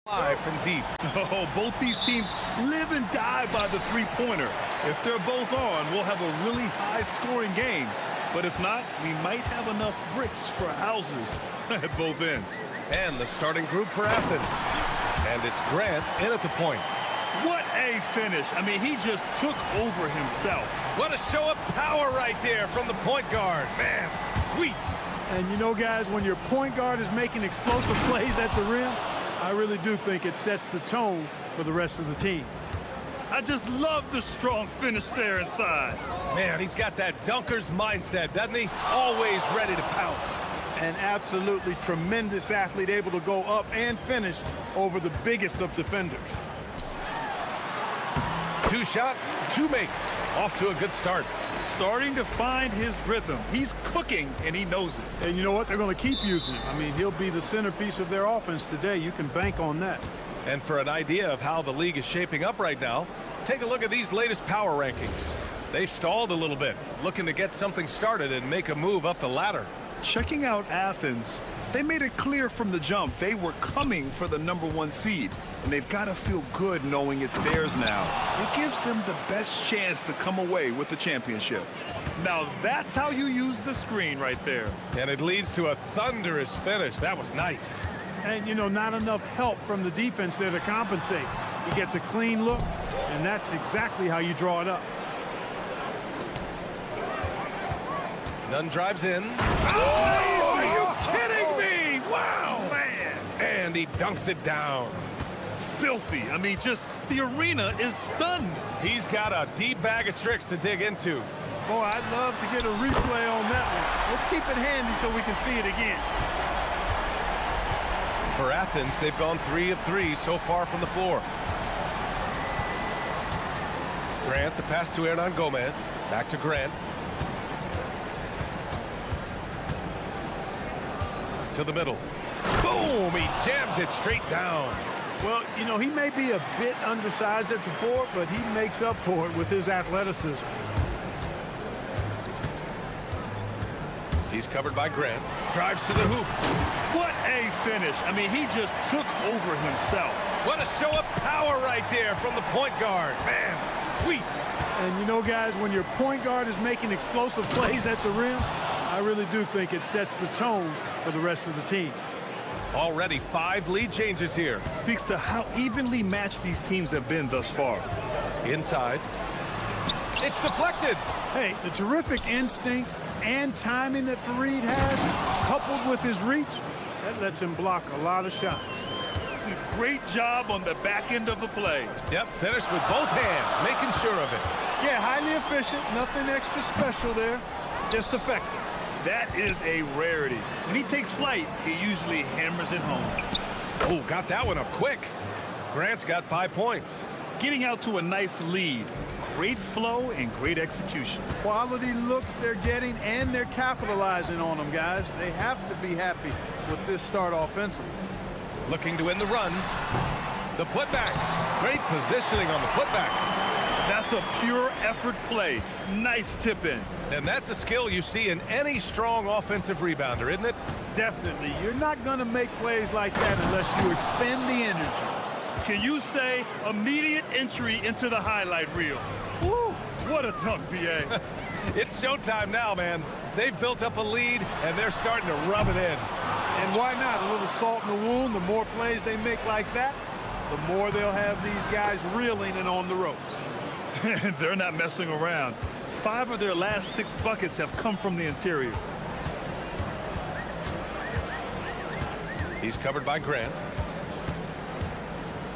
from deep. Oh, both these teams live and die by the three-pointer. If they're both on, we'll have a really high-scoring game. But if not, we might have enough bricks for houses at both ends. And the starting group for Athens. And it's Grant in at the point. What a finish. I mean, he just took over himself. What a show of power right there from the point guard. Man, sweet. And you know, guys, when your point guard is making explosive plays at the rim, I really do think it sets the tone for the rest of the team. I just love the strong finish there inside. Man, he's got that dunker's mindset, doesn't he? Always ready to pounce. An absolutely tremendous athlete, able to go up and finish over the biggest of defenders. 2 shots, 2 makes. Off to a good start. Starting to find his rhythm. He's cooking, and he knows it. And you know what? They're going to keep using him. I mean, he'll be the centerpiece of their offense today. You can bank on that. And for an idea of how the league is shaping up right now, take a look at these latest power rankings. They've stalled a little bit, looking to get something started and make a move up the ladder. Checking out Athens, they made it clear from the jump they were coming for the #1 seed, and they've got to feel good knowing it's theirs now. It gives them the best chance to come away with the championship. Now that's how you use the screen right there. And it leads to a thunderous finish. That was nice. And, you know, not enough help from the defense there to compensate. He gets a clean look, and that's exactly how you draw it up. Nunn drives in. Oh, are you kidding me? Wow, man. And he dunks it down. Filthy. I mean, just the arena is stunned. He's got a deep bag of tricks to dig into. Boy, I'd love to get a replay on that one. Let's keep it handy so we can see it again. For Athens, they've gone 3 of 3 so far from the floor. Grant, the pass to Hernan Gomez. Back to Grant. To the middle. Boom! He jams it straight down. Well, you know, he may be a bit undersized at the 4, but he makes up for it with his athleticism. He's covered by Grant. Drives to the hoop. What a finish. I mean, he just took over himself. What a show of power right there from the point guard. Man, sweet. And you know, guys, when your point guard is making explosive plays at the rim, I really do think it sets the tone for the rest of the team. Already 5 lead changes here. Speaks to how evenly matched these teams have been thus far. Inside. It's deflected. Hey, the terrific instincts and timing that Fareed has, coupled with his reach, that lets him block a lot of shots. Great job on the back end of the play. Yep, finished with both hands, making sure of it. Yeah, highly efficient, nothing extra special there, just effective. That is a rarity. When he takes flight, he usually hammers it home. Oh, got that one up quick. Grant's got 5 points. Getting out to a nice lead. Great flow and great execution. Quality looks they're getting, and they're capitalizing on them, guys. They have to be happy with this start offensively. Looking to win the run. The putback. Great positioning on the putback. That's a pure effort play. Nice tip in. And that's a skill you see in any strong offensive rebounder, isn't it? Definitely. You're not going to make plays like that unless you expend the energy. Can you say immediate entry into the highlight reel? Woo! What a dunk, BA. It's showtime now, man. They've built up a lead, and they're starting to rub it in. And why not? A little salt in the wound. The more plays they make like that, the more they'll have these guys reeling and on the ropes. They're not messing around. 5 of their last 6 buckets have come from the interior. He's covered by Grant.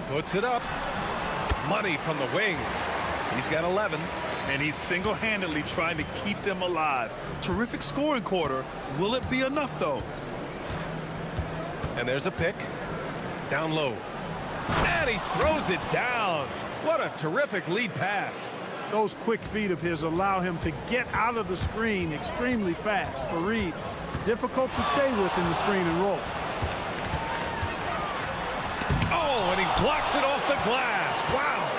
Puts it up. Money from the wing. He's got 11. And he's single-handedly trying to keep them alive. Terrific scoring quarter. Will it be enough, though? And there's a pick. Down low. And he throws it down. What a terrific lead pass. Those quick feet of his allow him to get out of the screen extremely fast. Fareed, difficult to stay with in the screen and roll. Oh, and he blocks it off the glass. Wow.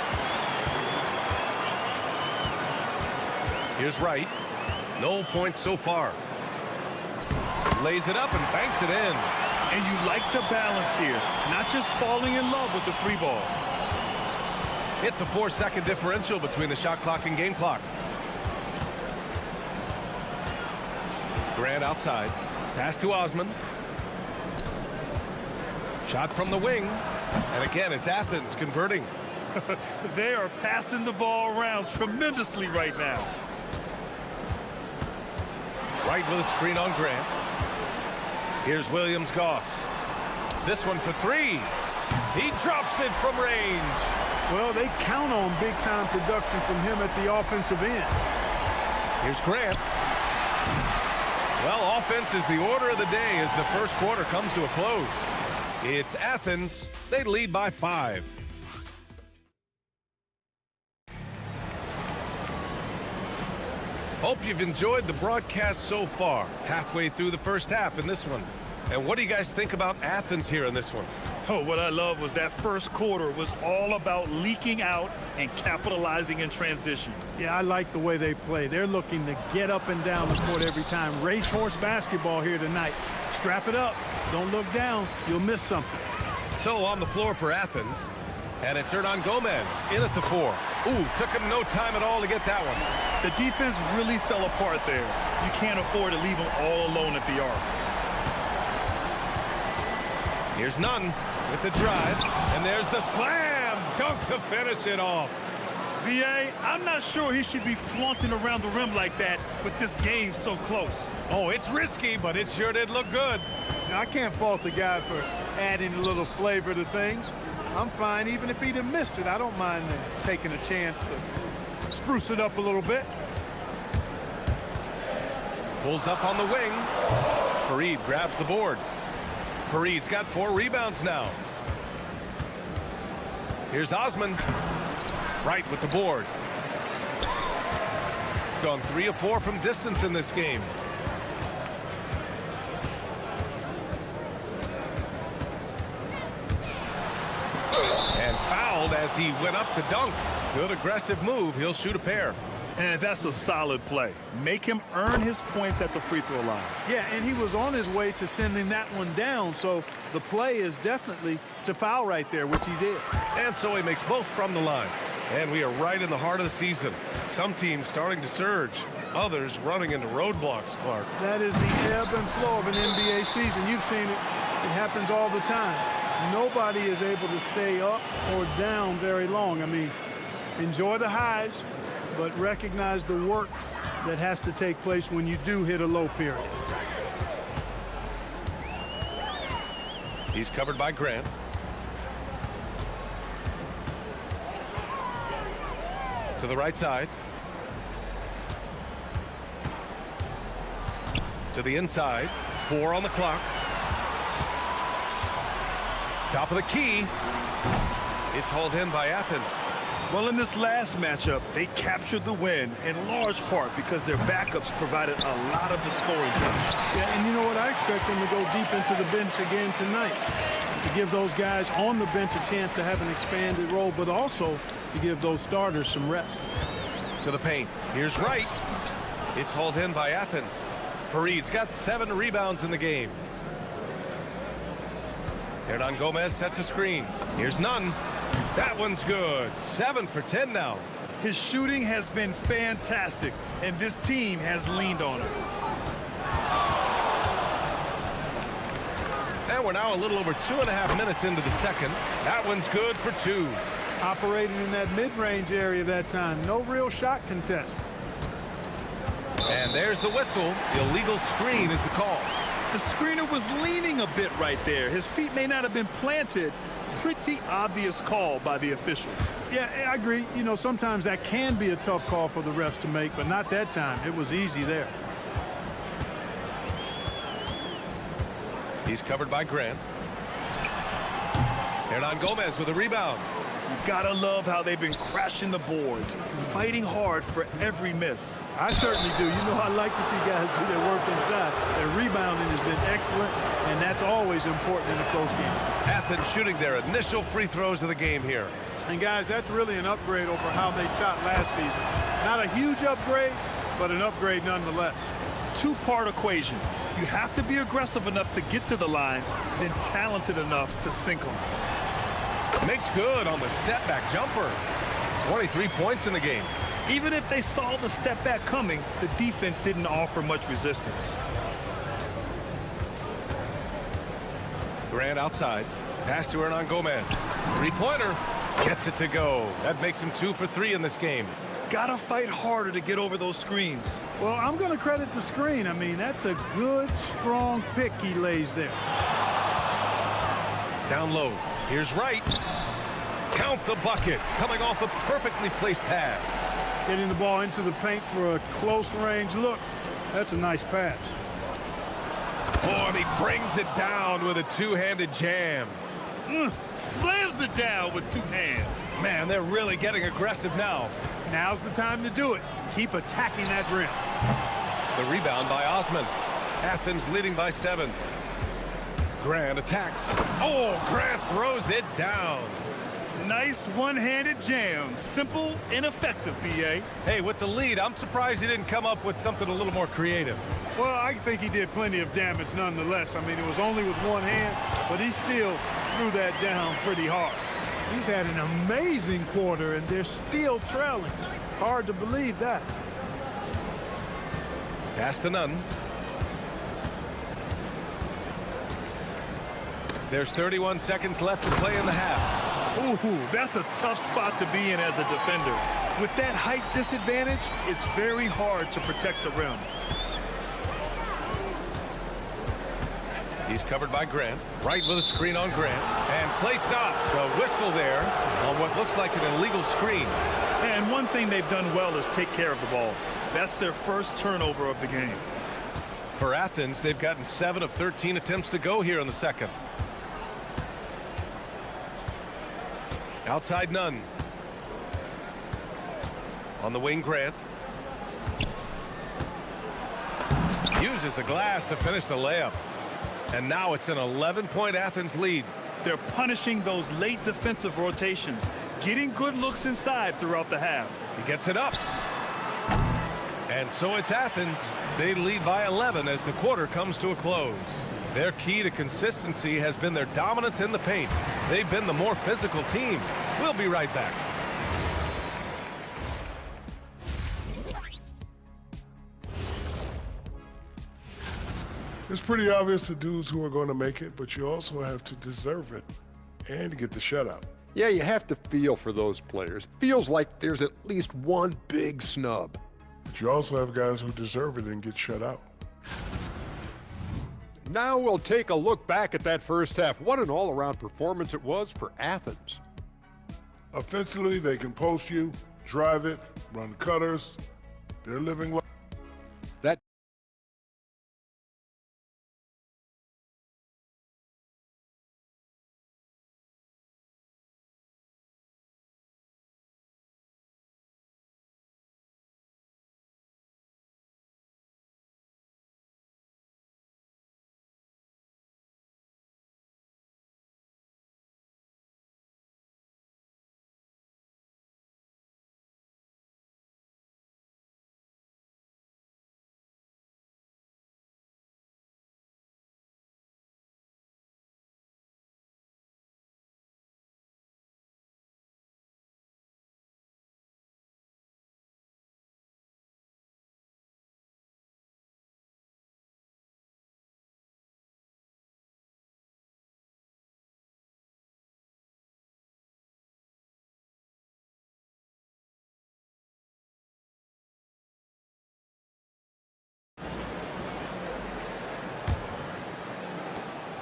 Here's Wright. No points so far. Lays it up and banks it in. And you like the balance here, not just falling in love with the three ball. It's a 4-second differential between the shot clock and game clock. Grant outside. Pass to Osman. Shot from the wing. And again, it's Athens converting. They are passing the ball around tremendously right now. Right with a screen on Grant. Here's Williams-Goss. This one for three. He drops it from range. Well, they count on big-time production from him at the offensive end. Here's Grant. Well, offense is the order of the day as the first quarter comes to a close. It's Athens. They lead by 5. Hope you've enjoyed the broadcast so far. Halfway through the first half in this one. And what do you guys think about Athens here in this one? Oh, what I love was that first quarter was all about leaking out and capitalizing in transition. Yeah, I like the way they play. They're looking to get up and down the court every time. Racehorse basketball here tonight. Strap it up. Don't look down. You'll miss something. So on the floor for Athens. And it's Hernan Gomez in at the 4. Ooh, took him no time at all to get that one. The defense really fell apart there. You can't afford to leave them all alone at the arc. Here's Nunn with the drive, and there's the slam dunk to finish it off. B.A., I'm not sure he should be flaunting around the rim like that with this game so close. Oh, it's risky, but it sure did look good. Now, I can't fault the guy for adding a little flavor to things. I'm fine. Even if he'd have missed it, I don't mind taking a chance to spruce it up a little bit. Pulls up on the wing. Fareed grabs the board. Fareed's got 4 rebounds now. Here's Osman. Right with the board. Gone 3 of 4 from distance in this game. And fouled as he went up to dunk. Good aggressive move. He'll shoot a pair. And that's a solid play. Make him earn his points at the free throw line. Yeah, and he was on his way to sending that one down, so the play is definitely to foul right there, which he did. And so he makes both from the line. And we are right in the heart of the season. Some teams starting to surge, others running into roadblocks, Clark. That is the ebb and flow of an NBA season. You've seen it. It happens all the time. Nobody is able to stay up or down very long. I mean, enjoy the highs, but recognize the work that has to take place when you do hit a low period. He's covered by Grant. To the right side. To the inside. 4 on the clock. Top of the key. It's hauled in by Athens. Well, in this last matchup, they captured the win in large part because their backups provided a lot of the scoring. Yeah, and you know what? I expect them to go deep into the bench again tonight to give those guys on the bench a chance to have an expanded role, but also to give those starters some rest. To the paint. Here's Wright. It's hauled in by Athens. Fareed's got 7 rebounds in the game. Hernan Gomez sets a screen. Here's Nunn. That one's good. 7 for 10 now. His shooting has been fantastic, and this team has leaned on him. And we're now a little over 2.5 minutes into the second. That one's good for 2. Operating in that mid-range area that time. No real shot contest. And there's the whistle. Illegal screen is the call. The screener was leaning a bit right there. His feet may not have been planted. Pretty obvious call by the officials. Yeah, I agree. You know, sometimes that can be a tough call for the refs to make, but not that time. It was easy there. He's covered by Grant. Hernan Gomez with a rebound. You gotta love how they've been crashing the boards, fighting hard for every miss. I certainly do. You know, I like to see guys do their work inside. Their rebounding has been excellent, and that's always important in a close game. Athens shooting their initial free throws of the game here. And guys, that's really an upgrade over how they shot last season. Not a huge upgrade, but an upgrade nonetheless. Two-part equation. You have to be aggressive enough to get to the line, then talented enough to sink them. Makes good on the step-back jumper. 23 points in the game. Even if they saw the step back coming, the defense didn't offer much resistance. Grant outside. Pass to Hernan Gomez. Three-pointer. Gets it to go. That makes him 2 for 3 in this game. Gotta fight harder to get over those screens. Well, I'm going to credit the screen. I mean, that's a good, strong pick he lays there. Down low. Here's Wright. Count the bucket. Coming off a perfectly placed pass. Getting the ball into the paint for a close-range look. That's a nice pass. Oh, and he brings it down with a two-handed jam. Slams it down with two hands. Man, they're really getting aggressive now. Now's the time to do it. Keep attacking that rim. The rebound by Osman. Athens leading by 7. Grant attacks. Oh, Grant throws it down. Nice one-handed jam. Simple and effective, B.A. Hey, with the lead, I'm surprised he didn't come up with something a little more creative. Well, I think he did plenty of damage nonetheless. I mean, it was only with one hand, but he still threw that down pretty hard. He's had an amazing quarter, and they're still trailing. Hard to believe that. Pass to Nunn. There's 31 seconds left to play in the half. Ooh, that's a tough spot to be in as a defender. With that height disadvantage, it's very hard to protect the rim. He's covered by Grant. Right with a screen on Grant. And play stops. A whistle there on what looks like an illegal screen. And one thing they've done well is take care of the ball. That's their first turnover of the game. For Athens, they've gotten 7 of 13 attempts to go here in the second. Outside Nunn. On the wing, Grant. Uses the glass to finish the layup. And now it's an 11-point Athens lead. They're punishing those late defensive rotations, getting good looks inside throughout the half. He gets it up. And so it's Athens. They lead by 11 as the quarter comes to a close. Their key to consistency has been their dominance in the paint. They've been the more physical team. We'll be right back. It's pretty obvious the dudes who are going to make it, but you also have to deserve it and get the shutout. Yeah, you have to feel for those players. Feels like there's at least one big snub. But you also have guys who deserve it and get shut out. Now we'll take a look back at that first half. What an all-around performance it was for Athens. Offensively, they can post you, drive it, run cutters. They're living life. That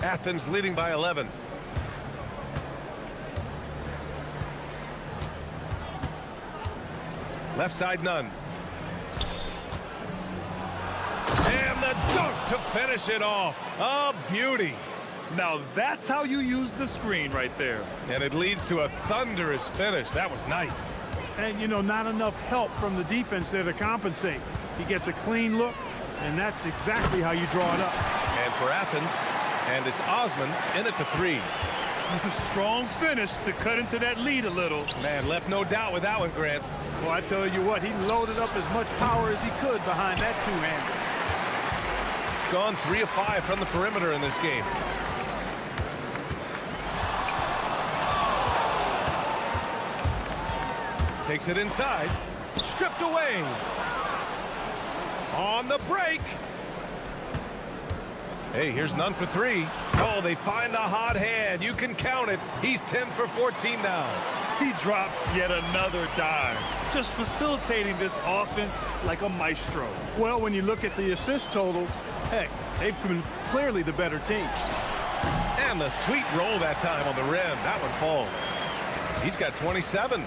Athens leading by 11. Left side, Nunn. And the dunk to finish it off. A beauty. Now that's how you use the screen right there. And it leads to a thunderous finish. That was nice. And, you know, not enough help from the defense there to compensate. He gets a clean look, and that's exactly how you draw it up. And for Athens, and it's Osman in at the 3. Strong finish to cut into that lead a little. Man, left no doubt with that one, Grant. Well, I tell you what, he loaded up as much power as he could behind that two-hander. gone 3 of 5 from the perimeter in this game. Takes it inside. Stripped away. On the break. Hey, here's none for 3. Oh, they find the hot hand. You can count it. He's 10 for 14 now. He drops yet another dime, just facilitating this offense like a maestro. Well, when you look at the assist totals, heck, they've been clearly the better team. And the sweet roll that time on the rim. That one falls. He's got 27.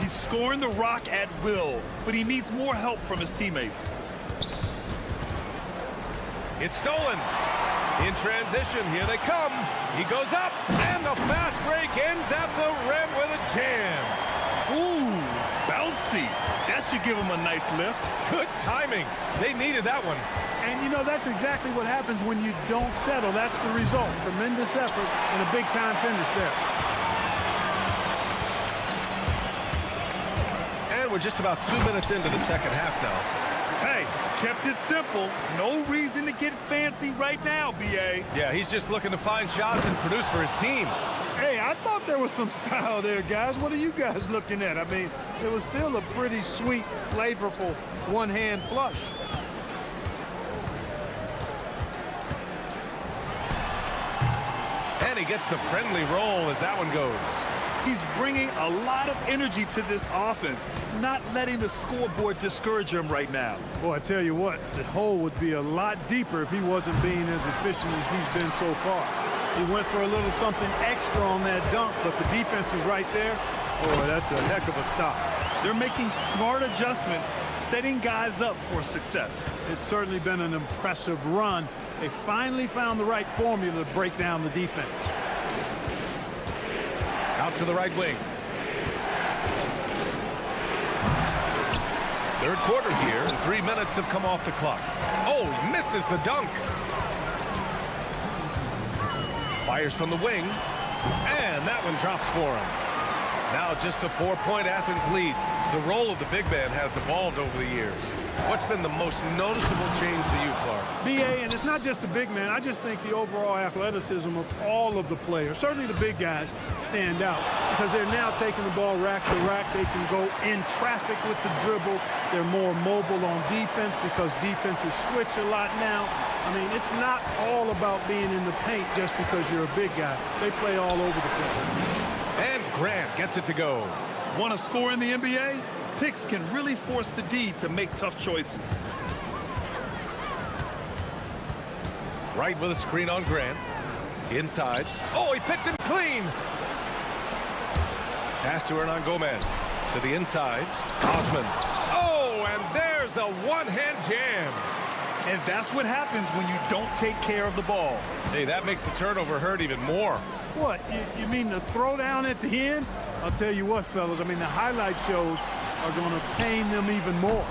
He's scoring the rock at will, but he needs more help from his teammates. It's stolen. In transition, here they come. He goes up, and the fast break ends at the rim with a jam. Ooh, bouncy. That should give him a nice lift. Good timing. They needed that one. And, you know, that's exactly what happens when you don't settle. That's the result. Tremendous effort and a big-time finish there. And we're just about 2 minutes into the second half now. Hey, kept it simple. No reason to get fancy right now, B.A. Yeah, he's just looking to find shots and produce for his team. Hey, I thought there was some style there, guys. What are you guys looking at? I mean, it was still a pretty sweet, flavorful one-hand flush. And he gets the friendly roll as that one goes. He's bringing a lot of energy to this offense, not letting the scoreboard discourage him right now. Boy, I tell you what, the hole would be a lot deeper if he wasn't being as efficient as he's been so far. He went for a little something extra on that dunk, but the defense was right there. Boy, that's a heck of a stop. They're making smart adjustments, setting guys up for success. It's certainly been an impressive run. They finally found the right formula to break down the defense. Out to the right wing. Third quarter here, and 3 minutes have come off the clock. Oh, he misses the dunk. Fires from the wing, and that one drops for him. Now just a 4-point Athens lead. The role of the big man has evolved over the years. What's been the most noticeable change to you, Clark? B.A., and it's not just the big man. I just think the overall athleticism of all of the players, certainly the big guys, stand out because they're now taking the ball rack to rack. They can go in traffic with the dribble. They're more mobile on defense because defenses switch a lot now. I mean, it's not all about being in the paint just because you're a big guy. They play all over the place. And Grant gets it to go. Want to score in the NBA? Picks can really force the D to make tough choices. Right with a screen on Grant. Inside. Oh, he picked him clean. Pass to Hernan Gomez. To the inside. Osman. Oh, and there's a one-hand jam. And that's what happens when you don't take care of the ball. Hey, that makes the turnover hurt even more. What, you mean the throwdown at the end? I'll tell you what, fellas, I mean, the highlight shows are going to pain them even more.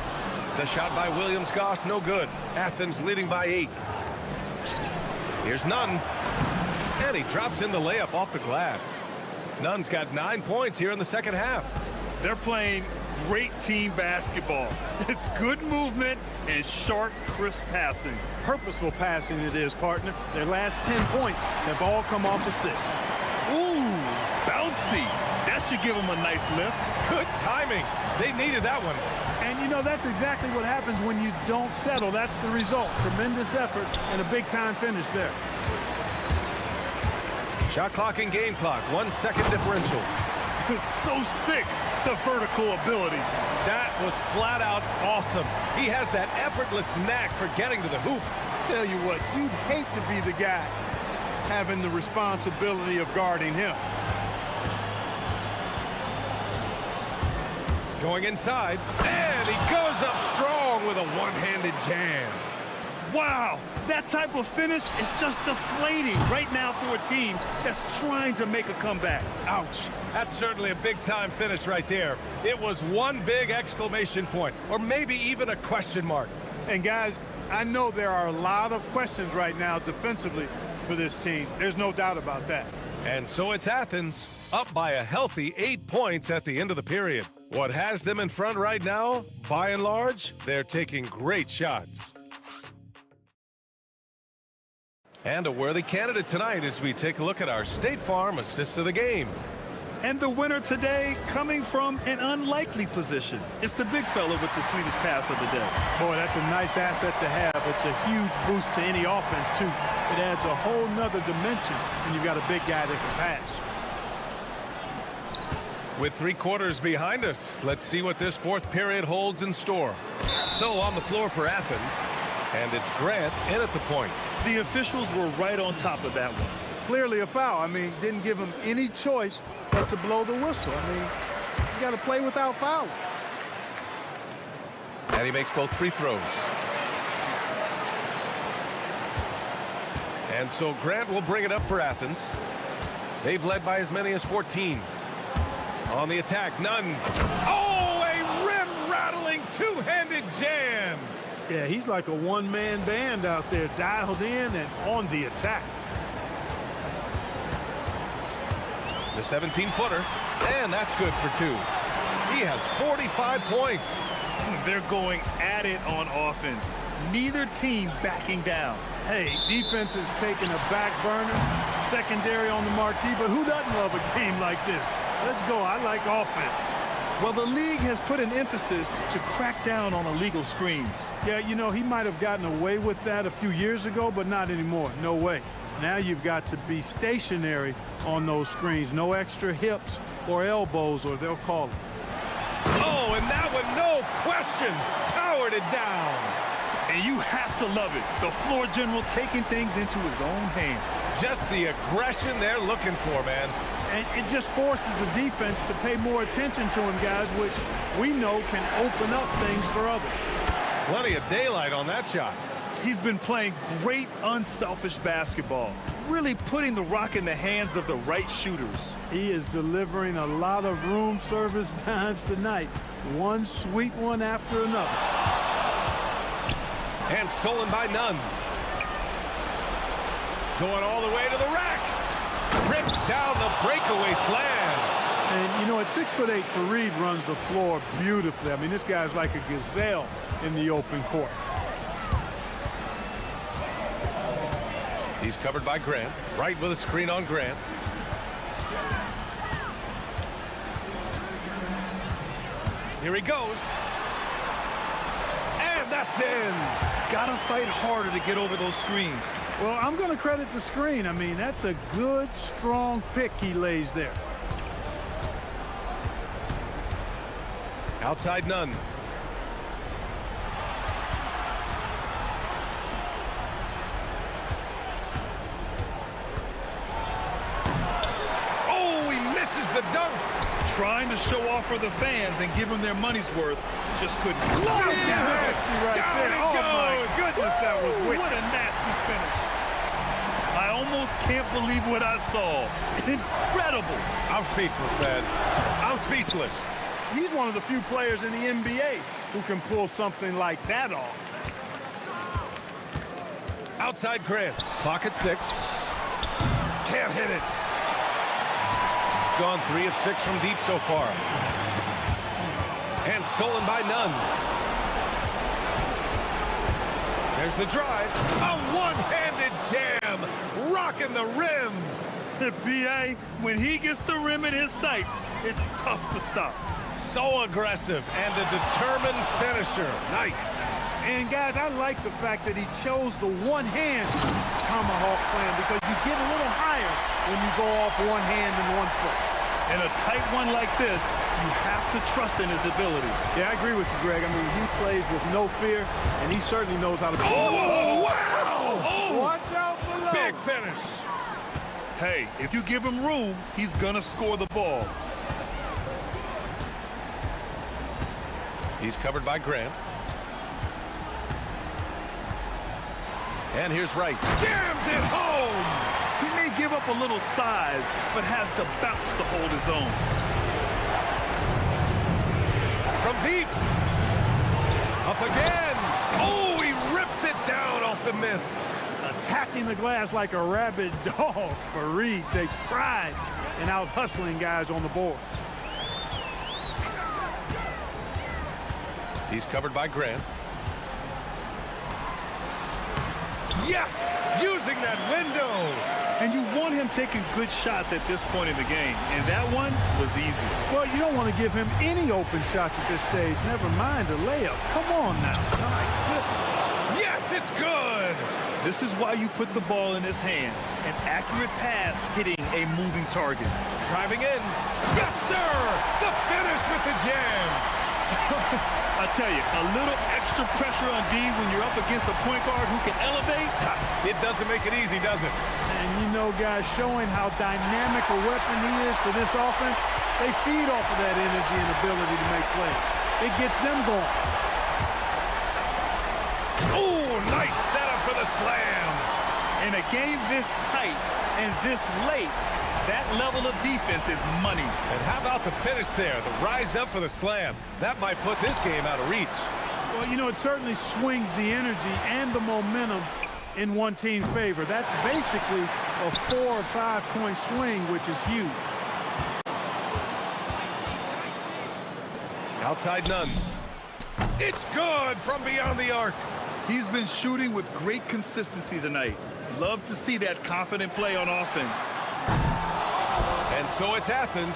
The shot by Williams-Goss, no good. Athens leading by 8. Here's Nunn. And he drops in the layup off the glass. Nunn's got 9 points here in the second half. They're playing great team basketball. It's good movement and sharp, crisp passing. Purposeful passing it is, partner. Their last 10 points have all come off assists. Ooh, bouncy. That should give them a nice lift. Good timing. They needed that one. And, you know, that's exactly what happens when you don't settle. That's the result. Tremendous effort and a big-time finish there. Shot clock and game clock. 1 second differential. It's so sick, the vertical ability. That was flat out awesome. He has that effortless knack for getting to the hoop. Tell you what, you'd hate to be the guy having the responsibility of guarding him. Going inside, and he goes up strong with a one-handed jam. Wow, that type of finish is just deflating right now for a team that's trying to make a comeback. Ouch. That's certainly a big-time finish right there. It was one big exclamation point, or maybe even a question mark. And guys, I know there are a lot of questions right now defensively for this team. There's no doubt about that. And so it's Athens, up by a healthy 8 points at the end of the period. What has them in front right now? By and large, they're taking great shots. And a worthy candidate tonight as we take a look at our State Farm assist of the game. And the winner today coming from an unlikely position. It's the big fella with the sweetest pass of the day. Boy, that's a nice asset to have. It's a huge boost to any offense, too. It adds a whole nother dimension when you've got a big guy that can pass. With 3 quarters behind us, let's see what this fourth period holds in store. So on the floor for Athens, and it's Grant in at the point. The officials were right on top of that one. Clearly a foul. I mean, didn't give him any choice but to blow the whistle. I mean, you got to play without fouling. And he makes both free throws. And so Grant will bring it up for Athens. They've led by as many as 14. On the attack, Nunn. Oh, a rim-rattling two-handed jam. Yeah, he's like a one-man band out there, dialed in and on the attack. The 17-footer, and that's good for 2. He has 45 points. They're going at it on offense. Neither team backing down. Hey, defense is taking a back burner, secondary on the marquee, but who doesn't love a game like this? Let's go. I like offense. Well, the league has put an emphasis to crack down on illegal screens. Yeah, you know, he might have gotten away with that a few years ago, but not anymore. No way. Now you've got to be stationary on those screens. No extra hips or elbows, or they'll call it. Oh, and that one, no question, powered it down. And you have to love it. The floor general taking things into his own hands. Just the aggression they're looking for, man. And it just forces the defense to pay more attention to him, guys, which we know can open up things for others. Plenty of daylight on that shot. He's been playing great, unselfish basketball, really putting the rock in the hands of the right shooters. He is delivering a lot of room service dimes tonight, one sweet one after another. And stolen by Nunn. Going all the way to the rack. Rips down the breakaway slam. And, you know, at 6'8", Fareed runs the floor beautifully. I mean, this guy's like a gazelle in the open court. He's covered by Grant. Right with a screen on Grant. Here he goes. And that's in. Gotta fight harder to get over those screens. Well, I'm going to credit the screen. I mean, that's a good, strong pick he lays there. Outside Nunn. Oh, he misses the dunk. Trying to show off for the fans and give them their money's worth. Just couldn't. Nasty right Down there. it Oh, my goes. goodness, that was wicked. What a nasty finish. I almost can't believe what I saw. Incredible. I'm speechless, man. I'm speechless. He's one of the few players in the NBA who can pull something like that off. Outside Grant. Clock at 6. Can't hit it. Gone 3 of 6 from deep so far. And stolen by Nunn. There's the drive. A one-handed jam. Rocking the rim. B.A., when he gets the rim in his sights, it's tough to stop. So aggressive and a determined finisher. Nice. And, guys, I like the fact that he chose the one-hand tomahawk slam because you get a little higher when you go off one hand and one foot. In a tight one like this, you have to trust in his ability. Yeah, I agree with you, Greg. I mean, he plays with no fear, and he certainly knows how to play. Oh, wow! Oh, watch out below. big finish. Hey, if you give him room, he's gonna score the ball. He's covered by Grant. And here's Wright. Jams it home! He may give up a little size, but has the bounce to hold his own. From deep. Up again. Oh, he rips it down off the miss. Attacking the glass like a rabid dog. Fareed takes pride in out-hustling guys on the board. He's covered by Grant. Yes! Using that window! And you want him taking good shots at this point in the game, and that one was easy. Well, you don't want to give him any open shots at this stage, never mind a layup. Come on now. My goodness. Yes, it's good! This is why you put the ball in his hands. An accurate pass hitting a moving target. Driving in. Yes, sir! The finish with the jam! I tell you, a little extra pressure on D when you're up against a point guard who can elevate. It doesn't make it easy, does it? And you know, guys, showing how dynamic a weapon he is for this offense, they feed off of that energy and ability to make plays. It gets them going. Oh, nice setup for the slam. In a game this tight and this late, that level of defense is money. And how about the finish there? The rise up for the slam. That might put this game out of reach. Well, you know, it certainly swings the energy and the momentum in one team's favor. That's basically a 4 or 5 point swing, which is huge. Outside none. It's good from beyond the arc. He's been shooting with great consistency tonight. Love to see that confident play on offense. And so it's Athens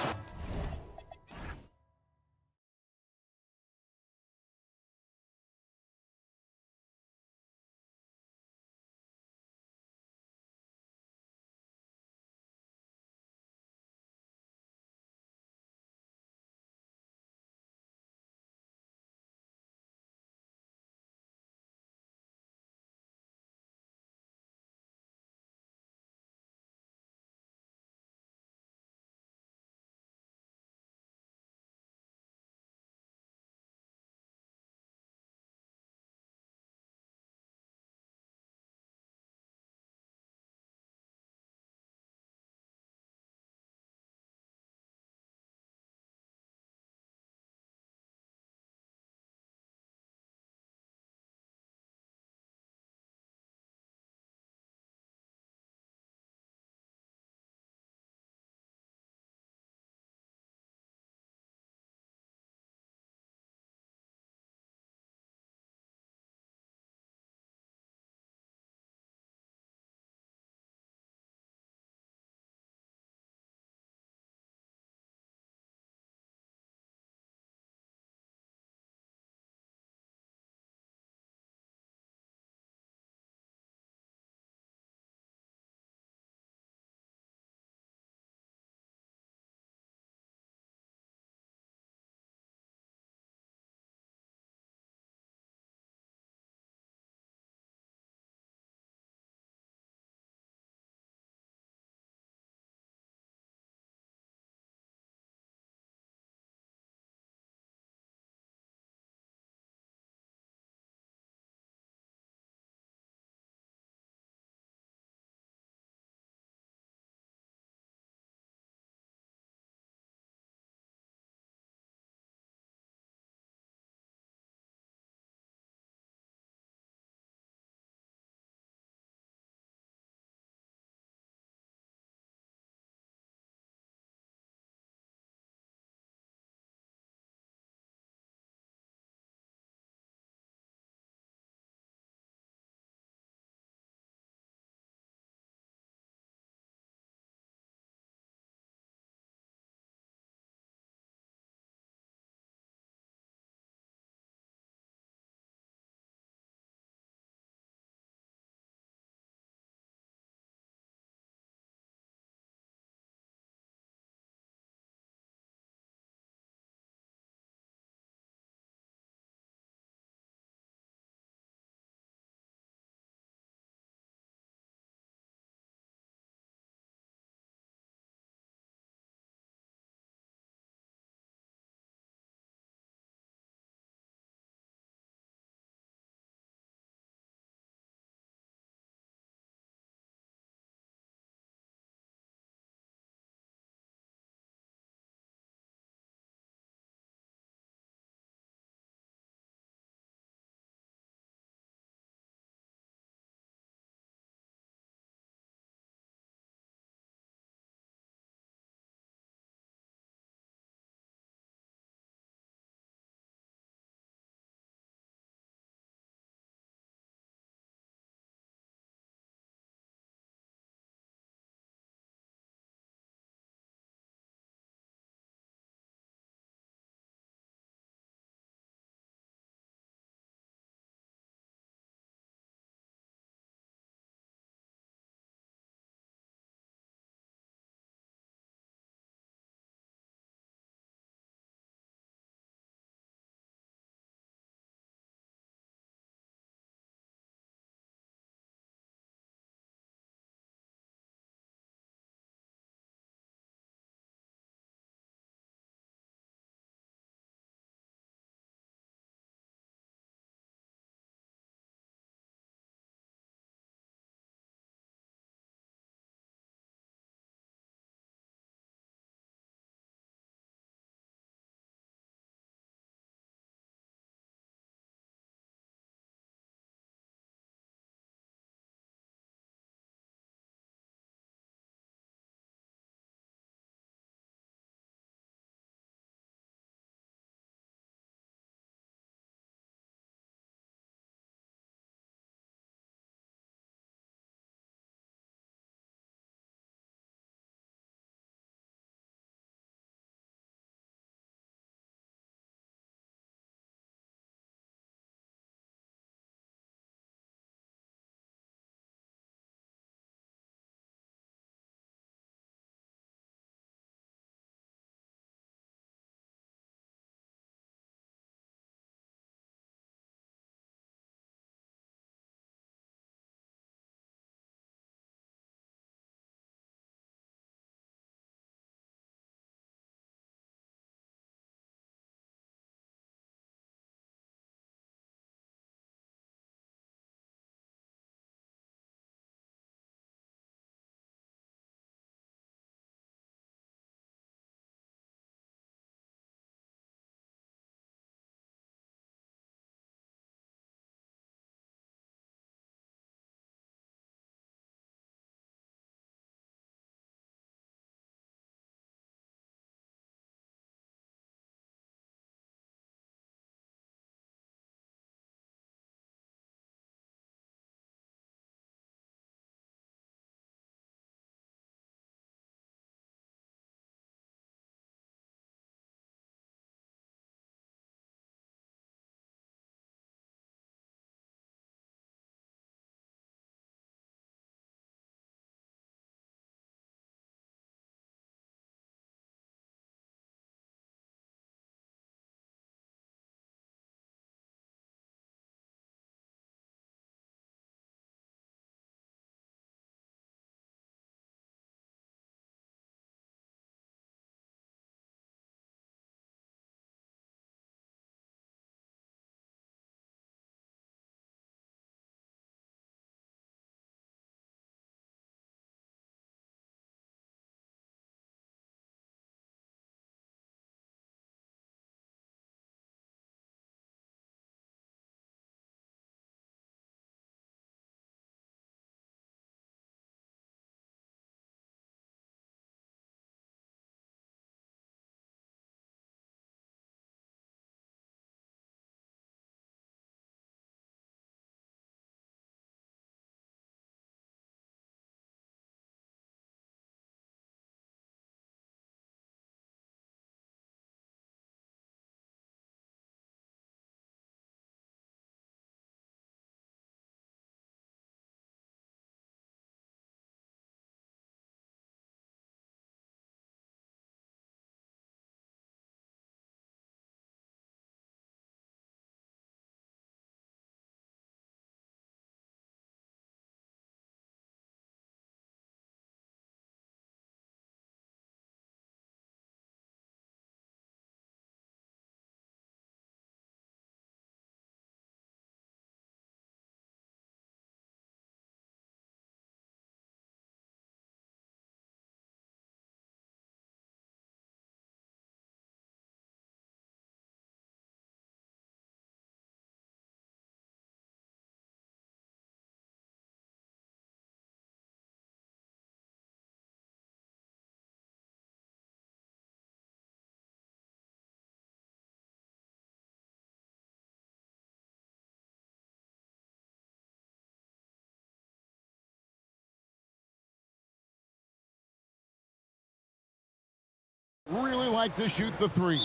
like to shoot the three.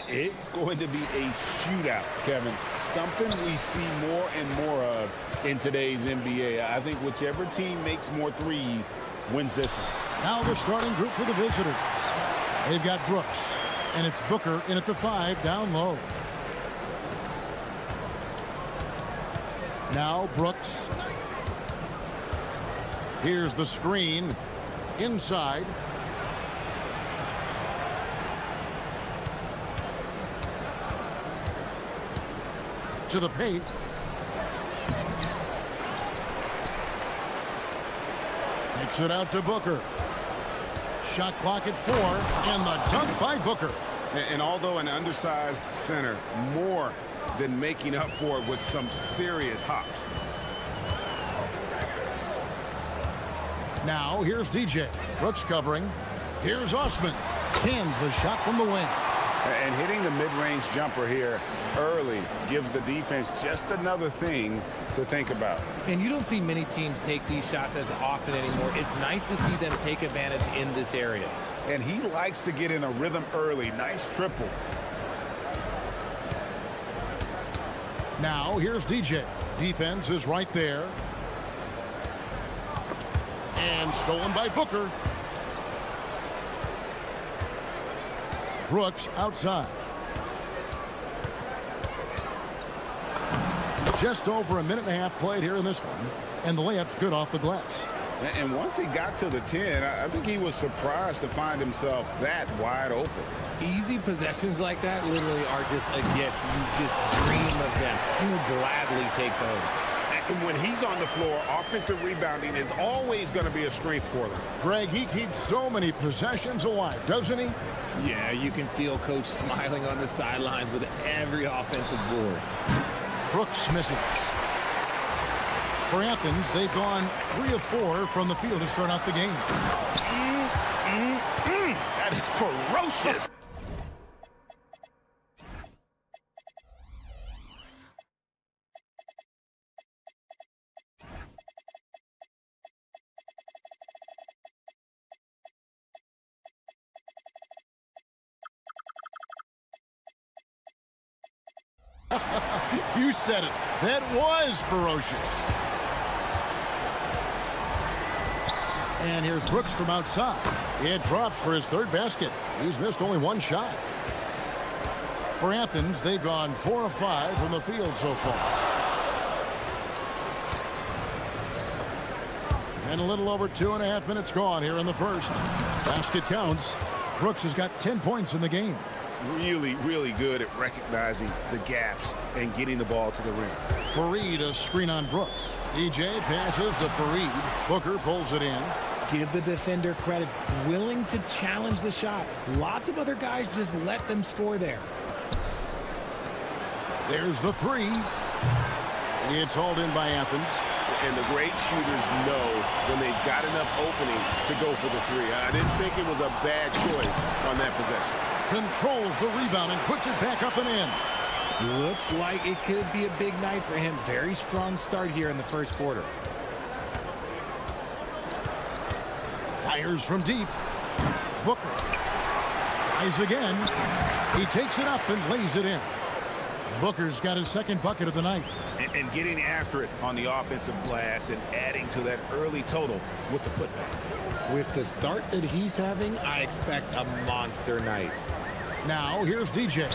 It's going to be a shootout, Kevin. Something we see more and more of in today's NBA. I think whichever team makes more threes wins this one. Now the starting group for the visitors. They've got Brooks, and it's Booker in at the 5 down low. Now Brooks. Here's the screen. Inside. To the paint. Kicks it out to Booker. Shot clock at 4, and the dunk by Booker. And although an undersized center, more than making up for it with some serious hops. Now here's DJ. Brooks covering. Here's Osman. Cans the shot from the wing. And hitting the mid-range jumper here early gives the defense just another thing to think about. And you don't see many teams take these shots as often anymore. It's nice to see them take advantage in this area. And he likes to get in a rhythm early. Nice triple. Now here's DJ. Defense is right there. And stolen by Booker. Brooks outside. Just over a minute and a half played here in this one. And the layup's good off the glass. And once he got to the 10, I think he was surprised to find himself that wide open. Easy possessions like that literally are just a gift. You just dream of them. You would gladly take those. And when he's on the floor, offensive rebounding is always going to be a strength for them. Greg, he keeps so many possessions alive, doesn't he? Yeah, you can feel Coach smiling on the sidelines with every offensive board. Brooks misses. For Athens, they've gone 3 of 4 from the field to start out the game. That is ferocious. You said it. That was ferocious. And here's Brooks from outside. It drops for his 3rd basket. He's missed only 1 shot. For Athens, they've gone 4 of 5 from the field so far. And a little over 2.5 minutes gone here in the first. Basket counts. Brooks has got 10 points in the game. Really, really good at recognizing the gaps and getting the ball to the rim. Fareed a screen on Brooks. EJ passes to Fareed. Booker pulls it in. Give the defender credit. Willing to challenge the shot. Lots of other guys just let them score there. There's the 3. It's hauled in by Athens. And the great shooters know when they've got enough opening to go for the 3. I didn't think it was a bad choice on that possession. Controls the rebound and puts it back up and in. Looks like it could be a big night for him. Very strong start here in the first quarter. Fires from deep. Booker tries again. He takes it up and lays it in. Booker's got his 2nd bucket of the night. And getting after it on the offensive glass and adding to that early total with the putback. With the start that he's having, I expect a monster night. Now here's DJ.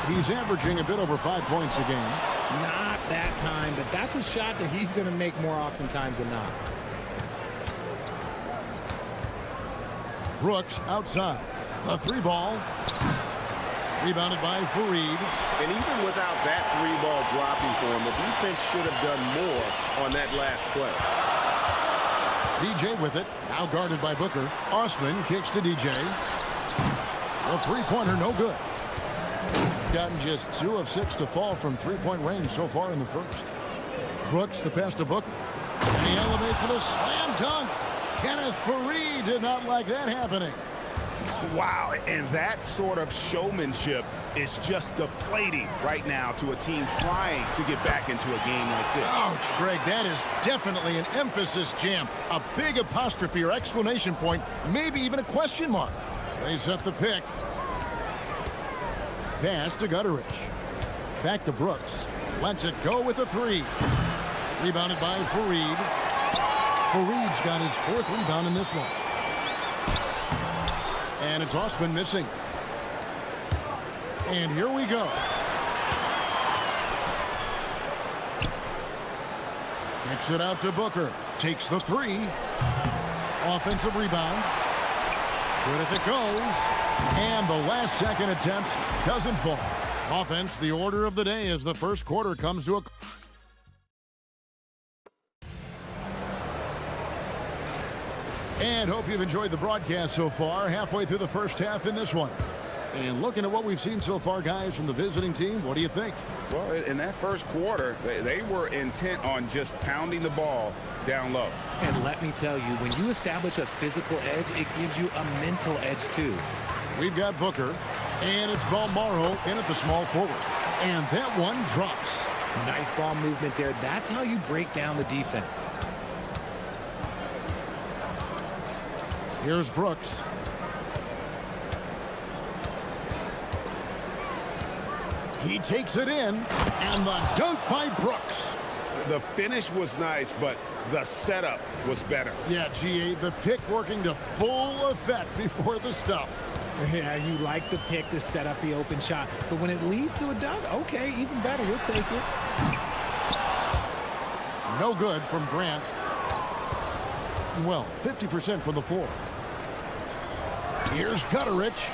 He's averaging a bit over 5 points a game. Not that time, but that's a shot that he's going to make more oftentimes than not. Brooks outside. A 3 ball. Rebounded by Fareed. And even without that 3-ball dropping for him, the defense should have done more on that last play. DJ with it. Now guarded by Booker. Osman kicks to DJ. A 3-pointer no good. Gotten just 2 of 6 to fall from 3-point range so far in the first. Brooks the pass to Booker. And he elevates for the slam dunk. Kenneth Fareed did not like that happening. Wow, and that sort of showmanship is just deflating right now to a team trying to get back into a game like this. Ouch, Greg, that is definitely an emphasis jam. A big apostrophe or exclamation point, maybe even a question mark. They set the pick. Pass to Gutteridge. Back to Brooks. Lets it go with a three. Rebounded by Fareed. Fareed's got his 4th rebound in this one. And it's Osman missing. And here we go. Kicks it out to Booker. Takes the three. Offensive rebound. Good if it goes. And the last second attempt doesn't fall. Offense, the order of the day as the first quarter comes to a... And hope you've enjoyed the broadcast so far. Halfway through the first half in this one. And looking at what we've seen so far, guys, from the visiting team, what do you think? Well, in that first quarter, they were intent on just pounding the ball down low. And let me tell you, when you establish a physical edge, it gives you a mental edge too. We've got Booker, and it's Balmaro in at the small forward. And that one drops. Nice ball movement there. That's how you break down the defense. Here's Brooks. He takes it in, and the dunk by Brooks. The finish was nice, but the setup was better. Yeah, GA, the pick working to full effect before the stuff. Yeah, you like the pick to set up the open shot, but when it leads to a dunk, okay, even better, we'll take it. No good from Grant. Well, 50% from the floor. Here's Gutteridge.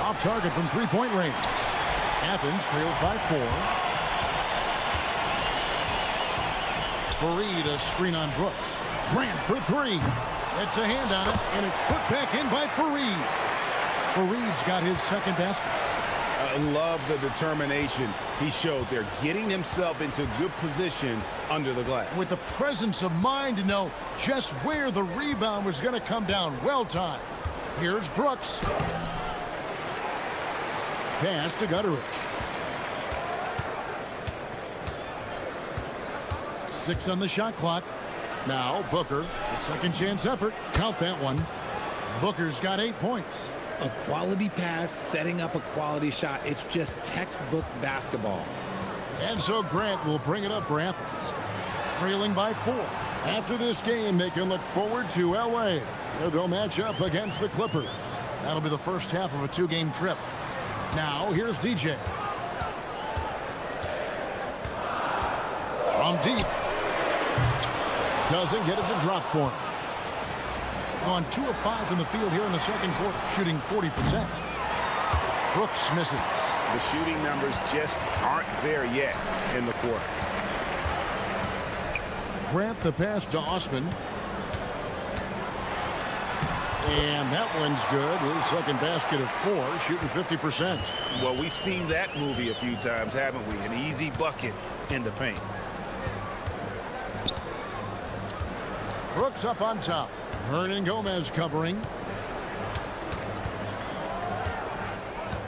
Off target from three-point range. Athens trails by 4. Fareed a screen on Brooks. Grant for 3. It's a hand on it, and it's put back in by Fareed. Fareed's got his 2nd basket. I love the determination he showed there, getting himself into good position under the glass. With the presence of mind to know just where the rebound was going to come down. Well timed. Here's Brooks. Pass to Gutteridge. 6 on the shot clock. Now Booker, a second chance effort. Count that one. Booker's got 8 points. A quality pass, setting up a quality shot. It's just textbook basketball. And so Grant will bring it up for Athens. Trailing by 4. After this game, they can look forward to L.A., where they'll match up against the Clippers. That'll be the first half of a 2-game trip. Now, here's DJ. From deep. Doesn't get it to drop for him. Gone 2 of 5 from the field here in the second quarter, shooting 40%. Brooks misses. The shooting numbers just aren't there yet in the quarter. Grant the pass to Osman. And that one's good. His 2nd basket of 4, shooting 50%. Well, we've seen that movie a few times, haven't we? An easy bucket in the paint. Brooks up on top. Hernan Gomez covering.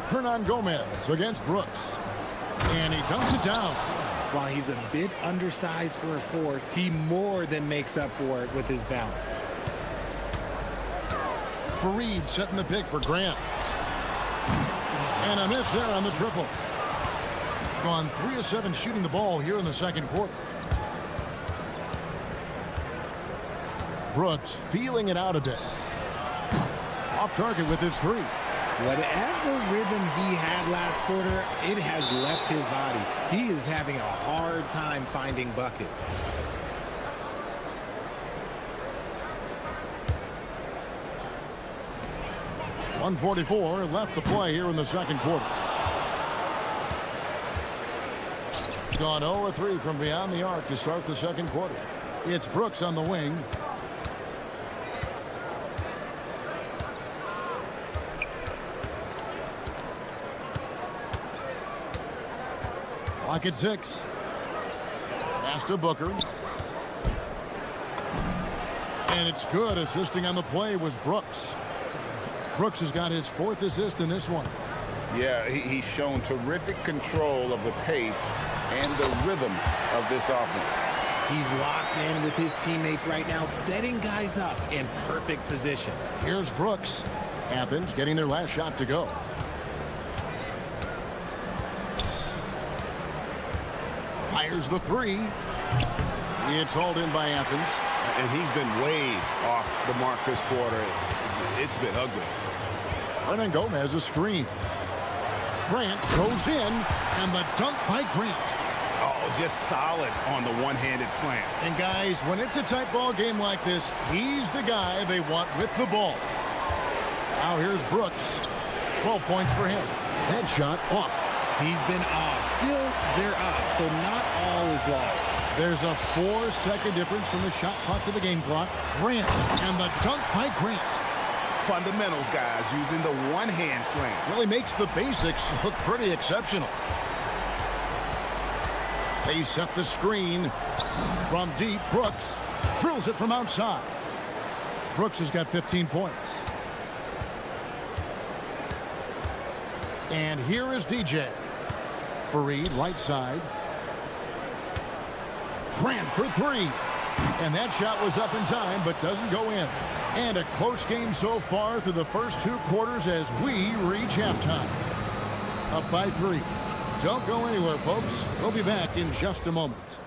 Hernan Gomez against Brooks. And he dunks it down. While he's a bit undersized for a 4, he more than makes up for it with his bounce. Fareed setting the pick for Grant. And a miss there on the triple. Gone 3 of 7 shooting the ball here in the second quarter. Brooks feeling it out a bit. Off target with his 3. Whatever rhythm he had last quarter, it has left his body. He is having a hard time finding buckets. .144 left to play here in the second quarter. Gone 0 of 3 from beyond the arc to start the second quarter. It's Brooks on the wing. Clock at 6. Pass to Booker. And it's good. Assisting on the play was Brooks. Brooks has got his 4th assist in this one. Yeah, he's shown terrific control of the pace and the rhythm of this offense. He's locked in with his teammates right now, setting guys up in perfect position. Here's Brooks. Athens getting their last shot to go. Fires the three. It's hauled in by Athens. And he's been way off the mark this quarter. It's been ugly. Hernan Gomez a screen. Grant goes in, and the dunk by Grant. Oh, just solid on the one-handed slam. And guys, when it's a tight ball game like this, he's the guy they want with the ball. Now here's Brooks. 12 points for him. Head shot off. He's been off. Still, they're up, so not all is lost. There's a 4-second difference from the shot clock to the game clock. Grant, and the dunk by Grant. Fundamentals, guys, using the one-hand slam. Really makes the basics look pretty exceptional. They set the screen from deep. Brooks drills it from outside. Brooks has got 15 points. And here is DJ. Fareed, right side. Grant for three. And that shot was up in time, but doesn't go in. And a close game so far through the first 2 quarters as we reach halftime. Up by 3. Don't go anywhere, folks. We'll be back in just a moment.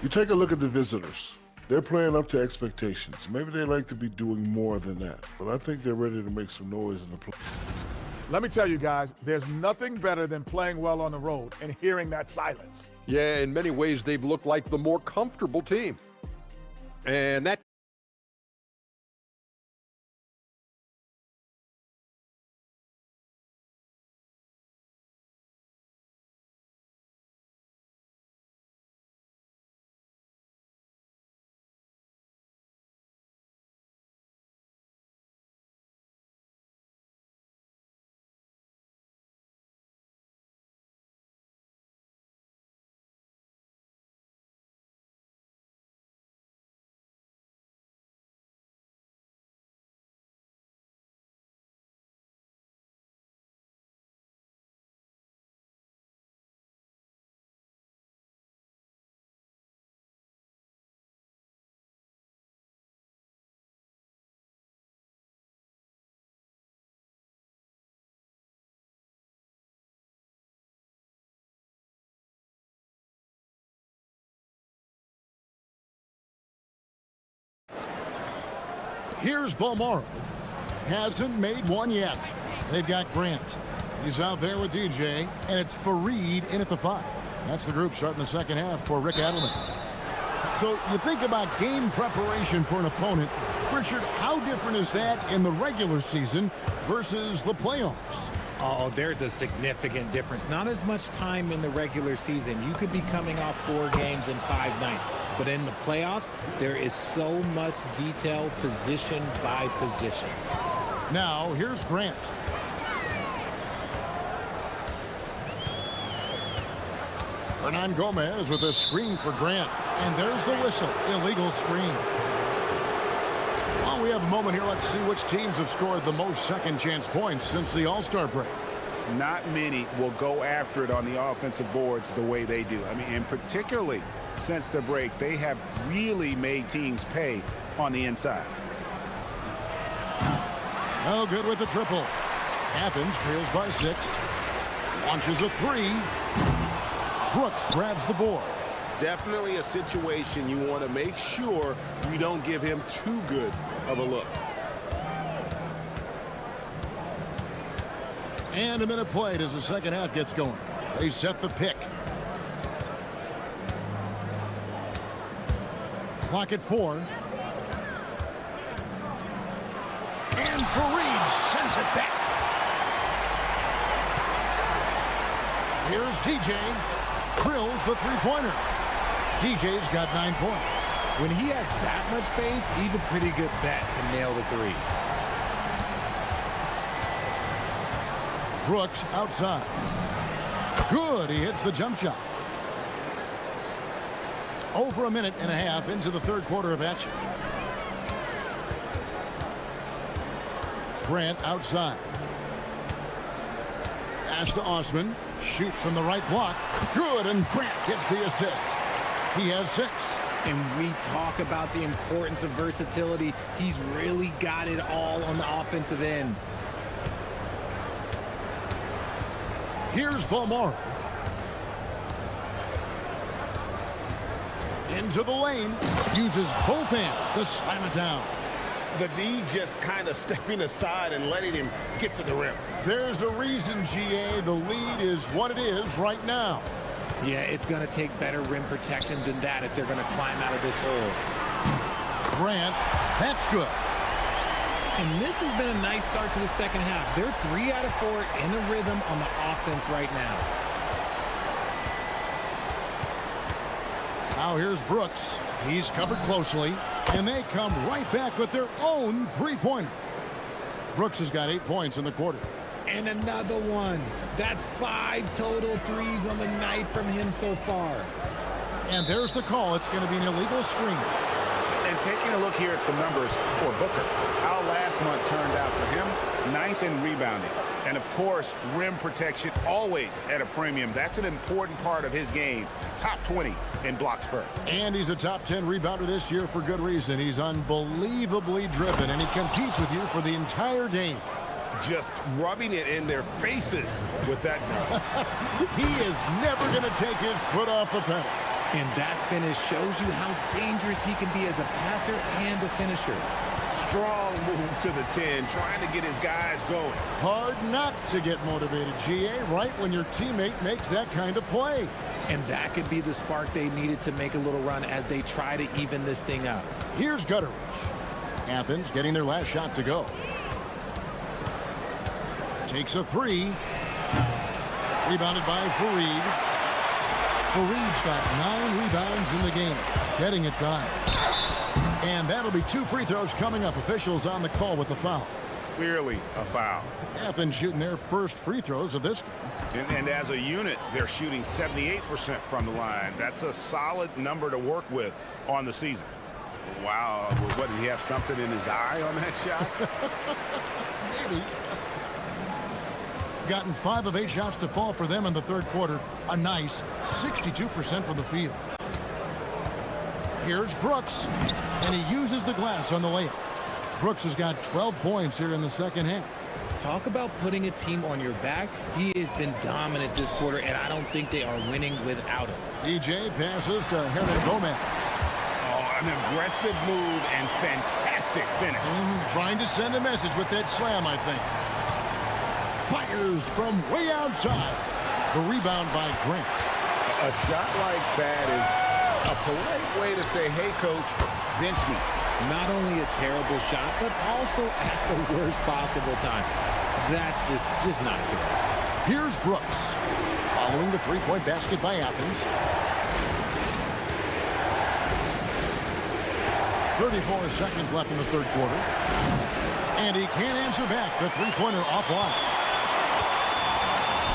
You take a look at the visitors. They're playing up to expectations. Maybe they like to be doing more than that, but I think they're ready to make some noise in the play. Let me tell you guys, there's nothing better than playing well on the road and hearing that silence. Yeah, in many ways, they've looked like the more comfortable team. And that Here's Balmoro. Hasn't made one yet. They've got Grant. He's out there with DJ, and it's Fareed in at the 5. That's the group starting the second half for Rick Adelman. So you think about game preparation for an opponent. Richard, how different is that in the regular season versus the playoffs? Oh, there's a significant difference. Not as much time in the regular season. You could be coming off 4 games in 5 nights. But in the playoffs, there is so much detail position by position. Now, here's Grant. Hernan Gomez with a screen for Grant. And there's the whistle. Illegal screen. While we have a moment here, let's see which teams have scored the most second chance points since the All-Star break. Not many will go after it on the offensive boards the way they do. I mean, and particularly since the break, they have really made teams pay on the inside. No good with the triple. Athens trails by 6. Launches a 3. Brooks grabs the board. Definitely a situation you want to make sure you don't give him too good of a look. And a minute played as the second half gets going. They set the pick. Clock at 4. And Fareed sends it back. Here's DJ. Drills the three-pointer. DJ's got 9 points. When he has that much space, he's a pretty good bet to nail the 3. Brooks outside. Good. He hits the jump shot. Over a minute and a half into the third quarter of action. Grant outside. Pass to Osman. Shoots from the right block. Good, and Grant gets the assist. He has 6. And we talk about the importance of versatility. He's really got it all on the offensive end. Here's Balmore. Into the lane. Uses both hands to slam it down. The D just kind of stepping aside and letting him get to the rim. There's a reason, GA. The lead is what it is right now. Yeah, it's going to take better rim protection than that if they're going to climb out of this hole. Grant, that's good. And this has been a nice start to the second half. They're 3 out of 4 in a rhythm on the offense right now. Now here's Brooks. He's covered closely, and they come right back with their own three-pointer. Brooks has got 8 points in the quarter. And another one. That's 5 total threes on the night from him so far. And there's the call. It's going to be an illegal screen. And taking a look here at some numbers for Booker. How last month turned out for him, 9th in rebounding. And of course, rim protection always at a premium. That's an important part of his game. Top 20 in block spurt. And he's a top 10 rebounder this year for good reason. He's unbelievably driven, and he competes with you for the entire game. Just rubbing it in their faces with that gun. He is never going to take his foot off the pedal. And that finish shows you how dangerous he can be as a passer and a finisher. Strong move to the 10, trying to get his guys going. Hard not to get motivated, GA, right when your teammate makes that kind of play. And that could be the spark they needed to make a little run as they try to even this thing up. Here's Gutteridge. Athens getting their last shot to go. Takes a 3. Rebounded by Fareed. Fareed's got 9 rebounds in the game. Getting it done. And that'll be 2 free throws coming up. Officials on the call with the foul. Clearly a foul. Athens shooting their first free throws of this game. And as a unit, they're shooting 78% from the line. That's a solid number to work with on the season. Wow. What, did he have something in his eye on that shot? Maybe. Gotten 5 of 8 shots to fall for them in the third quarter. A nice 62% from the field. Here's Brooks, and he uses the glass on the layup. Brooks has got 12 points here in the second half. Talk about putting a team on your back. He has been dominant this quarter, and I don't think they are winning without him. DJ passes to Hernan Gomez. Oh, an aggressive move and fantastic finish. Trying to send a message with that slam, I think. Fires from way outside. The rebound by Grant. A shot like that is a polite way to say, hey, coach, bench me. Not only a terrible shot, but also at the worst possible time. That's just not good. Here's Brooks. Following the three-point basket by Athens. 34 seconds left in the third quarter. And he can't answer back. The three-pointer offline.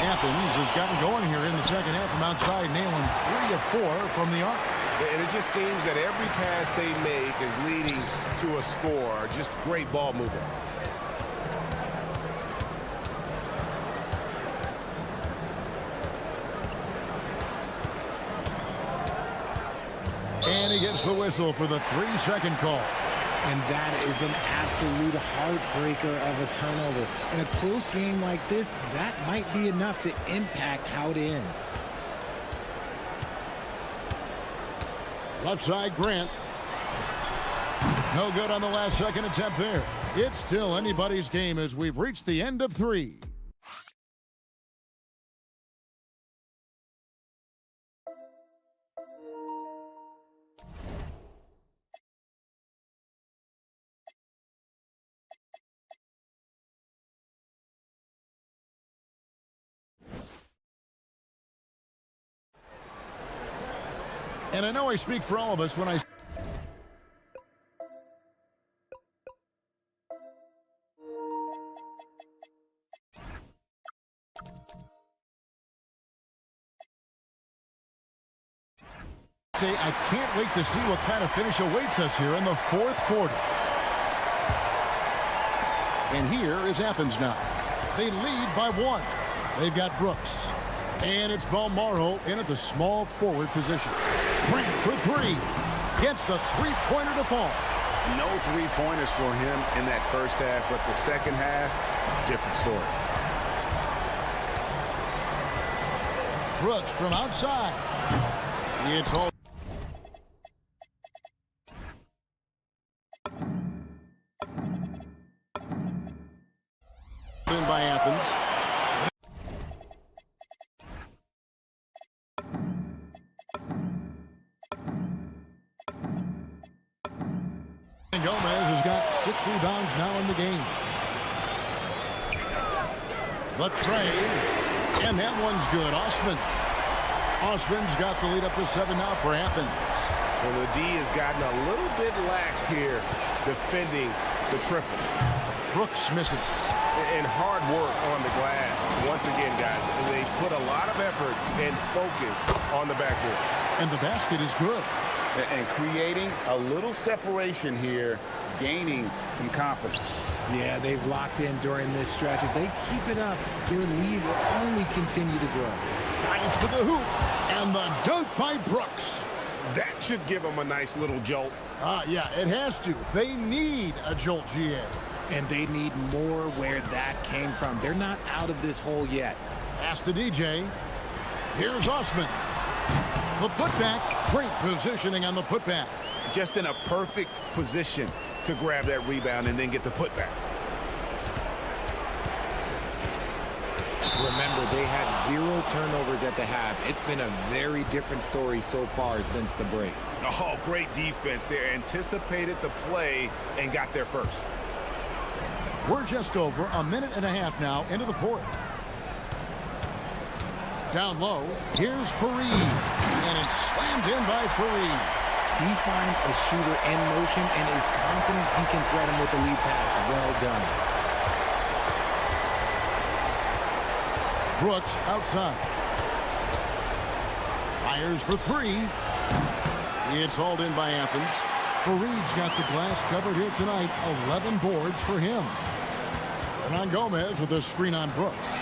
Athens has gotten going here in the second half from outside, nailing 3 of 4 from the arc. And it just seems that every pass they make is leading to a score. Just great ball movement. And he gets the whistle for the 3-second call. And that is an absolute heartbreaker of a turnover. In a close game like this, that might be enough to impact how it ends. Left side, Grant. No good on the last second attempt there. It's still anybody's game as we've reached the end of 3. And I know I speak for all of us when I say I can't wait to see what kind of finish awaits us here in the fourth quarter. And here is Athens now. They lead by 1. They've got Brooks. And it's Balmaro in at the small forward position. Grant for 3. Gets the three-pointer to fall. No three-pointers for him in that first half, but the second half, different story. Brooks from outside. It's all in by Athens. And Gomez has got 6 rebounds now in the game. The trade, and that one's good. Osman's got the lead up to 7 now for Athens. Well, the D has gotten a little bit laxed here defending the triple. Brooks misses. And hard work on the glass. Once again, guys, they put a lot of effort and focus on the backboard. And the basket is good. And creating a little separation here, gaining some confidence. Yeah, they've locked in during this stretch. If they keep it up, their lead will only continue to grow. Drives to the hoop, and the dunk by Brooks. That should give them a nice little jolt. Yeah, it has to. They need a jolt, GA. And they need more where that came from. They're not out of this hole yet. Pass to DJ. Here's Osman. The putback. Great positioning on the putback. Just in a perfect position to grab that rebound and then get the putback. Remember, they had 0 turnovers at the half. It's been a very different story so far since the break. Oh, great defense there. Anticipated the play and got there first. We're just over a minute and a half now into the fourth. Down low, here's Fareed. And it's slammed in by Fareed. He finds a shooter in motion and is confident he can thread him with the lead pass. Well done. Brooks outside. Fires for 3. It's hauled in by Athens. Fareed's got the glass covered here tonight. 11 boards for him. Hernan Gomez with a screen on Brooks.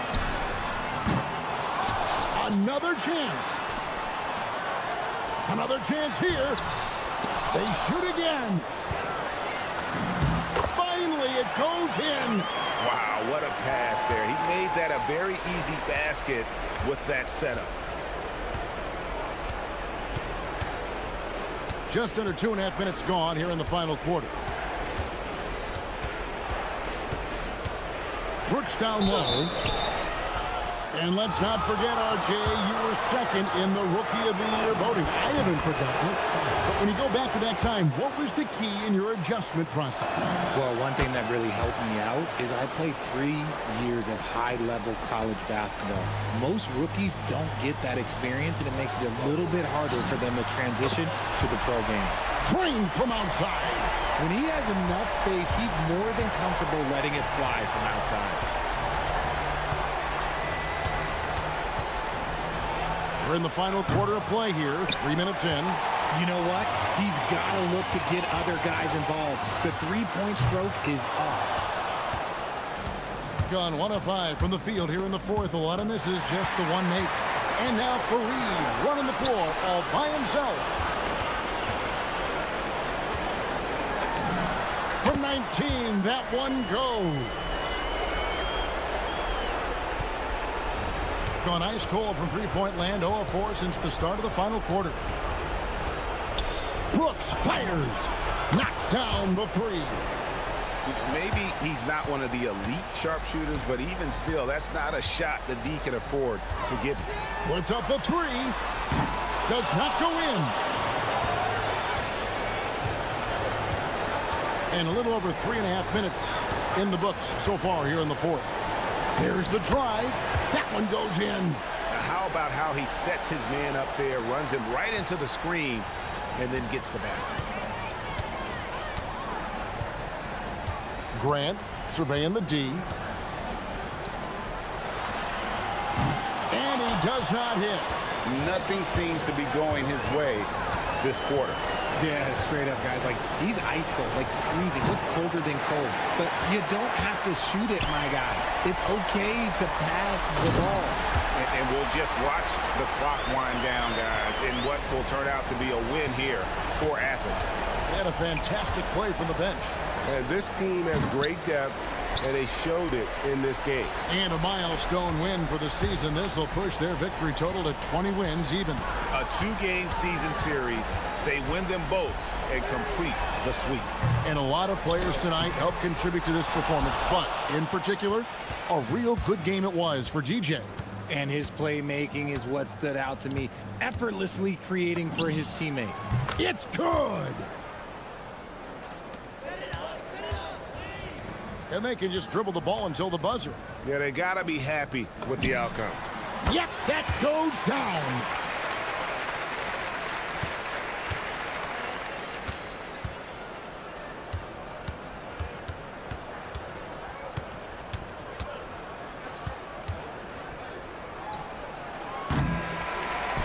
Another chance. Another chance here. They shoot again. Finally, it goes in. Wow, what a pass there. He made that a very easy basket with that setup. Just under 2.5 minutes gone here in the final quarter. Brooks down low. And let's not forget, RJ, you were second in the Rookie of the Year voting. I haven't forgotten it. But when you go back to that time, what was the key in your adjustment process? Well, one thing that really helped me out is I played 3 years of high-level college basketball. Most rookies don't get that experience, and it makes it a little bit harder for them to transition to the pro game. Trained from outside. When he has enough space, he's more than comfortable letting it fly from outside. We're in the final quarter of play here, 3 minutes in. You know what? He's got to look to get other guys involved. The 3-point stroke is off. Gone 1 of 5 from the field here in the fourth. A lot of misses, just the one make. And now Fareed running the floor all by himself. From 19, that one goes. Gone ice cold from three-point land, 0 of 4 since the start of the final quarter. Brooks fires, knocks down the 3. Maybe he's not one of the elite sharpshooters, but even still, that's not a shot the D can afford to give. Puts up the 3, does not go in. And a little over 3.5 minutes in the books so far here in the fourth. Here's the drive. That one goes in. How about how he sets his man up there, runs him right into the screen, and then gets the basket. Grant surveying the D. And he does not hit. Nothing seems to be going his way this quarter. Yeah, straight up, guys. Like, he's ice cold, like freezing. What's colder than cold? But you don't have to shoot it, my guy. It's okay to pass the ball. And we'll just watch the clock wind down, guys, in what will turn out to be a win here for Athens. And a fantastic play from the bench. And this team has great depth, and they showed it in this game. And a milestone win for the season. This will push their victory total to 20 wins even. A 2-game season series. They win them both and complete the sweep. And a lot of players tonight helped contribute to this performance, but in particular, a real good game it was for DJ. And his playmaking is what stood out to me, effortlessly creating for his teammates. It's good! And they can just dribble the ball until the buzzer. Yeah, they got to be happy with the outcome. Yep, that goes down.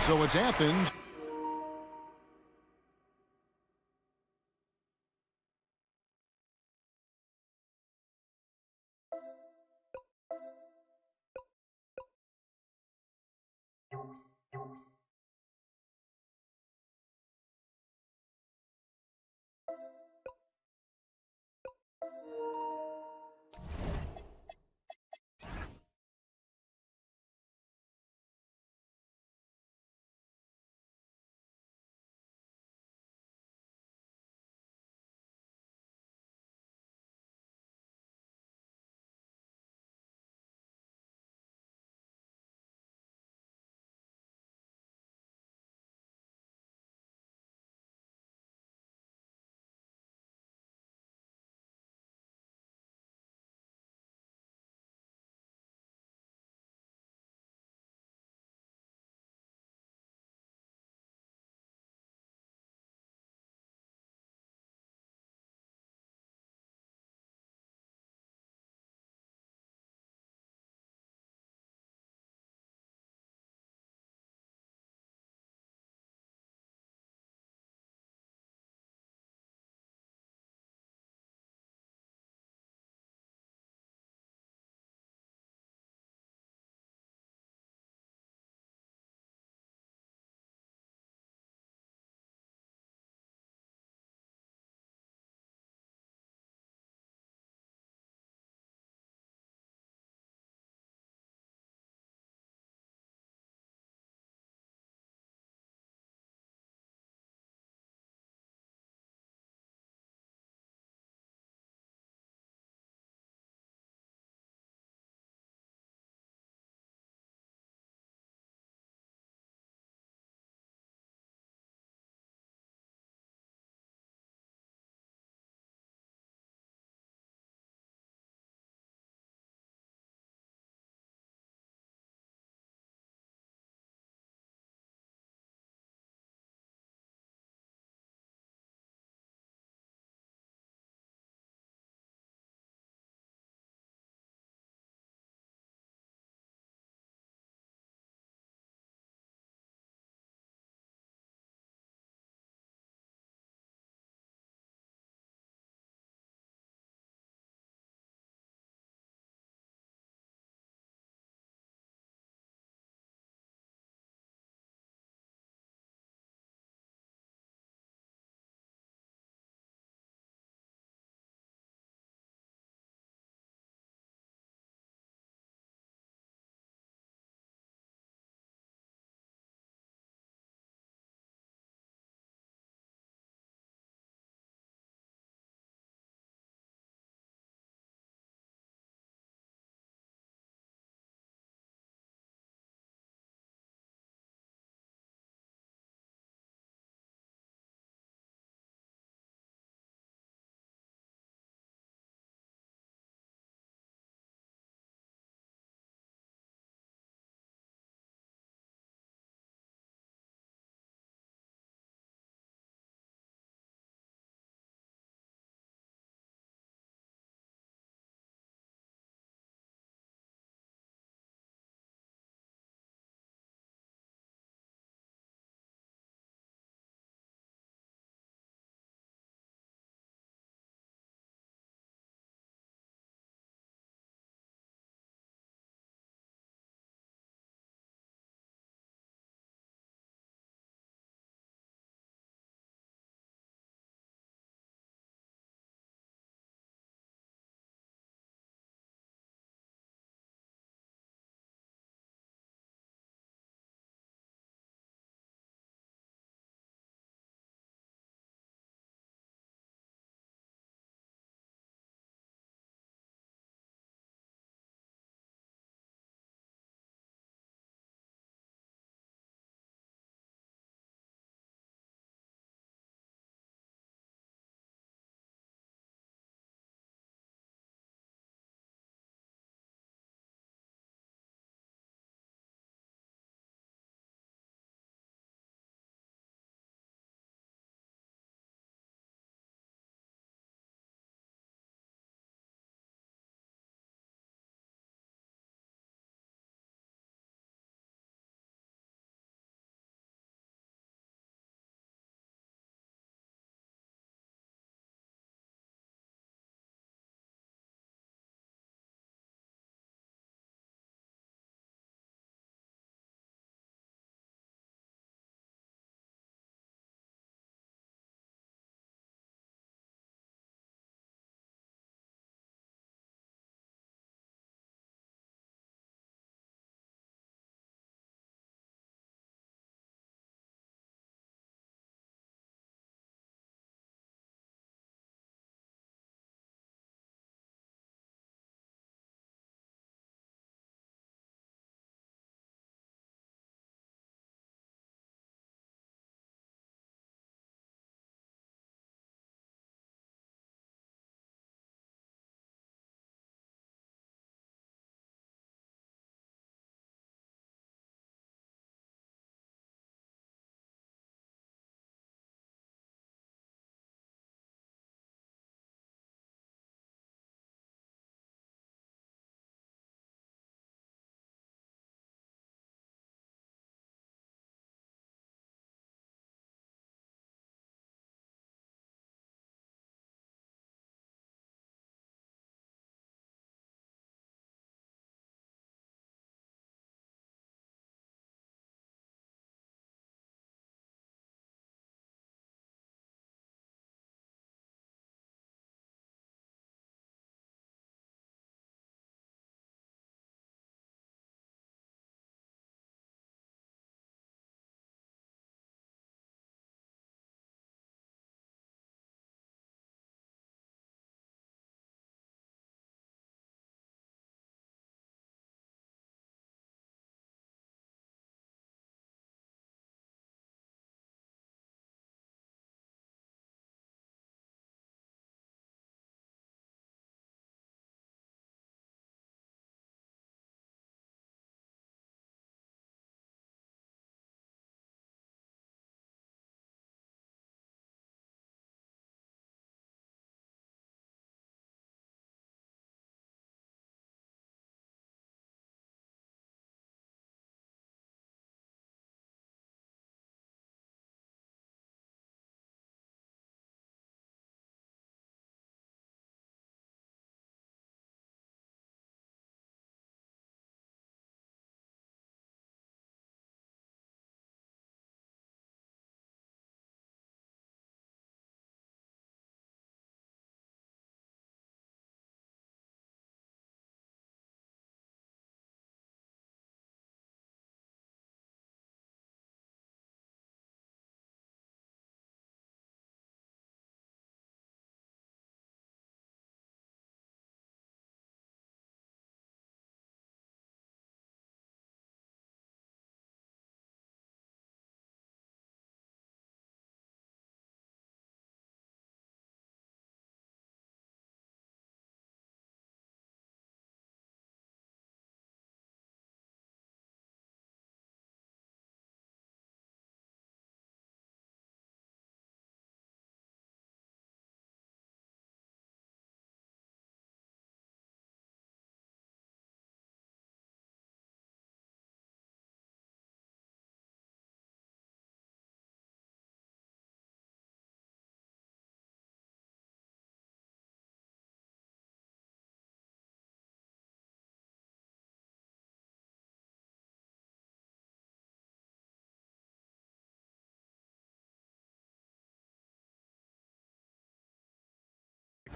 So it's Athens.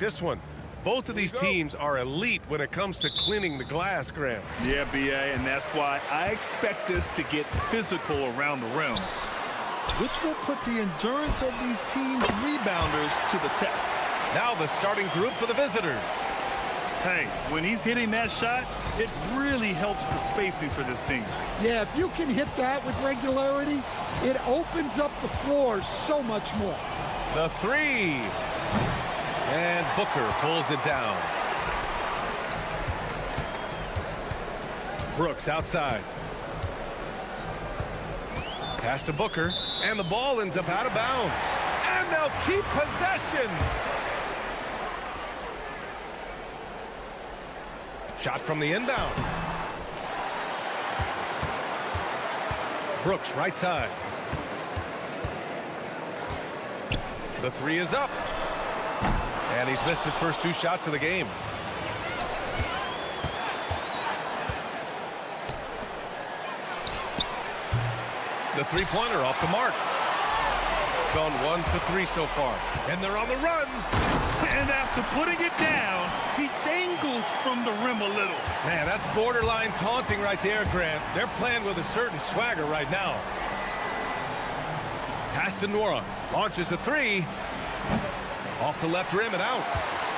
this one. Both of these teams are elite when it comes to cleaning the glass, Graham. Yeah, B.A., and that's why I expect this to get physical around the rim, which will put the endurance of these teams' rebounders to the test. Now the starting group for the visitors. Hey, when he's hitting that shot, it really helps the spacing for this team. Yeah, if you can hit that with regularity, it opens up the floor so much more. The three. And Booker pulls it down. Brooks outside. Pass to Booker, and the ball ends up out of bounds. And they'll keep possession. Shot from the inbound. Brooks, right side. The three is up. And he's missed his first two shots of the game. The three-pointer off the mark. Gone 1 for 3 so far. And they're on the run. And after putting it down, he dangles from the rim a little. Man, that's borderline taunting right there, Grant. They're playing with a certain swagger right now. Pass to Nora. Launches a three. Off the left rim and out.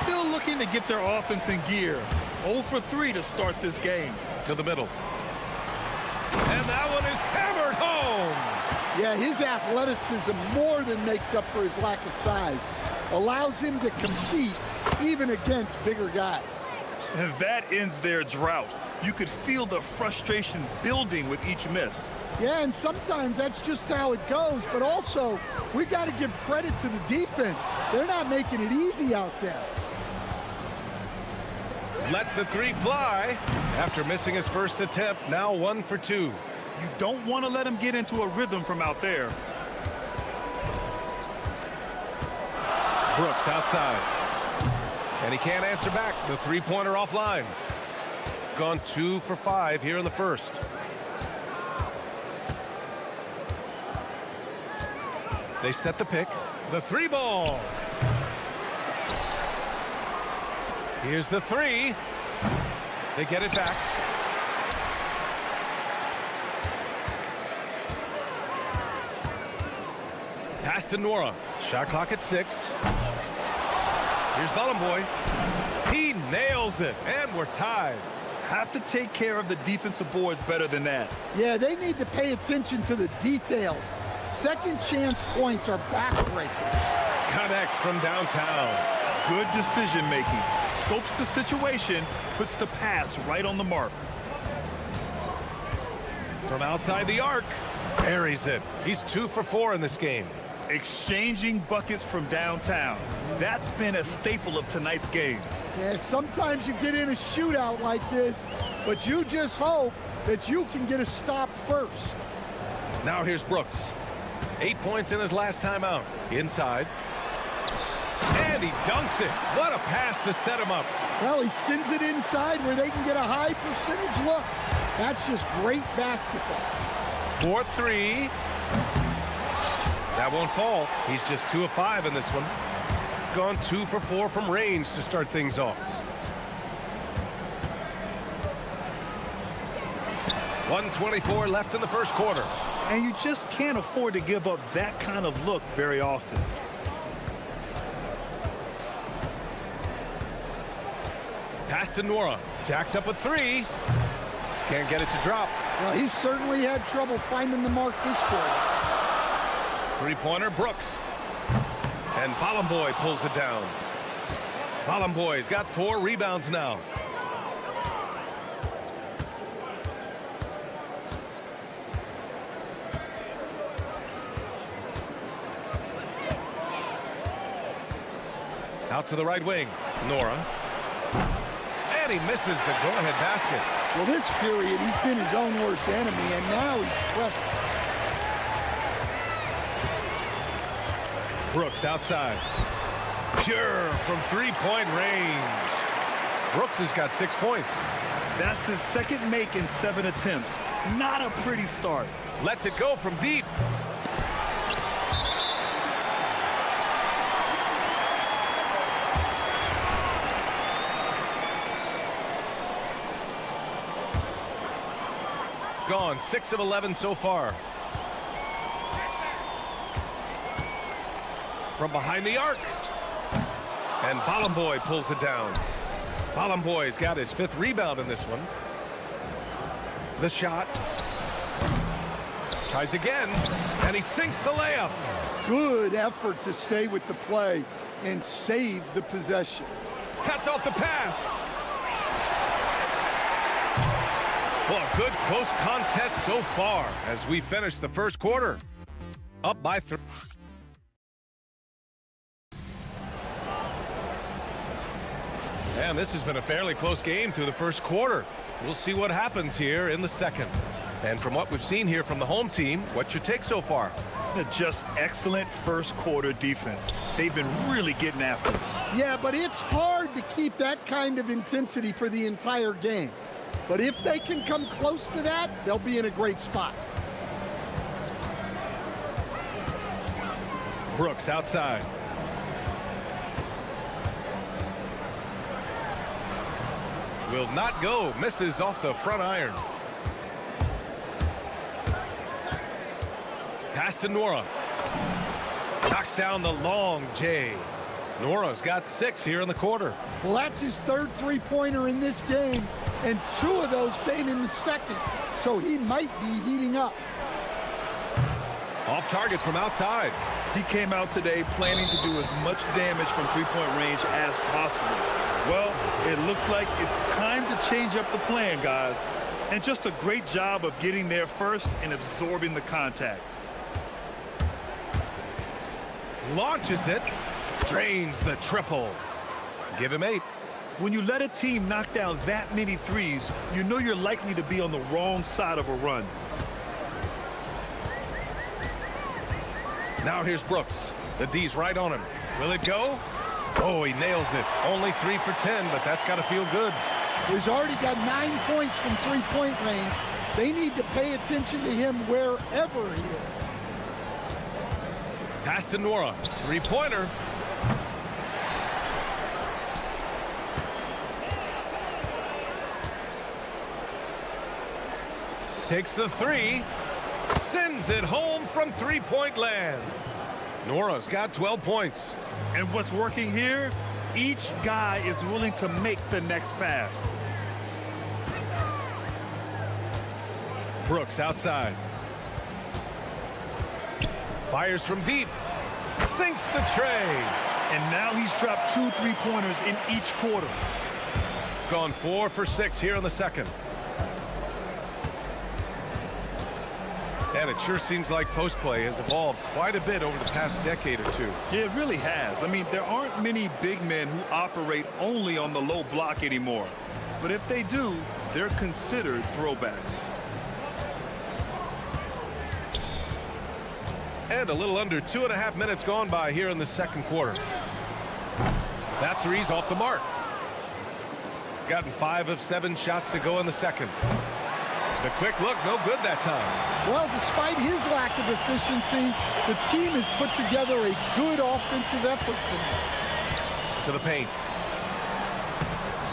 Still looking to get their offense in gear. 0 for 3 to start this game. To the middle. And that one is hammered home. Yeah, his athleticism more than makes up for his lack of size. Allows him to compete even against bigger guys. And that ends their drought. You could feel the frustration building with each miss. Yeah, and sometimes that's just how it goes, but also we got to give credit to the defense. They're not making it easy out there. Lets the three fly. After missing his first attempt, now 1 for 2. You don't want to let him get into a rhythm from out there. Brooks outside. And he can't answer back. The three-pointer offline. Gone 2 for 5 here in the first. They set the pick. The three ball. Here's the three. They get it back. Pass to Nora. Shot clock at 6. Here's Ballenboy. He nails it, and we're tied. Have to take care of the defensive boards better than that. Yeah, they need to pay attention to the details. Second chance points are backbreaking. Connects from downtown. Good decision making. Scopes the situation, puts the pass right on the mark. From outside the arc, buries it. He's 2 for 4 in this game. Exchanging buckets from downtown. That's been a staple of tonight's game. Yeah, sometimes you get in a shootout like this, but you just hope that you can get a stop first. Now here's Brooks. 8 points in his last time out. Inside. And he dunks it. What a pass to set him up. Well, he sends it inside where they can get a high percentage look. That's just great basketball. 4-3. That won't fall. He's just 2 of 5 in this one. Gone 2 for 4 from range to start things off. 1:24 left in the first quarter. And you just can't afford to give up that kind of look very often. Pass to Nora. Jacks up a 3. Can't get it to drop. Well, he certainly had trouble finding the mark this quarter. Three-pointer, Brooks. And Ballenboy pulls it down. Ballenboy's got 4 rebounds now. Out to the right wing. Nora. And he misses the go-ahead basket. Well, this period, he's been his own worst enemy, and now he's pressing. Brooks outside. Pure from three-point range. Brooks has got 6 points. That's his second make in 7 attempts. Not a pretty start. Lets it go from deep. Gone, 6 of 11 so far. From behind the arc. And Balamboy pulls it down. Balamboy's got his 5th rebound in this one. The shot. Tries again, and he sinks the layup. Good effort to stay with the play and save the possession. Cuts off the pass. Well, a good close contest so far as we finish the first quarter. Up by 3. And this has been a fairly close game through the first quarter. We'll see what happens here in the second. And from what we've seen here from the home team, what's your take so far? Just excellent first quarter defense. They've been really getting after it. Yeah, but it's hard to keep that kind of intensity for the entire game. But if they can come close to that, they'll be in a great spot. Brooks outside. Will not go. Misses off the front iron. Pass to Nora. Knocks down the long J. Nora's got 6 here in the quarter. Well, that's his 3rd three-pointer in this game, and 2 of those came in the second, so he might be heating up. Off target from outside. He came out today planning to do as much damage from three-point range as possible. Well, it looks like it's time to change up the plan, guys. And just a great job of getting there first and absorbing the contact. Launches it. Drains the triple. Give him 8. When you let a team knock down that many threes, you know you're likely to be on the wrong side of a run. Now here's Brooks. The D's right on him. Will it go? Oh, he nails it. Only 3 for 10, but that's got to feel good. He's already got 9 points from three-point range. They need to pay attention to him wherever he is. Pass to Nora. 3-pointer. Takes the 3. Sends it home from 3-point land. Nora's got 12 points. And what's working here? Each guy is willing to make the next pass. Brooks outside. Fires from deep. Sinks the tray. And now he's dropped 2 3-pointers in each quarter. Gone 4 for 6 here in the second. And it sure seems like post play has evolved quite a bit over the past decade or 2. Yeah, it really has. I mean, there aren't many big men who operate only on the low block anymore. But if they do, they're considered throwbacks. And a little under 2.5 minutes gone by here in the second quarter. That 3's off the mark. Gotten 5 of 7 shots to go in the second. The quick look, no good that time. Well, despite his lack of efficiency, the team has put together a good offensive effort tonight. To the paint.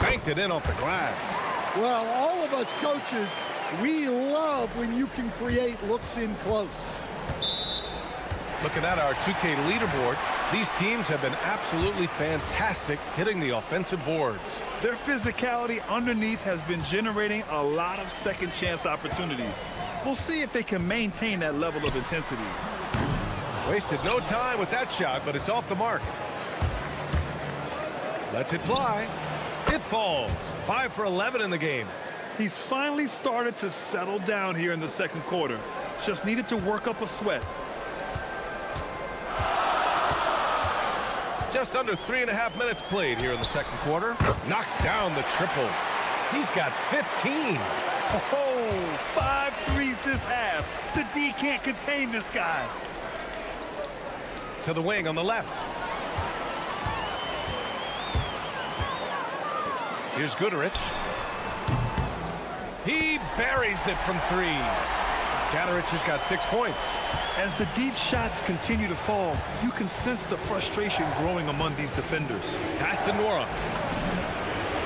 Banked it in off the glass. Well, all of us coaches, we love when you can create looks in close. Looking at our 2K leaderboard, these teams have been absolutely fantastic hitting the offensive boards. Their physicality underneath has been generating a lot of second chance opportunities. We'll see if they can maintain that level of intensity. Wasted no time with that shot, but it's off the mark. Lets it fly. It falls. 5 for 11 in the game. He's finally started to settle down here in the second quarter. Just needed to work up a sweat. Just under 3.5 minutes played here in the second quarter. Knocks down the triple. He's got 15. Oh, 5 threes this half. The D can't contain this guy. To the wing on the left. Here's Goodrich. He buries it from 3. Goodrich has got 6 points. As the deep shots continue to fall, you can sense the frustration growing among these defenders. Pass to Nora.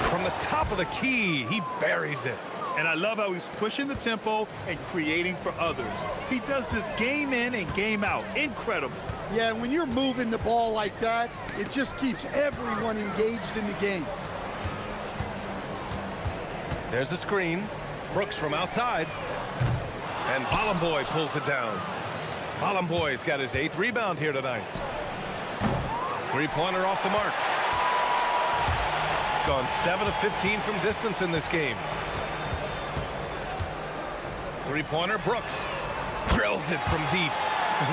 From the top of the key, he buries it. And I love how he's pushing the tempo and creating for others. He does this game in and game out. Incredible. Yeah, when you're moving the ball like that, it just keeps everyone engaged in the game. There's a screen. Brooks from outside. And Bolomboy pulls it down. Bolomboy's got his 8th rebound here tonight. Three-pointer off the mark. Gone 7 of 15 from distance in this game. Three-pointer, Brooks. Drills it from deep.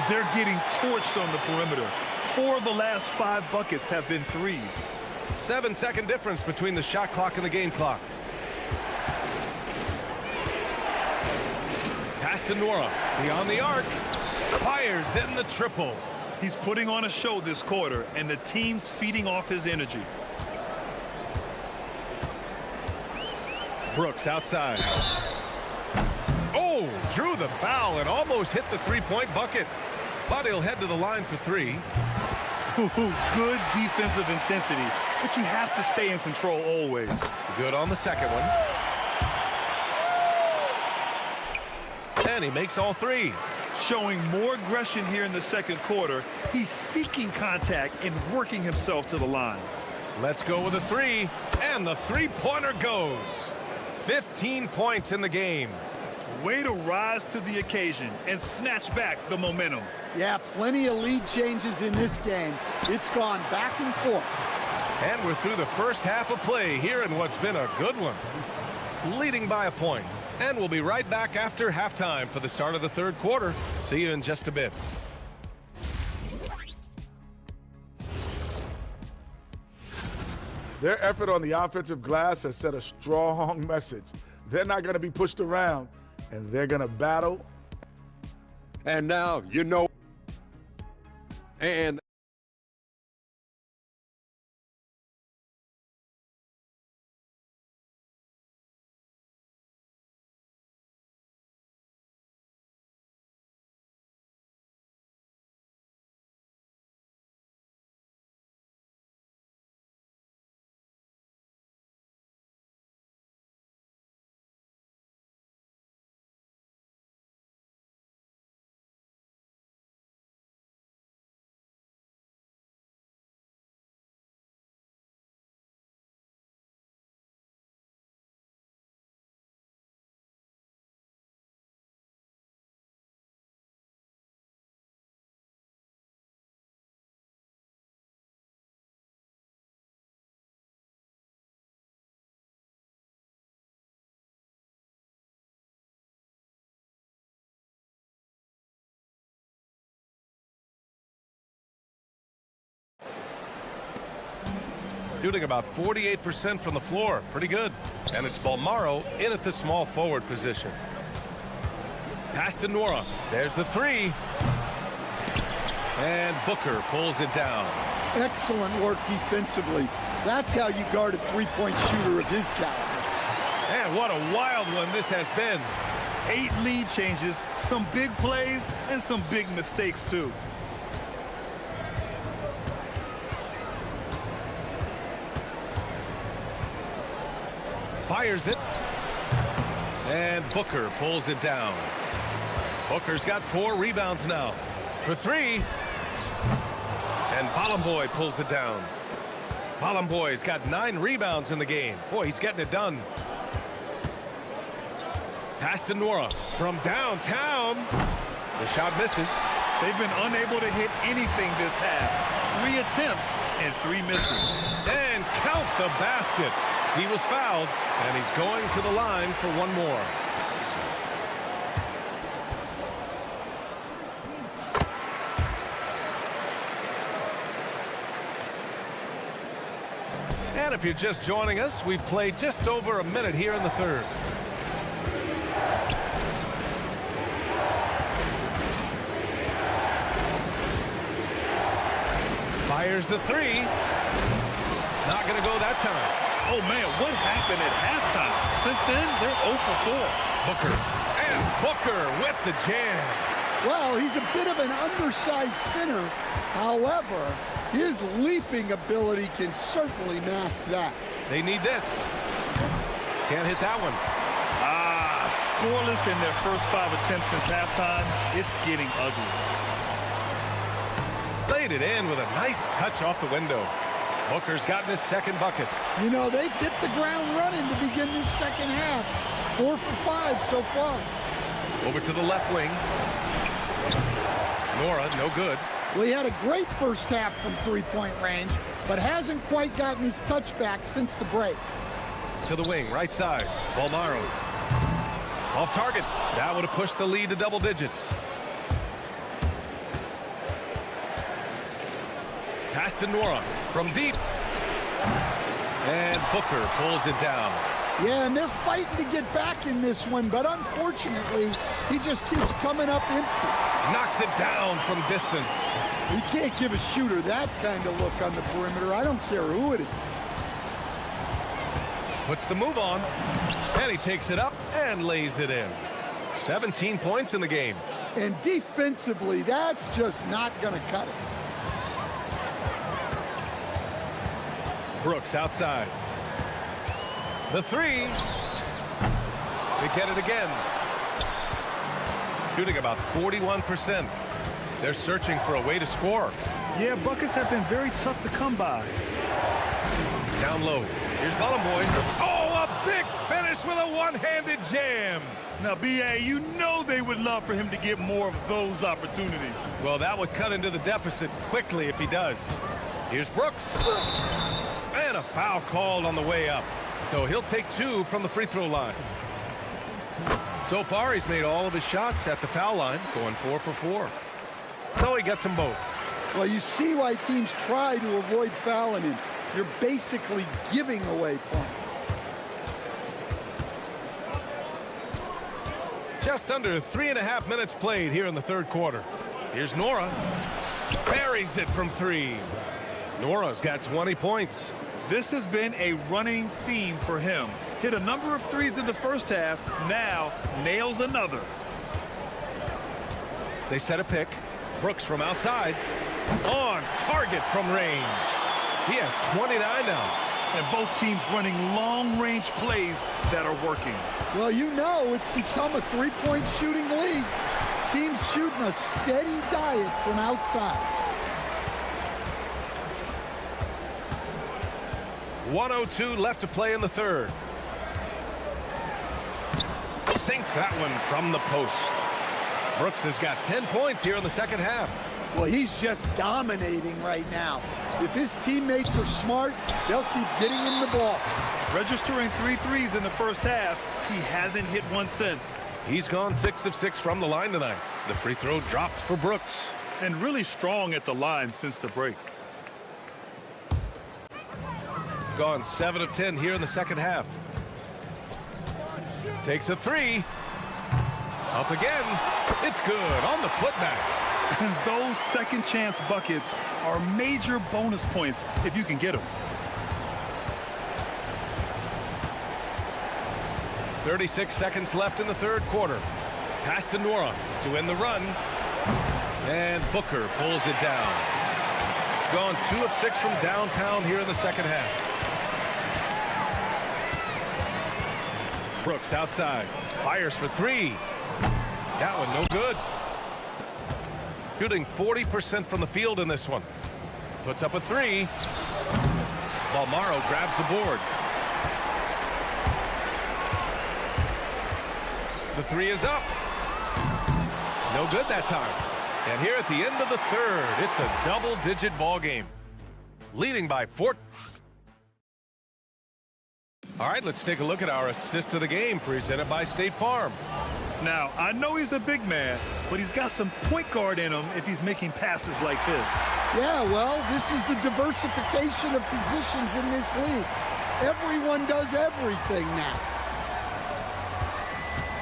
They're getting torched on the perimeter. 4 of the last 5 buckets have been threes. 7-second difference between the shot clock and the game clock. Pass to Nora. Beyond the arc. Fires in the triple. He's putting on a show this quarter, and the team's feeding off his energy. Brooks outside. Oh, drew the foul and almost hit the three-point bucket. But he'll head to the line for 3. Good defensive intensity, but you have to stay in control always. Good on the second one. And he makes all 3. Showing more aggression here in the second quarter. He's seeking contact and working himself to the line. Let's go with a 3, and the three-pointer goes. 15 points in the game. Way to rise to the occasion and snatch back the momentum. Yeah, plenty of lead changes in this game. It's gone back and forth. And we're through the first half of play here in what's been a good one. Leading by a point. And we'll be right back after halftime for the start of the third quarter. See you in just a bit. Their effort on the offensive glass has set a strong message. They're not going to be pushed around, and they're going to battle. And now, you know, and Shooting about 48% from the floor. Pretty good. And it's Balmaro in at the small forward position. Pass to Nora. There's the 3. And Booker pulls it down. Excellent work defensively. That's how you guard a three-point shooter of his caliber. And what a wild one this has been. 8 lead changes, some big plays, and some big mistakes, too. Fires it. And Booker pulls it down. Booker's got 4 rebounds now. For 3. And Bolomboy pulls it down. Bolomboy's got 9 rebounds in the game. Boy, he's getting it done. Pass to Nora from downtown. The shot misses. They've been unable to hit anything this half. 3 attempts and 3 misses. And count the basket. He was fouled, and he's going to the line for 1 more. And if you're just joining us, we've played just over a minute here in the third. Fires the 3. Not going to go that time. Oh, man, what happened at halftime? Since then, they're 0 for 4. Booker. And Booker with the jam. Well, he's a bit of an undersized center. However, his leaping ability can certainly mask that. They need this. Can't hit that one. Scoreless in their first 5 attempts since halftime. It's getting ugly. Laid it in with a nice touch off the window. Booker's gotten his second bucket. You know, they've hit the ground running to begin this second half. 4 for 5 so far. Over to the left wing. Nora, no good. Well, he had a great first half from three-point range, but hasn't quite gotten his touchback since the break. To the wing, right side. Balmaro. Off target. That would have pushed the lead to double digits. Pass to Nora from deep. And Booker pulls it down. Yeah, and they're fighting to get back in this one, but unfortunately, he just keeps coming up empty. Knocks it down from distance. You can't give a shooter that kind of look on the perimeter. I don't care who it is. Puts the move on, and he takes it up and lays it in. 17 points in the game. And defensively, that's just not going to cut it. Brooks outside. The three. They get it again. Shooting about 41%. They're searching for a way to score. Yeah, buckets have been very tough to come by. Down low. Here's Bollenboy. Oh, a big finish with a one-handed jam. Now, B.A., you know they would love for him to get more of those opportunities. Well, that would cut into the deficit quickly if he does. Here's Brooks. And a foul called on the way up. So he'll take 2 from the free throw line. So far, he's made all of his shots at the foul line, going 4 for 4. So he gets them both. Well, you see why teams try to avoid fouling him. You're basically giving away points. Just under 3.5 minutes played here in the third quarter. Here's Nora. Buries it from 3. Nora's got 20 points. This has been a running theme for him. Hit a number of threes in the first half, now nails another. They set a pick. Brooks from outside. On target from range. He has 29 now. And both teams running long-range plays that are working. Well, you know it's become a three-point shooting league. Teams shooting a steady diet from outside. 1:02 left to play in the third. Sinks that one from the post. Brooks has got 10 points here in the second half. Well, he's just dominating right now. If his teammates are smart, they'll keep getting him the ball. Registering 3 threes in the first half, he hasn't hit one since. He's gone 6 of 6 from the line tonight. The free throw dropped for Brooks. And really strong at the line since the break. Gone 7 of 10 here in the second half. Takes a 3. Up again. It's good on the putback. And those second chance buckets are major bonus points if you can get them. 36 seconds left in the third quarter. Pass to Nora to end the run. And Booker pulls it down. Gone 2 of 6 from downtown here in the second half. Brooks outside. Fires for 3. That one no good. Shooting 40% from the field in this one. Puts up a 3. Balmaro grabs the board. The 3 is up. No good that time. And here at the end of the third, it's a double-digit ball game. Leading by 4. All right, let's take a look at our assist of the game presented by State Farm. Now, I know he's a big man, but he's got some point guard in him if he's making passes like this. Yeah, well, this is the diversification of positions in this league. Everyone does everything now.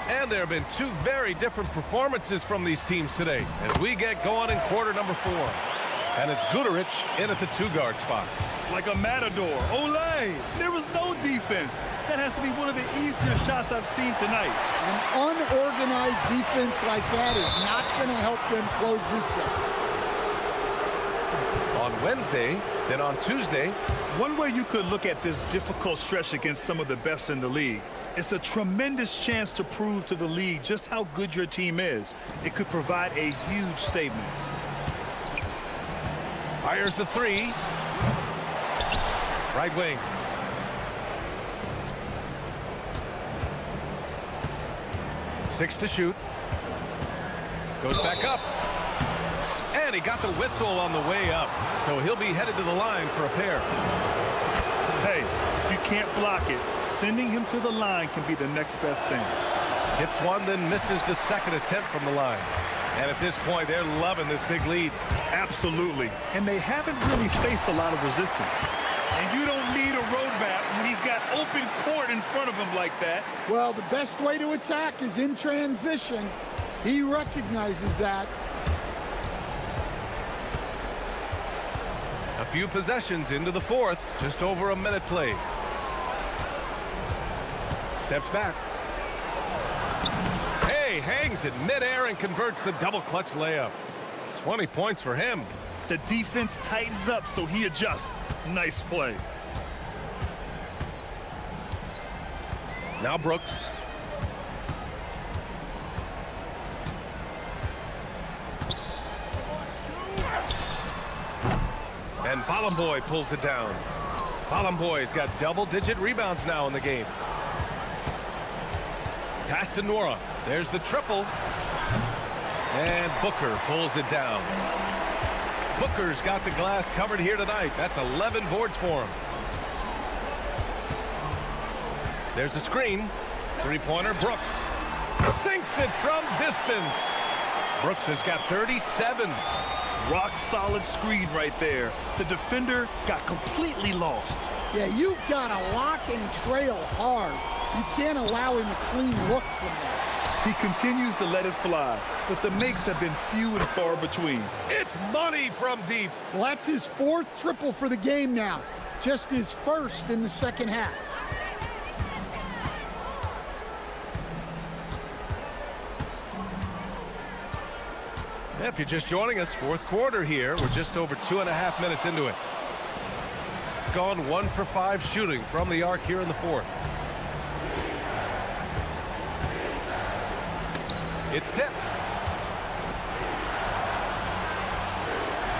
And there have been 2 very different performances from these teams today as we get going in quarter number 4. And it's Guterich in at the 2-guard spot. Like a matador. Olay! There was no defense. That has to be one of the easier shots I've seen tonight. An unorganized defense like that is not going to help them close this deficit. on Wednesday, then on Tuesday. One way you could look at this difficult stretch against some of the best in the league, it's a tremendous chance to prove to the league just how good your team is. It could provide a huge statement. Fires the three. Right wing. Six to shoot. Goes back up. And he got the whistle on the way up. So he'll be headed to the line for a pair. Hey, if you can't block it, sending him to the line can be the next best thing. Hits one, then misses the second attempt from the line. And at this point, they're loving this big lead. Absolutely. And they haven't really faced a lot of resistance. And you don't need a roadmap when he's got open court in front of him like that. Well, the best way to attack is in transition. He recognizes that. A few possessions into the fourth, just over a minute played. Steps back. Hey, hangs it midair and converts the double clutch layup. 20 points for him. The defense tightens up, so he adjusts. Nice play. Now Brooks. And Bolomboy pulls it down. Bolomboy's got double-digit rebounds now in the game. Pass to Nora. There's the triple. And Booker pulls it down. Booker's got the glass covered here tonight. That's 11 boards for him. There's a screen. Three-pointer, Brooks. Sinks it from distance. Brooks has got 37. Rock solid screen right there. The defender got completely lost. Yeah, you've got to lock and trail hard. You can't allow him a clean look from that. He continues to let it fly, but the makes have been few and far between. It's money from deep. Well, that's his fourth triple for the game now. Just his first in the second half. If you're just joining us, fourth quarter here. We're just over 2.5 minutes into it. Gone 1 for 5 shooting from the arc here in the fourth. It's tipped.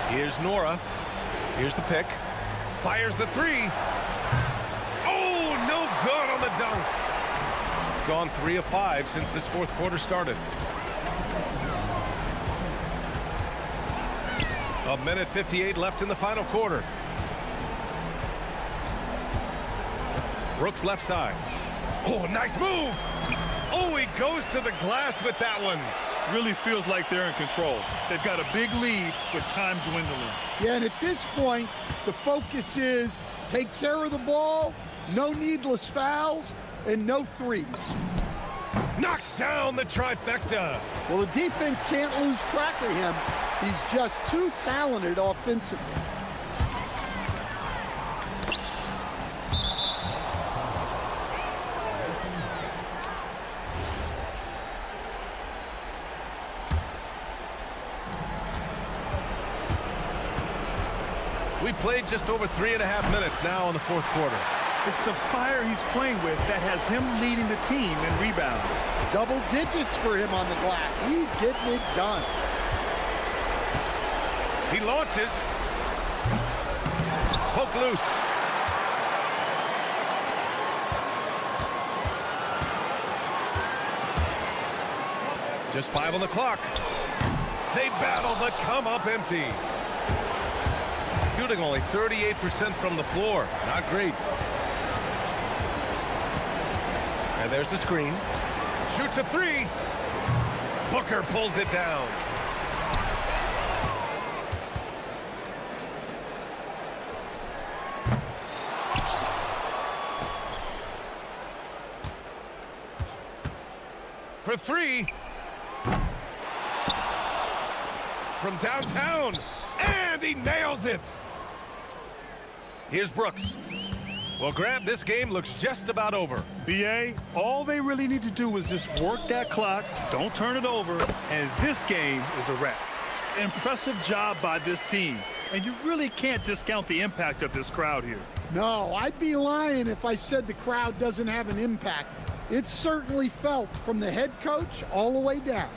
Here's Nora. Here's the pick. Fires the three. Oh, no good on the dunk. Gone 3 of 5 since this fourth quarter started. A minute 58 left in the final quarter. Brooks left side. Oh, nice move. Oh, he goes to the glass with that one. Really feels like they're in control. They've got a big lead with time dwindling. Yeah, and at this point, the focus is take care of the ball, no needless fouls, and no threes. Knocks down the trifecta. Well, the defense can't lose track of him. He's just too talented offensively. We played just over 3.5 minutes now in the fourth quarter. It's the fire he's playing with that has him leading the team in rebounds. Double digits for him on the glass. He's getting it done. He launches. Poke loose. Just 5 on the clock. They battle but come up empty. Shooting only 38% from the floor. Not great. And there's the screen. Shoots a three. Booker pulls it down. For three. From downtown. And he nails it. Here's Brooks. Well, Grant, this game looks just about over. BA, all they really need to do is just work that clock, don't turn it over, and this game is a wrap. Impressive job by this team. And you really can't discount the impact of this crowd here. No, I'd be lying if I said the crowd doesn't have an impact. It's certainly felt from the head coach all the way down.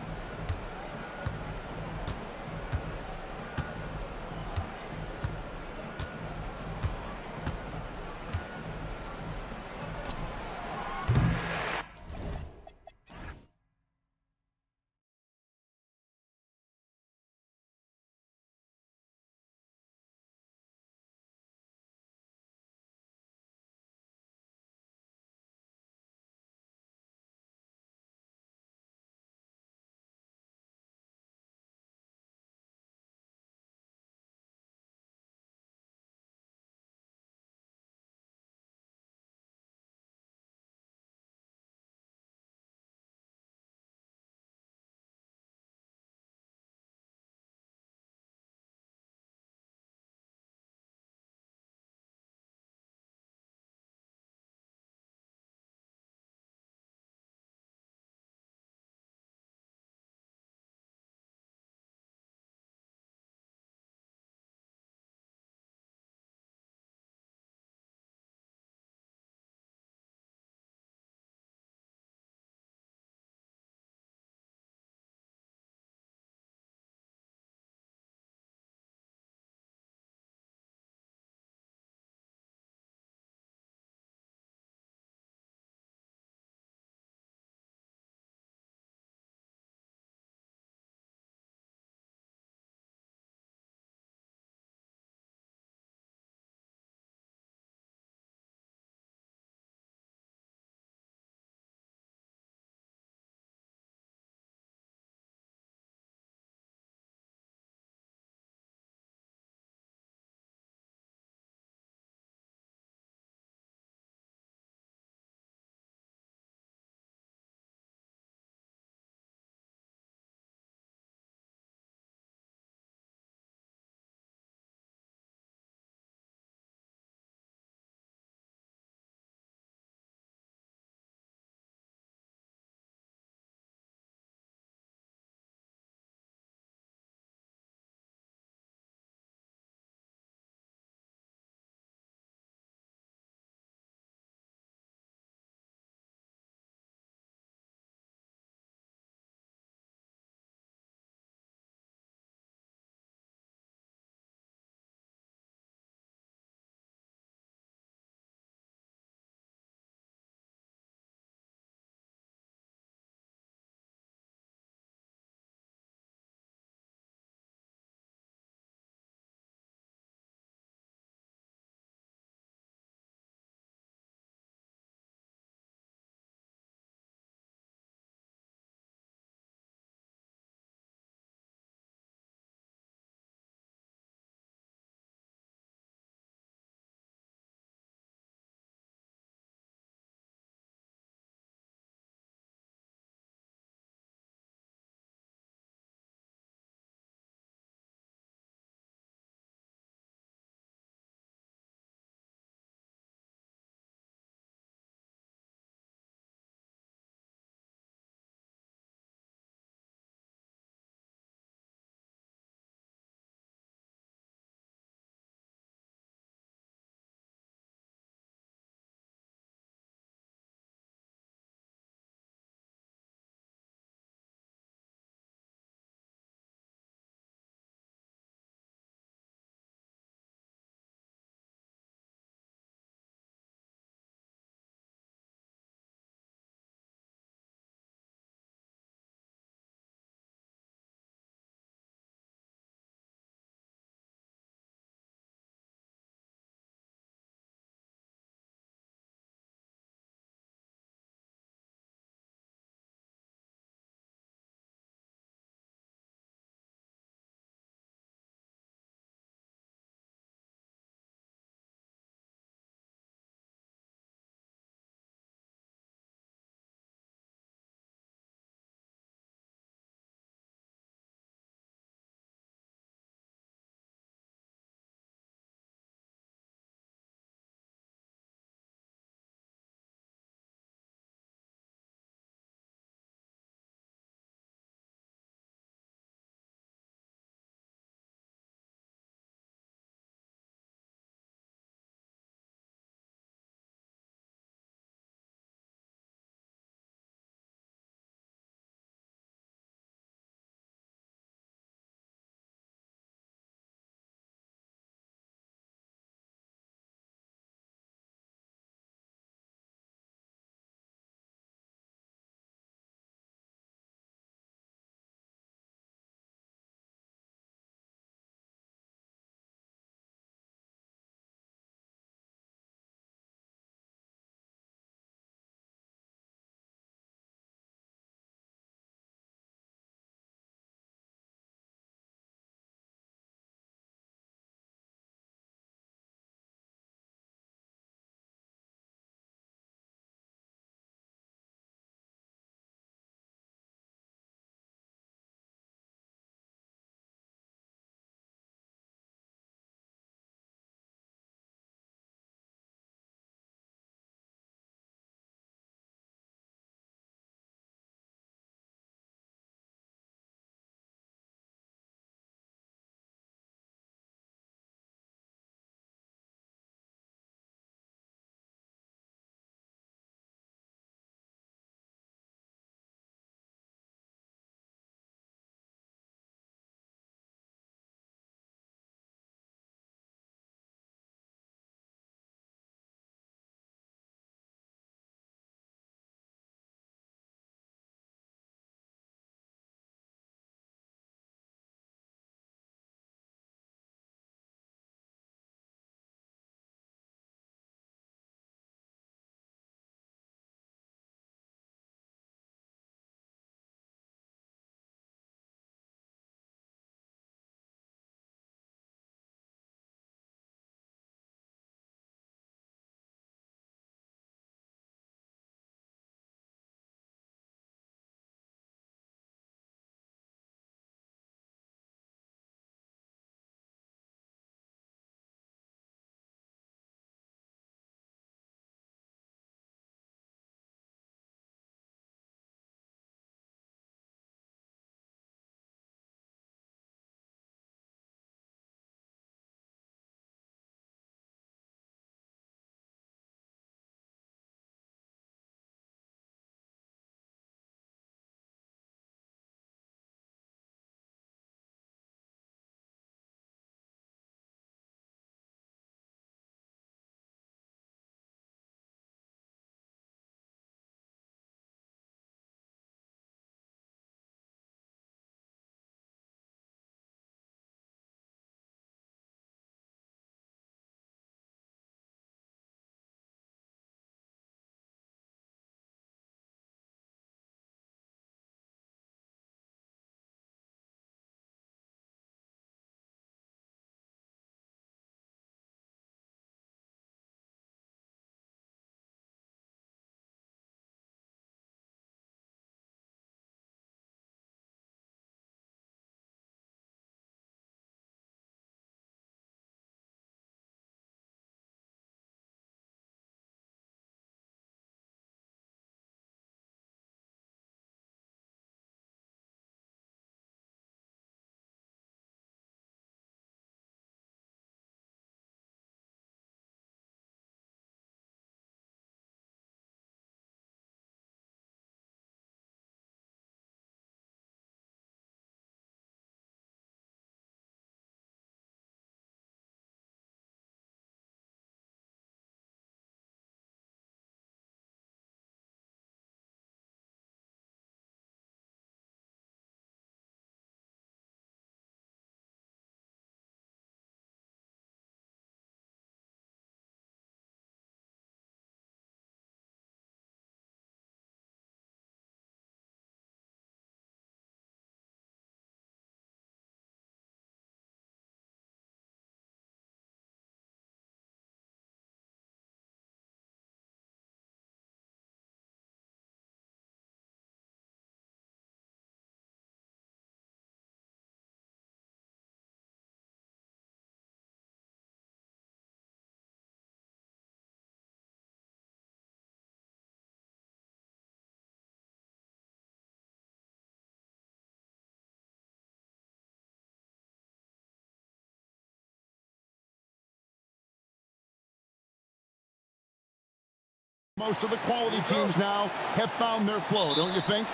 Most of the quality teams now have found their flow, don't you think?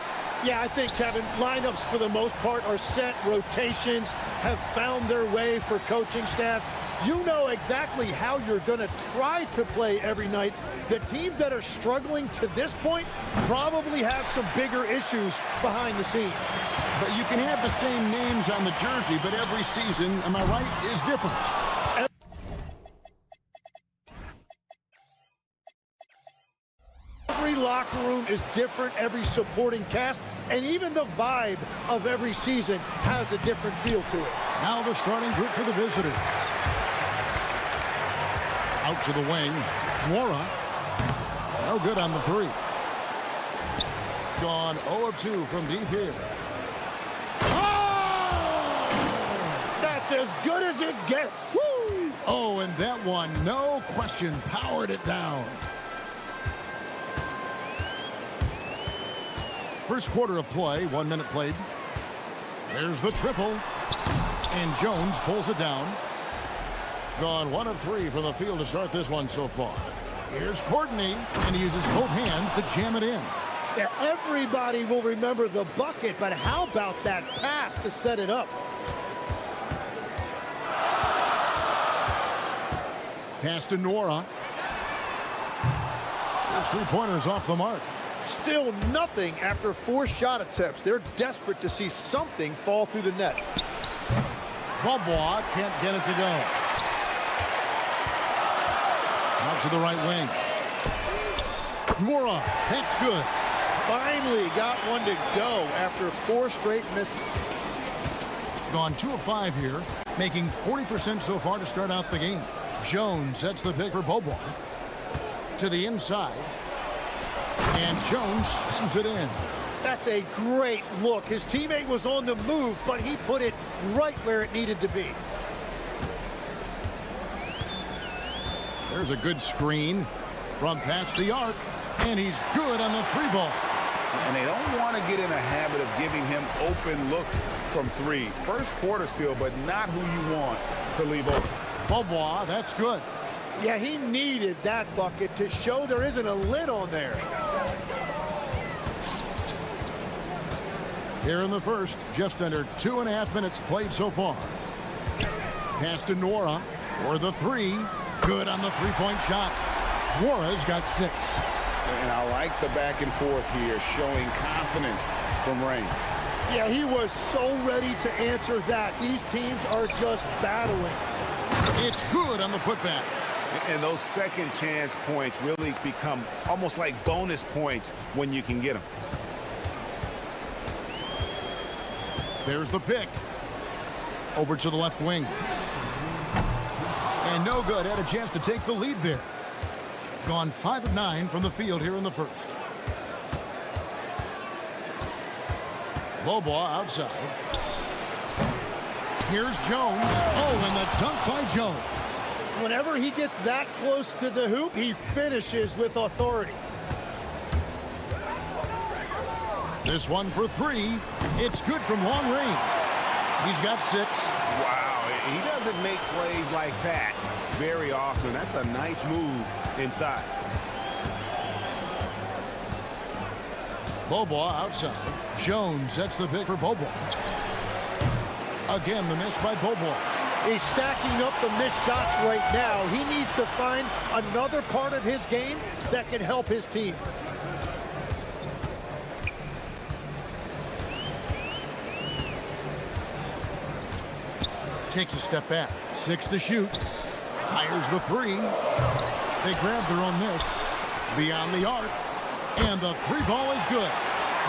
Yeah, I think, Kevin, lineups for the most part are set. Rotations have found their way for coaching staffs. You know exactly how you're going to try to play every night. The teams that are struggling to this point probably have some bigger issues behind the scenes. But you can have the same names on the jersey, but every season, am I right, is different. Every locker room is different, every supporting cast, and even the vibe of every season has a different feel to it. Now the starting group for the visitors. Out to the wing. Mora. No good on the three. Gone 0 of 2 from deep here. Oh! That's as good as it gets. Woo! Oh, and that one, no question, powered it down. First quarter of play, 1 minute played. There's the triple. And Jones pulls it down. Gone 1 of 3 from the field to start this one so far. Here's Courtney, and he uses both hands to jam it in. Yeah, everybody will remember the bucket, but how about that pass to set it up? Pass to Nora. Those three-pointers off the mark. Still nothing after 4 shot attempts. They're desperate to see something fall through the net. Bobois can't get it to go. Out to the right wing. Mora, that's good. Finally got one to go after 4 straight misses. Gone 2 of 5 here, making 40% so far to start out the game. Jones sets the pick for Bobois. To the inside. And Jones spins it in. That's a great look. His teammate was on the move, but he put it right where it needed to be. There's a good screen from past the arc, and he's good on the 3-ball. And they don't want to get in a habit of giving him open looks from 3. First quarter still, but not who you want to leave open. Bobois, that's good. Yeah, he needed that bucket to show there isn't a lid on there. Here in the first, just under 2.5 minutes played so far. Pass to Nora for the 3. Good on the 3-point shot. Nora's got 6. And I like the back and forth here, showing confidence from Rain. Yeah, he was so ready to answer that. These teams are just battling. It's good on the putback. And those second chance points really become almost like bonus points when you can get them. There's the pick. Over to the left wing. And no good. Had a chance to take the lead there. Gone 5 of 9 from the field here in the first. Bobois outside. Here's Jones. Oh, and the dunk by Jones. Whenever he gets that close to the hoop, he finishes with authority. This one for 3. It's good from long range. He's got 6. Wow, he doesn't make plays like that very often. That's a nice move inside. Bobois outside. Jones sets the pick for Bobois. Again, the miss by Bobois. He's stacking up the missed shots right now. He needs to find another part of his game that can help his team. Takes a step back. 6 to shoot. Fires the 3. They grab their own miss. Beyond the arc. And the 3-ball is good.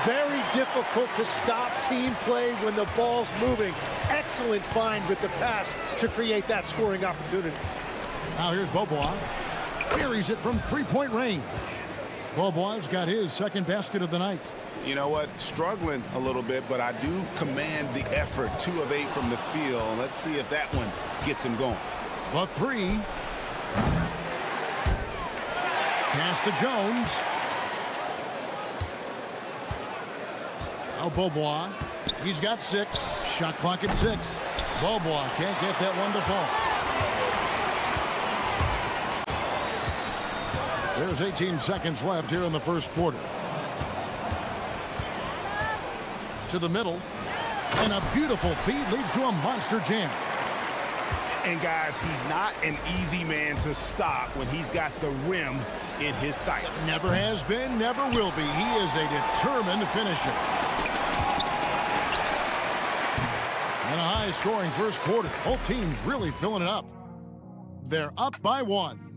Very difficult to stop team play when the ball's moving. Excellent find with the pass to create that scoring opportunity. Now here's Bobois. Carries it from 3-point range. Bobois got his second basket of the night. You know what? Struggling a little bit, but I do command the effort. 2 of 8 from the field. Let's see if that one gets him going. The 3. Pass to Jones. Now Bobois. He's got 6. Shot clock at 6. Bobois can't get that one to fall. There's 18 seconds left here in the first quarter. To the middle. And a beautiful feed leads to a monster jam. And guys, he's not an easy man to stop when he's got the rim in his sights. Never has been, never will be. He is a determined finisher. And a high-scoring first quarter. Both teams really filling it up. They're up by 1.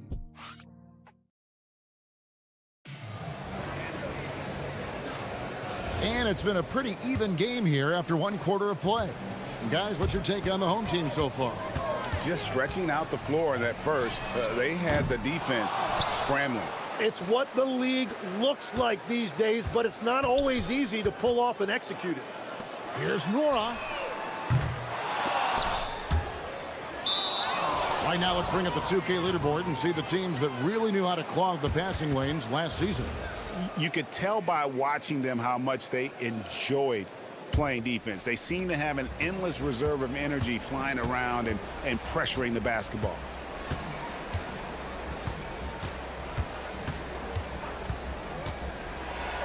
And it's been a pretty even game here after 1 quarter of play. Guys, what's your take on the home team so far? Just stretching out the floor in that first. They had the defense scrambling. It's what the league looks like these days, but it's not always easy to pull off and execute it. Here's Nora. Right now, let's bring up the 2K leaderboard and see the teams that really knew how to clog the passing lanes last season. You could tell by watching them how much they enjoyed playing defense. They seem to have an endless reserve of energy flying around and pressuring the basketball.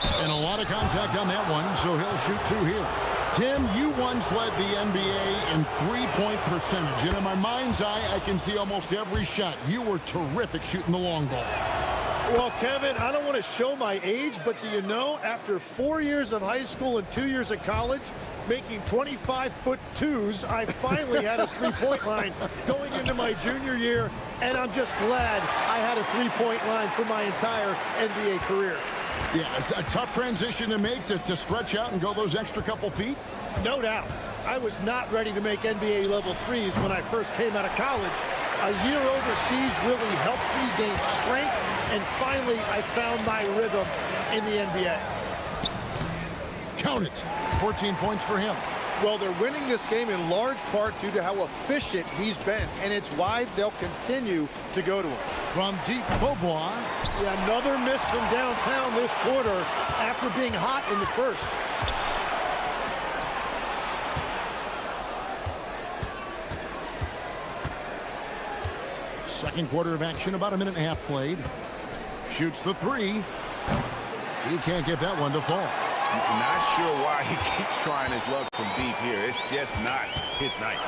And a lot of contact on that one, so he'll shoot 2 here. Tim, you once led the NBA in three-point percentage, and in my mind's eye, I can see almost every shot. You were terrific shooting the long ball. Well, Kevin, I don't want to show my age, but do you know, after 4 years of high school and 2 years of college, making 25-foot twos, I finally had a three-point line going into my junior year, and I'm just glad I had a three-point line for my entire NBA career. Yeah, it's a tough transition to make to stretch out and go those extra couple feet. No doubt. I was not ready to make NBA level threes when I first came out of college. A year overseas really helped me gain strength, and finally I found my rhythm in the NBA. Count it. 14 points for him. Well, they're winning this game in large part due to how efficient he's been, and it's why they'll continue to go to him. From deep, Beaubois. Yeah, another miss from downtown this quarter after being hot in the first. Second quarter of action, about a minute and a half played. Shoots the 3. He can't get that one to fall. I'm not sure why he keeps trying his luck from deep here. It's just not his night.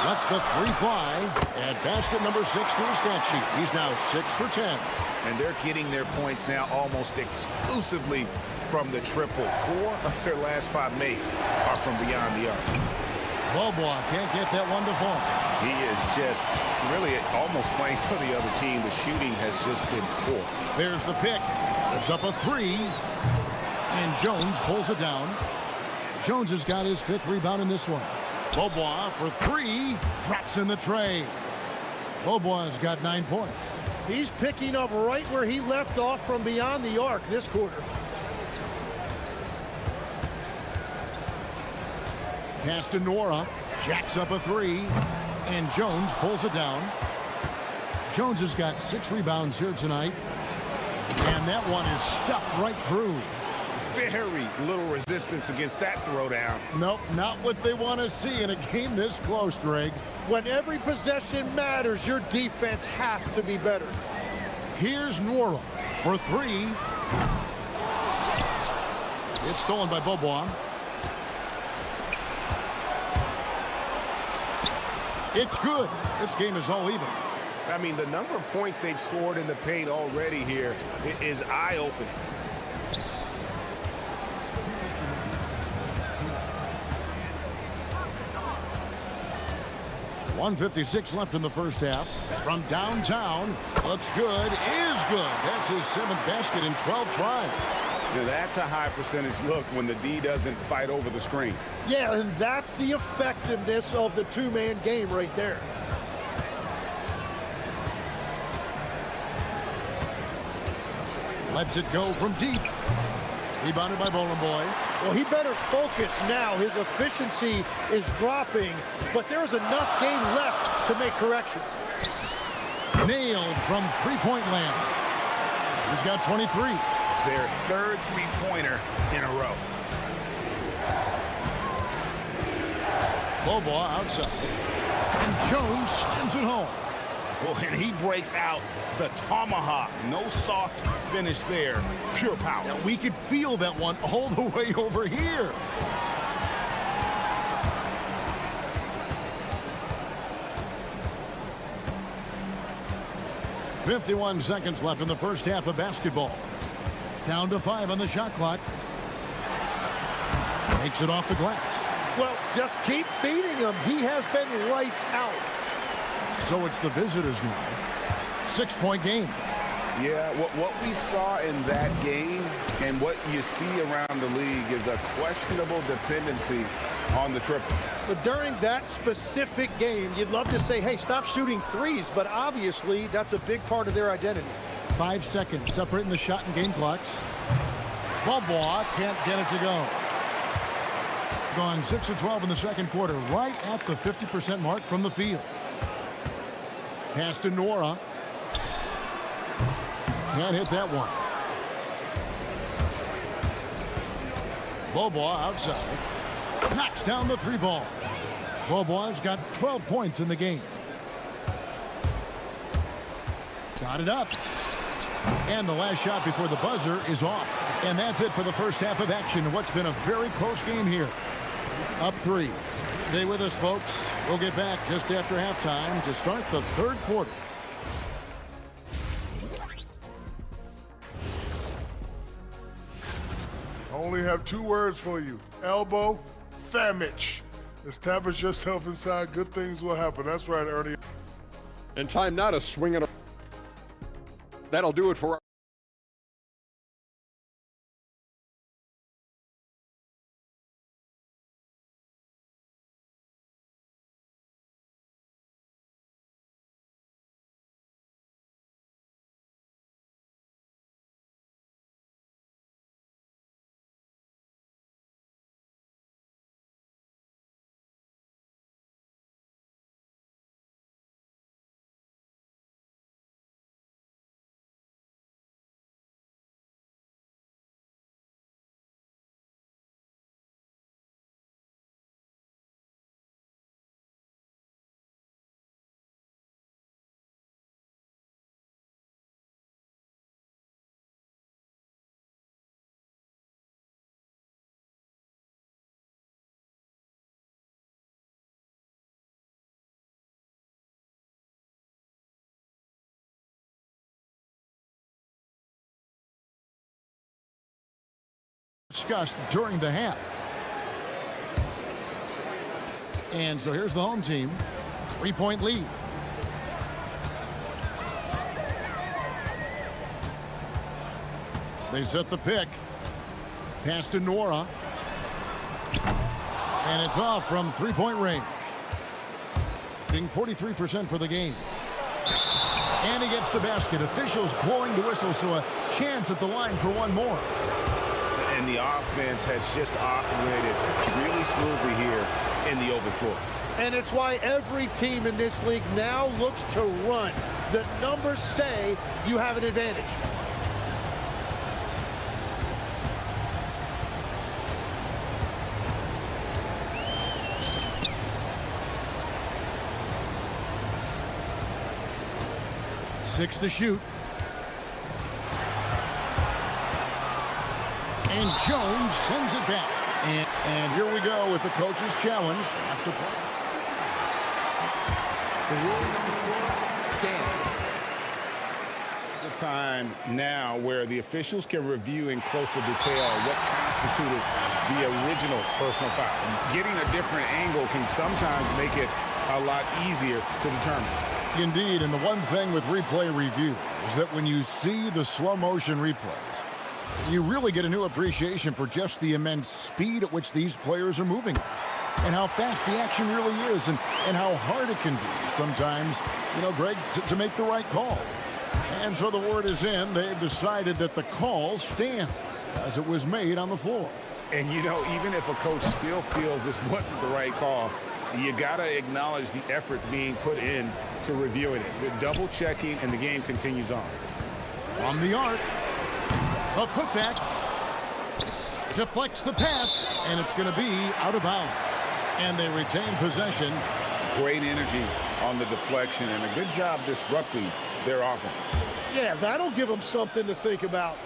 Lets the 3 fly. Add basket number 6 to his stat sheet. He's now 6 for 10. And they're getting their points now almost exclusively from the triple. 4 of their last 5 makes are from beyond the arc. Beaubois can't get that one to fall. He is just really almost playing for the other team. The shooting has just been poor. There's the pick. It's up a 3. And Jones pulls it down. Jones has got his 5th rebound in this one. Beaubois for 3. Drops in the tray. Beaubois has got 9 points. He's picking up right where he left off from beyond the arc this quarter. Pass to Nora. Jacks up a 3. And Jones pulls it down. Jones has got 6 rebounds here tonight. And that one is stuffed right through. Very little resistance against that throwdown. Nope, not what they want to see in a game this close, Greg. When every possession matters, your defense has to be better. Here's Nora for 3. It's stolen by Beaubois. It's good. This game is all even. I mean, the number of points they've scored in the paint already here is eye-opening. 1:56 left in the first half. From downtown, looks good, is good. That's his 7th basket in 12 tries. Now that's a high percentage look when the D doesn't fight over the screen. Yeah, and that's the effectiveness of the two-man game right there. Lets it go from deep. Rebounded by Bowling Boy. Well, he better focus now. His efficiency is dropping, but there's enough game left to make corrections. Nailed from three-point land. He's got 23. Their 3rd three-pointer in a row. Beaubois outside. And Jones sends it home. Oh, and he breaks out the tomahawk. No soft finish there. Pure power. Yeah, we could feel that one all the way over here. "51 seconds left in the first half of basketball. Down to 5 on the shot clock. Makes it off the glass. Well, just keep feeding him. He has been lights out. So it's the visitors now. 6-point game. Yeah, what we saw in that game and what you see around the league is a questionable dependency on the triple. But during that specific game, you'd love to say, hey, stop shooting threes, but obviously that's a big part of their identity. 5 seconds separating the shot and game clocks. Bobois can't get it to go. Gone 6 of 12 in the second quarter, right at the 50% mark from the field. Pass to Nora. Can't hit that one. Bobois outside. Knocks down the 3 ball. Bobois got 12 points in the game. Got it up. And the last shot before the buzzer is off. And that's it for the first half of action in what's been a very close game here. Up 3. Stay with us, folks. We'll get back just after halftime to start the third quarter. I only have 2 words for you. Elbow, famich. Establish yourself inside. Good things will happen. That's right, Ernie. And time now to swing it. That'll do it for our discussed during the half. And so here's the home team. 3-point lead. They set the pick. Pass to Nora. And it's off from 3-point range. Being 43% for the game. And he gets the basket. Officials blowing the whistle, so a chance at the line for one more. And the offense has just operated really smoothly here in the open floor. And it's why every team in this league now looks to run. The numbers say you have an advantage. Six to shoot. And Jones sends it back. And here we go with the coach's challenge. The rule number 4 stands. The time now where the officials can review in closer detail what constituted the original personal foul. Getting a different angle can sometimes make it a lot easier to determine. Indeed, and the one thing with replay review is that when you see the slow motion replays, you really get a new appreciation for just the immense speed at which these players are moving and how fast the action really is and how hard it can be sometimes, you know, Greg, to make the right call. And so the word is in. They've decided that the call stands as it was made on the floor. And, you know, even if a coach still feels this wasn't the right call, you got to acknowledge the effort being put in to reviewing it. The double checking, and the game continues on. From the arc, a putback deflects the pass, and it's going to be out of bounds. And they retain possession. Great energy on the deflection, and a good job disrupting their offense. Yeah, that'll give them something to think about.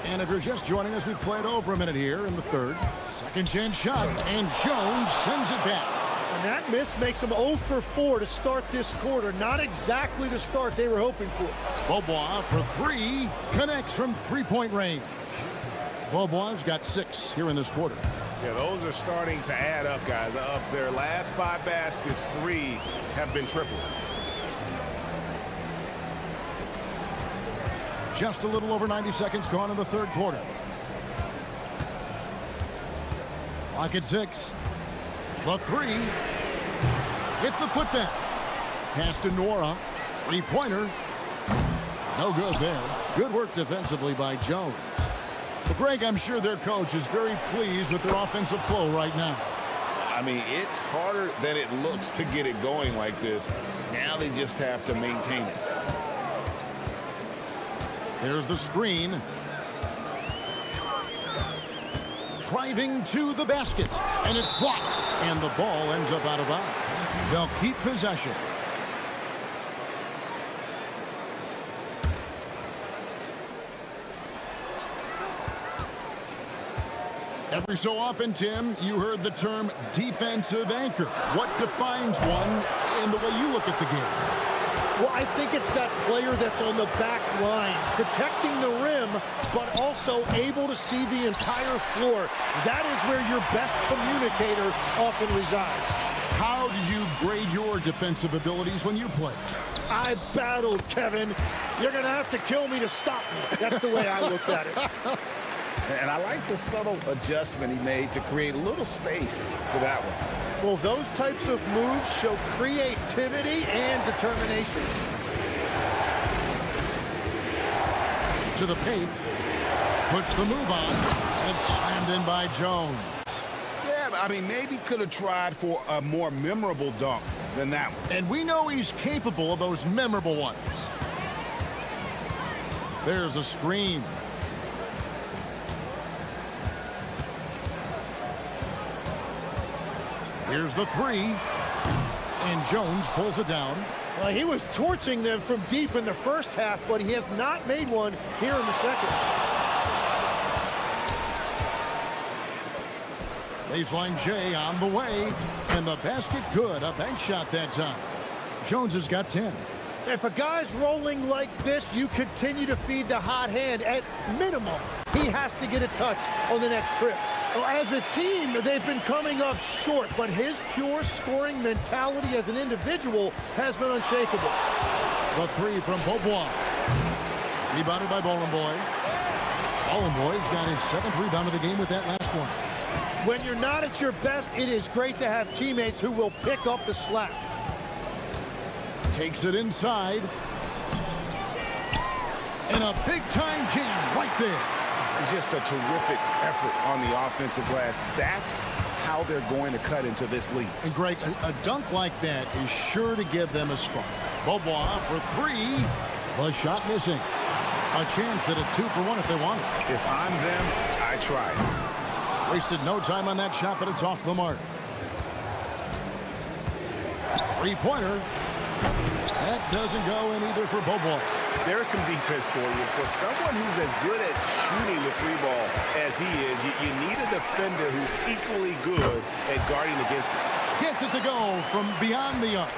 And if you're just joining us, we played over a minute here in the third. Second chance shot, and Jones sends it back. And that miss makes them 0 for 4 to start this quarter. Not exactly the start they were hoping for. Beaubois for three, connects from three-point range. Beaubois got 6 here in this quarter. Yeah, those are starting to add up, guys. Of their last 5 baskets, 3 have been triples. Just a little over 90 seconds gone in the third quarter. Clock at 6. The three. Hit the putdown. Pass to Nora. Three-pointer. No good there. Good work defensively by Jones. But Greg, I'm sure their coach is very pleased with their offensive flow right now. I mean, it's harder than it looks to get it going like this. Now they just have to maintain it. Here's the screen. Driving to the basket. And it's blocked. And the ball ends up out of bounds. They'll keep possession. Every so often, Tim, you heard the term defensive anchor. What defines one in the way you look at the game? Well, I think it's that player that's on the back line, protecting the rim, but also able to see the entire floor. That is where your best communicator often resides. How did you grade your defensive abilities when you played? I battled, Kevin. You're going to have to kill me to stop me. That's the way I looked at it. And I like the subtle adjustment he made to create a little space for that one. Well, those types of moves show creativity and determination. To the paint. Puts the move on. And it's slammed in by Jones. Yeah, I mean, maybe could have tried for a more memorable dunk than that one. And we know he's capable of those memorable ones. There's a screen. Here's the three. And Jones pulls it down. Well, he was torching them from deep in the first half, but he has not made one here in the second. Baseline J on the way. And the basket good. A bank shot that time. Jones has got 10. If a guy's rolling like this, you continue to feed the hot hand. At minimum, he has to get a touch on the next trip. Well, as a team, they've been coming up short, but his pure scoring mentality as an individual has been unshakable. The three from Beaubois. Rebounded by Boy. Boy's got his 7th rebound of the game with that last one. When you're not at your best, it is great to have teammates who will pick up the slack. Takes it inside. And a big-time jam right there. Just a terrific effort on the offensive glass. That's how they're going to cut into this lead. And Greg, a dunk like that is sure to give them a spark. Beaubois for three. The shot missing. A chance at a 2 for 1 if they want it. If I'm them, I try. Wasted no time on that shot, but it's off the mark. Three-pointer. That doesn't go in either for Beaubois. There's some defense for you. For someone who's as good at shooting the three ball as he is, you need a defender who's equally good at guarding against it. Gets it to go from beyond the arc.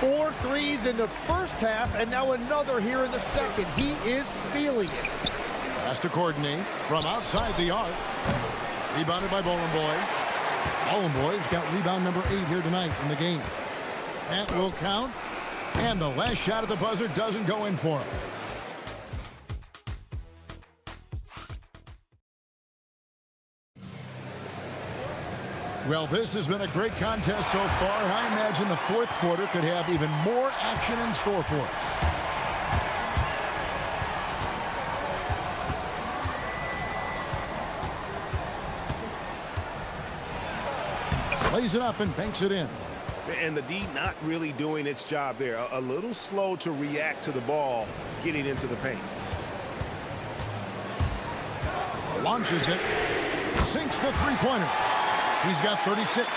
4 threes in the first half, and now another here in the second. He is feeling it. Has to coordinate from outside the arc. Rebounded by Boy. Boy's got rebound number 8 here tonight in the game. That will count. And the last shot at the buzzer doesn't go in for him. Well, this has been a great contest so far, and I imagine the fourth quarter could have even more action in store for us. Plays it up and banks it in. And the D not really doing its job there. A little slow to react to the ball getting into the paint. Launches it. Sinks the three-pointer. He's got 36.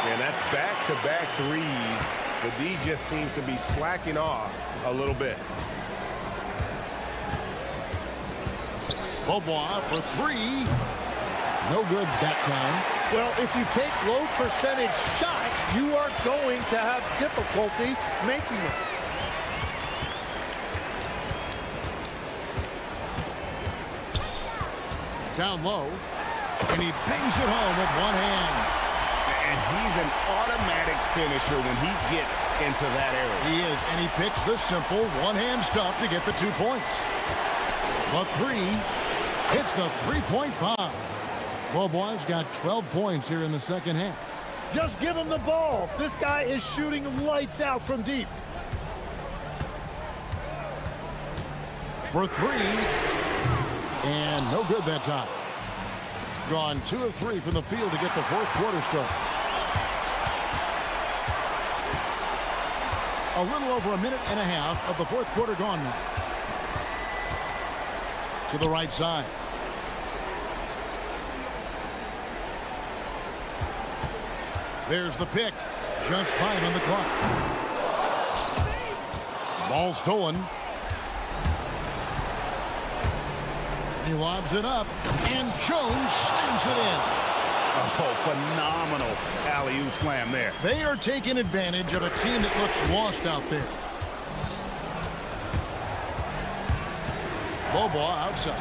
And that's back-to-back threes The D just seems to be slacking off a little bit. Beaubois for three. No good that time. Well, if you take low percentage shots, you are going to have difficulty making them. Down low, and he bangs it home with one hand. And he's an automatic finisher when he gets into that area. He is, and he picks the simple one-hand stuff to get the 2 points. The three hits the three-point bomb. Beaubois got 12 points here in the second half. Just give him the ball. This guy is shooting lights out from deep. For three, and no good that time. Gone 2 of 3 from the field to get the fourth quarter started. A little over a minute and a half of the fourth quarter gone now. To the right side. There's the pick. Just 5 on the clock. Ball stolen. He lobs it up, and Jones slams it in. Oh, phenomenal alley-oop slam there. They are taking advantage of a team that looks lost out there. Beaubois outside.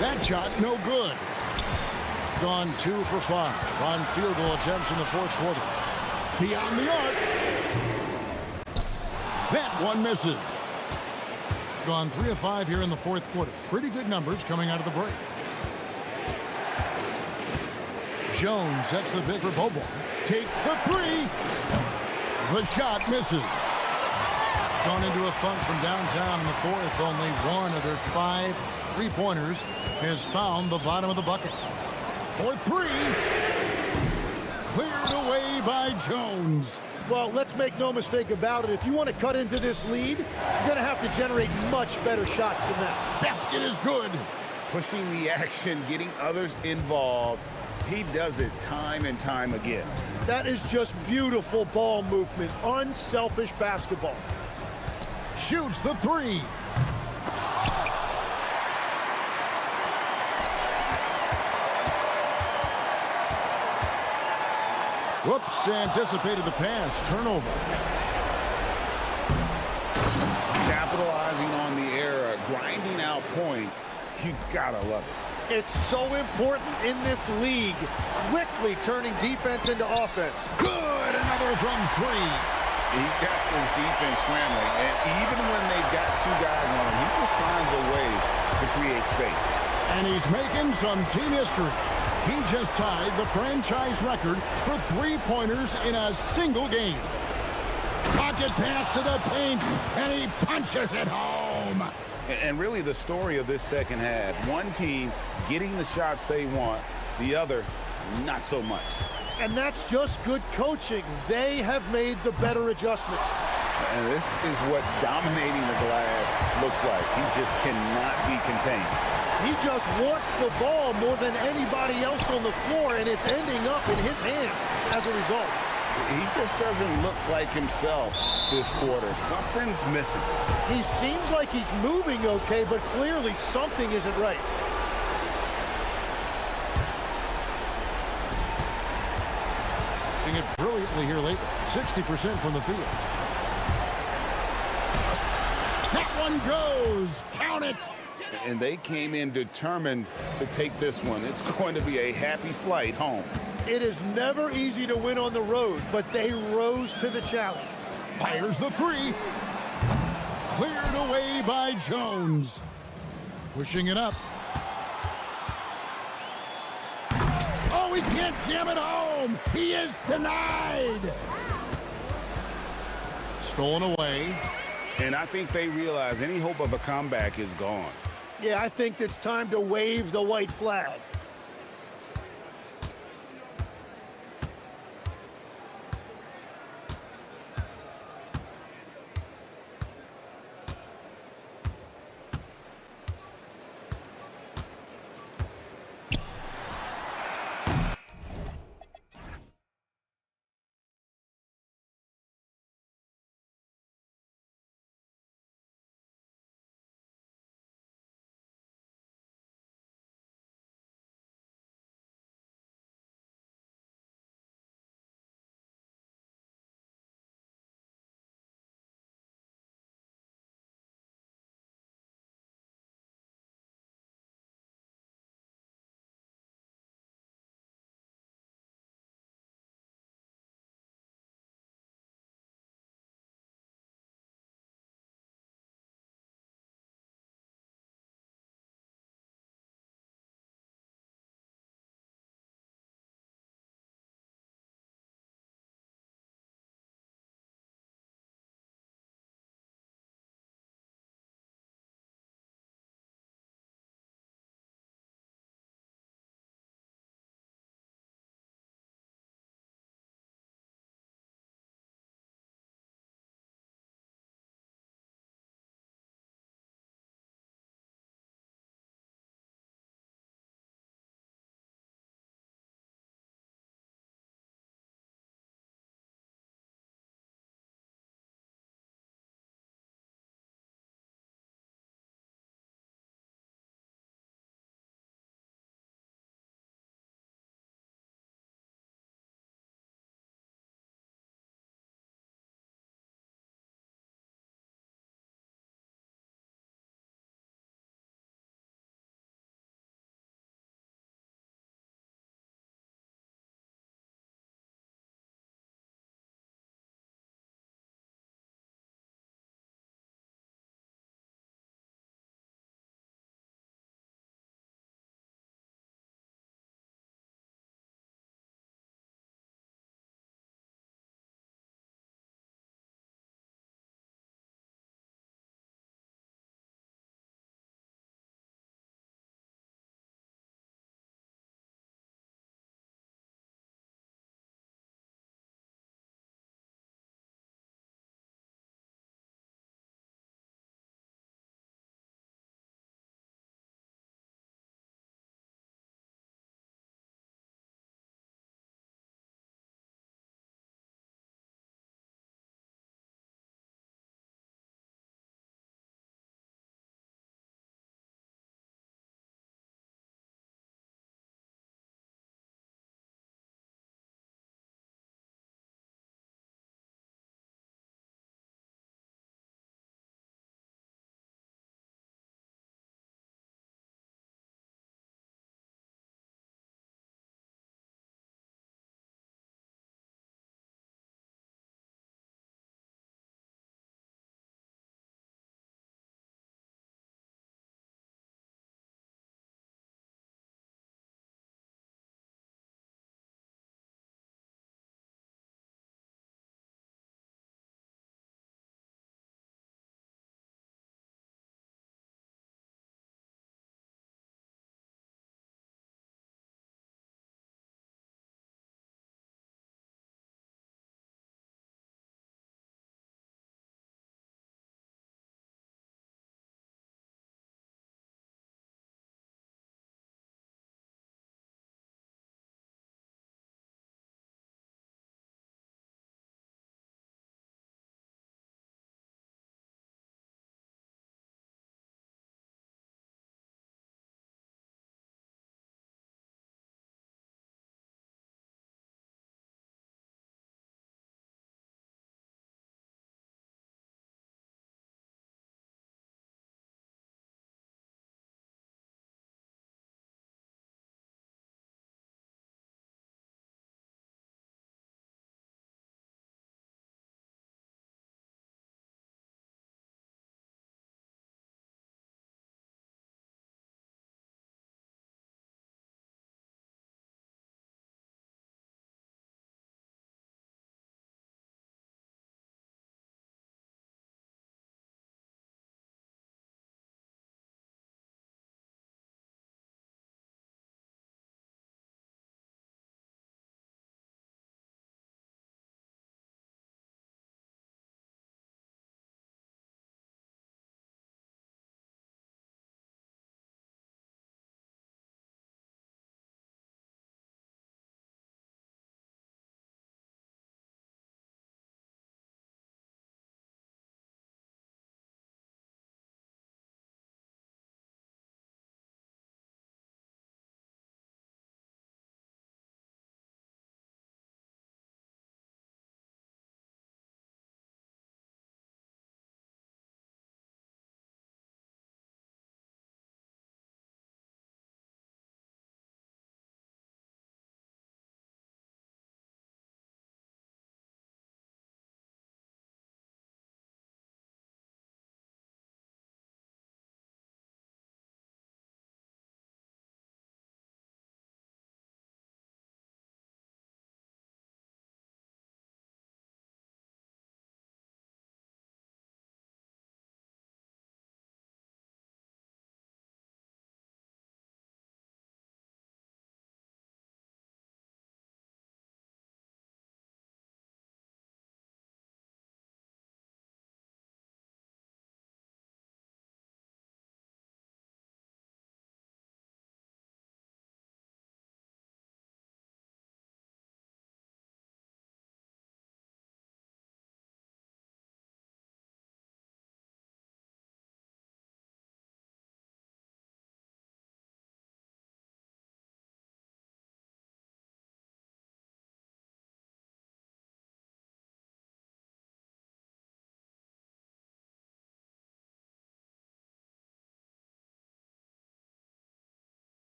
That shot no good. Gone 2 for 5 on field goal attempts in the fourth quarter. Beyond the arc. That one misses. Gone 3 of 5 here in the fourth quarter. Pretty good numbers coming out of the break. Jones sets the pick for Beaubois. Takes the three. The shot misses. Gone into a funk from downtown in the fourth. Only one of their 5 three-pointers has found the bottom of the bucket. For three. Cleared away by Jones. Well, let's make no mistake about it. If you want to cut into this lead, you're going to have to generate much better shots than that. Basket is good. Pushing the action, getting others involved. He does it time and time again. That is just beautiful ball movement. Unselfish basketball. Shoots the three. Whoops, anticipated the pass. Turnover. Capitalizing on the error, grinding out points. You gotta love it. It's so important in this league. Quickly turning defense into offense. Good, another from three. He's got his defense scrambling, and even when they've got 2 guys on him, he just finds a way to create space. And he's making some team history. He just tied the franchise record for three-pointers in a single game. Pocket pass to the paint, and he punches it home. And really the story of this second half, one team getting the shots they want, the other not so much. And that's just good coaching. They have made the better adjustments. And this is what dominating the glass looks like. He just cannot be contained. He just wants the ball more than anybody else on the floor, and it's ending up in his hands as a result. He just doesn't look like himself this quarter. Something's missing. He seems like he's moving okay, but clearly something isn't right. Doing it brilliantly here lately. 60% from the field. That one goes. Count it. And they came in determined to take this one. It's going to be a happy flight home. It is never easy to win on the road, but they rose to the challenge. Fires the three. Cleared away by Jones. Pushing it up. Oh, he can't jam it home. He is denied. Stolen away. And I think they realize any hope of a comeback is gone. Yeah, I think it's time to wave the white flag.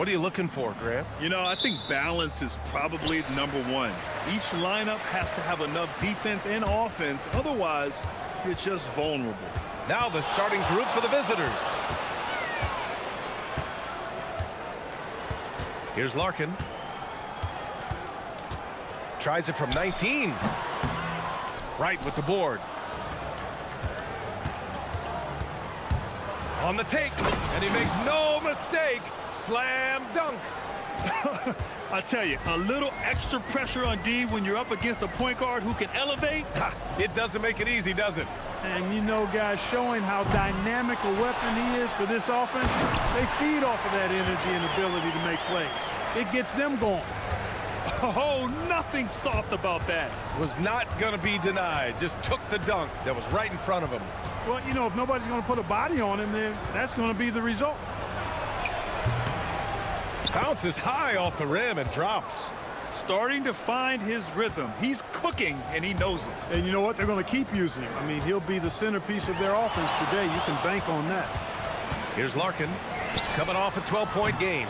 What are you looking for, Grant? You know, I think balance is probably number one. Each lineup has to have enough defense and offense. Otherwise, you're just vulnerable. Now the starting group for the visitors. Here's Larkin. Tries it from 19. Right with the board. On the take, and he makes no mistake. Slam dunk. I tell you, a little extra pressure on D when you're up against a point guard who can elevate. It doesn't make it easy, does it? And you know, guys, showing how dynamic a weapon he is for this offense, they feed off of that energy and ability to make plays. It gets them going. Oh, nothing soft about that. Was not going to be denied. Just took the dunk that was right in front of him. Well, you know, if nobody's going to put a body on him, then that's going to be the result. Bounces high off the rim and drops. Starting to find his rhythm. He's cooking, and he knows it. And you know what? They're going to keep using him. I mean, he'll be the centerpiece of their offense today. You can bank on that. Here's Larkin, coming off a 12-point game.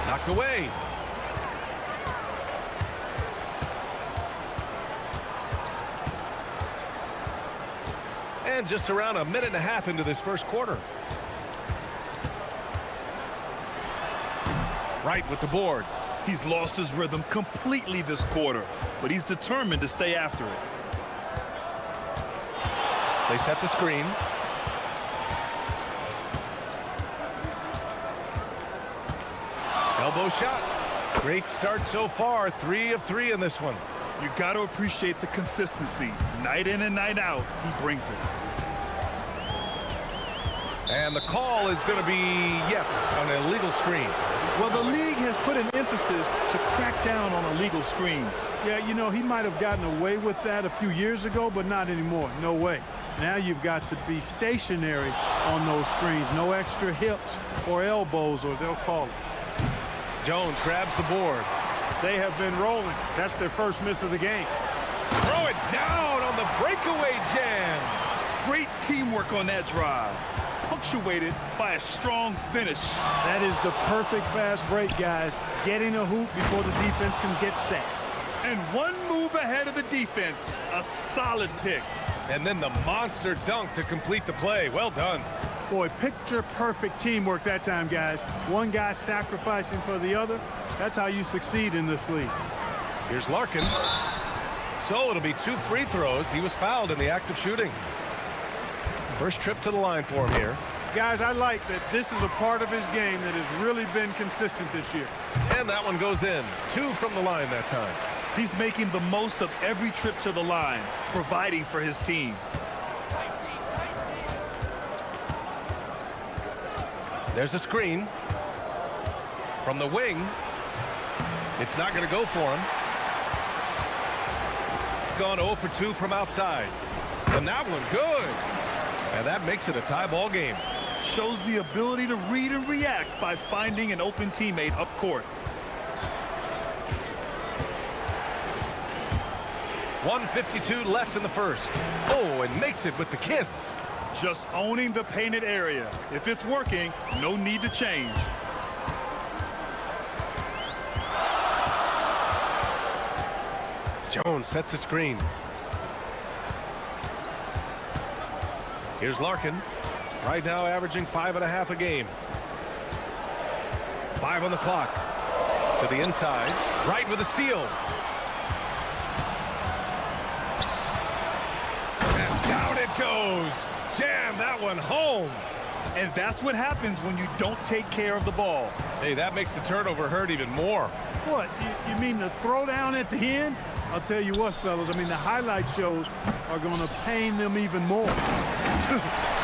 Knocked away. And just around a minute and a half into this first quarter. Right with the board. He's lost his rhythm completely this quarter, but he's determined to stay after it. They set the screen. Elbow shot. Great start so far. 3 of 3 in this one. You got to appreciate the consistency. Night in and night out, he brings it. And the call is going to be, yes, on an illegal screen. Well, the league has put an emphasis to crack down on illegal screens. Yeah, you know, he might have gotten away with that a few years ago, but not anymore. No way. Now you've got to be stationary on those screens. No extra hips or elbows, or they'll call it. Jones grabs the board. They have been rolling. That's their first miss of the game. Throw it down on the breakaway jam. Great teamwork on that drive, punctuated by a strong finish. That is the perfect fast break, guys. Getting a hoop before the defense can get set. And one move ahead of the defense. A solid pick. And then the monster dunk to complete the play. Well done. Boy, picture perfect teamwork that time, guys. One guy sacrificing for the other. That's how you succeed in this league. Here's Larkin. So it'll be 2 free throws. He was fouled in the act of shooting. First trip to the line for him here. Guys, I like that this is a part of his game that has really been consistent this year. And that one goes in. 2 from the line that time. He's making the most of every trip to the line, providing for his team. There's a screen. From the wing. It's not going to go for him. Gone 0 for 2 from outside. And that one good. And that makes it a tie ball game. Shows the ability to read and react by finding an open teammate up court. 1:52 left in the first. Oh, and makes it with the kiss. Just owning the painted area. If it's working, no need to change. Jones sets a screen. Here's Larkin. Right now averaging 5.5 a game. 5 on the clock. To the inside. Right with a steal. And down it goes. Jam that one home. And that's what happens when you don't take care of the ball. Hey, that makes the turnover hurt even more. What, you mean the throwdown at the end? I'll tell you what, fellas, I mean, the highlight shows are going to pain them even more.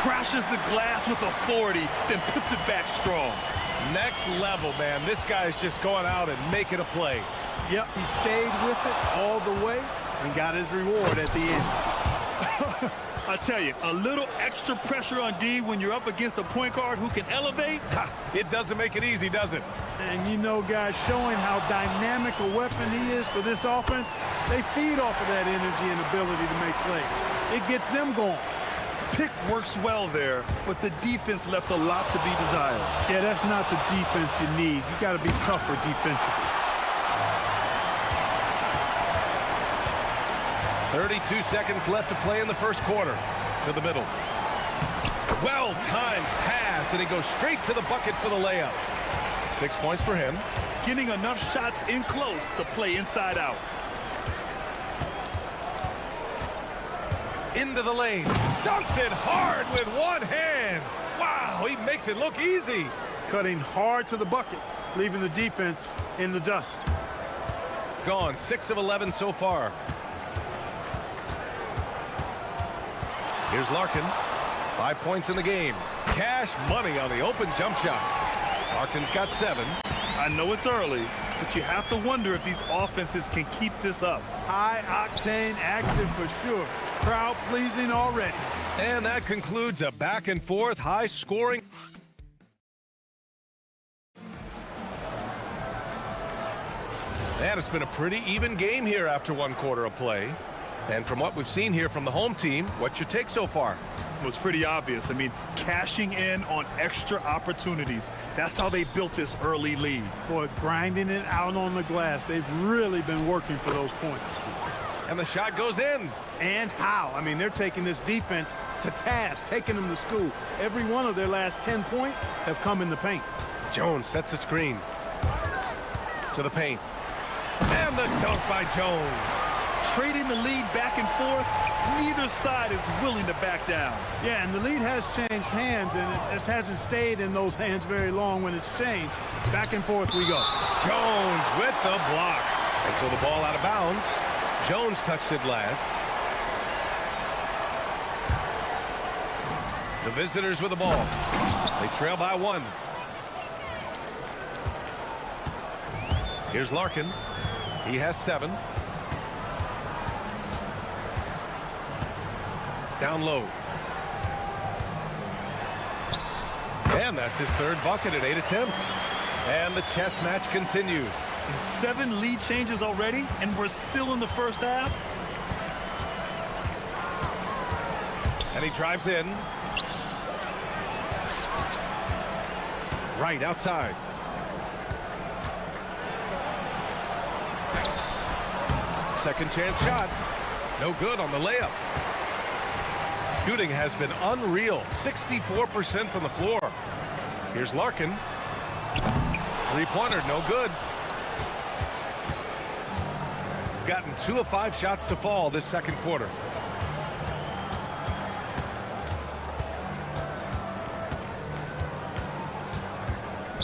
Crashes the glass with authority, then puts it back strong. Next level, man. This guy's just going out and making a play. Yep, he stayed with it all the way and got his reward at the end. I tell you, a little extra pressure on D when you're up against a point guard who can elevate. It doesn't make it easy, does it? And you know, guys, showing how dynamic a weapon he is for this offense, they feed off of that energy and ability to make plays. It gets them going. Pick works well there, but the defense left a lot to be desired. Yeah, that's not the defense you need. You got to be tougher defensively. 32 seconds left to play in the first quarter. To the middle. Well-timed pass, and he goes straight to the bucket for the layup. 6 points for him. Getting enough shots in close to play inside out. Into the lane. Dunks it hard with one hand. Wow, he makes it look easy. Cutting hard to the bucket, leaving the defense in the dust. Gone 6 of 11 so far. Here's Larkin. 5 points in the game. Cash money on the open jump shot. Larkin's got 7. I know it's early, but you have to wonder if these offenses can keep this up. High-octane action for sure. Crowd-pleasing already. And that concludes a back-and-forth, high-scoring. And it's been a pretty even game here after one quarter of play. And from what we've seen here from the home team, what's your take so far? Well, it's pretty obvious. I mean, cashing in on extra opportunities. That's how they built this early lead. Boy, grinding it out on the glass. They've really been working for those points. And the shot goes in. And how? I mean, they're taking this defense to task, taking them to school. Every one of their last 10 points have come in the paint. Jones sets a screen. To the paint. And the dunk by Jones. Trading the lead back and forth, neither side is willing to back down. Yeah, and the lead has changed hands, and it just hasn't stayed in those hands very long when it's changed. Back and forth we go. Jones with the block. And so the ball out of bounds. Jones touched it last. The visitors with the ball. They trail by 1. Here's Larkin. He has 7. Down low. And that's his 3rd bucket at 8 attempts. And the chess match continues. 7 lead changes already, and we're still in the first half. And he drives in. Right outside. Second chance shot. No good on the layup. Shooting has been unreal. 64% from the floor. Here's Larkin. 3-pointer, no good. Gotten 2 of 5 shots to fall this second quarter.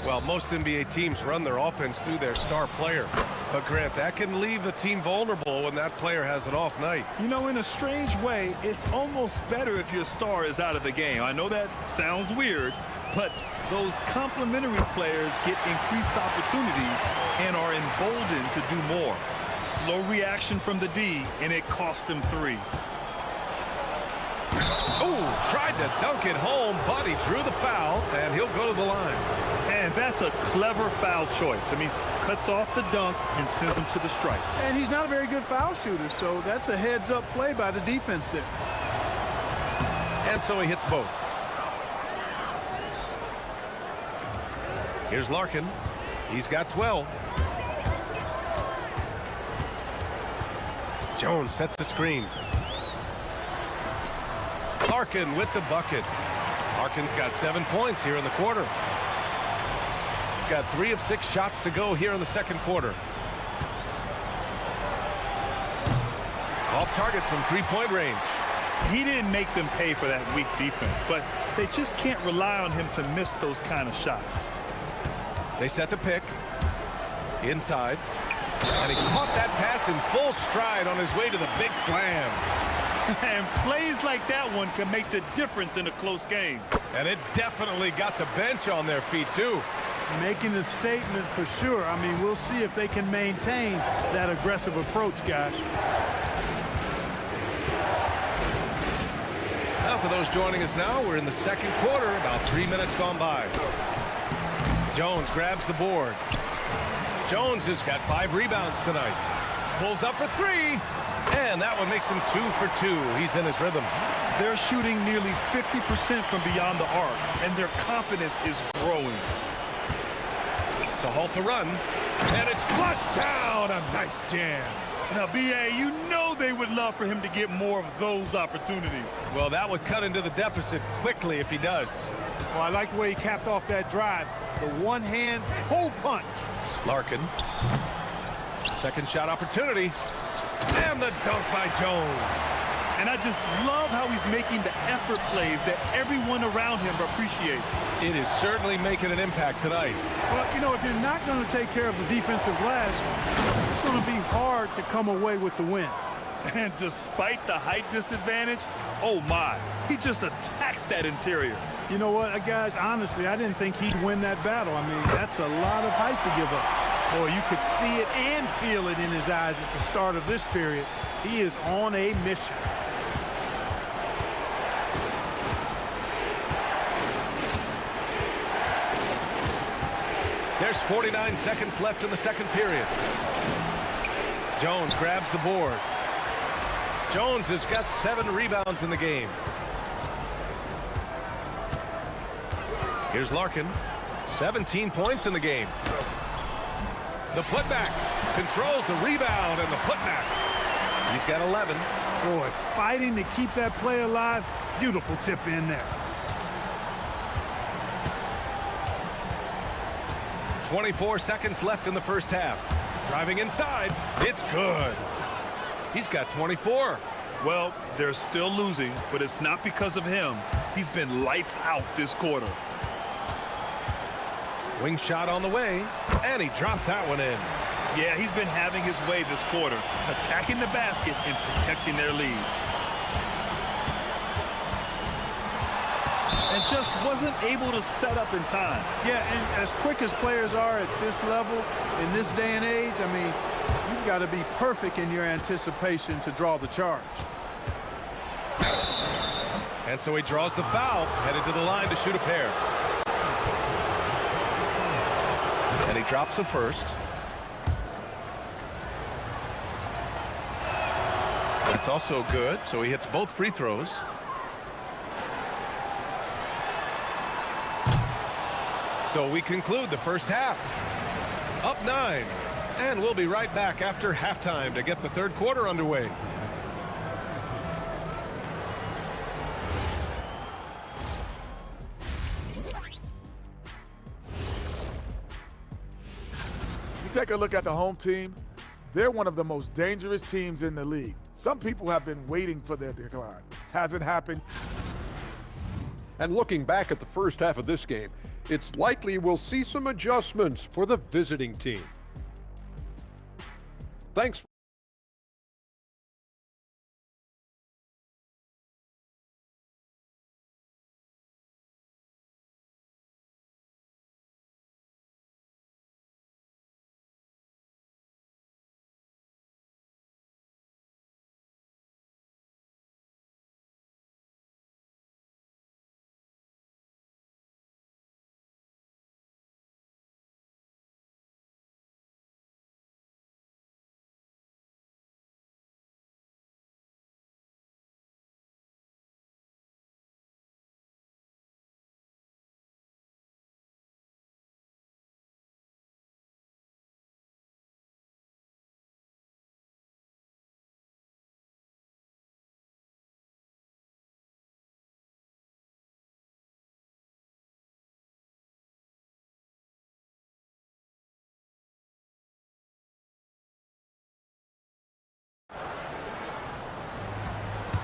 Well, most NBA teams run their offense through their star player. But, Grant, that can leave a team vulnerable when that player has an off night. You know, in a strange way, it's almost better if your star is out of the game. I know that sounds weird, but those complementary players get increased opportunities and are emboldened to do more. Slow reaction from the D, and it cost them 3. Oh, tried to dunk it home, but he drew the foul, and he'll go to the line. And that's a clever foul choice. I mean, cuts off the dunk and sends him to the strike. And he's not a very good foul shooter, so that's a heads-up play by the defense there. And so he hits both. Here's Larkin. He's got 12. Jones sets the screen. Larkin with the bucket. Larkin's got 7 points here in the quarter. Got 3 of 6 shots to go here in the second quarter. Off target from 3-point range. He didn't make them pay for that weak defense, but they just can't rely on him to miss those kind of shots. They set the pick. Inside. And he caught that pass in full stride on his way to the big slam. And plays like that one can make the difference in a close game. And it definitely got the bench on their feet, too. Making a statement for sure. I mean, we'll see if they can maintain that aggressive approach, guys. Now, for those joining us now, we're in the second quarter, about 3 minutes gone by. Jones grabs the board. Jones has got 5 rebounds tonight. Pulls up for 3. And that one makes him 2 for 2. He's in his rhythm. They're shooting nearly 50% from beyond the arc, and their confidence is growing. To halt the run, and it's flushed down. A nice jam. Now, B.A., you know they would love for him to get more of those opportunities. Well, that would cut into the deficit quickly if he does. Well, I like the way he capped off that drive. The one-hand pull punch. Larkin. Second shot opportunity. And the dunk by Jones. And I just love how he's making the effort plays that everyone around him appreciates. It is certainly making an impact tonight. But, you know, if you're not going to take care of the defensive glass, it's going to be hard to come away with the win. And despite the height disadvantage, oh my, he just attacks that interior. You know what, guys, honestly, I didn't think he'd win that battle. I mean, that's a lot of height to give up. Boy, you could see it and feel it in his eyes at the start of this period. He is on a mission. There's 49 seconds left in the second period. Jones grabs the board. Jones has got 7 rebounds in the game. Here's Larkin. 17 points in the game. The putback. Controls the rebound and the putback. He's got 11. Boy, fighting to keep that play alive. Beautiful tip in there. 24 seconds left in the first half. Driving inside. It's good. He's got 24. Well, they're still losing, but it's not because of him. He's been lights out this quarter. Wing shot on the way, and he drops that one in. Yeah, he's been having his way this quarter, attacking the basket and protecting their lead. And just wasn't able to set up in time. Yeah, and as quick as players are at this level, in this day and age, I mean, you've got to be perfect in your anticipation to draw the charge. And so he draws the foul, headed to the line to shoot a pair. And he drops the first. That's also good, so he hits both free throws. So we conclude the first half. Up 9. And we'll be right back after halftime to get the third quarter underway. Take a look at the home team. They're one of the most dangerous teams in the league. Some people have been waiting for their decline. Hasn't happened. And looking back at the first half of this game, it's likely we'll see some adjustments for the visiting team. Thanks.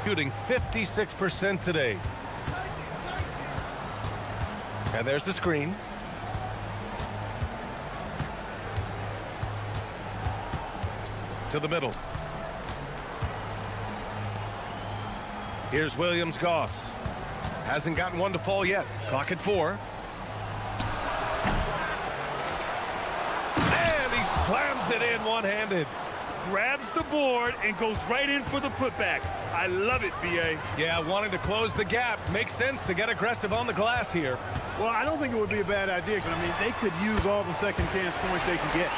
Shooting 56% today. And there's the screen. To the middle. Here's Williams-Goss. Hasn't gotten one to fall yet. Clock at 4. And he slams it in one-handed. Grabs the board and goes right in for the putback. I love it, B.A. Yeah, wanting to close the gap. Makes sense to get aggressive on the glass here. Well, I don't think it would be a bad idea, because, I mean, they could use all the second chance points they can get.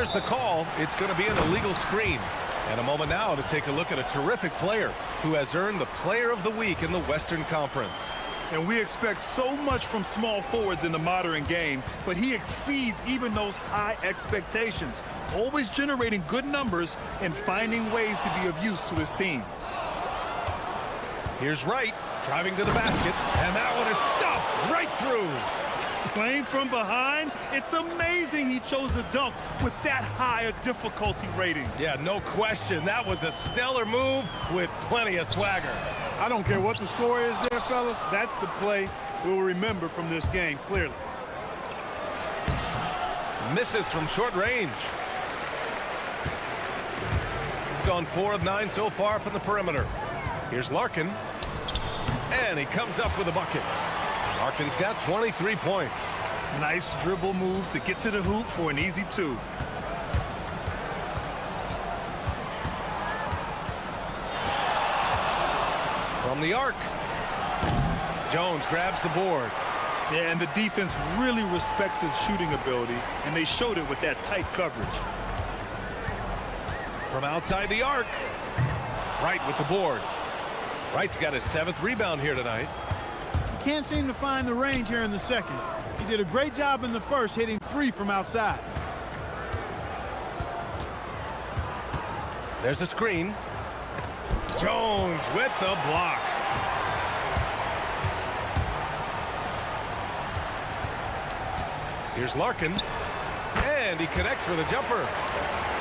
There's the call. It's going to be an illegal screen. And a moment now to take a look at a terrific player who has earned the Player of the Week in the Western Conference. And we expect so much from small forwards in the modern game, but he exceeds even those high expectations, always generating good numbers and finding ways to be of use to his team. Here's Wright driving to the basket, and that one is stuffed right through. Playing from behind, it's amazing he chose to dunk with that high a difficulty rating. Yeah, no question. That was a stellar move with plenty of swagger. I don't care what the score is there, fellas. That's the play we'll remember from this game, clearly. Misses from short range. Gone 4 of 9 so far from the perimeter. Here's Larkin. And he comes up with a bucket. Larkin's got 23 points. Nice dribble move to get to the hoop for an easy 2. From the arc. Jones grabs the board. Yeah, and the defense really respects his shooting ability, and they showed it with that tight coverage. From outside the arc. Wright with the board. Wright's got his 7th rebound here tonight. Can't seem to find the range here in the second. He did a great job in the first, hitting 3 from outside. There's a screen. Jones with the block. Here's Larkin. And he connects with a jumper.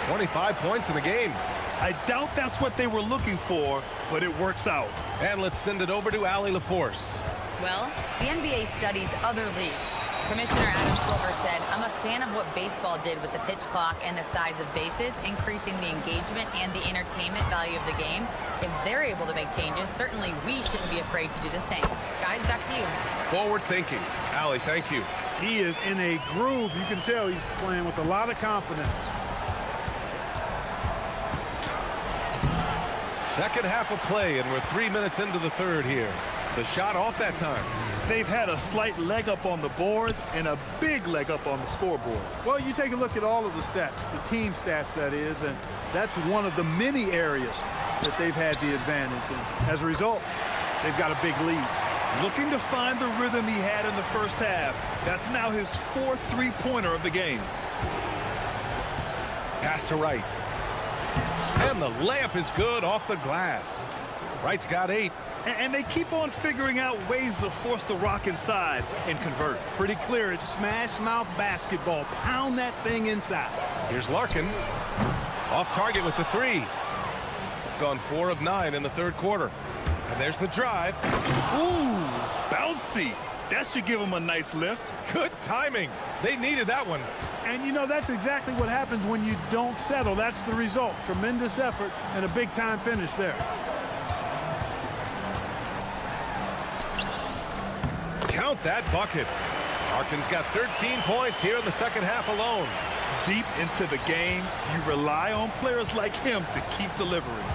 25 points in the game. I doubt that's what they were looking for, but it works out. And let's send it over to Allie LaForce. Well, the NBA studies other leagues. Commissioner Adam Silver said, "I'm a fan of what baseball did with the pitch clock and the size of bases, increasing the engagement and the entertainment value of the game. If they're able to make changes, certainly we shouldn't be afraid to do the same." Guys, back to you. Forward thinking. Allie, thank you. He is in a groove. You can tell he's playing with a lot of confidence. Second half of play, and we're 3 minutes into the third here. The shot off that time. They've had a slight leg up on the boards and a big leg up on the scoreboard. Well, you take a look at all of the stats, the team stats that is, and that's one of the many areas that they've had the advantage. And as a result, they've got a big lead. Looking to find the rhythm he had in the first half. That's now his 4th three-pointer of the game. Pass to Wright. And the layup is good off the glass. Wright's got 8. And they keep on figuring out ways to force the rock inside and convert. Pretty clear. It's smash mouth basketball. Pound that thing inside. Here's Larkin. Off target with the 3. Gone 4 of 9 in the third quarter. And there's the drive. Ooh, bouncy. That should give him a nice lift. Good timing. They needed that one. And, you know, that's exactly what happens when you don't settle. That's the result. Tremendous effort and a big-time finish there. Count that bucket. Larkin's got 13 points here in the second half alone. Deep into the game, you rely on players like him to keep delivering.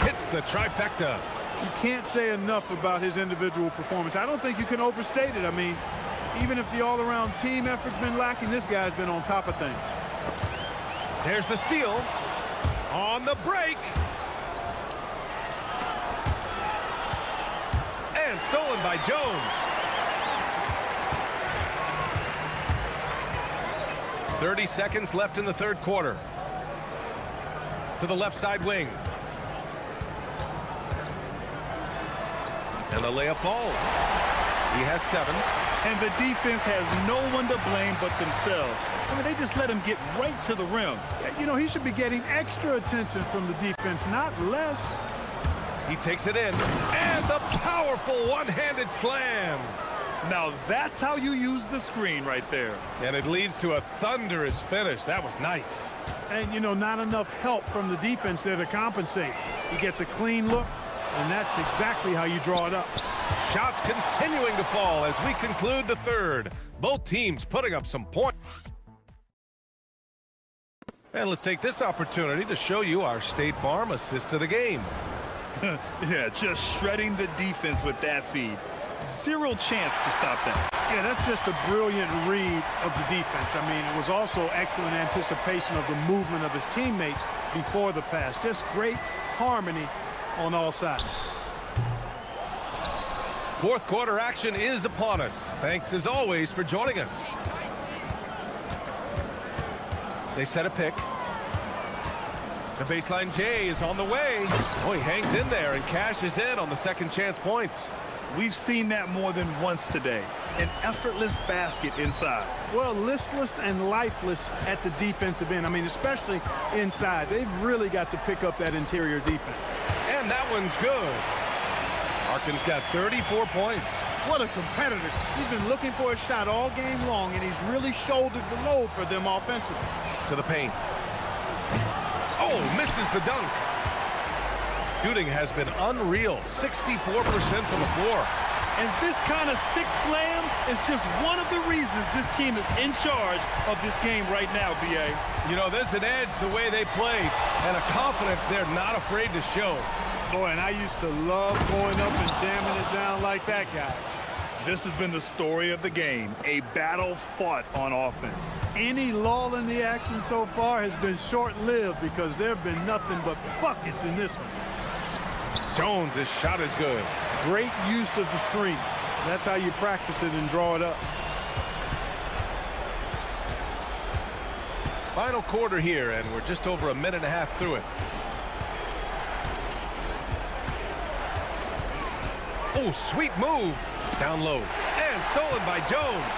Hits the trifecta. You can't say enough about his individual performance. I don't think you can overstate it. I mean, even if the all-around team effort's been lacking, this guy's been on top of things. There's the steal. On the break. And stolen by Jones. 30 seconds left in the third quarter. To the left side wing. And the layup falls. He has 7. And the defense has no one to blame but themselves. I mean, they just let him get right to the rim. You know, he should be getting extra attention from the defense, not less. He takes it in. And the powerful one-handed slam. Now that's how you use the screen right there. And it leads to a thunderous finish. That was nice. And, you know, not enough help from the defense there to compensate. He gets a clean look, and that's exactly how you draw it up. Shots continuing to fall as we conclude the third. Both teams putting up some points. And let's take this opportunity to show you our State Farm assist to the game. Yeah, just shredding the defense with that feed. Zero chance to stop that. Yeah, that's just a brilliant read of the defense. I mean, it was also excellent anticipation of the movement of his teammates before the pass. Just great harmony on all sides. Fourth quarter action is upon us. Thanks as always for joining us. They set a pick. The baseline J is on the way. Oh, he hangs in there and cashes in on the second chance points. We've seen that more than once today. An effortless basket inside. Well, listless and lifeless at the defensive end. I mean, especially inside. They've really got to pick up that interior defense. And that one's good. Harkin's got 34 points. What a competitor. He's been looking for a shot all game long, and he's really shouldered the load for them offensively. To the paint. Oh, misses the dunk. Shooting has been unreal. 64% from the floor. And this kind of six slam is just one of the reasons this team is in charge of this game right now, B.A. You know, there's an edge the way they play and a confidence they're not afraid to show. Boy, and I used to love going up and jamming it down like that, guys. This has been the story of the game, a battle fought on offense. Any lull in the action so far has been short-lived because there have been nothing but buckets in this one. Jones, his shot is good. Great use of the screen. That's how you practice it and draw it up. Final quarter here, and we're just over a minute and a half through it. Oh, sweet move. Down low. And stolen by Jones.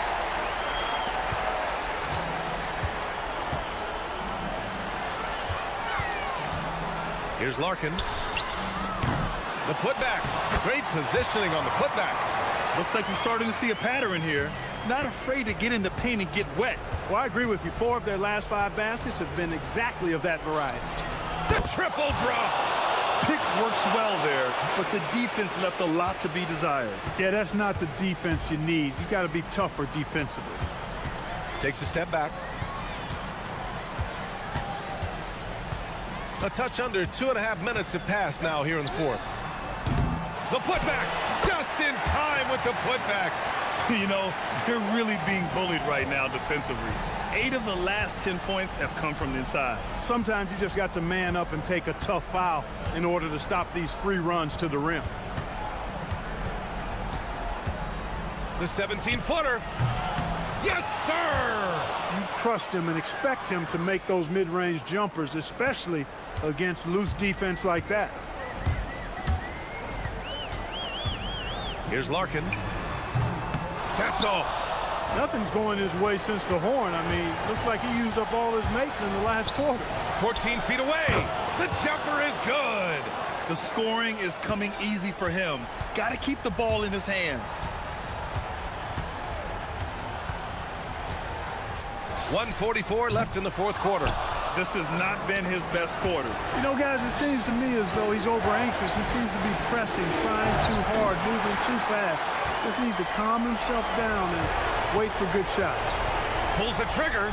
Here's Larkin. The putback. Great positioning on the putback. Looks like we're starting to see a pattern here. Not afraid to get in the paint and get wet. Well, I agree with you. 4 of their last 5 baskets have been exactly of that variety. The triple drop. Pick works well there, but the defense left a lot to be desired. Yeah, that's not the defense you need. You got to be tougher defensively. Takes a step back. A touch under 2.5 minutes have passed now here in the fourth. The putback, just in time with the putback. You know, they're really being bullied right now defensively. 8 of the last 10 points have come from the inside. Sometimes you just got to man up and take a tough foul in order to stop these free runs to the rim. The 17-footer. Yes, sir! You trust him and expect him to make those mid-range jumpers, especially against loose defense like that. Here's Larkin. That's off. Nothing's going his way since the horn. I mean, looks like he used up all his mates in the last quarter. 14 feet away. The jumper is good. The scoring is coming easy for him. Got to keep the ball in his hands. 1:44 left in the fourth quarter. This has not been his best quarter. You know, guys, it seems to me as though he's over-anxious. He seems to be pressing, trying too hard, moving too fast. Just needs to calm himself down and wait for good shots. Pulls the trigger.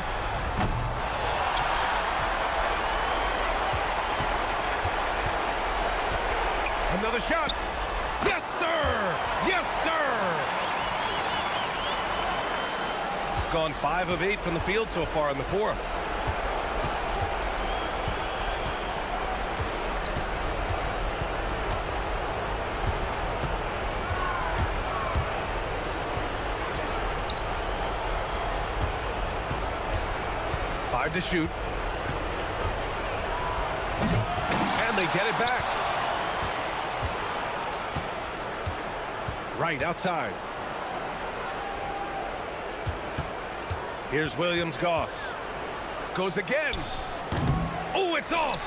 Another shot. Yes, sir! Yes, sir! Gone 5 of 8 from the field so far in the fourth. To shoot. And they get it back. Right outside. Here's Williams-Goss. Goes again. Oh, it's off.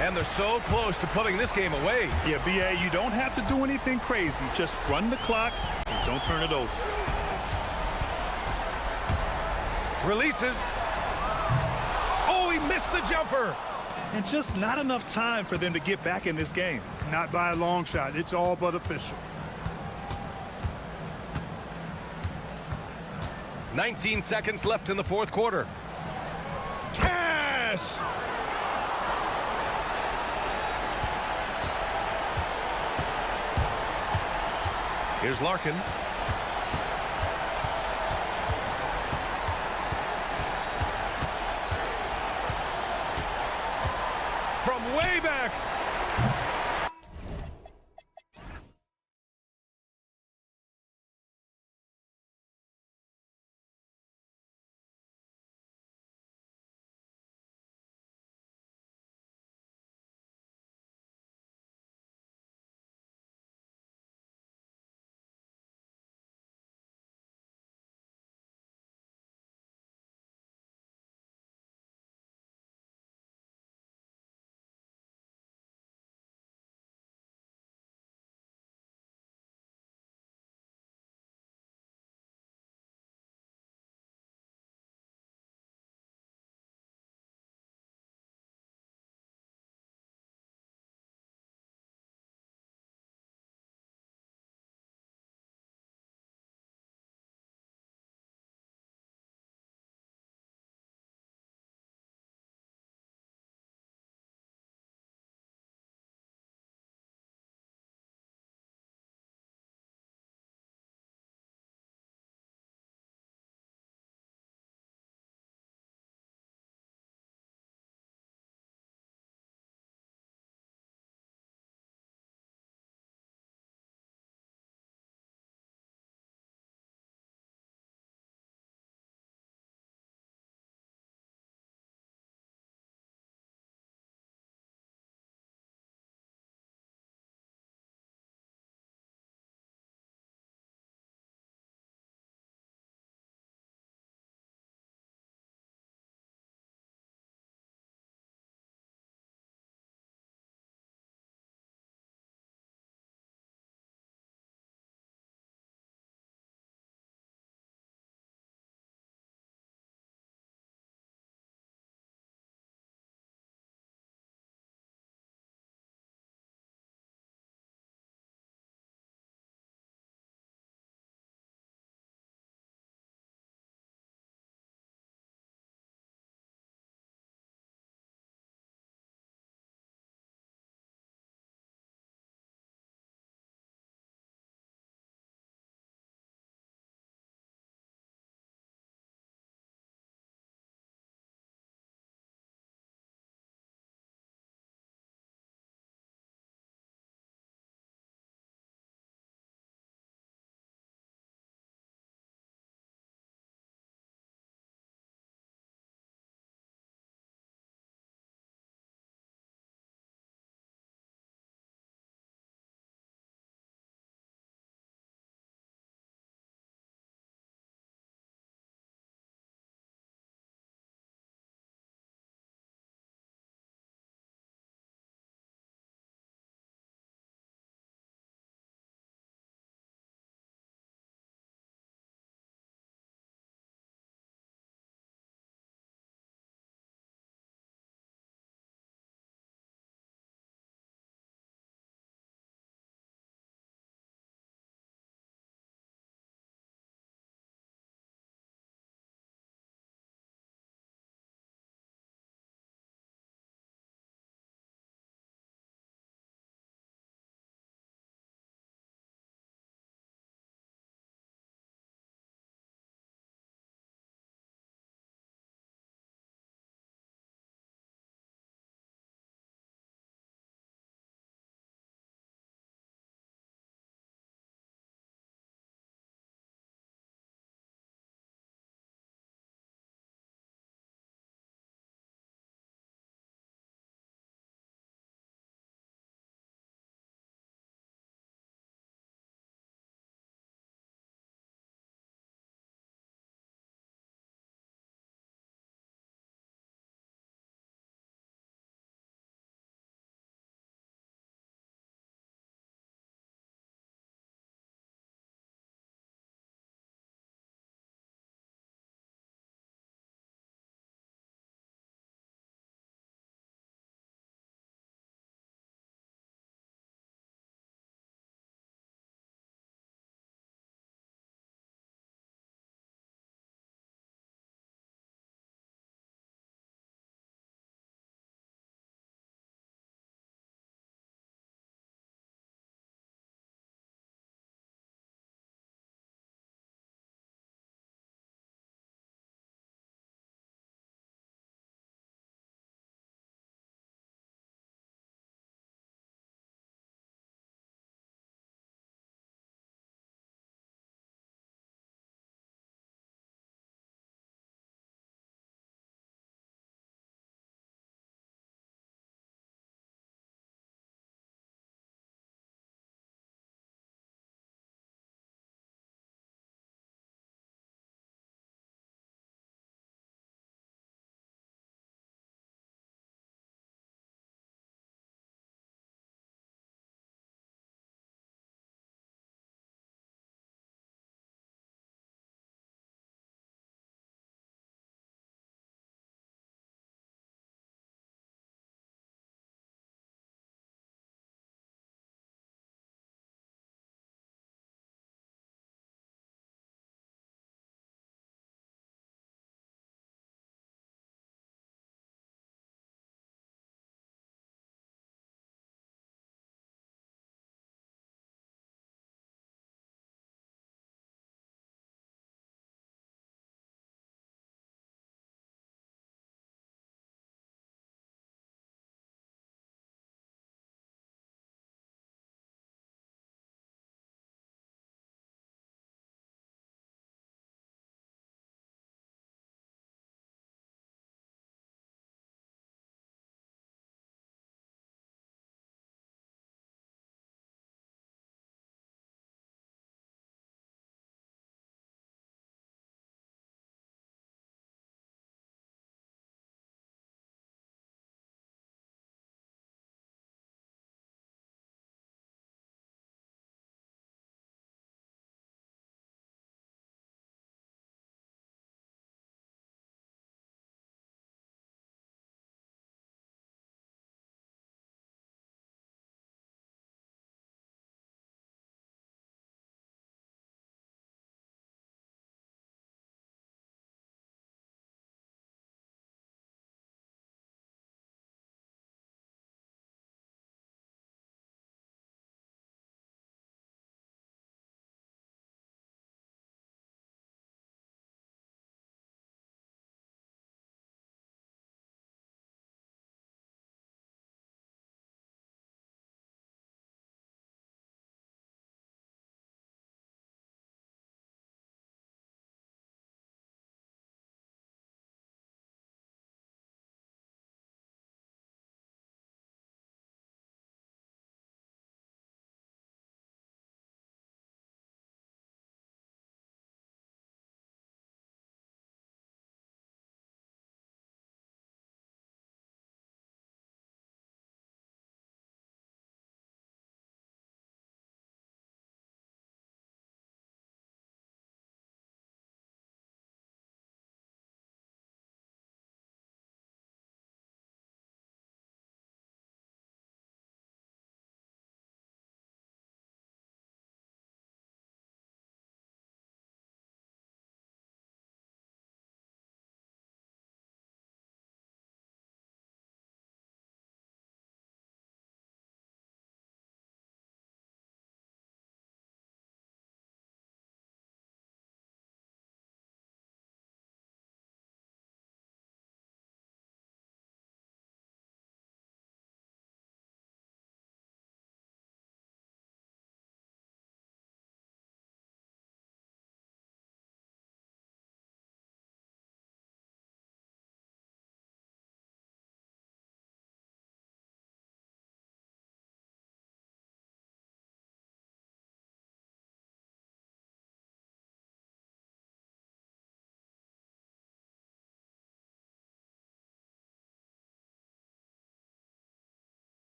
And they're so close to putting this game away. Yeah, B.A., you don't have to do anything crazy. Just run the clock and don't turn it over. Releases. Oh, he missed the jumper. And just not enough time for them to get back in this game. Not by a long shot. It's all but official. 19 seconds left in the fourth quarter. Cash! Here's Larkin. From way back.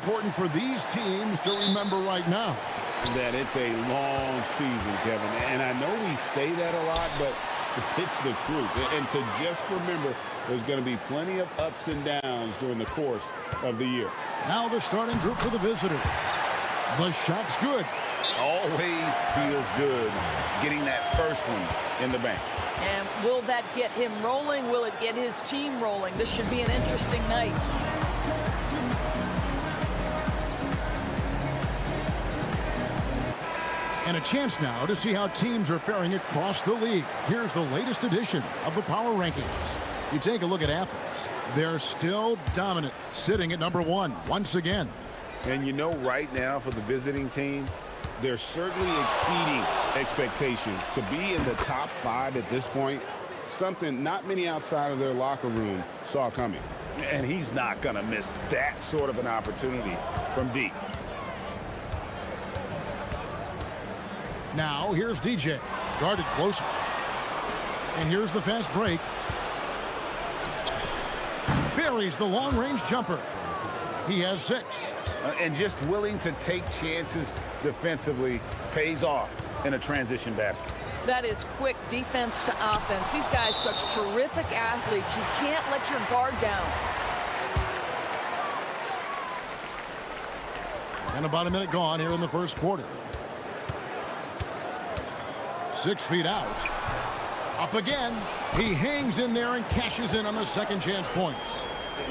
important for these teams to remember right now? That it's a long season, Kevin. And I know we say that a lot, but it's the truth. And to just remember, there's going to be plenty of ups and downs during the course of the year. Now the starting group for the visitors. The shot's good. Always feels good getting that first one in the bank. And will that get him rolling? Will it get his team rolling? This should be an interesting night. And a chance now to see how teams are faring across the league. Here's the latest edition of the Power Rankings. You take a look at Athens. They're still dominant, sitting at number 1 once again. And you know, right now for the visiting team, they're certainly exceeding expectations. To be in the top 5 at this point, something not many outside of their locker room saw coming. And he's not going to miss that sort of an opportunity from deep. Now, here's DJ, guarded closer. And here's the fast break. Buries the long-range jumper. He has 6. And just willing to take chances defensively pays off in a transition basket. That is quick defense to offense. These guys such terrific athletes. You can't let your guard down. And about a minute gone here in the first quarter. 6 feet out. Up again. He hangs in there and cashes in on the second chance points.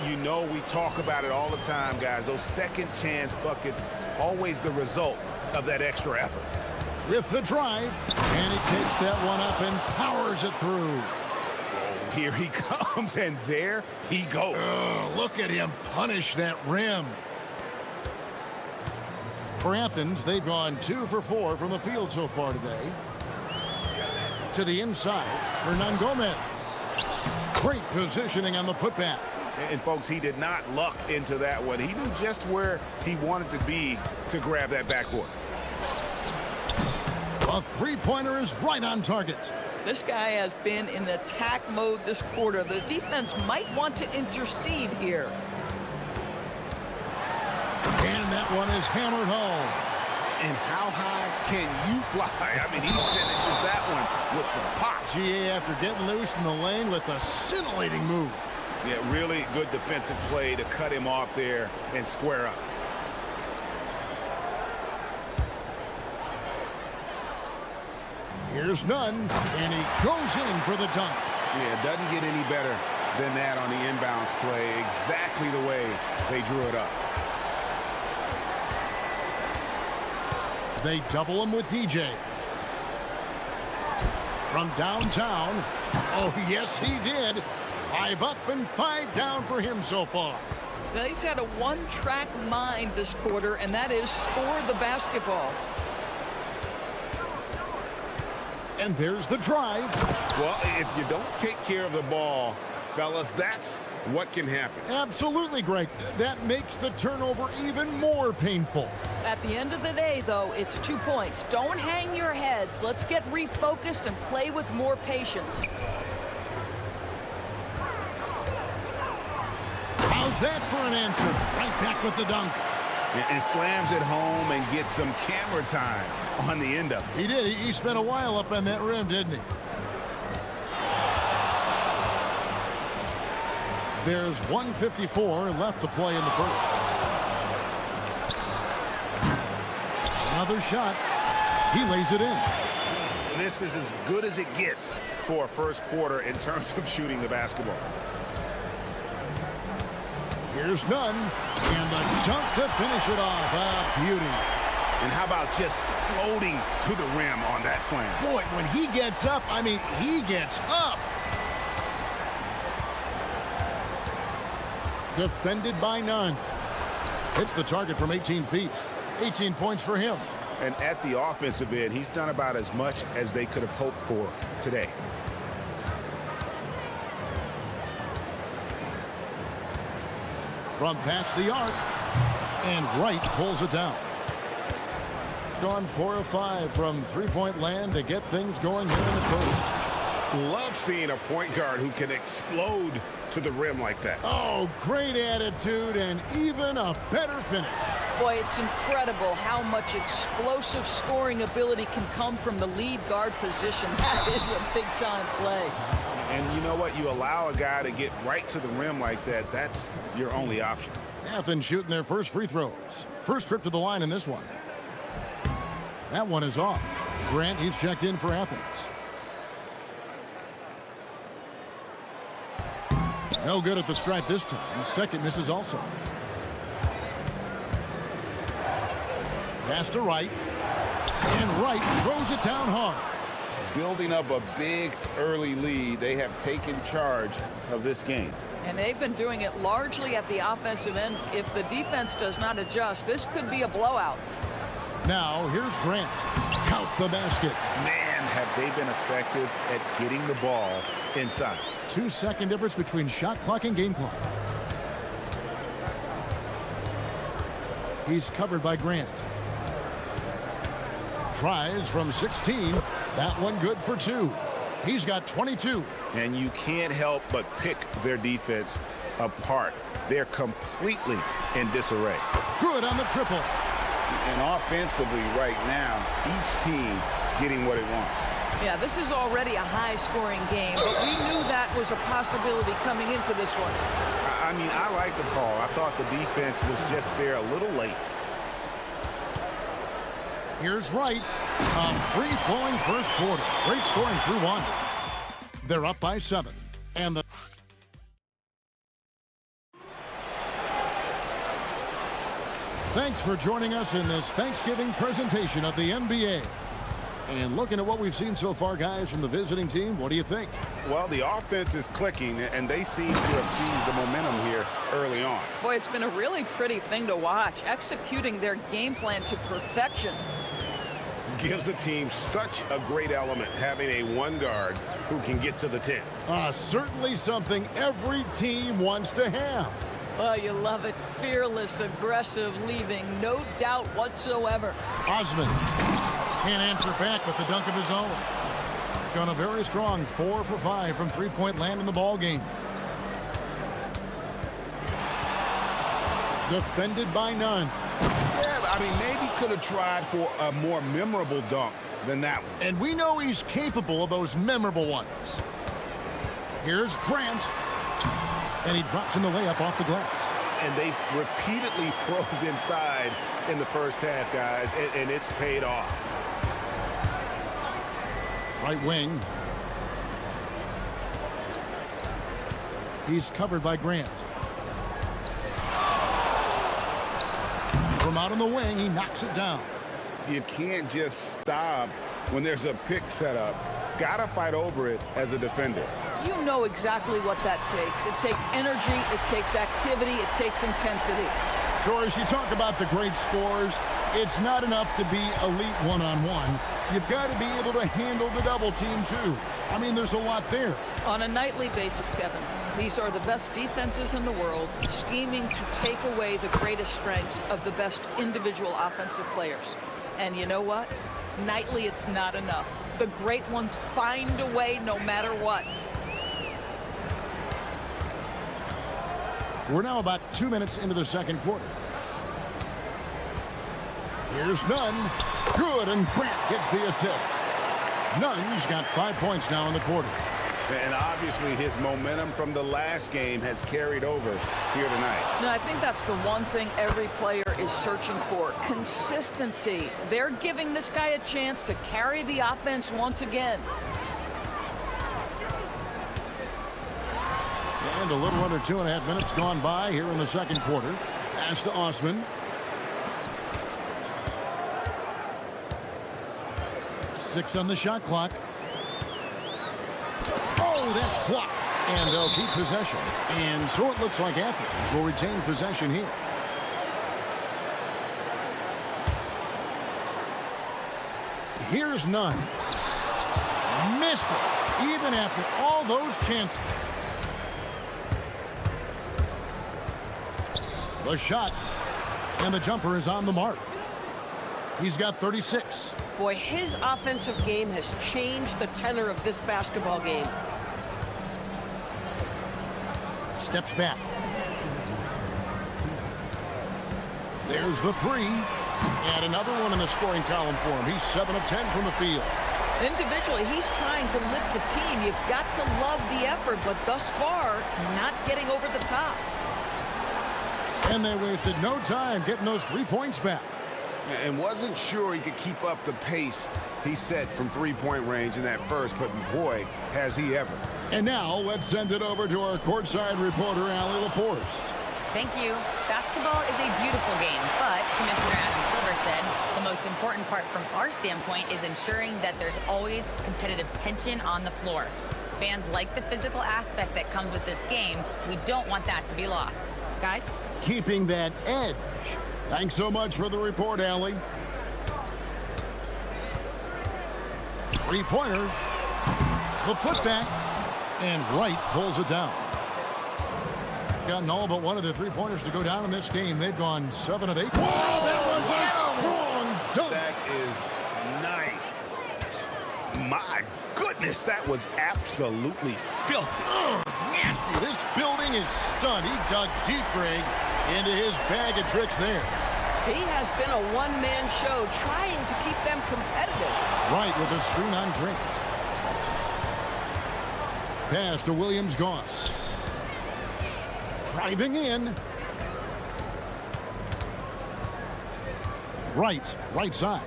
You know, we talk about it all the time, guys. Those second chance buckets, always the result of that extra effort. With the drive, and he takes that one up and powers it through. Here he comes, and there he goes. Look at him punish that rim. For Athens, they've gone 2 for 4 from the field so far today. To the inside, Hernan Gomez. Great positioning on the putback. And folks, he did not luck into that one. He knew just where he wanted to be to grab that backboard. A three-pointer is right on target. This guy has been in attack mode this quarter. The defense might want to intercede here. And that one is hammered home. And how high can you fly? I mean, he finishes that one with some pop. GA after getting loose in the lane with a scintillating move. Yeah, really good defensive play to cut him off there and square up. Here's Nunn, and he goes in for the dunk. Yeah, it doesn't get any better than that on the inbounds play. Exactly the way they drew it up. They double him with DJ. From downtown. Oh, yes, he did. 5 up and 5 down for him so far. Now, he's had a one-track mind this quarter, and that is score the basketball. And there's the drive. Well, if you don't take care of the ball, fellas, that's what can happen. Absolutely, Greg. That makes the turnover even more painful. At the end of the day, though, it's 2 points. Don't hang your heads. Let's get refocused and play with more patience. How's that for an answer? Right back with the dunk. And slams it home and gets some camera time on the end of it. He did. He spent a while up on that rim, didn't he? There's 1:54 left to play in the first. Another shot. He lays it in. This is as good as it gets for a first quarter in terms of shooting the basketball. Here's Nunn, and the dunk to finish it off. A beauty. And how about just floating to the rim on that slam? Boy, when he gets up, I mean, he gets up. Defended by Nunn. Hits the target from 18 feet. 18 points for him. And at the offensive end, he's done about as much as they could have hoped for today. From past the arc, and Wright pulls it down. Gone 4 of 5 from three-point land to get things going here in the first. Love seeing a point guard who can explode to the rim like that. Oh, great attitude and even a better finish. Boy, it's incredible how much explosive scoring ability can come from the lead guard position. That is a big-time play. And you know what? You allow a guy to get right to the rim like that, that's your only option. Athens shooting their first free throws. First trip to the line in this one. That one is off. Grant, he's checked in for Athens. No good at the stripe this time. Second misses also. Pass to Wright. And Wright throws it down hard. Building up a big early lead, they have taken charge of this game. And they've been doing it largely at the offensive end. If the defense does not adjust, this could be a blowout. Now, here's Grant. Count the basket. Man, have they been effective at getting the ball inside. 2-second difference between shot clock and game clock. He's covered by Grant. Tries from 16. That one good for 2. He's got 22. And you can't help but pick their defense apart. They're completely in disarray. Good on the triple. And offensively right now, each team getting what it wants. Yeah, this is already a high-scoring game, but we knew that was a possibility coming into this one. I mean, I like the call. I thought the defense was just there a little late. Here's Wright. A free-flowing first quarter. Great scoring through 1. They're up by 7. And the... Thanks for joining us in this Thanksgiving presentation of the NBA. And looking at what we've seen so far, guys, from the visiting team, what do you think? Well, the offense is clicking, and they seem to have seized the momentum here early on. Boy, it's been a really pretty thing to watch, executing their game plan to perfection. Gives the team such a great element, having a one guard who can get to the 10. Certainly something every team wants to have. Oh, you love it. Fearless, aggressive, leaving no doubt whatsoever. Osman can't answer back with the dunk of his own. Gone a very strong 4 for 5 from three-point land in the ball game. Defended by none. Yeah, I mean, maybe could have tried for a more memorable dunk than that one. And we know he's capable of those memorable ones. Here's Grant. And he drops in the layup off the glass. And they've repeatedly probed inside in the first half, guys, and it's paid off. Right wing. He's covered by Grant. From out on the wing, he knocks it down. You can't just stop when there's a pick set up. Gotta fight over it as a defender. You know exactly what that takes. It takes energy, it takes activity, it takes intensity. Doris, you talk about the great scores. It's not enough to be elite one-on-one. You've got to be able to handle the double team, too. I mean, there's a lot there. On a nightly basis, Kevin, these are the best defenses in the world, scheming to take away the greatest strengths of the best individual offensive players. And you know what? Nightly, it's not enough. The great ones find a way no matter what. We're now about 2 minutes into the second quarter. Here's Nunn. Good, and Grant gets the assist. Nunn's got 5 points now in the quarter. And obviously his momentum from the last game has carried over here tonight. No, I think that's the one thing every player is searching for. Consistency. They're giving this guy a chance to carry the offense once again. And a little under 2.5 minutes gone by here in the second quarter. Pass to Osman. 6 on the shot clock. Oh, that's blocked. And they'll keep possession. And so it looks like Athens will retain possession here. Here's Nunn. Missed it, even after all those chances. The shot, and the jumper is on the mark. He's got 36. Boy, his offensive game has changed the tenor of this basketball game. Steps back. There's the three. And another one in the scoring column for him. He's 7 of 10 from the field. Individually, he's trying to lift the team. You've got to love the effort, but thus far, not getting over the top. And they wasted no time getting those 3 points back. And wasn't sure he could keep up the pace he set from three-point range in that first, but boy, has he ever. And now, let's send it over to our courtside reporter, Allie LaForce. Thank you. Basketball is a beautiful game, but Commissioner Adam Silver said the most important part from our standpoint is ensuring that there's always competitive tension on the floor. Fans like the physical aspect that comes with this game. We don't want that to be lost. Guys? Keeping that edge. Thanks so much for the report, Allie. Three-pointer. The putback. And Wright pulls it down. Gotten all but one of the three-pointers to go down in this game. They've gone 7 of 8. Whoa, that was a strong dunk. That is nice. My goodness, that was absolutely filthy. Nasty. This building is stunned. He dug deep, Greg, into his bag of tricks there. He has been a one-man show trying to keep them competitive. Right, with a screen on Grant. Pass to Williams-Goss. Driving in. Right side.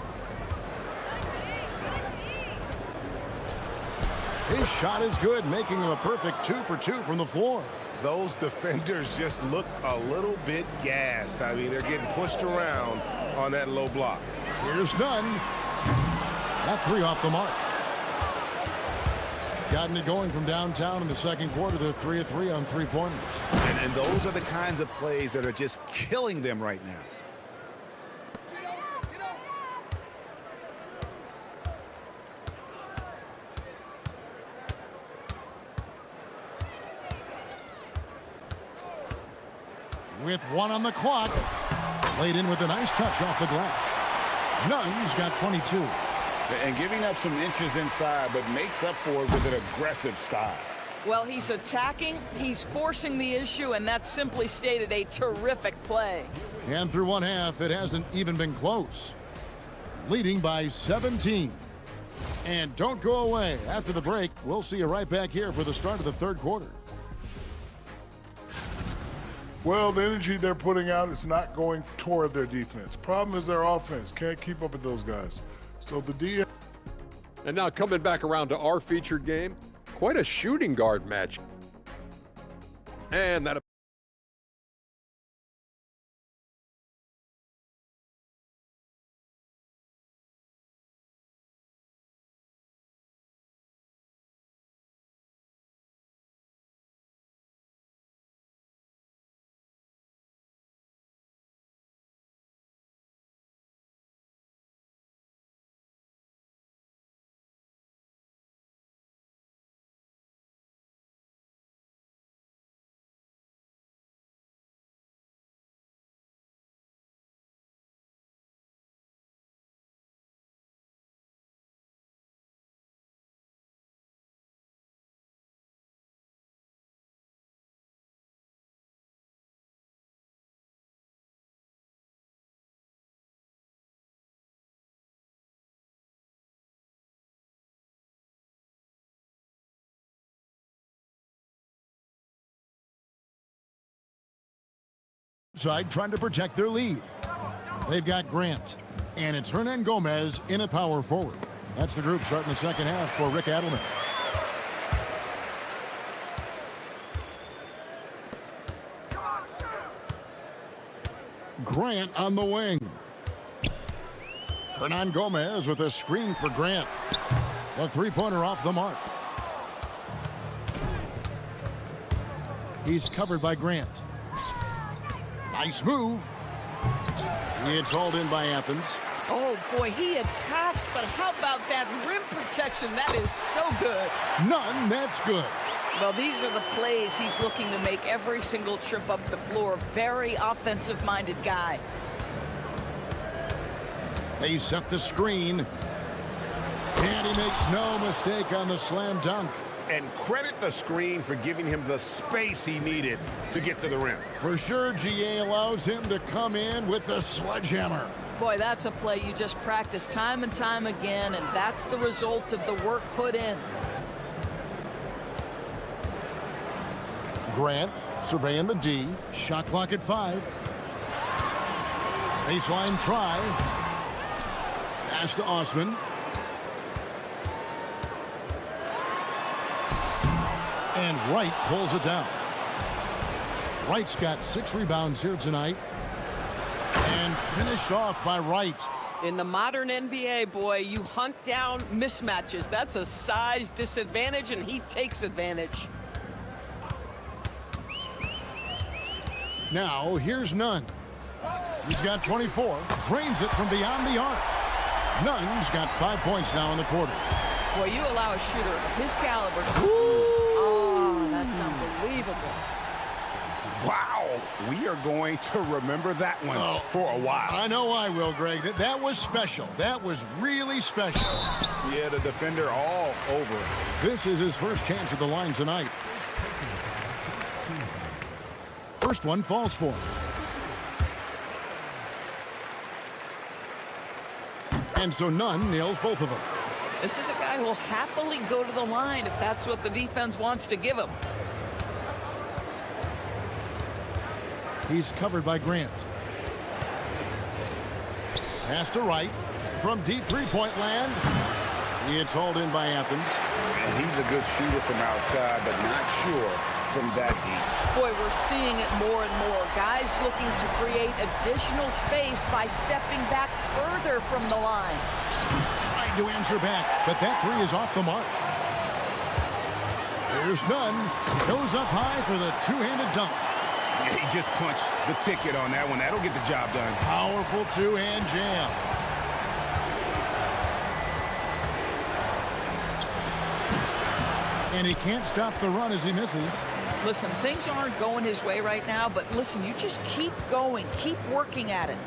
His shot is good, making him a perfect 2 for 2 from the floor. Those defenders just look a little bit gassed. I mean, they're getting pushed around on that low block. Here's Nunn. That 3 off the mark. Gotten it going from downtown in the second quarter. They're 3 of 3 on three-pointers. And those are the kinds of plays that are just killing them right now. With 1 on the clock. Laid in with a nice touch off the glass. Nunn's got 22. And giving up some inches inside, but makes up for it with an aggressive style. Well, he's attacking, he's forcing the issue, and that's simply stated a terrific play. And through one half, it hasn't even been close. Leading by 17. And don't go away. After the break, we'll see you right back here for the start of the third quarter. Well, the energy they're putting out is not going toward their defense. Problem is their offense. Can't keep up with those guys. So the D. And now coming back around to our featured game, quite a shooting guard match. And that side trying to protect their lead. They've got Grant, and it's Hernan Gomez in at power forward. That's the group starting the second half for Rick Adelman. Grant on the wing. Hernan Gomez with a screen for Grant. A three-pointer off the mark. He's covered by Grant. Nice move. It's hauled in by Athens. Oh, boy, he attacks, but how about that rim protection? That is so good. None, that's good. Well, these are the plays he's looking to make every single trip up the floor. Very offensive-minded guy. They set the screen. And he makes no mistake on the slam dunk. And credit the screen for giving him the space he needed to get to the rim. For sure, GA allows him to come in with the sledgehammer. Boy, that's a play you just practice time and time again, and that's the result of the work put in. Grant surveying the D. Shot clock at 5. Baseline try. Pass to Osman. And Wright pulls it down. Wright's got 6 rebounds here tonight. And finished off by Wright. In the modern NBA, boy, you hunt down mismatches. That's a size disadvantage, and he takes advantage. Now, here's Nunn. He's got 24. Drains it from beyond the arc. Nunn's got 5 points now in the quarter. Boy, you allow a shooter of his caliber to... That's unbelievable. Wow, we are going to remember that one for a while. I know I will, Greg. That was special. That was really special. Yeah, the defender all over it. This is his first chance at the line tonight. First one falls for him. And so Nunn nails both of them. This is a guy who will happily go to the line if that's what the defense wants to give him. He's covered by Grant. Pass to Wright. From deep three-point land. It's hauled in by Athens. And he's a good shooter from outside, but not sure from that deep. Boy, we're seeing it more and more. Guys looking to create additional space by stepping back further from the line. Trying to answer back, but that three is off the mark. There's Nunn. Goes up high for the two-handed dunk. Yeah, he just punched the ticket on that one. That'll get the job done. Powerful two-hand jam. And he can't stop the run as he misses. Listen, things aren't going his way right now, but listen, you just keep going. Keep working at it.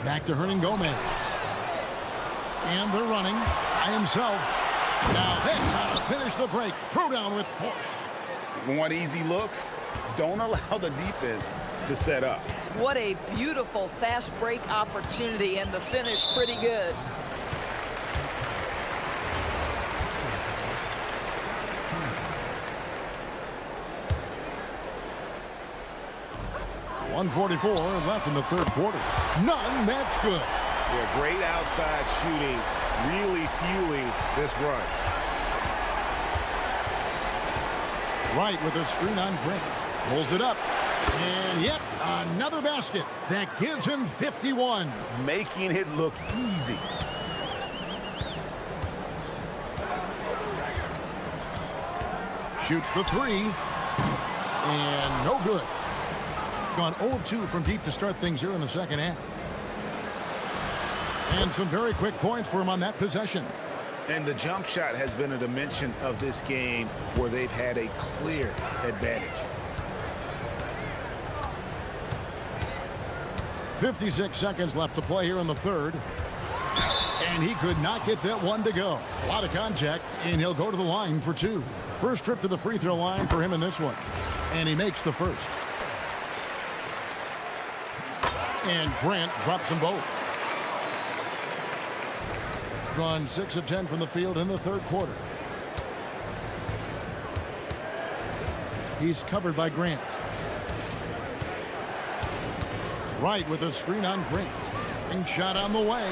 Back to Hernan Gomez. And they're running by himself. Now that's how to finish the break. Throw down with force. Want easy looks? Don't allow the defense to set up. What a beautiful fast break opportunity, and the finish pretty good. .144 left in the third quarter. None, that's good. Yeah, great outside shooting, really fueling this run. Wright with a screen on Grant. Pulls it up. And yep, another basket. That gives him 51. Making it look easy. Shoots the three. And no good. Gone 0-2 from deep to start things here in the second half. And some very quick points for him on that possession. And the jump shot has been a dimension of this game where they've had a clear advantage. 56 seconds left to play here in the third. And he could not get that one to go. A lot of contact, and he'll go to the line for two. First trip to the free throw line for him in this one. And he makes the first. And Grant drops them both. Gone 6 of 10 from the field in the third quarter. He's covered by Grant. Wright with a screen on Grant. And shot on the way.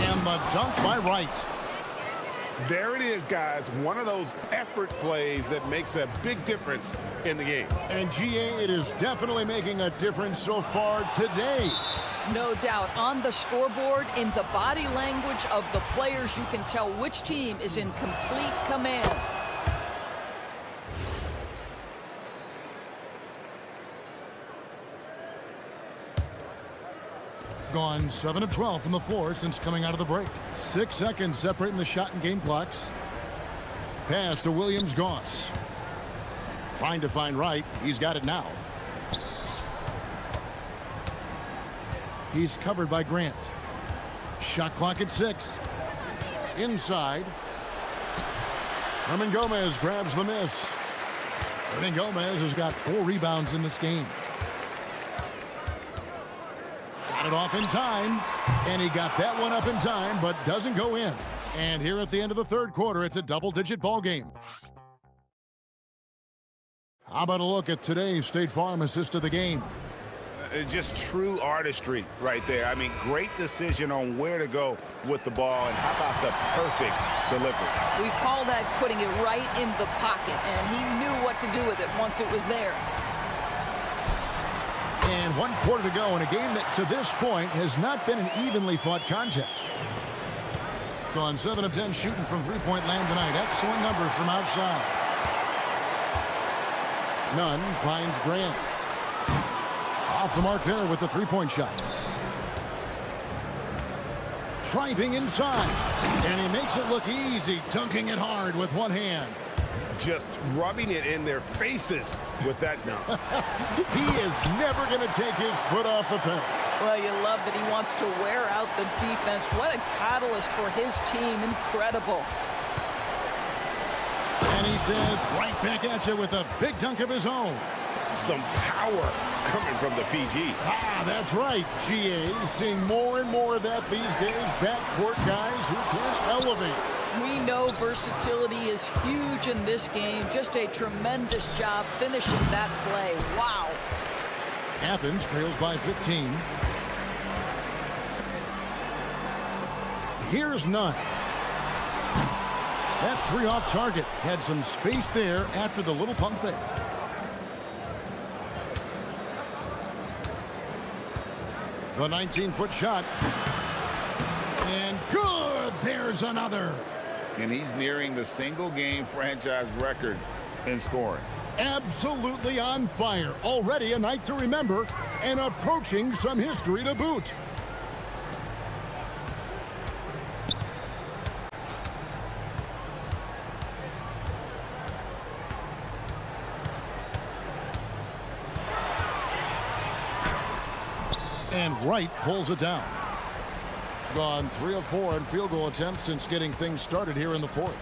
And the dunk by Wright. There it is, guys. One of those effort plays that makes a big difference in the game. And GA, it is definitely making a difference so far today. No doubt. On the scoreboard, in the body language of the players, you can tell which team is in complete command. Gone 7 of 12 from the floor since coming out of the break. 6 seconds separating the shot and game clocks. Pass to Williams-Goss. Trying to find Wright. He's got it now. He's covered by Grant. Shot clock at 6. Inside. Herman Gomez grabs the miss. Herman Gomez has got 4 rebounds in this game. Got it off in time, and he got that one up in time, but doesn't go in. And here at the end of the third quarter, it's a double-digit ball game. How about a look at today's State Farm assist of the game? Just true artistry right there. I mean, great decision on where to go with the ball, and how about the perfect delivery? We call that putting it right in the pocket, and he knew what to do with it once it was there. And 1 quarter to go in a game that to this point has not been an evenly fought contest. Gone 7 of 10 shooting from three-point land tonight. Excellent numbers from outside. Nunn finds Grant. Off the mark there with the three-point shot. Driving inside. And he makes it look easy, dunking it hard with one hand. Just rubbing it in their faces with that dunk. He is never going to take his foot off the pedal. Well, you love that he wants to wear out the defense. What a catalyst for his team. Incredible. And he says, right back at you with a big dunk of his own. Some power coming from the PG. Ah, that's right. GA seeing more and more of that these days. Backcourt guys who can elevate. We know versatility is huge in this game. Just a tremendous job finishing that play. Wow. Athens trails by 15. Here's Nunn. That 3 off target had some space there after the little pump fake. The 19-foot shot. And good. There's another. And he's nearing the single-game franchise record in scoring. Absolutely on fire. Already a night to remember and approaching some history to boot. And Wright pulls it down. Gone 3 of 4 in field goal attempts since getting things started here in the fourth.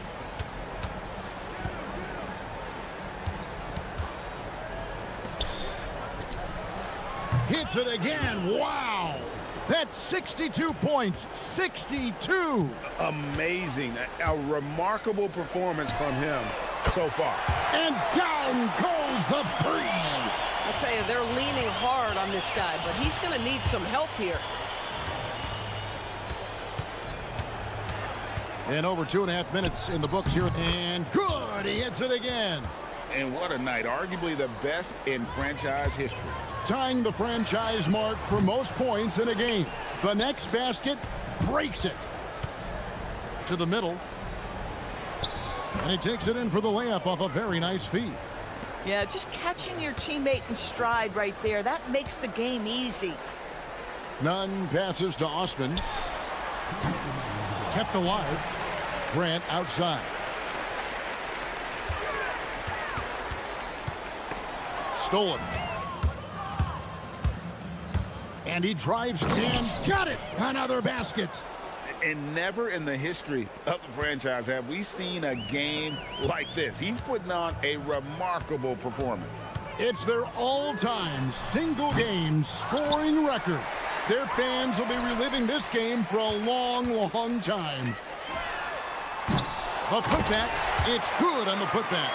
Hits it again. Wow. That's 62 points. 62. Amazing. A remarkable performance from him so far. And down goes the 3. I'll tell you, they're leaning hard on this guy, but he's going to need some help here. And over 2.5 minutes in the books here. And good. He hits it again. And what a night. Arguably the best in franchise history. Tying the franchise mark for most points in a game. The next basket breaks it. To the middle. And he takes it in for the layup off a very nice feed. Yeah, just catching your teammate in stride right there. That makes the game easy. Nunn passes to Osman. Kept alive. Grant outside. Stolen. And he drives and got it. Another basket. And never in the history of the franchise have we seen a game like this. He's putting on a remarkable performance. It's their all-time single-game scoring record. Their fans will be reliving this game for a long, long time. The putback, it's good on the putback.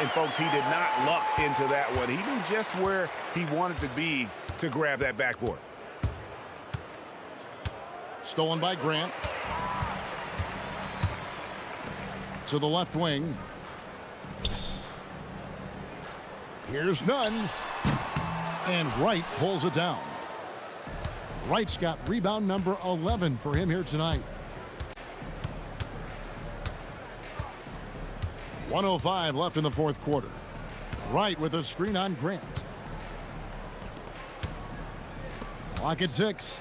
And folks, he did not luck into that one. He knew just where he wanted to be to grab that backboard. Stolen by Grant. To the left wing. Here's Nunn. And Wright pulls it down. Wright's got rebound number 11 for him here tonight. 1:05 left in the fourth quarter. Wright with a screen on Grant. Clock at 6.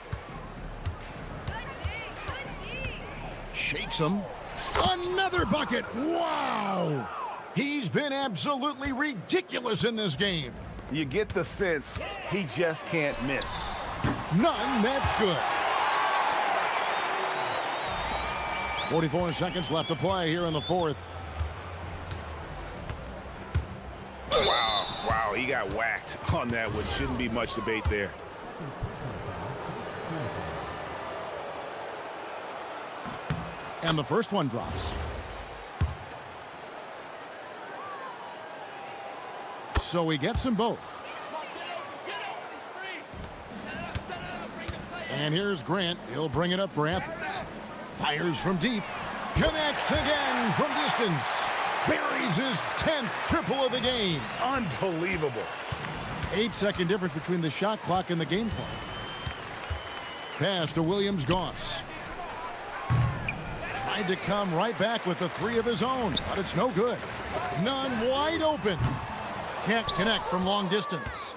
Shakes him. Another bucket. Wow. He's been absolutely ridiculous in this game. You get the sense he just can't miss. None. That's good. 44 seconds left to play here in the fourth. Wow, wow, he got whacked on that one. Shouldn't be much debate there. And the first one drops. So he gets them both. And here's Grant. He'll bring it up for Athens. Fires from deep. Connects again from distance. Buries his 10th triple of the game. Unbelievable. 8-second difference between the shot clock and the game clock. Pass to Williams-Goss. Tried to come right back with the three of his own, but it's no good. None wide open. Can't connect from long distance.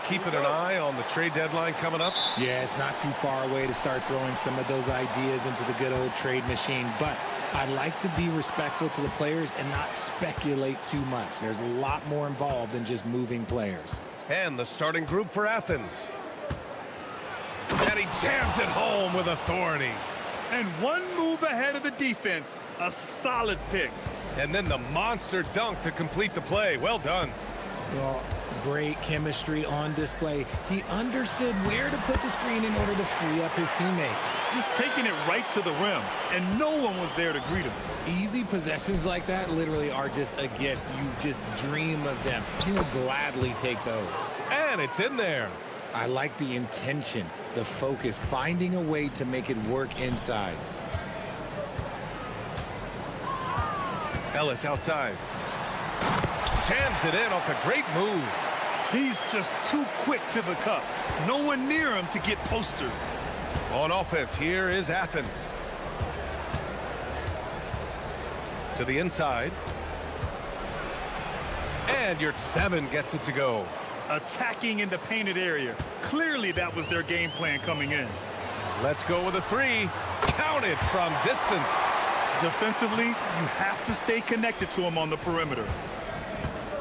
keeping an eye on the trade deadline coming up? Yeah, it's not too far away to start throwing some of those ideas into the good old trade machine. But I like to be respectful to the players and not speculate too much. There's a lot more involved than just moving players. And the starting group for Athens. And he jams it home with authority. And one move ahead of the defense. A solid pick. And then the monster dunk to complete the play. Well done. Well, great chemistry on display. He understood where to put the screen in order to free up his teammate. Just taking it right to the rim, and no one was there to greet him. Easy possessions like that literally are just a gift. You just dream of them. You'll gladly take those. And it's in there. I like the intention, the focus, finding a way to make it work inside. Ellis outside. Jams it in off a great move. He's just too quick to the cup. No one near him to get postered. On offense, here is Athens. To the inside. And your 7 gets it to go. Attacking in the painted area. Clearly that was their game plan coming in. Let's go with a 3. Counted from distance. Defensively, you have to stay connected to him on the perimeter.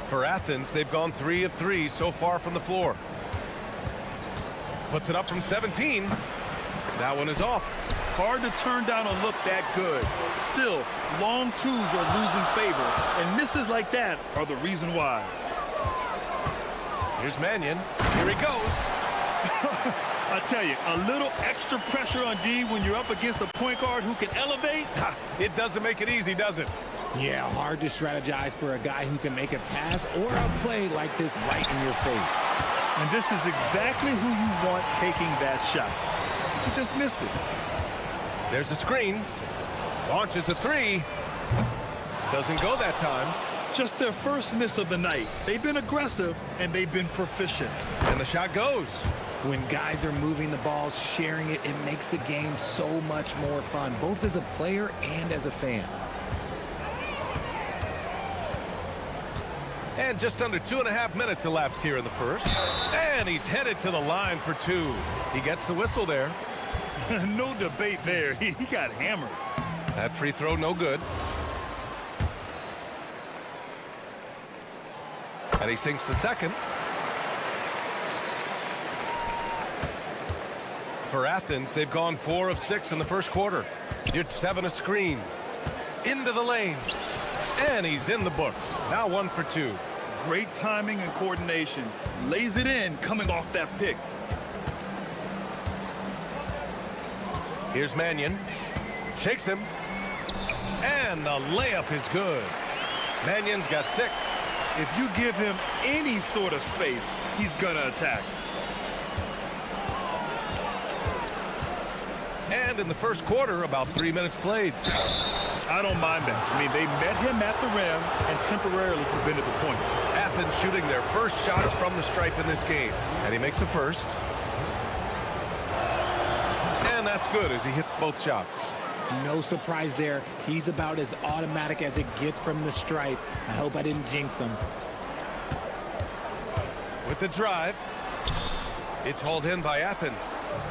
For Athens, they've gone 3 of 3 so far from the floor. Puts it up from 17. That one is off. Hard to turn down a look that good. Still, long twos are losing favor, and misses like that are the reason why. Here's Mannion. Here he goes. I tell you, a little extra pressure on D when you're up against a point guard who can elevate. It doesn't make it easy, does it? Yeah, hard to strategize for a guy who can make a pass or a play like this right in your face. And this is exactly who you want taking that shot. He just missed it. There's a screen. Launches a 3. Doesn't go that time. Just their first miss of the night. They've been aggressive, and they've been proficient. And the shot goes. When guys are moving the ball, sharing it, it makes the game so much more fun, both as a player and as a fan. And just under 2.5 minutes elapsed here in the first. And he's headed to the line for 2. He gets the whistle there. No debate there. He got hammered. That free throw, no good. And he sinks the second. For Athens, they've gone 4 of 6 in the first quarter. Here's 7 a screen. Into the lane. And he's in the books. Now 1 for 2. Great timing and coordination. Lays it in coming off that pick. Here's Mannion. Shakes him. And the layup is good. Mannion's got 6. If you give him any sort of space, he's going to attack. And in the first quarter, about 3 minutes played. I don't mind that. I mean, they met him at the rim and temporarily prevented the points. Athens shooting their first shots from the stripe in this game. And he makes the first. And that's good as he hits both shots. No surprise there. He's about as automatic as it gets from the stripe. I hope I didn't jinx him. With the drive. It's hauled in by Athens.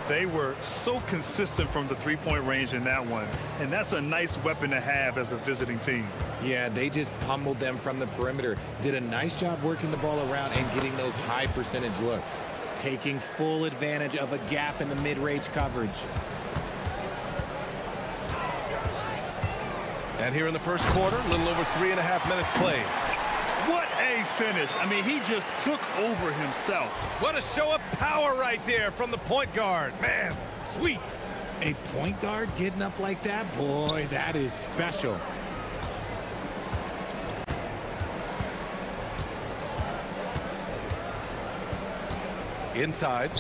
They were so consistent from the three-point range in that one, and that's a nice weapon to have as a visiting team. Yeah, they just pummeled them from the perimeter. Did a nice job working the ball around and getting those high percentage looks. Taking full advantage of a gap in the mid-range coverage. And here in the first quarter, a little over 3.5 minutes played. What a finish. I mean, he just took over himself. What a show of power right there from the point guard. Man, sweet. A point guard getting up like that? Boy, that is special. Inside.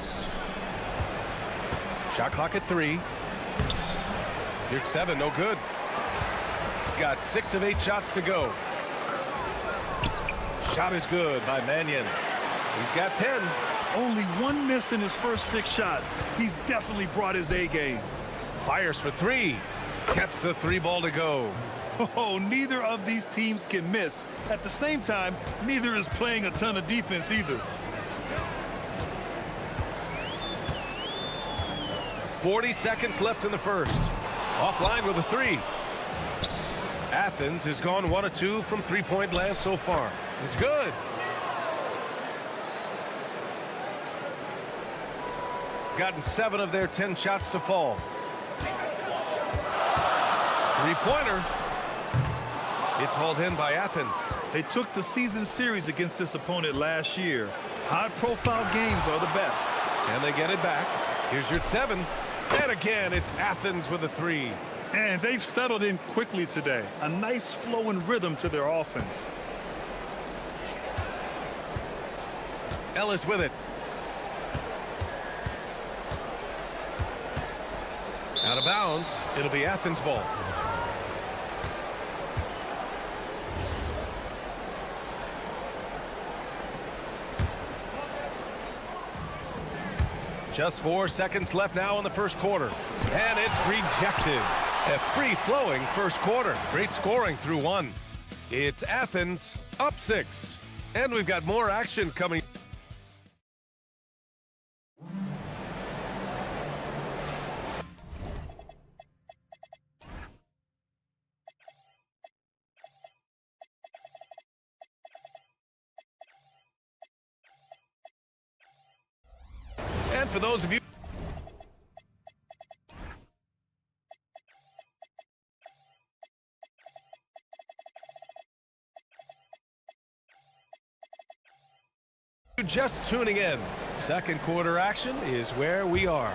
Shot clock at 3. Here's 7, no good. Got 6 of 8 shots to go. Shot is good by Mannion. He's got 10. Only 1 miss in his first 6 shots. He's definitely brought his A game. Fires for 3. Gets the 3 ball to go. Oh, neither of these teams can miss. At the same time, neither is playing a ton of defense either. 40 seconds left in the first. Offline with a three. Athens has gone 1 of 2 from three-point land so far. It's good. Gotten 7 of their 10 shots to fall. Three-pointer. It's hauled in by Athens. They took the season series against this opponent last year. High-profile games are the best. And they get it back. Here's your 7. And again, it's Athens with a three. And they've settled in quickly today. A nice flow and rhythm to their offense. Ellis with it. Out of bounds. It'll be Athens ball. Just 4 seconds left now in the first quarter. And it's rejected. A free-flowing first quarter. Great scoring through 1. It's Athens up 6. And we've got more action coming. And for those of you just tuning in, second quarter action is where we are.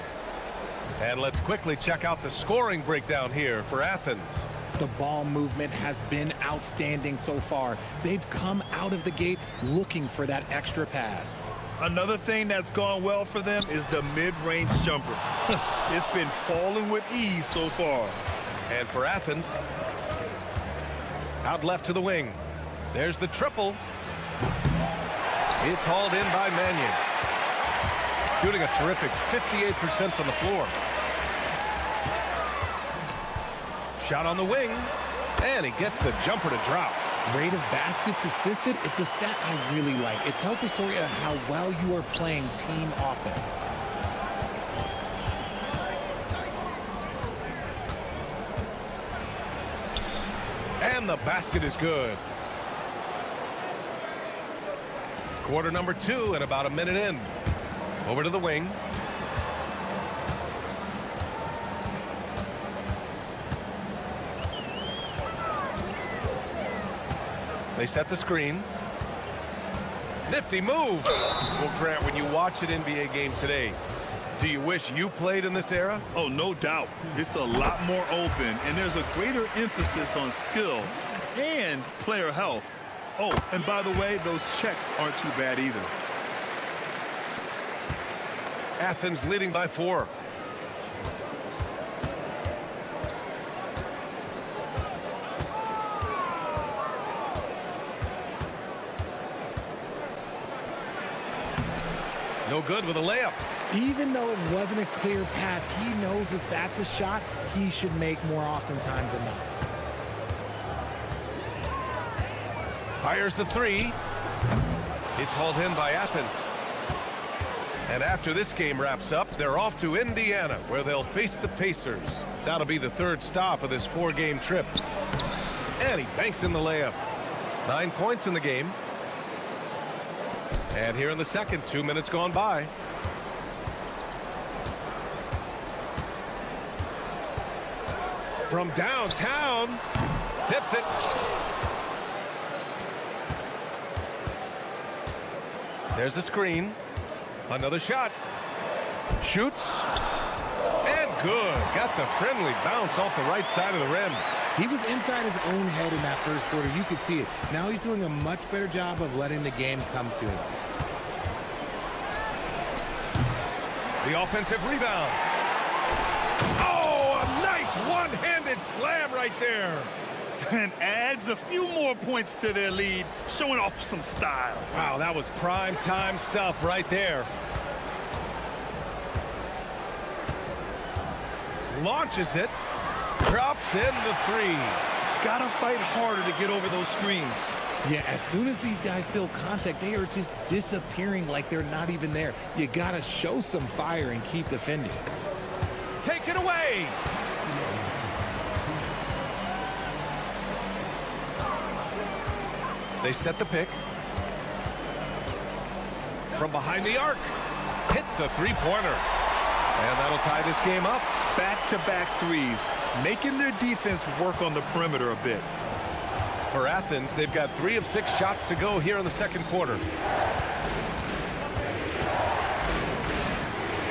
And let's quickly check out the scoring breakdown here for Athens. The ball movement has been outstanding so far. They've come out of the gate looking for that extra pass. Another thing that's gone well for them is the mid-range jumper. It's been falling with ease so far. And for Athens, out left to the wing. There's the triple. It's hauled in by Mannion. Shooting a terrific 58% from the floor. Shot on the wing, and he gets the jumper to drop. Rate of baskets assisted, it's a stat I really like. It tells the story of how well you are playing team offense. And the basket is good. Quarter number 2 and about a minute in. Over to the wing. They set the screen. Nifty move. Well, Grant, when you watch an NBA game today, do you wish you played in this era? Oh, no doubt. It's a lot more open, and there's a greater emphasis on skill and player health. Oh, and by the way, those checks aren't too bad either. Athens leading by 4. No good with a layup. Even though it wasn't a clear path, he knows that that's a shot he should make more oftentimes than not. Fires the 3. It's hauled in by Athens. And after this game wraps up, they're off to Indiana, where they'll face the Pacers. That'll be the 3rd stop of this 4-game trip. And he banks in the layup. 9 points in the game. And here in the second, 2 minutes gone by. From downtown, tips it. There's a screen. Another shot. Shoots. And good. Got the friendly bounce off the right side of the rim. He was inside his own head in that first quarter. You could see it. Now he's doing a much better job of letting the game come to him. The offensive rebound. Oh, a nice one-handed slam right there. And adds a few more points to their lead, showing off some style. Wow, that was prime time stuff right there. Launches it. Drops in the 3. Gotta fight harder to get over those screens. Yeah, as soon as these guys feel contact, they are just disappearing like they're not even there. You gotta show some fire and keep defending. Take it away. They set the pick. From behind the arc. Hits a three-pointer. And that'll tie this game up. Back-to-back threes, making their defense work on the perimeter a bit. For Athens, they've got 3 of 6 shots to go here in the second quarter.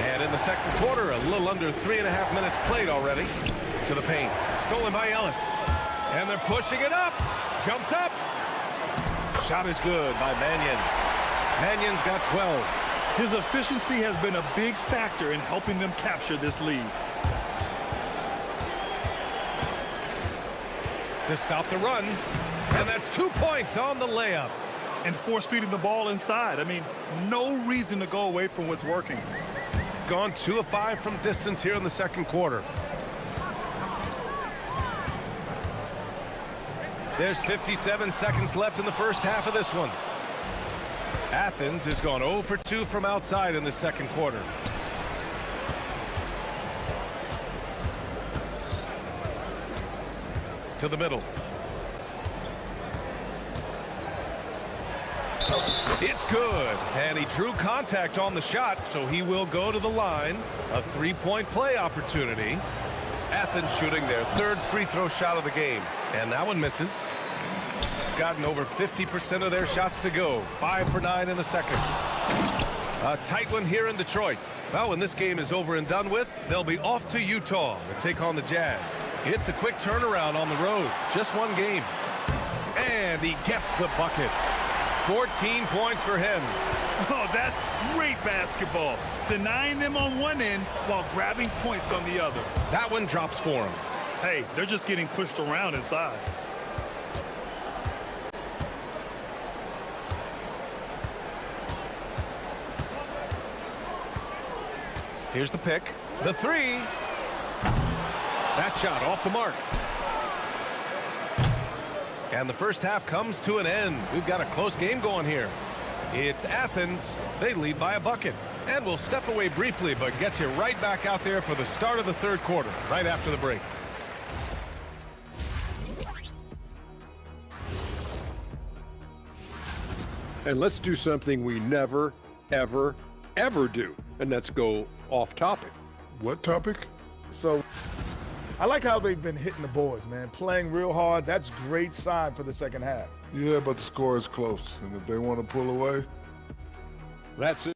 And in the second quarter, a little under 3.5 minutes played already. To the paint. Stolen by Ellis. And they're pushing it up. Jumps up. Shot is good by Mannion. Mannion's got 12. His efficiency has been a big factor in helping them capture this lead. To stop the run. And that's 2 points on the layup. And force-feeding the ball inside. I mean, no reason to go away from what's working. Gone 2 of 5 from distance here in the second quarter. There's 57 seconds left in the first half of this one. Athens has gone 0 for 2 from outside in the second quarter. To the middle. It's good. And he drew contact on the shot, so he will go to the line. A 3-point play opportunity. Athens shooting their 3rd free throw shot of the game. And that one misses. Gotten over 50% of their shots to go. 5 for 9 in the second. A tight one here in Detroit. Well, when this game is over and done with, they'll be off to Utah to take on the Jazz. It's a quick turnaround on the road. Just one game. And he gets the bucket. 14 points for him. Oh, that's great basketball. Denying them on one end while grabbing points on the other. That one drops for him. Hey, they're just getting pushed around inside. Here's the pick. The 3. That shot off the mark. And the first half comes to an end. We've got a close game going here. It's Athens. They lead by a bucket. And we'll step away briefly, but get you right back out there for the start of the third quarter, right after the break. And let's do something we never, ever, ever do. And that's go off topic. What topic? So I like how they've been hitting the boards, man. Playing real hard. That's great sign for the second half. Yeah, but the score is close. And if they want to pull away, That's it.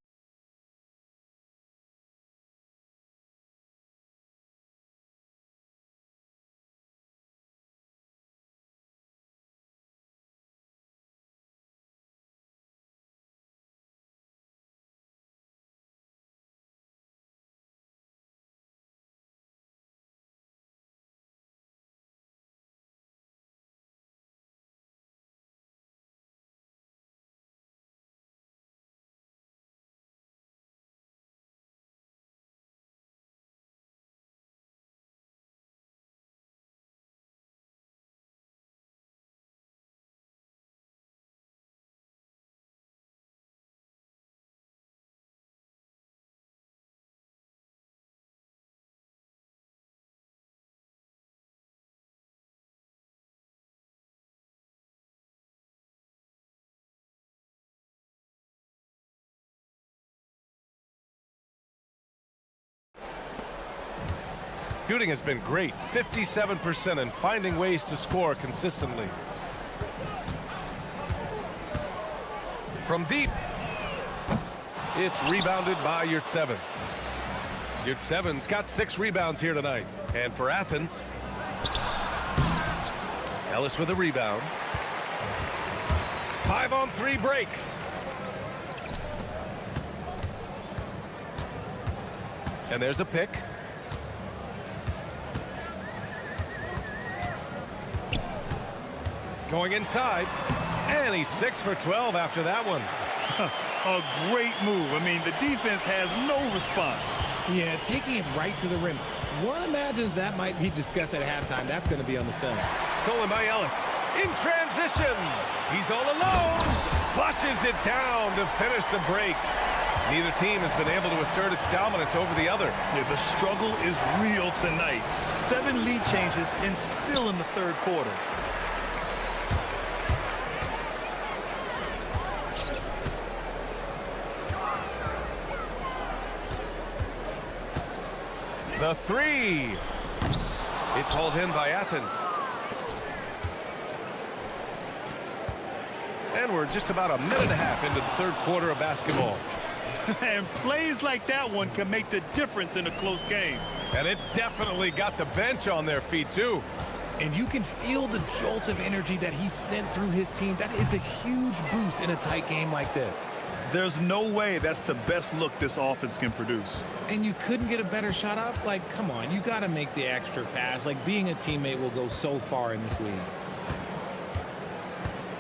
Shooting has been great, 57%, and finding ways to score consistently. From deep, it's rebounded by Yurtseven. Yurtseven's got 6 rebounds here tonight. And for Athens, Ellis with a rebound. 5-on-3 break. And there's a pick. Going inside, and he's 6 for 12 after that one. A great move. I mean, the defense has no response. Yeah, taking it right to the rim. One imagines that might be discussed at halftime. That's going to be on the film. Stolen by Ellis. In transition. He's all alone. Flushes it down to finish the break. Neither team has been able to assert its dominance over the other. Yeah, the struggle is real tonight. 7 lead changes and still in the third quarter. The three. It's hauled in by Athens. And we're just about a minute and a half into the third quarter of basketball. And plays like that one can make the difference in a close game. And it definitely got the bench on their feet, too. And you can feel the jolt of energy that he sent through his team. That is a huge boost in a tight game like this. There's no way that's the best look this offense can produce. And you couldn't get a better shot off? Like, come on, you got to make the extra pass. Like, being a teammate will go so far in this league.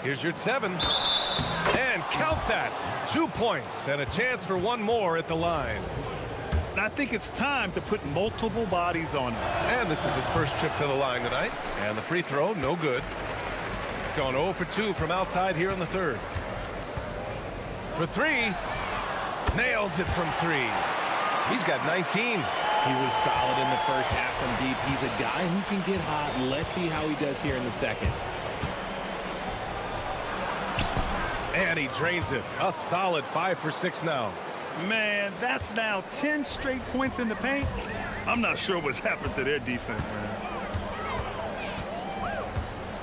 Here's your 7. And count that. 2 points and a chance for one more at the line. And I think it's time to put multiple bodies on him. And this is his first trip to the line tonight. And the free throw, no good. Gone 0 for 2 from outside here in the third. For 3. Nails it from 3. He's got 19. He was solid in the first half from deep. He's a guy who can get hot. Let's see how he does here in the second. And he drains it. A solid 5 for 6 now. Man, that's now 10 straight points in the paint. I'm not sure what's happened to their defense, man.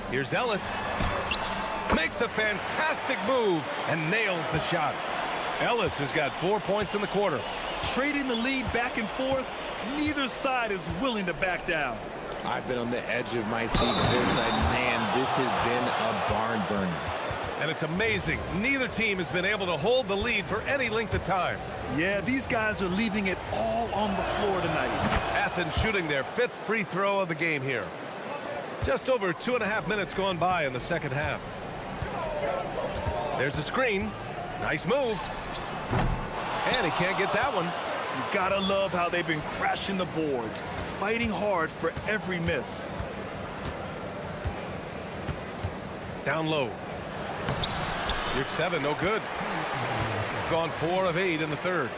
Here's Ellis. Makes a fantastic move and nails the shot. Ellis has got 4 points in the quarter. Trading the lead back and forth, neither side is willing to back down. I've been on the edge of my seat courtside. Man, this has been a barn burner. And it's amazing. Neither team has been able to hold the lead for any length of time. Yeah, these guys are leaving it all on the floor tonight. Athens shooting their 5th free throw of the game here. Just over 2.5 minutes gone by in the second half. There's a screen. Nice move. And he can't get that one. You gotta love how they've been crashing the boards, fighting hard for every miss. Down low. Your 7, no good. Gone 4 of 8 in the third.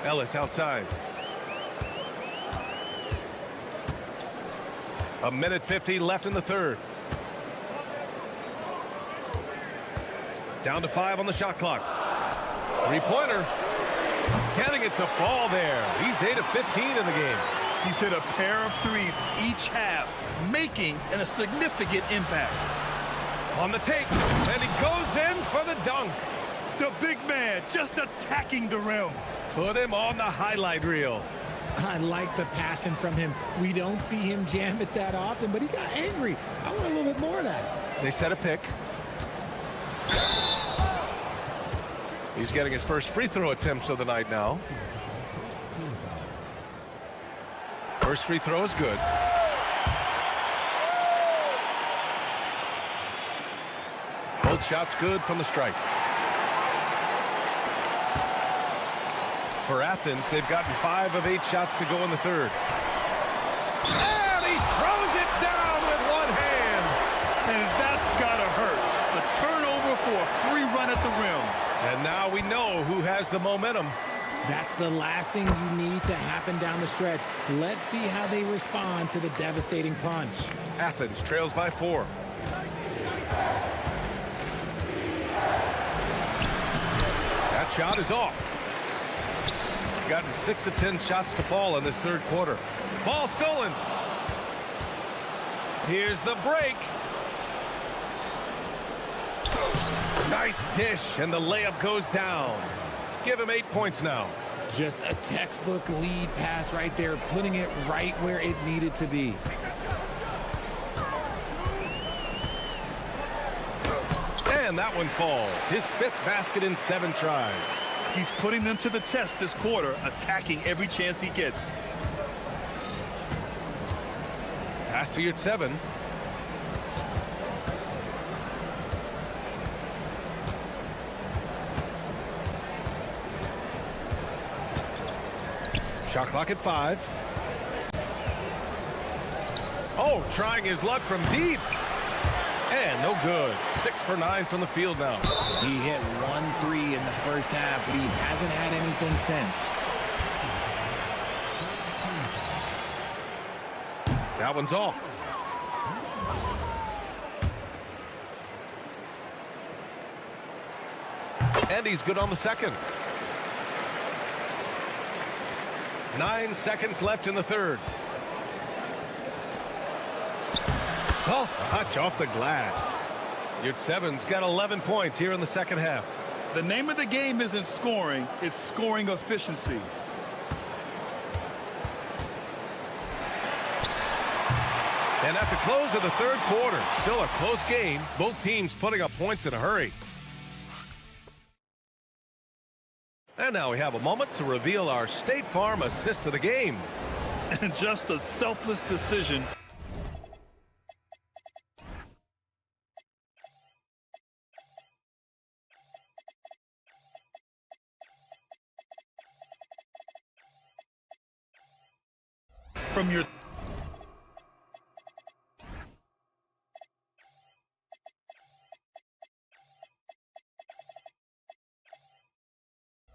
Ellis outside. A minute 50 left in the third. Down to 5 on the shot clock. Three-pointer. Getting it to fall there. He's 8 of 15 in the game. He's hit a pair of threes each half, making a significant impact. On the take, and he goes in for the dunk. The big man just attacking the rim. Put him on the highlight reel. I like the passion from him. We don't see him jam it that often, but he got angry. I want a little bit more of that. They set a pick. He's getting his first free throw attempts of the night now. First free throw is good. Both shots good from the strike. For Athens, they've gotten 5 of 8 shots to go in the third. And he throws it down with one hand. And that's gotta hurt. A turnover for a free run at the rim. And now we know who has the momentum. That's the last thing you need to happen down the stretch. Let's see how they respond to the devastating punch. Athens trails by 4. That shot is off. Gotten 6 of 10 shots to fall in this third quarter. Ball stolen. Here's the break. Nice dish, and the layup goes down. Give him 8 points now. Just a textbook lead pass right there, putting it right where it needed to be. And that one falls. His 5th basket in 7 tries. He's putting them to the test this quarter, attacking every chance he gets. Pass to your 7. Shot clock at 5. Oh, trying his luck from deep. And no good. 6 for 9 from the field now. He hit 1 3 in the first half, but he hasn't had anything since. That one's off. And he's good on the second. 9 seconds left in the third. Soft touch off the glass. Yurtseven's got 11 points here in the second half. The name of the game isn't scoring, it's scoring efficiency. And at the close of the third quarter, still a close game. Both teams putting up points in a hurry. And now we have a moment to reveal our State Farm assist of the game. And just a selfless decision. From your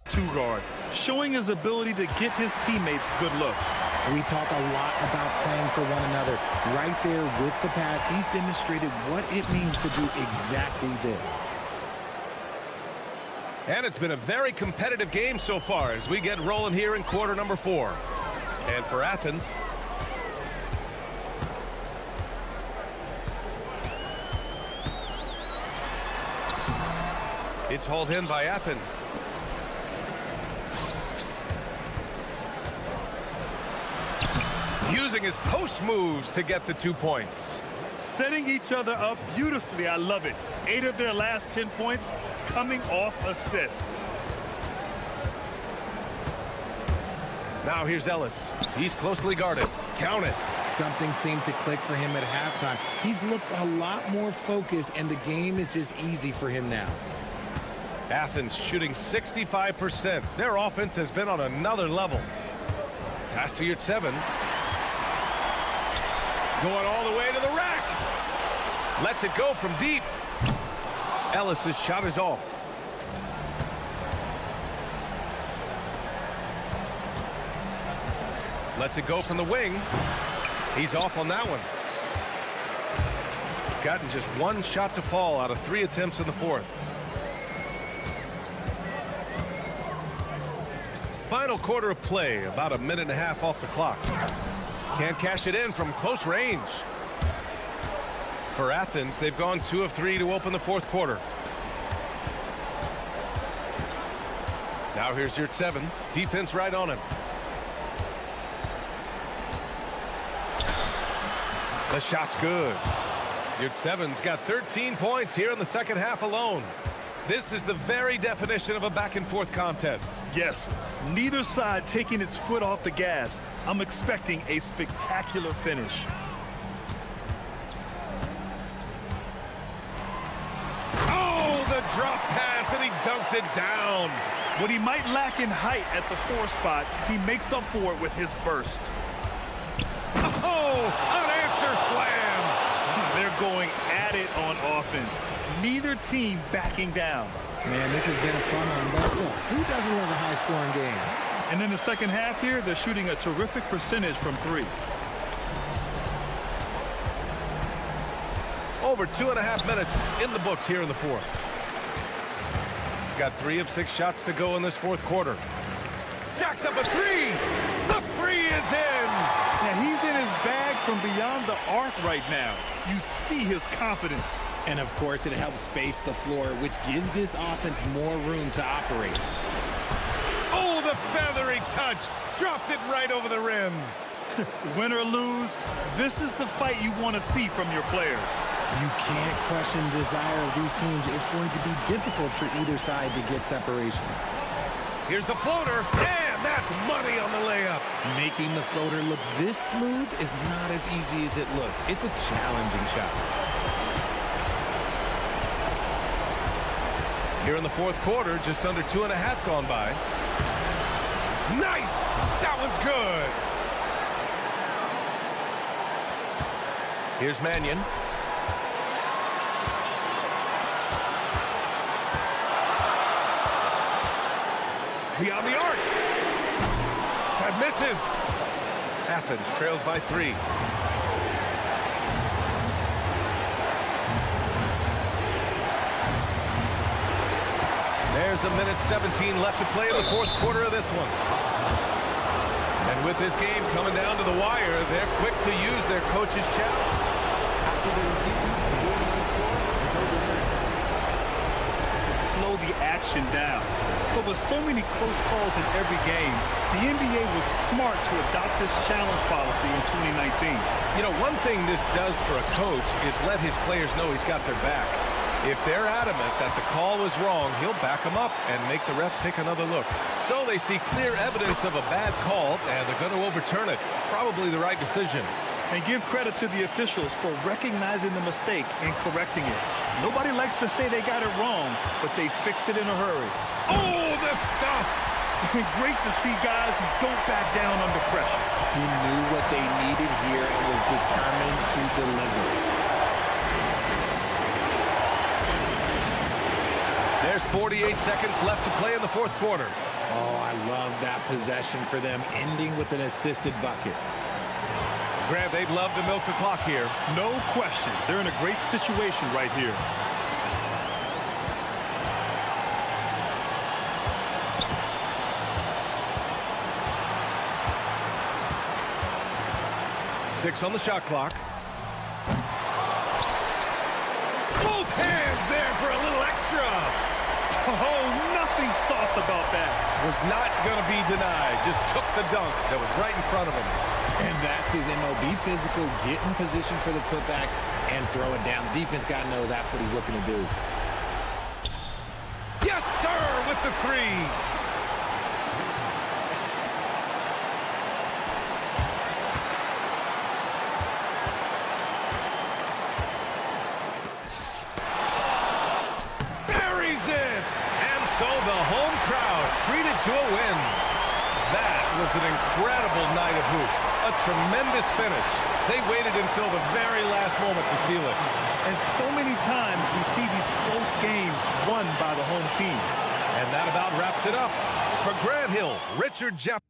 two guard, showing his ability to get his teammates good looks. We talk a lot about playing for one another. Right there with the pass, he's demonstrated what it means to do exactly this. And it's been a very competitive game so far as we get rolling here in quarter number 4. And for Athens, it's hauled in by Athens. Using his post moves to get the 2 points. Setting each other up beautifully. I love it. 8 of their last 10 points coming off assist. Now here's Ellis. He's closely guarded. Count it. Something seemed to click for him at halftime. He's looked a lot more focused, and the game is just easy for him now. Athens shooting 65%. Their offense has been on another level. Pass to Yurtseven. Going all the way to the rack. Lets it go from deep. Ellis's shot is off. Lets it go from the wing. He's off on that one. Gotten just 1 shot to fall out of 3 attempts in the fourth. Final quarter of play, about a minute and a half off the clock. Can't cash it in from close range. For Athens, they've gone 2 of 3 to open the fourth quarter. Now here's Yurtseven. Defense right on him. The shot's good. Yurtseven's got 13 points here in the second half alone. This is the very definition of a back-and-forth contest. Yes, neither side taking its foot off the gas. I'm expecting a spectacular finish. Oh, the drop pass, and he dunks it down. What he might lack in height at the 4 spot, he makes up for it with his burst. Oh, unanswered slam. They're going at it on offense. Neither team backing down. Man, this has been a fun one, but look, who doesn't love a high-scoring game? And in the second half here, they're shooting a terrific percentage from 3. Over 2.5 minutes in the books here in the fourth. Got 3 of 6 shots to go in this fourth quarter. Jacks up a 3. The 3 is in. Now he's in his bag from beyond the arc right now. You see his confidence. And of course, it helps space the floor, which gives this offense more room to operate. Oh, the feathery touch. Dropped it right over the rim. Win or lose, this is the fight you want to see from your players. You can't question the desire of these teams. It's going to be difficult for either side to get separation. Here's the floater, and that's money on the layup. Making the floater look this smooth is not as easy as it looks. It's a challenging shot. Here in the fourth quarter, just under 2.5 gone by. Nice! That one's good. Here's Mannion. beyond the arc. That misses. Athens trails by 3. There's a minute 17 left to play in the fourth quarter of this one. And with this game coming down to the wire, they're quick to use their coach's challenge. After the review, the game on the floor is overturned. Slow the action down. But with so many close calls in every game, the NBA was smart to adopt this challenge policy in 2019. You know, one thing this does for a coach is let his players know he's got their back. If they're adamant that the call was wrong, he'll back them up and make the refs take another look. So they see clear evidence of a bad call, and they're going to overturn it. Probably the right decision. And give credit to the officials for recognizing the mistake and correcting it. Nobody likes to say they got it wrong, but they fixed it in a hurry. Oh, the stuff! Great to see guys who don't back down under pressure. He knew what they needed here and was determined to deliver. There's 48 seconds left to play in the fourth quarter. Oh, I love that possession for them, ending with an assisted bucket. Grant, they'd love to milk the clock here. No question. They're in a great situation right here. Six on the shot clock. Both hands there for a little extra. Oh, nothing soft about that. Was not going to be denied. Just took the dunk that was right in front of him. And that's his MO. Be physical, get in position for the putback, and throw it down. The defense got to know that's what he's looking to do. Yes, sir, with the 3. So the home crowd treated to a win. That was an incredible night of hoops. A tremendous finish. They waited until the very last moment to seal it. And so many times we see these close games won by the home team. And that about wraps it up. For Grant Hill, Richard Jeff.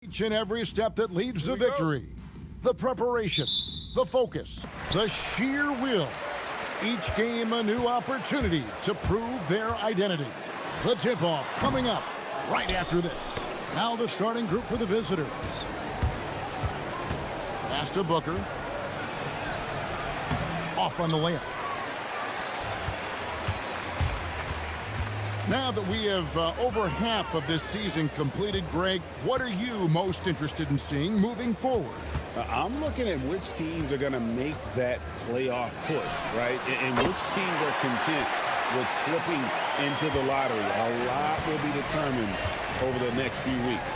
Each and every step that leads to victory. The preparation, the focus, the sheer will. Each game a new opportunity to prove their identity. The tip-off coming up right after this. Now the starting group for the visitors. Pass to Booker. Off on the layup. Now that we have over half of this season completed, Greg, what are you most interested in seeing moving forward? I'm looking at which teams are going to make that playoff push, right? And which teams are content with slipping into the lottery. A lot will be determined over the next few weeks.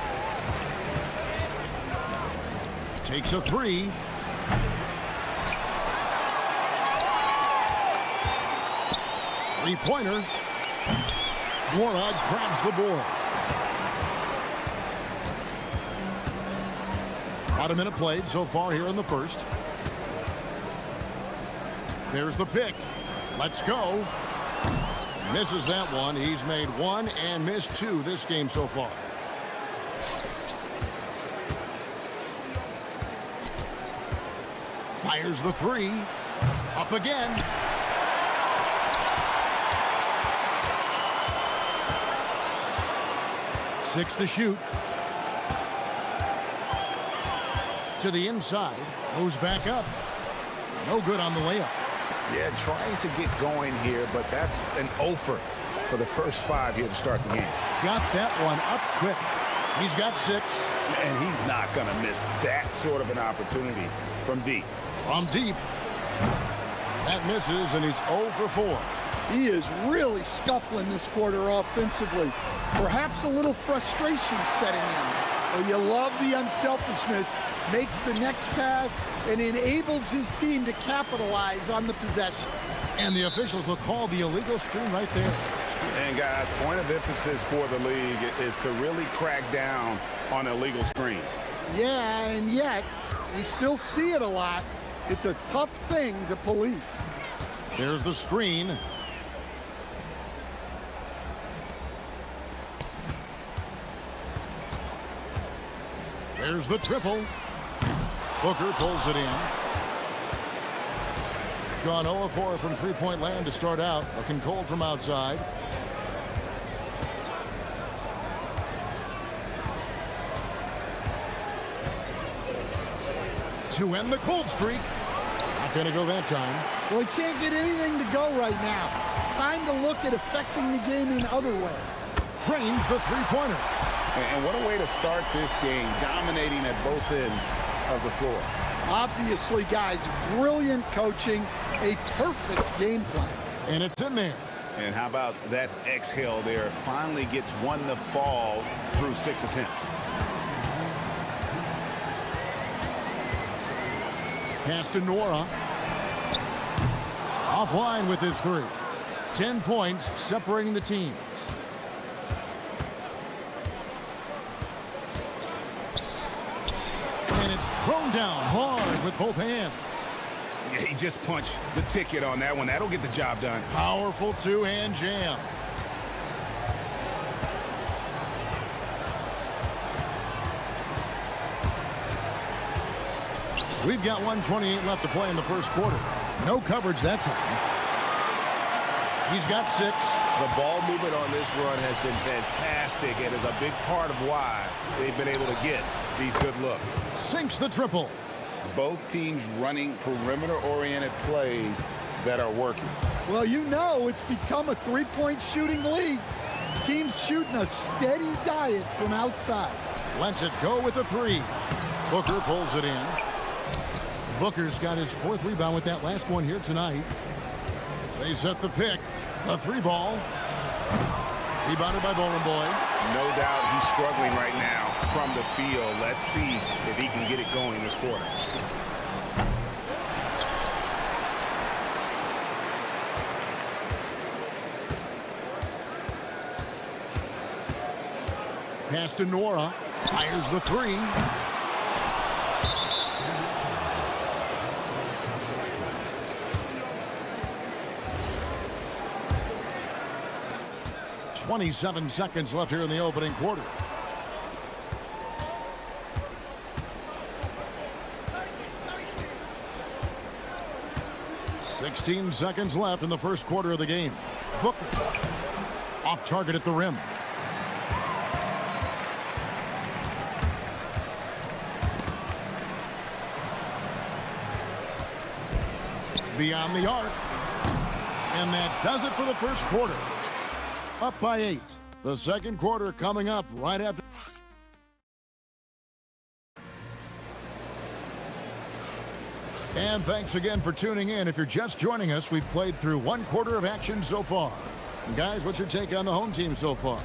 Takes a three. Three-pointer. Warrod grabs the board. About a minute played so far here in the first. There's the pick. Let's go. Misses that one. He's made one and missed two this game so far. Fires the three. Up again. Six to shoot. To the inside. Goes back up. No good on the layup. Yeah, trying to get going here, but that's an offer for the first five here to start the game. Got that one up quick. He's got six. And he's not going to miss that sort of an opportunity from deep. From deep. That misses, and he's 0 for 4. He is really scuffling this quarter offensively. Perhaps a little frustration setting in. Well, you love the unselfishness, makes the next pass, and enables his team to capitalize on the possession. And the officials will call the illegal screen right there. And guys, point of emphasis for the league is to really crack down on illegal screens. Yeah, and yet, we still see it a lot. It's a tough thing to police. There's the screen. There's the triple. Booker pulls it in. Gone 0-4 from three-point land to start out. Looking cold from outside. To end the cold streak. Not going to go that time. Well, he can't get anything to go right now. It's time to look at affecting the game in other ways. Drains the three-pointer. And what a way to start this game, dominating at both ends of the floor. Obviously, guys, brilliant coaching, a perfect game plan. And it's in there. And how about that exhale there? Finally gets one to fall through 6 attempts. Pass to Nora. Offline with his three. 10 points separating the teams. And it's thrown down hard with both hands. Yeah, he just punched the ticket on that one. That'll get the job done. Powerful two-hand jam. We've got 1:28 left to play in the first quarter. No coverage that time. He's got 6. The ball movement on this run has been fantastic and is a big part of why they've been able to get these good looks. Sinks the triple. Both teams running perimeter-oriented plays that are working. Well, you know it's become a three-point shooting league. Teams shooting a steady diet from outside. Lets it go with a 3. Booker pulls it in. Booker's got his 4th rebound with that last one here tonight. They set the pick. A 3-ball. Rebounded by Bowling Boy. No doubt he's struggling right now from the field. Let's see if he can get it going this quarter. Pass to Nora. Fires the 3. .27 seconds left here in the opening quarter. 16 seconds left in the first quarter of the game. Booker off target at the rim. Beyond the arc. And that does it for the first quarter. Up by 8. The second quarter coming up right after. And thanks again for tuning in. If you're just joining us, we've played through one quarter of action so far. And guys, what's your take on the home team so far?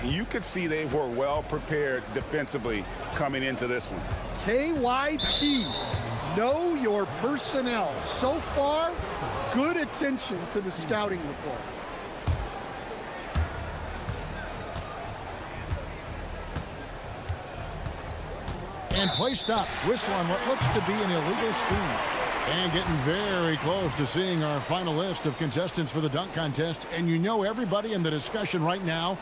You could see they were well prepared defensively coming into this one. KYP, know your personnel. So far, good attention to the scouting report. And play stops. Whistle on what looks to be an illegal screen. And getting very close to seeing our final list of contestants for the dunk contest. And you know everybody in the discussion right now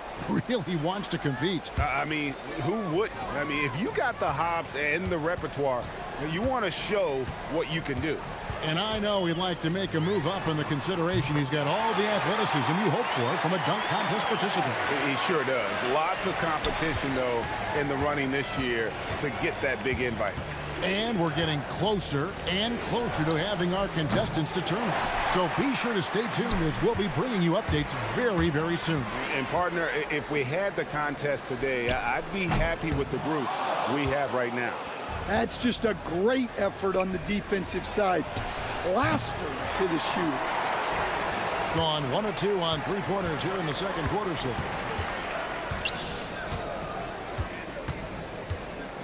really wants to compete. I mean, who wouldn't? I mean, if you got the hops and the repertoire, you want to show what you can do. And I know he'd like to make a move up in the consideration. He's got all the athleticism you hope for from a dunk contest participant. He sure does. Lots of competition, though, in the running this year to get that big invite. And we're getting closer and closer to having our contestants determined. So be sure to stay tuned as we'll be bringing you updates very, very soon. And partner, if we had the contest today, I'd be happy with the group we have right now. That's just a great effort on the defensive side. Plaster to the shoot. Gone 1 of 2 on three-pointers here in the second quarter so far.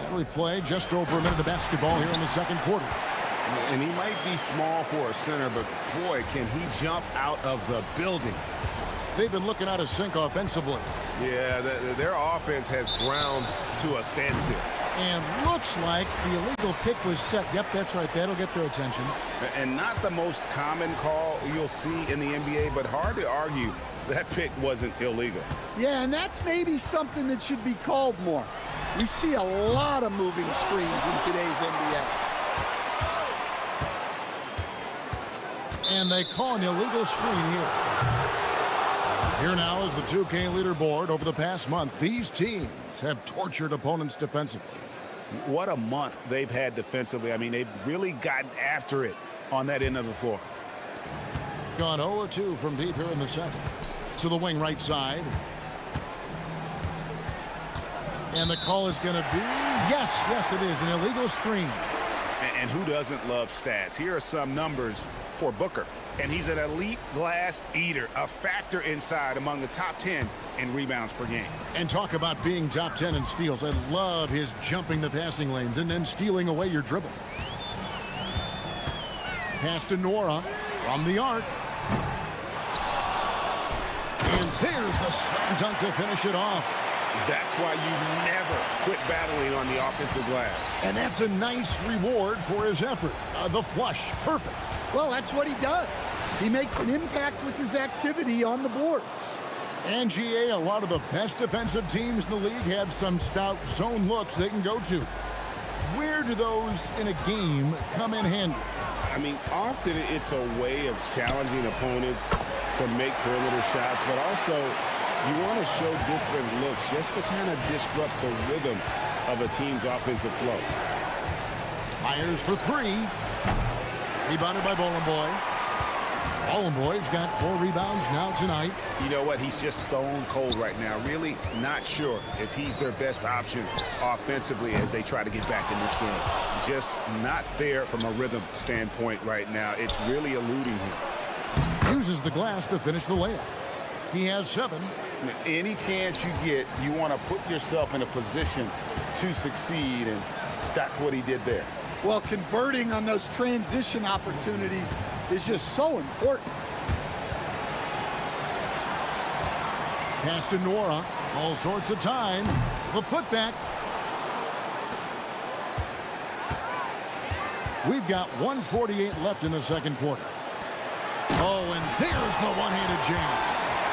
And we play just over a minute of basketball here in the second quarter. And he might be small for a center, but boy, can he jump out of the building. They've been looking out of sync offensively. Yeah, their offense has ground to a standstill. And looks like the illegal kick was set. Yep, that's right. That'll get their attention. And not the most common call you'll see in the NBA, but hard to argue that pick wasn't illegal. Yeah, and that's maybe something that should be called more. We see a lot of moving screens in today's NBA. And they call an illegal screen here. Here now is the 2K leaderboard. Over the past month, these teams have tortured opponents defensively. What a month they've had defensively. I mean, they've really gotten after it on that end of the floor. Gone 0-2 from deep here in the second. To the wing right side. And the call is going to be, yes, it is, an illegal screen. And who doesn't love stats? Here are some numbers for Booker. And he's an elite glass eater, a factor inside among the top 10 in rebounds per game. And talk about being top 10 in steals. I love his jumping the passing lanes and then stealing away your dribble. Pass to Nora from the arc. And there's the slam dunk to finish it off. That's why you never quit battling on the offensive glass. And that's a nice reward for his effort. The flush, perfect. Well, that's what he does. He makes an impact with his activity on the boards. And GA, a lot of the best defensive teams in the league have some stout zone looks they can go to. Where do those in a game come in handy? I mean, often it's a way of challenging opponents to make perimeter shots, but also you want to show different looks just to kind of disrupt the rhythm of a team's offensive flow. Fires for three. Rebounded by Boy. Boy's got 4 rebounds now tonight. You know what? He's just stone cold right now. Really not sure if he's their best option offensively as they try to get back in this game. Just not there from a rhythm standpoint right now. It's really eluding him. Uses the glass to finish the layup. He has 7. Any chance you get, you want to put yourself in a position to succeed, and that's what he did there. Well, converting on those transition opportunities is just so important. Pass to Nora. All sorts of time. The putback. We've got 1:48 left in the second quarter. Oh, and there's the one-handed jam.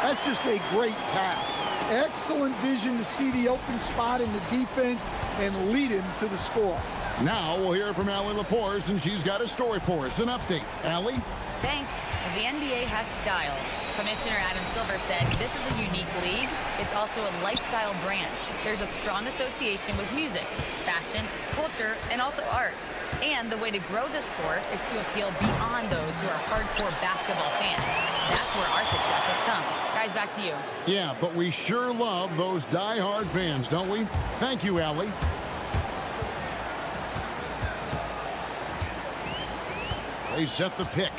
That's just a great pass. Excellent vision to see the open spot in the defense and lead him to the score. Now we'll hear from Allie LaForce, and she's got a story for us. An update. Allie? Thanks. The NBA has style. Commissioner Adam Silver said this is a unique league. It's also a lifestyle brand. There's a strong association with music, fashion, culture, and also art. And the way to grow the sport is to appeal beyond those who are hardcore basketball fans. That's where our success has come. Guys, back to you. Yeah, but we sure love those die-hard fans, don't we? Thank you, Allie. They set the pick.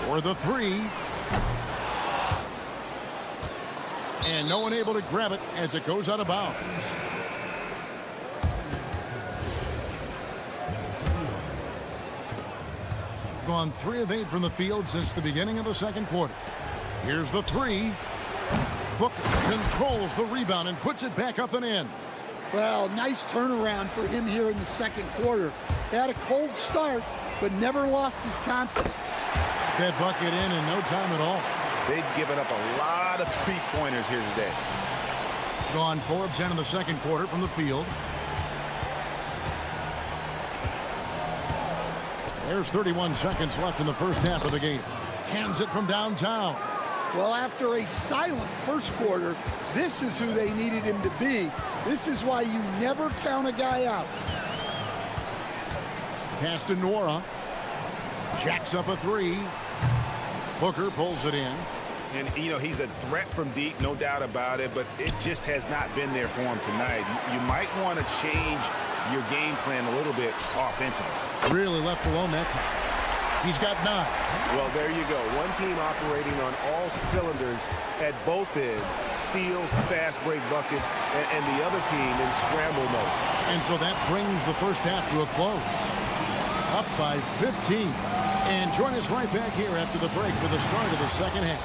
For the three. And no one able to grab it as it goes out of bounds. Gone 3 of 8 from the field since the beginning of the second quarter. Here's the three. Booker controls the rebound and puts it back up and in. Well, nice turnaround for him here in the second quarter. Had a cold start, but never lost his confidence. That bucket in no time at all. They've given up a lot of three-pointers here today. Gone 4 of 10 in the second quarter from the field. There's 31 seconds left in the first half of the game. Cans it from downtown. Well, after a silent first quarter, this is who they needed him to be. This is why you never count a guy out. Pass to Nora. Jacks up a three. Booker pulls it in. And, you know, he's a threat from deep, no doubt about it, but it just has not been there for him tonight. You might want to change your game plan a little bit offensively. Really left alone that time. He's got 9. Well, there you go. One team operating on all cylinders at both ends. Steals, fast break buckets, and the other team in scramble mode. And so that brings the first half to a close. Up by 15. And join us right back here after the break for the start of the second half.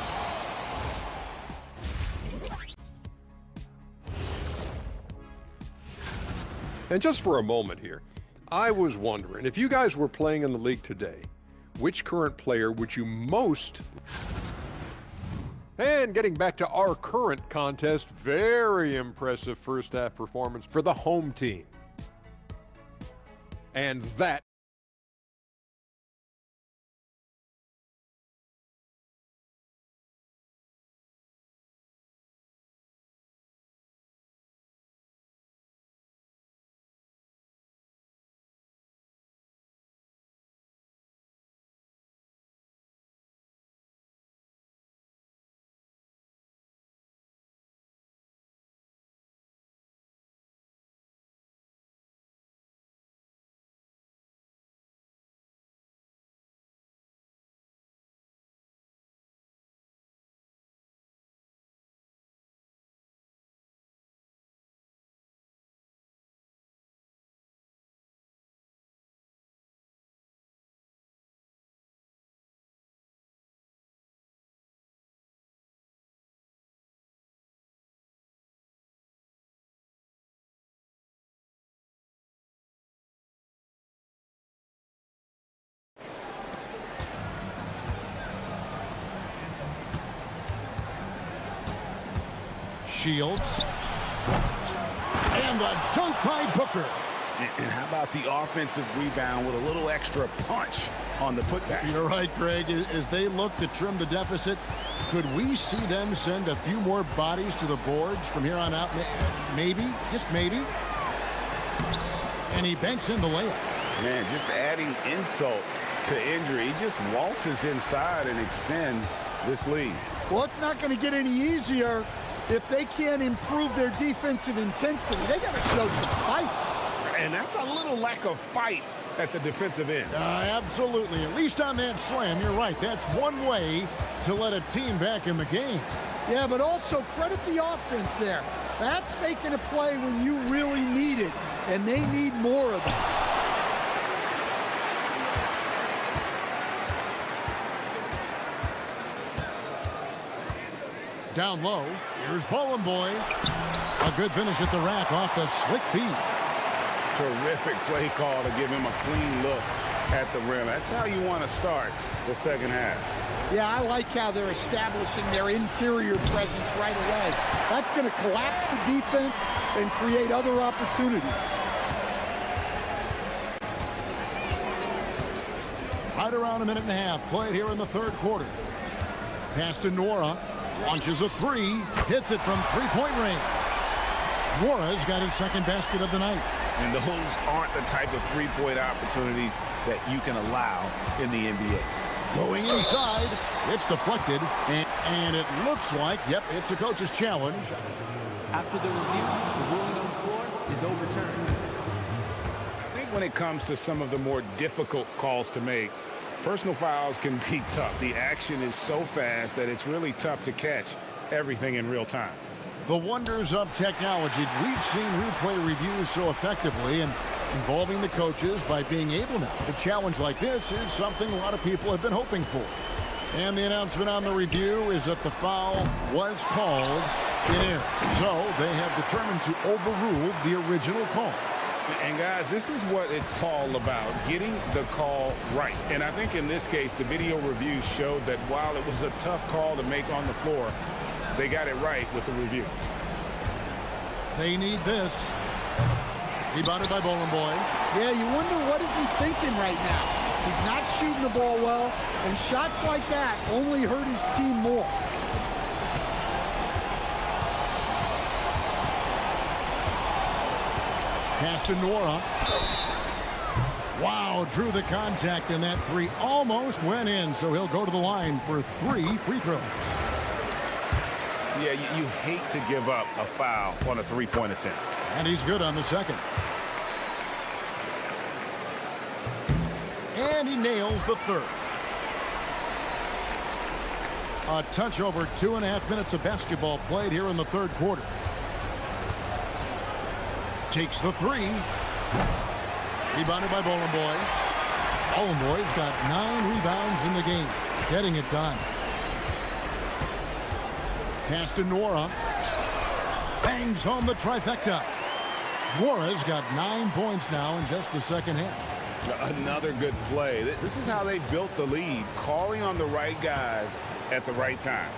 And just for a moment here, I was wondering, if you guys were playing in the league today, which current player would you most... And getting back to our current contest, very impressive first half performance for the home team. And that Shields. And the dunk by Booker. And how about the offensive rebound with a little extra punch on the putback? You're right, Greg. As they look to trim the deficit, could we see them send a few more bodies to the boards from here on out? Maybe, just maybe. And he banks in the layup. Man, just adding insult to injury. He just waltzes inside and extends this lead. Well, it's not going to get any easier if they can't improve their defensive intensity. They got to show some fight. And that's a little lack of fight at the defensive end. Absolutely. At least on that slam, you're right. That's one way to let a team back in the game. Yeah, but also credit the offense there. That's making a play when you really need it, and they need more of it. Down low, here's Boy. A good finish at the rack off the slick feed. Terrific play call to give him a clean look at the rim. That's how you want to start the second half. Yeah, I like how they're establishing their interior presence right away. That's going to collapse the defense and create other opportunities. Right around a minute and a half played here in the third quarter. Pass to Nora. Launches a three. Hits it from three-point range. Nora's got his second basket of the night. And those aren't the type of three-point opportunities that you can allow in the NBA. Going inside. It's deflected. And it looks like, yep, it's a coach's challenge. After the review, the ruling on the floor is overturned. I think when it comes to some of the more difficult calls to make, personal fouls can be tough. The action is so fast that it's really tough to catch everything in real time. The wonders of technology. We've seen replay reviews so effectively, and involving the coaches by being able now to challenge like this is something a lot of people have been hoping for. And the announcement on the review is that the foul was called in error. So they have determined to overrule the original call. And guys, this is what it's all about, getting the call right. And I think in this case, the video review showed that while it was a tough call to make on the floor, they got it right with the review. They need this. Rebounded by Bowling Boy. Yeah, you wonder what is he thinking right now. He's not shooting the ball well, and shots like that only hurt his team more. Pass to Nora. Wow, drew the contact, and that three almost went in, so he'll go to the line for 3 free throws. Yeah, you hate to give up a foul on a three-point attempt. And he's good on the second. And he nails the third. A touch over 2.5 minutes of basketball played here in the third quarter. Takes the three. Rebounded by Bowling Boy. Bowling Boy's got 9 rebounds in the game. Getting it done. Pass to Nora. Bangs home the trifecta. Nora's got 9 points now in just the second half. Another good play. This is how they built the lead, calling on the right guys at the right time.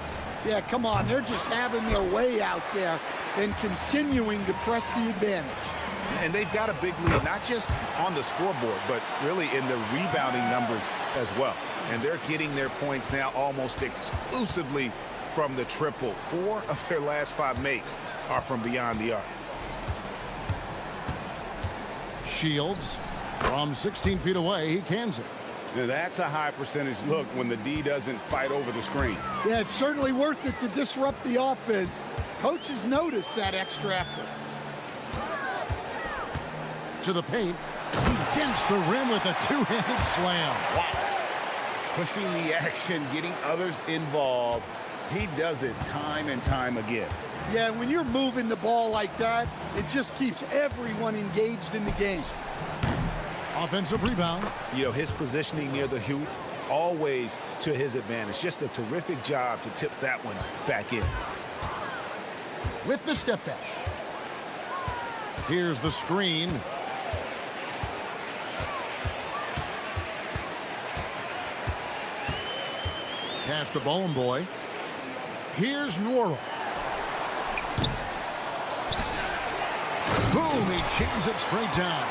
Yeah, come on. They're just having their way out there and continuing to press the advantage. And they've got a big lead, not just on the scoreboard, but really in the rebounding numbers as well. And they're getting their points now almost exclusively from the triple. 4 of their last 5 makes are from beyond the arc. Shields from 16 feet away. He cans it. Now, that's a high percentage look when the D doesn't fight over the screen. Yeah, it's certainly worth it to disrupt the offense. Coaches notice that extra effort. To the paint. He dents the rim with a two-handed slam. Wow. Pushing the action, getting others involved. He does it time and time again. Yeah, when you're moving the ball like that, it just keeps everyone engaged in the game. Offensive rebound. You know, his positioning near the hoop, always to his advantage. Just a terrific job to tip that one back in. With the step back. Here's the screen. Pass to Bowling Boy. Here's Nora. Boom, he jams it straight down.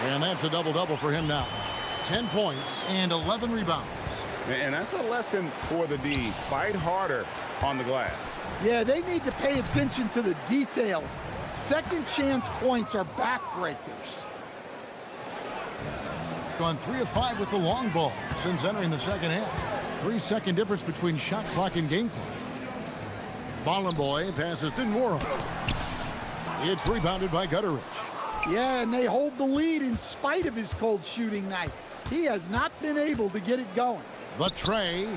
And that's a double-double for him now. 10 points and 11 rebounds. And that's a lesson for the D. Fight harder on the glass. Yeah, they need to pay attention to the details. Second chance points are backbreakers. Gone 3 of 5 with the long ball since entering the second half. 3-second difference between shot clock and game clock. Bowling Boy passes to Nora. It's rebounded by Gutteridge. Yeah, and they hold the lead in spite of his cold shooting night. He has not been able to get it going. The tray.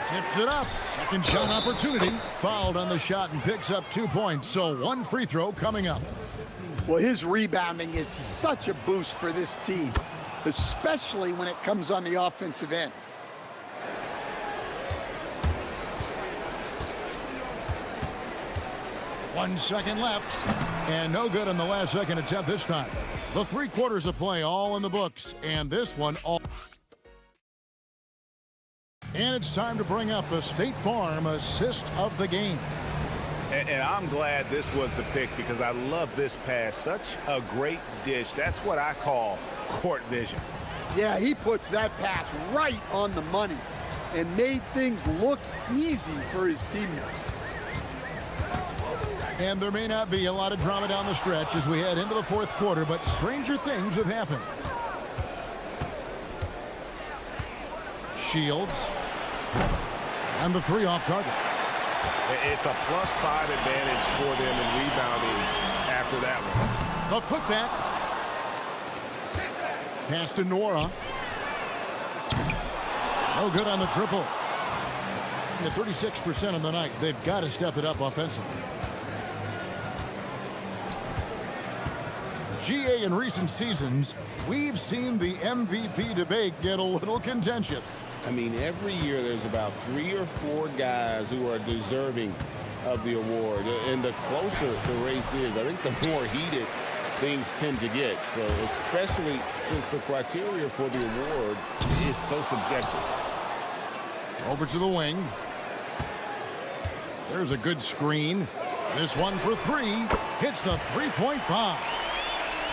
Tips it up. Second shot opportunity. Fouled on the shot and picks up 2 points. So 1 free throw coming up. Well, his rebounding is such a boost for this team, especially when it comes on the offensive end. One second left. And no good on the last second attempt this time. The 3 quarters of play all in the books. And this one all. And it's time to bring up the State Farm assist of the game. And I'm glad this was the pick because I love this pass. Such a great dish. That's what I call court vision. Yeah, he puts that pass right on the money and made things look easy for his teammate. And there may not be a lot of drama down the stretch as we head into the 4th quarter, but stranger things have happened. Shields. And the 3 off target. It's a +5 advantage for them in rebounding after that one. The putback. Pass to Nora. No good on the triple. At 36% on the night, they've got to step it up offensively. GA in recent seasons, we've seen the MVP debate get a little contentious. I mean, every year there's about 3 or 4 guys who are deserving of the award. And the closer the race is, I think the more heated things tend to get. So especially since the criteria for the award is so subjective. Over to the wing. There's a good screen. This one for 3. Hits the 3-point bomb.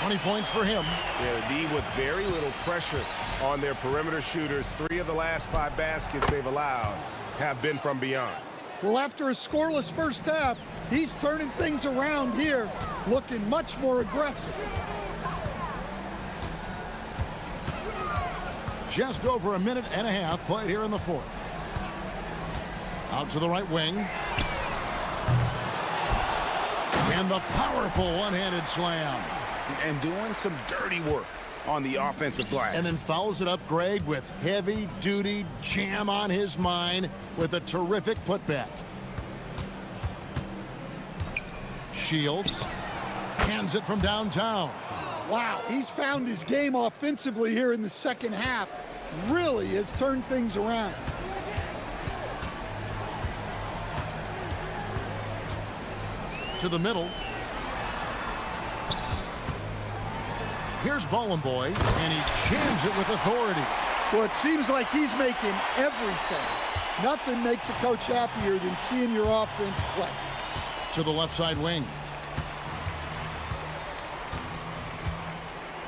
20 points for him. Yeah, D with very little pressure on their perimeter shooters. 3 of the last 5 baskets they've allowed have been from beyond. Well, after a scoreless first half, he's turning things around here, looking much more aggressive. Just over a minute and a half played here in the 4th. Out to the right wing. And the powerful one-handed slam. And doing some dirty work on the offensive glass. And then follows it up, Greg, with heavy-duty jam on his mind with a terrific putback. Shields hands it from downtown. Wow, he's found his game offensively here in the second half. Really has turned things around. To the middle. Here's Ballin' Boy, and he jams it with authority. Well, it seems like he's making everything. Nothing makes a coach happier than seeing your offense click. To the left side wing.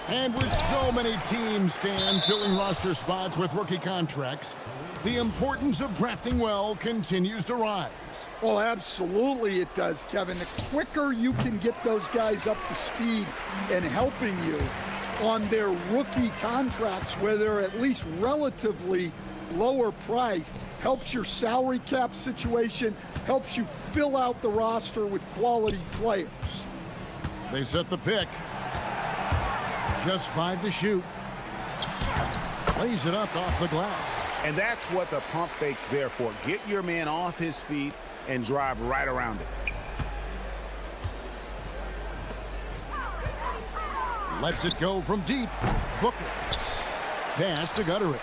And with so many teams, Stan, filling roster spots with rookie contracts, the importance of drafting well continues to rise. Well, absolutely it does, Kevin. The quicker you can get those guys up to speed and helping you on their rookie contracts where they're at least relatively lower priced, helps your salary cap situation, helps you fill out the roster with quality players. They set the pick. Just 5 to shoot. Lays it up off the glass. And that's what the pump fake's there for. Get your man off his feet and drive right around it. Lets it go from deep. Booker. Pass to Gutteridge.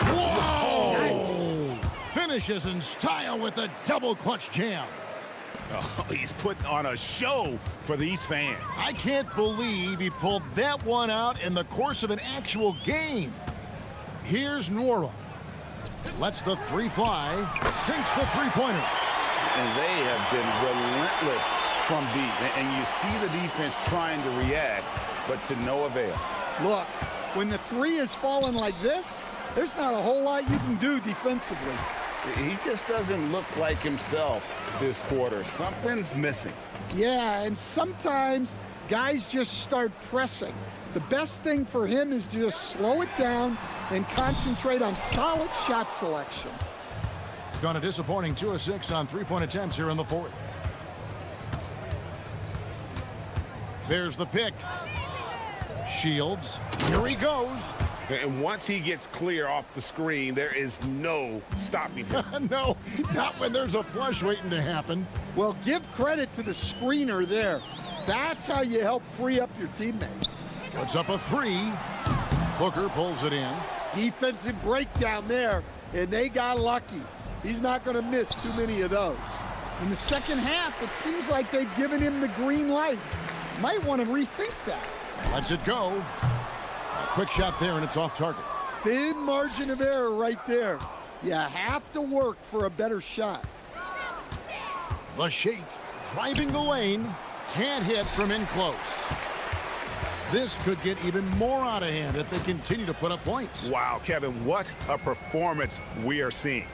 Whoa! Nice. Finishes in style with a double clutch jam. Oh, he's putting on a show for these fans. I can't believe he pulled that one out in the course of an actual game. Here's Nora. Lets the 3 fly. Sinks the 3-pointer. And they have been relentless from deep. And you see the defense trying to react, but to no avail. Look, when the 3 is falling like this, there's not a whole lot you can do defensively. He just doesn't look like himself this quarter. Something's missing. Yeah, and sometimes guys just start pressing. The best thing for him is to just slow it down and concentrate on solid shot selection. Gone a disappointing 2 of 6 on 3-point attempts here in the 4th. There's the pick. Shields. Here he goes. And once he gets clear off the screen, there is no stopping him. No, not when there's a flush waiting to happen. Well, give credit to the screener there. That's how you help free up your teammates. Puts up a 3. Booker pulls it in. Defensive breakdown there, and they got lucky. He's not going to miss too many of those. In the second half, it seems like they've given him the green light. Might want to rethink that. Lets it go. A quick shot there, and it's off target. Thin margin of error right there. You have to work for a better shot. The Sheik driving the lane. Can't hit from in close. This could get even more out of hand if they continue to put up points. Wow, Kevin, what a performance we are seeing.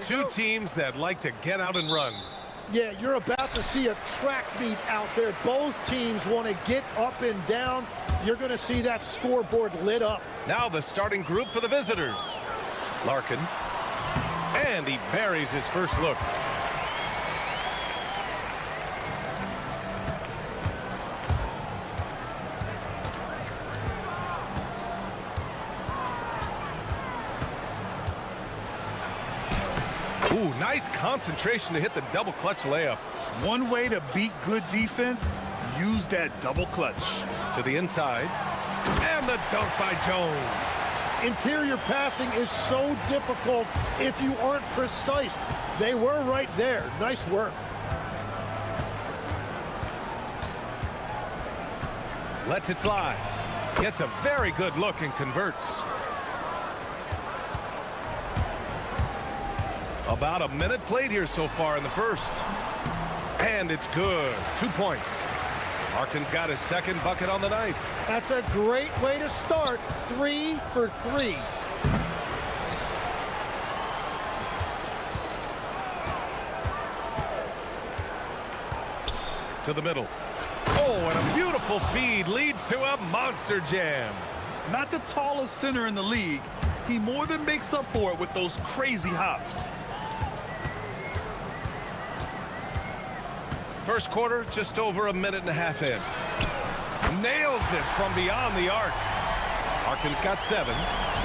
Two teams that like to get out and run. Yeah, you're about to see a track meet out there. Both teams want to get up and down. You're going to see that scoreboard lit up. Now the starting group for the visitors. Larkin. And he buries his first look. Ooh, nice concentration to hit the double clutch layup. One way to beat good defense, use that double clutch. To the inside. And the dunk by Jones. Interior passing is so difficult if you aren't precise. They were right there. Nice work. Lets it fly. Gets a very good look and converts. About a minute played here so far in the first. And it's good. 2 points. Larkin's got his second bucket on the night. That's a great way to start. 3 for 3. To the middle. Oh, and a beautiful feed leads to a monster jam. Not the tallest center in the league. He more than makes up for it with those crazy hops. First quarter, just over a minute and a half in. Nails it from beyond the arc. Larkin's got 7.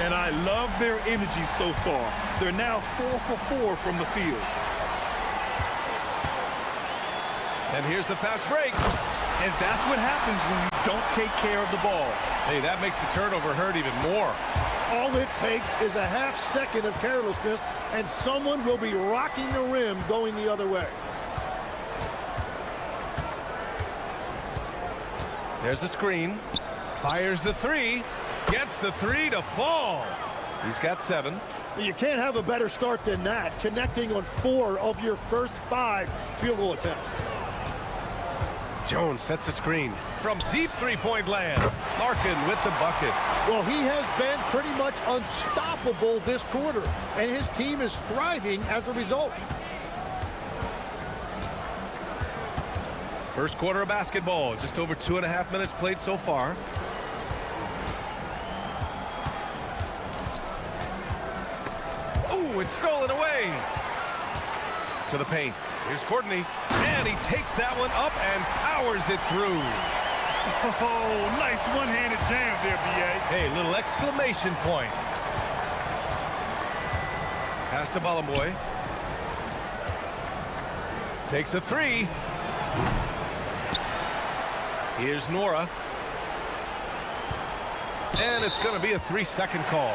And I love their energy so far. They're now 4 for 4 from the field. And here's the fast break. And that's what happens when you don't take care of the ball. Hey, that makes the turnover hurt even more. All it takes is a half second of carelessness, and someone will be rocking the rim going the other way. There's the screen. Fires the 3. Gets the 3 to fall. He's got 7. You can't have a better start than that, connecting on 4 of your first 5 field goal attempts. Jones sets a screen from deep three-point land. Larkin with the bucket. Well, he has been pretty much unstoppable this quarter, and his team is thriving as a result. First quarter of basketball, just over 2.5 minutes played so far. Oh, it's stolen away. To the paint. Here's Courtney. And he takes that one up and powers it through. Oh, nice one-handed jam there, B.A. Hey, little exclamation point. Pass to Bollenboy. Takes a 3. Here's Nora. And it's going to be a 3-second call.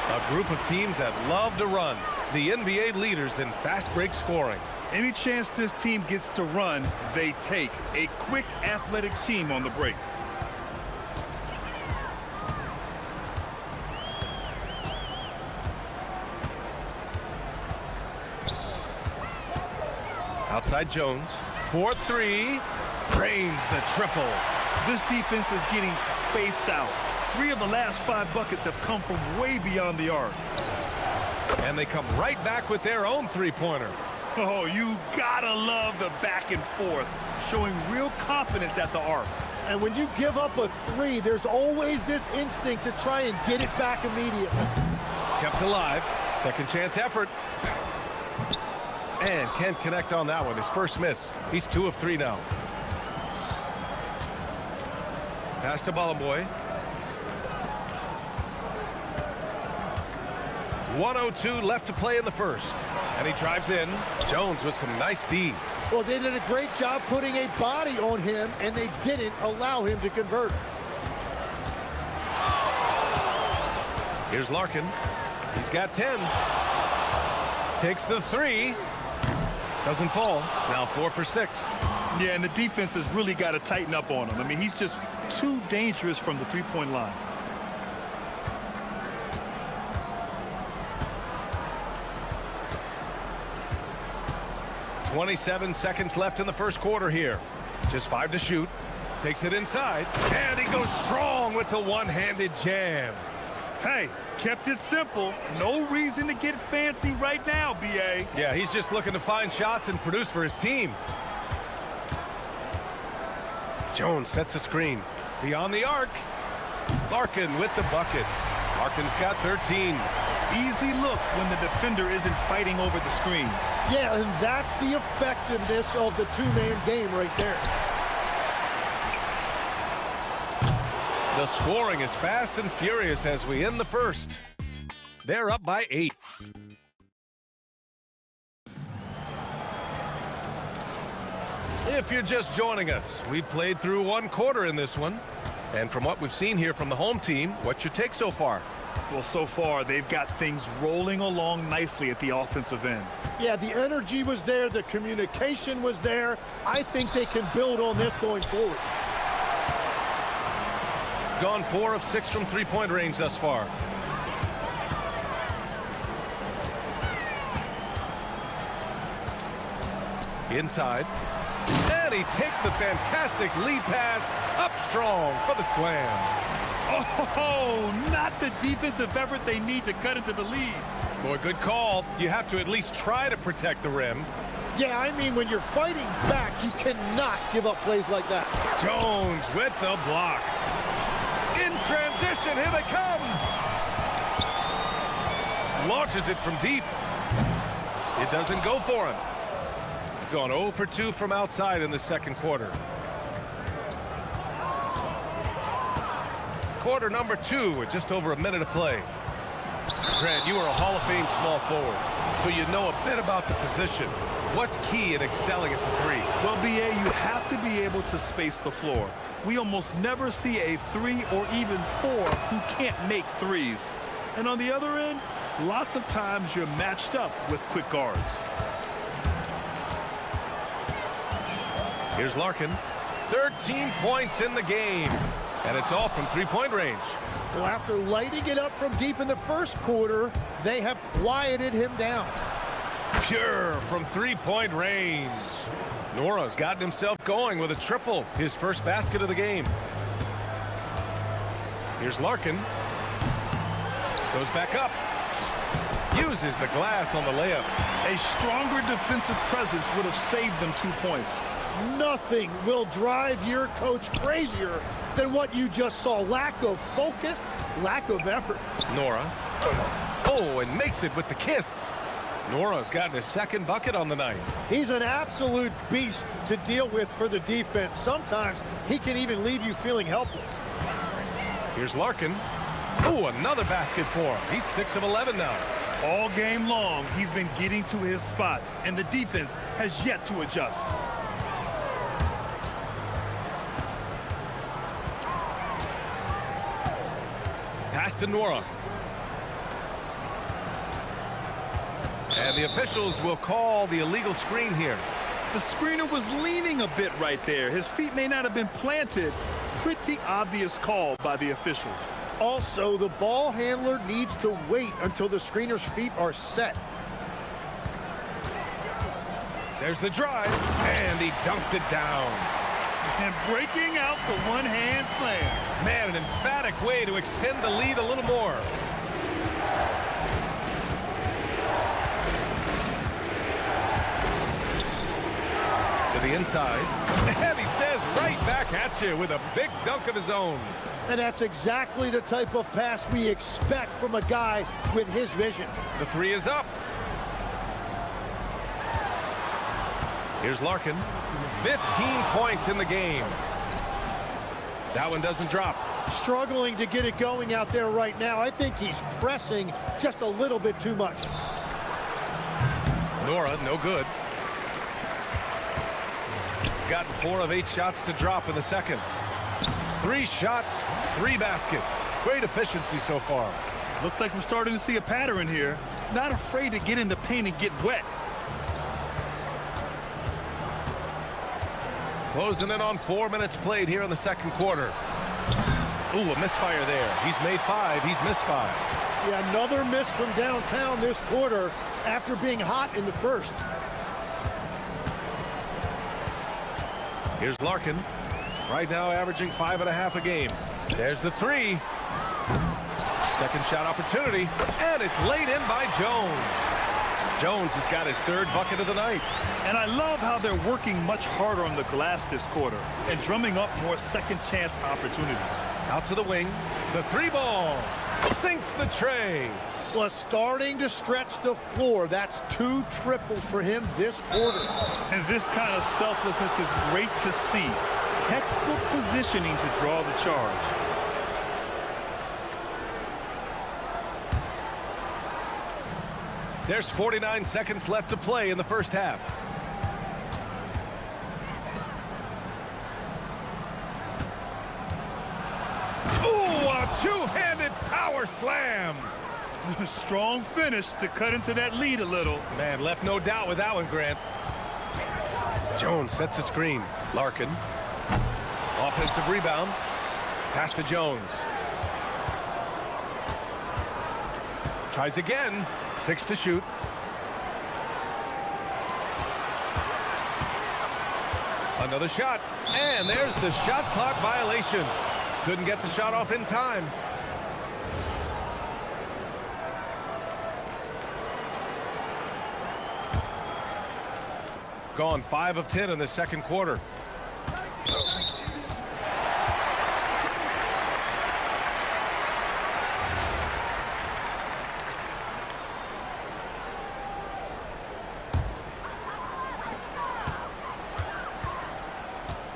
A group of teams that love to run. The NBA leaders in fast break scoring. Any chance this team gets to run, they take. A quick, athletic team on the break. Outside Jones. 4-3. Drains the triple. This defense is getting spaced out. 3 of the last 5 buckets have come from way beyond the arc. And they come right back with their own three-pointer. Oh, you gotta love the back and forth, showing real confidence at the arc. And when you give up a 3, there's always this instinct to try and get it back immediately. Kept alive. Second chance effort. And can't connect on that one. His first miss. He's 2 of 3 now. Pass to Bollenboy. 1:02 left to play in the first. And he drives in. Jones with some nice D. Well, they did a great job putting a body on him, and they didn't allow him to convert. Here's Larkin. He's got 10. Takes the 3. Doesn't fall. Now 4 for 6. Yeah, and the defense has really got to tighten up on him. I mean, he's just too dangerous from the three-point line. .27 seconds left in the first quarter here. Just 5 to shoot. Takes it inside. And he goes strong with the one-handed jam. Hey, kept it simple. No reason to get fancy right now, B.A. Yeah, he's just looking to find shots and produce for his team. Jones sets a screen. Beyond the arc. Larkin with the bucket. Larkin's got 13. Easy look when the defender isn't fighting over the screen. Yeah, and that's the effectiveness of the two-man game right there. The scoring is fast and furious as we end the first. They're up by 8. If you're just joining us, we played through one quarter in this one. And from what we've seen here from the home team, what's your take so far? Well, so far, they've got things rolling along nicely at the offensive end. Yeah, the energy was there. The communication was there. I think they can build on this going forward. Gone 4 of 6 from three-point range thus far. Inside. And he takes the fantastic lead pass up strong for the slam. Oh, not the defensive effort they need to cut into the lead. Boy, good call. You have to at least try to protect the rim. Yeah, I mean, when you're fighting back, you cannot give up plays like that. Jones with the block. In transition, here they come. Launches it from deep. It doesn't go for him. Gone 0 for 2 from outside in the second quarter. Quarter number 2 with just over a minute to play. Grant, you are a Hall of Fame small forward, so you know a bit about the position. What's key in excelling at the 3? Well, B.A., you have to be able to space the floor. We almost never see a 3 or even 4 who can't make threes. And on the other end, lots of times you're matched up with quick guards. Here's Larkin. 13 points in the game. And it's all from three-point range. Well, after lighting it up from deep in the first quarter, they have quieted him down. Pure from three-point range. Nora's gotten himself going with a triple, his first basket of the game. Here's Larkin. Goes back up. Uses the glass on the layup. A stronger defensive presence would have saved them 2 points. Nothing will drive your coach crazier than what you just saw. Lack of focus, lack of effort. Nora. Oh, and makes it with the kiss. Nora's gotten his second bucket on the night. He's an absolute beast to deal with for the defense. Sometimes he can even leave you feeling helpless. Here's Larkin. Oh, another basket for him. He's 6 of 11 now. All game long, he's been getting to his spots, and the defense has yet to adjust. Pass to Nora. And the officials will call the illegal screen here. The screener was leaning a bit right there. His feet may not have been planted. Pretty obvious call by the officials. Also, the ball handler needs to wait until the screener's feet are set. There's the drive, and he dunks it down. And breaking out the one-hand slam. Man, an emphatic way to extend the lead a little more. To the inside. And he says right back at you with a big dunk of his own. And that's exactly the type of pass we expect from a guy with his vision. The 3 is up. Here's Larkin. 15 points in the game. That one doesn't drop. Struggling to get it going out there right now. I think he's pressing just a little bit too much. Nora, no good. Gotten 4 of 8 shots to drop in the second. 3 shots, 3 baskets. Great efficiency so far. Looks like we're starting to see a pattern here. Not afraid to get in the paint and get wet. Closing in on 4 minutes played here in the second quarter. Ooh, a misfire there. He's made 5. He's missed 5. Yeah, another miss from downtown this quarter after being hot in the first. Here's Larkin. Right now averaging 5.5 a game. There's the 3. Second shot opportunity, and it's laid in by Jones. Jones has got his third bucket of the night. And I love how they're working much harder on the glass this quarter and drumming up more second chance opportunities. Out to the wing, the three ball, sinks the tray. Was starting to stretch the floor. That's 2 triples for him this quarter. And this kind of selflessness is great to see. Textbook positioning to draw the charge. There's 49 seconds left to play in the first half. Ooh, a two-handed power slam. Strong finish to cut into that lead a little. Man, left no doubt with that one, Grant. Jones sets a screen. Larkin. Offensive rebound. Pass to Jones. Tries again. 6 to shoot. Another shot. And there's the shot clock violation. Couldn't get the shot off in time. Gone 5 of 10 in the second quarter.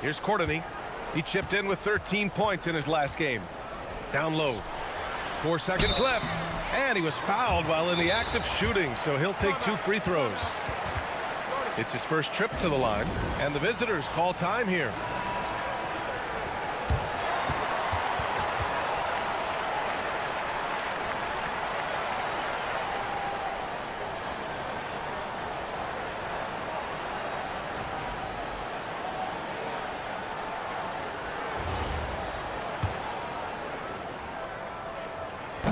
Here's Courtney. He chipped in with 13 points in his last game. Down low. 4 seconds left. And he was fouled while in the act of shooting, so he'll take 2 free throws. It's his first trip to the line, and the visitors call time here.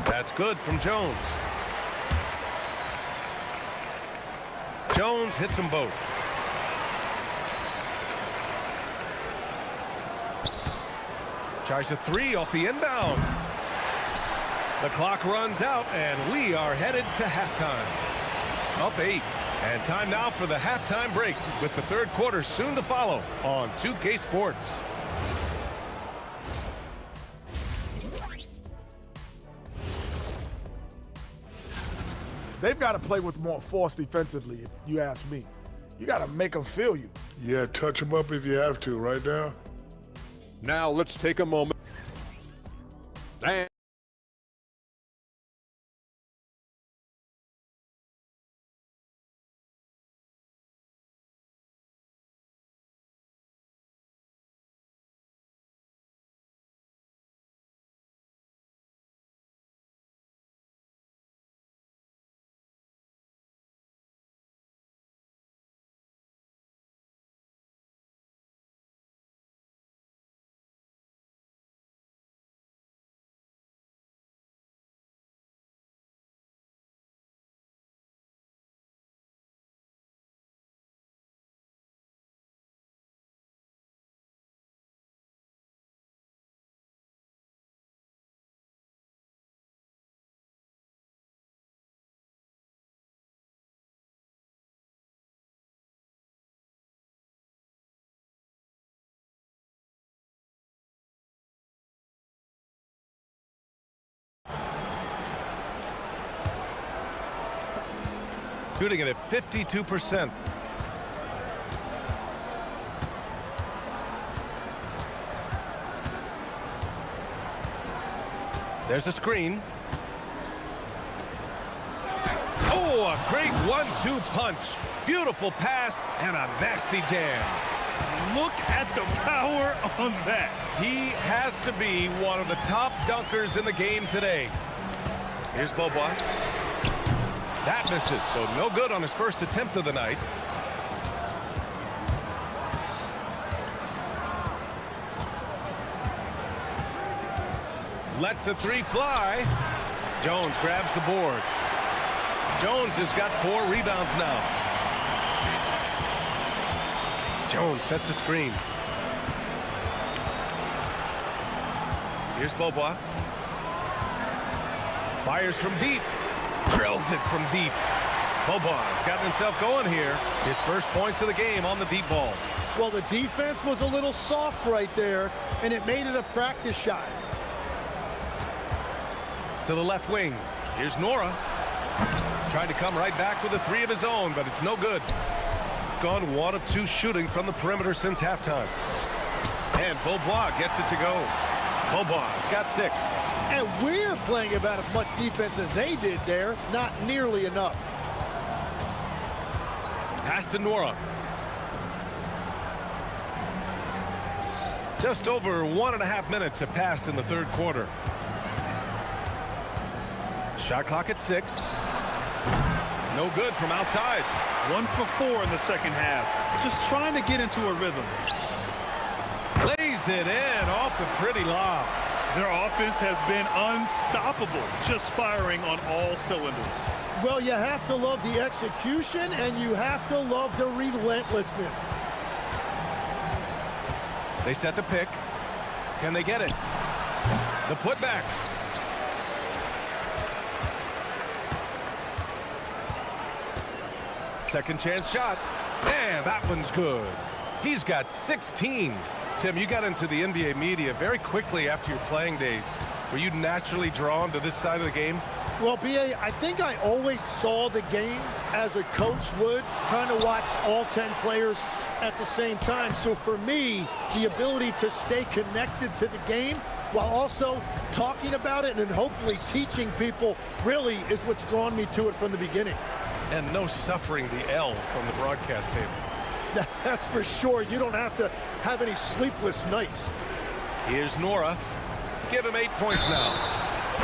That's good from Jones. Jones hits them both. Tries a 3 off the inbound. The clock runs out, and we are headed to halftime. Up 8. And time now for the halftime break, with the third quarter soon to follow on 2K Sports. They've got to play with more force defensively, if you ask me. You got to make them feel you. Yeah, touch them up if you have to, right now. Now let's take a moment. And Shooting it at 52%. There's a screen. Oh, a great 1-2 punch. Beautiful pass and a nasty jam. Look at the power on that. He has to be one of the top dunkers in the game today. Here's Bobois. That misses, so no good on his first attempt of the night. Lets the 3 fly. Jones grabs the board. Jones has got 4 rebounds now. Jones sets a screen. Here's Bobois. Fires from deep. Drills it from deep. Boban's gotten himself going here. His first points of the game on the deep ball. Well, the defense was a little soft right there, and it made it a practice shot. To the left wing. Here's Nora. Tried to come right back with a three of his own, but it's no good. Gone 1 of 2 shooting from the perimeter since halftime. And Beaubois gets it to go. Beaubois got 6. And we're playing about as much defense as they did there. Not nearly enough. Pass to Nora. Just over 1.5 minutes have passed in the third quarter. Shot clock at 6. No good from outside. 1 for 4 in the second half. Just trying to get into a rhythm. Lays it in off the pretty lob. Their offense has been unstoppable, just firing on all cylinders. Well, you have to love the execution, and you have to love the relentlessness. They set the pick. Can they get it? The putback. Second chance shot. Man, that one's good. He's got 16. Tim, you got into the NBA media very quickly after your playing days. Were you naturally drawn to this side of the game? Well, B.A., I think I always saw the game as a coach would, trying to watch all 10 players at the same time. So for me, the ability to stay connected to the game while also talking about it and hopefully teaching people really is what's drawn me to it from the beginning. And no suffering the L from the broadcast table. That's for sure. You don't have to have any sleepless nights. Here's Nora. Give him 8 points now.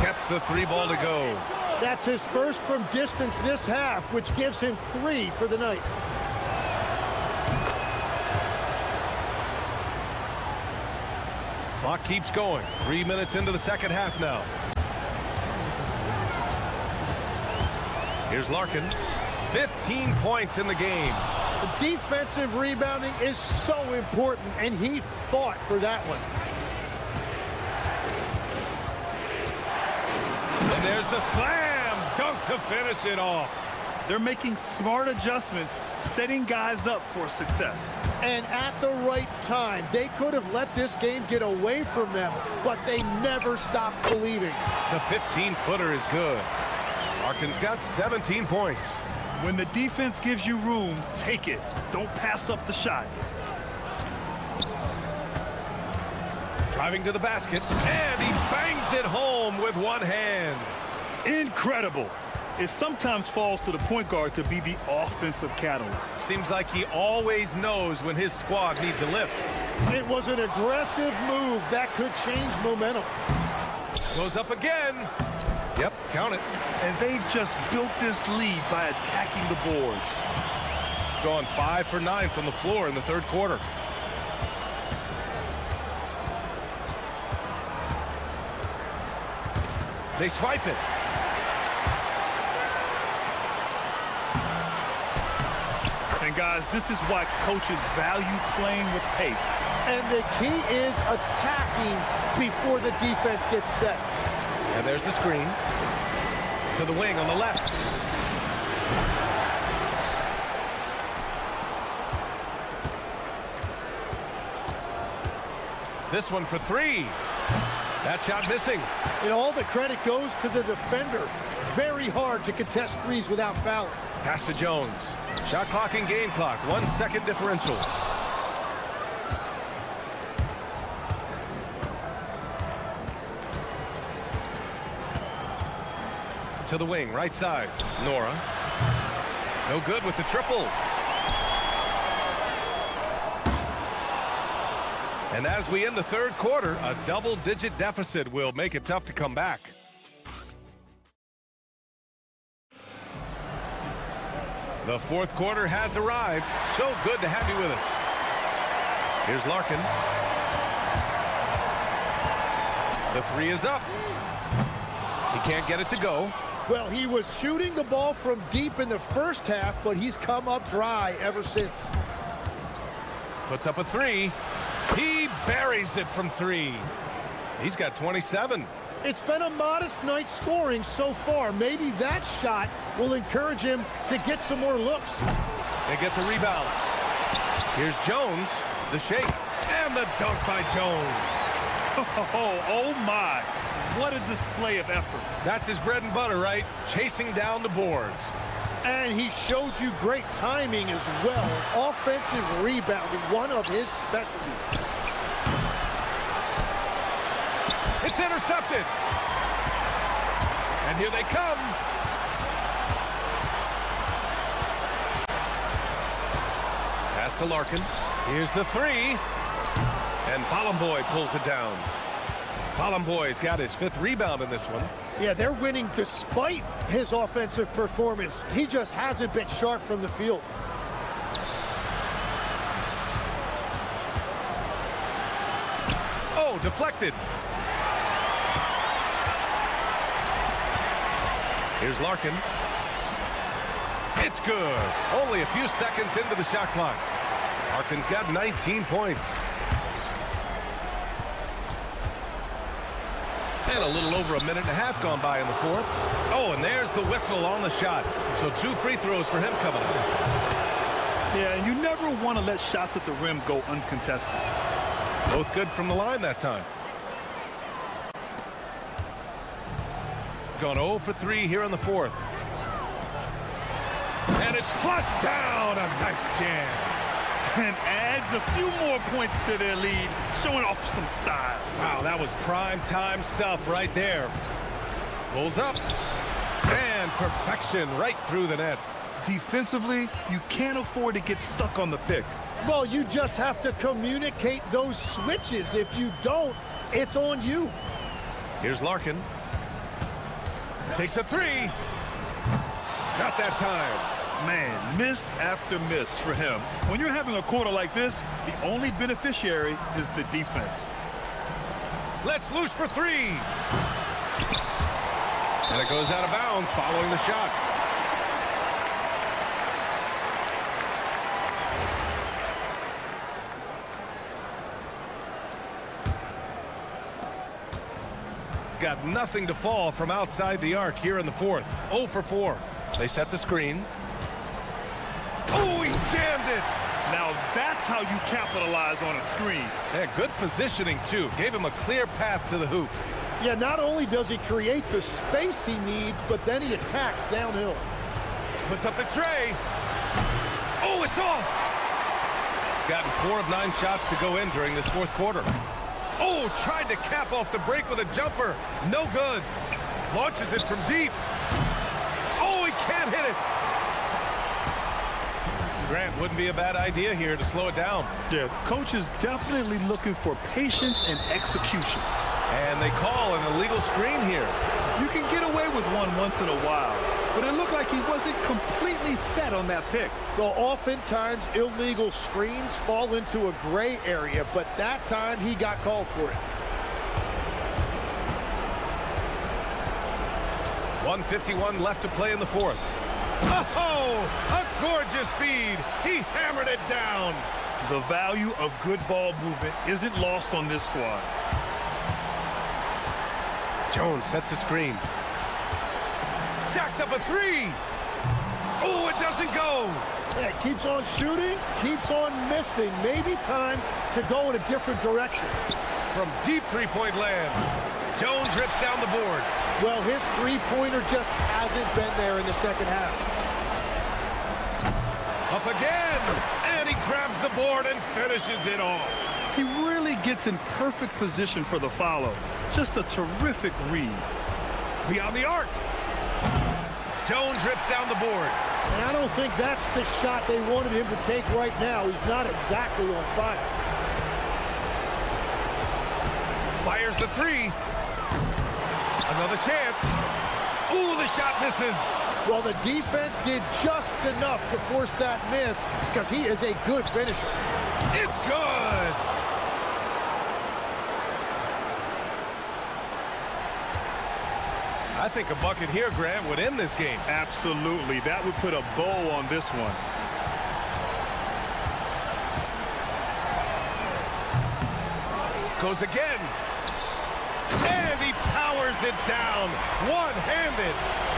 Gets the 3 ball to go. That's his first from distance this half, which gives him 3 for the night. Clock keeps going. 3 minutes into the second half now. Here's Larkin. 15 points in the game. The defensive rebounding is so important, and he fought for that one. And there's the slam dunk to finish it off. They're making smart adjustments, setting guys up for success. And at the right time, they could have let this game get away from them, but they never stopped believing. The 15-footer is good. Larkin's got 17 points. When the defense gives you room, take it. Don't pass up the shot. Driving to the basket, and he bangs it home with one hand. Incredible. It sometimes falls to the point guard to be the offensive catalyst. Seems like he always knows when his squad needs a lift. It was an aggressive move that could change momentum. Goes up again. Yep, count it. And they've just built this lead by attacking the boards. Going 5 for 9 from the floor in the third quarter. They swipe it. And guys, this is why coaches value playing with pace. And the key is attacking before the defense gets set. And there's the screen. To the wing on the left. This one for 3. That shot missing. And all the credit goes to the defender. Very hard to contest threes without fouling. Pass to Jones. Shot clock and game clock. 1 second differential. To the wing, right side. Nora. No good with the triple. And as we end the third quarter, a double-digit deficit will make it tough to come back. The fourth quarter has arrived. So good to have you with us. Here's Larkin. The 3 is up. He can't get it to go. Well, he was shooting the ball from deep in the first half, but he's come up dry ever since. Puts up a 3. He buries it from 3. He's got 27. It's been a modest night scoring so far. Maybe that shot will encourage him to get some more looks. They get the rebound. Here's Jones, the shake, and the dunk by Jones. Oh my, what a display of effort. That's his bread and butter, right? Chasing down the boards. And he showed you great timing as well. Offensive rebounding, one of his specialties. It's intercepted. And here they come. Pass to Larkin. Here's the three. And Bolomboy pulls it down. Bolomboy's got his 5th rebound in this one. Yeah, they're winning despite his offensive performance. He just hasn't been sharp from the field. Oh, deflected. Here's Larkin. It's good. Only a few seconds into the shot clock. Larkin's got 19 points. And a little over a minute and a half gone by in the 4th. Oh, and there's the whistle on the shot. So 2 free throws for him coming up. Yeah, and you never want to let shots at the rim go uncontested. Both good from the line that time. Gone 0 for 3 here in the 4th. And it's flushed down. A nice jam. And adds a few more points to their lead, showing off some style. Wow, that was prime time stuff right there. Pulls up. And perfection right through the net. Defensively, you can't afford to get stuck on the pick. Well, you just have to communicate those switches. If you don't, it's on you. Here's Larkin. Takes a 3. Not that time. Man, miss after miss for him. When you're having a quarter like this, the only beneficiary is the defense. Let's loose for 3. And it goes out of bounds following the shot. Got nothing to fall from outside the arc here in the 4th. 0 for 4. They set the screen. Oh, he jammed it. Now that's how you capitalize on a screen. Yeah, good positioning, too. Gave him a clear path to the hoop. Yeah, not only does he create the space he needs, but then he attacks downhill. Puts up the tray. Oh, it's off. Gotten 4 of 9 shots to go in during this 4th quarter. Oh, tried to cap off the break with a jumper. No good. Launches it from deep. Oh, he can't hit it. Grant, wouldn't be a bad idea here to slow it down. Yeah, coach is definitely looking for patience and execution. And they call an illegal screen here. You can get away with one once in a while, but it looked like he wasn't completely set on that pick. Well, oftentimes illegal screens fall into a gray area, but that time he got called for it. 1:51 left to play in the 4th. Oh, a gorgeous feed. He hammered it down. The value of good ball movement isn't lost on this squad. Jones sets a screen. Jacks up a 3. Oh, it doesn't go. Yeah, keeps on shooting, keeps on missing. Maybe time to go in a different direction. From deep 3-point land, Jones rips down the board. Well, his 3-pointer just hasn't been there in the second half. Up again, and he grabs the board and finishes it off. He really gets in perfect position for the follow. Just a terrific read. Beyond the arc. Jones rips down the board. And I don't think that's the shot they wanted him to take right now. He's not exactly on fire. Fires the 3. Another chance. Ooh, the shot misses. Well, the defense did just enough to force that miss because he is a good finisher. It's good. I think a bucket here, Grant, would end this game. Absolutely. That would put a bow on this one. Goes again. And he powers hammers it down, one-handed.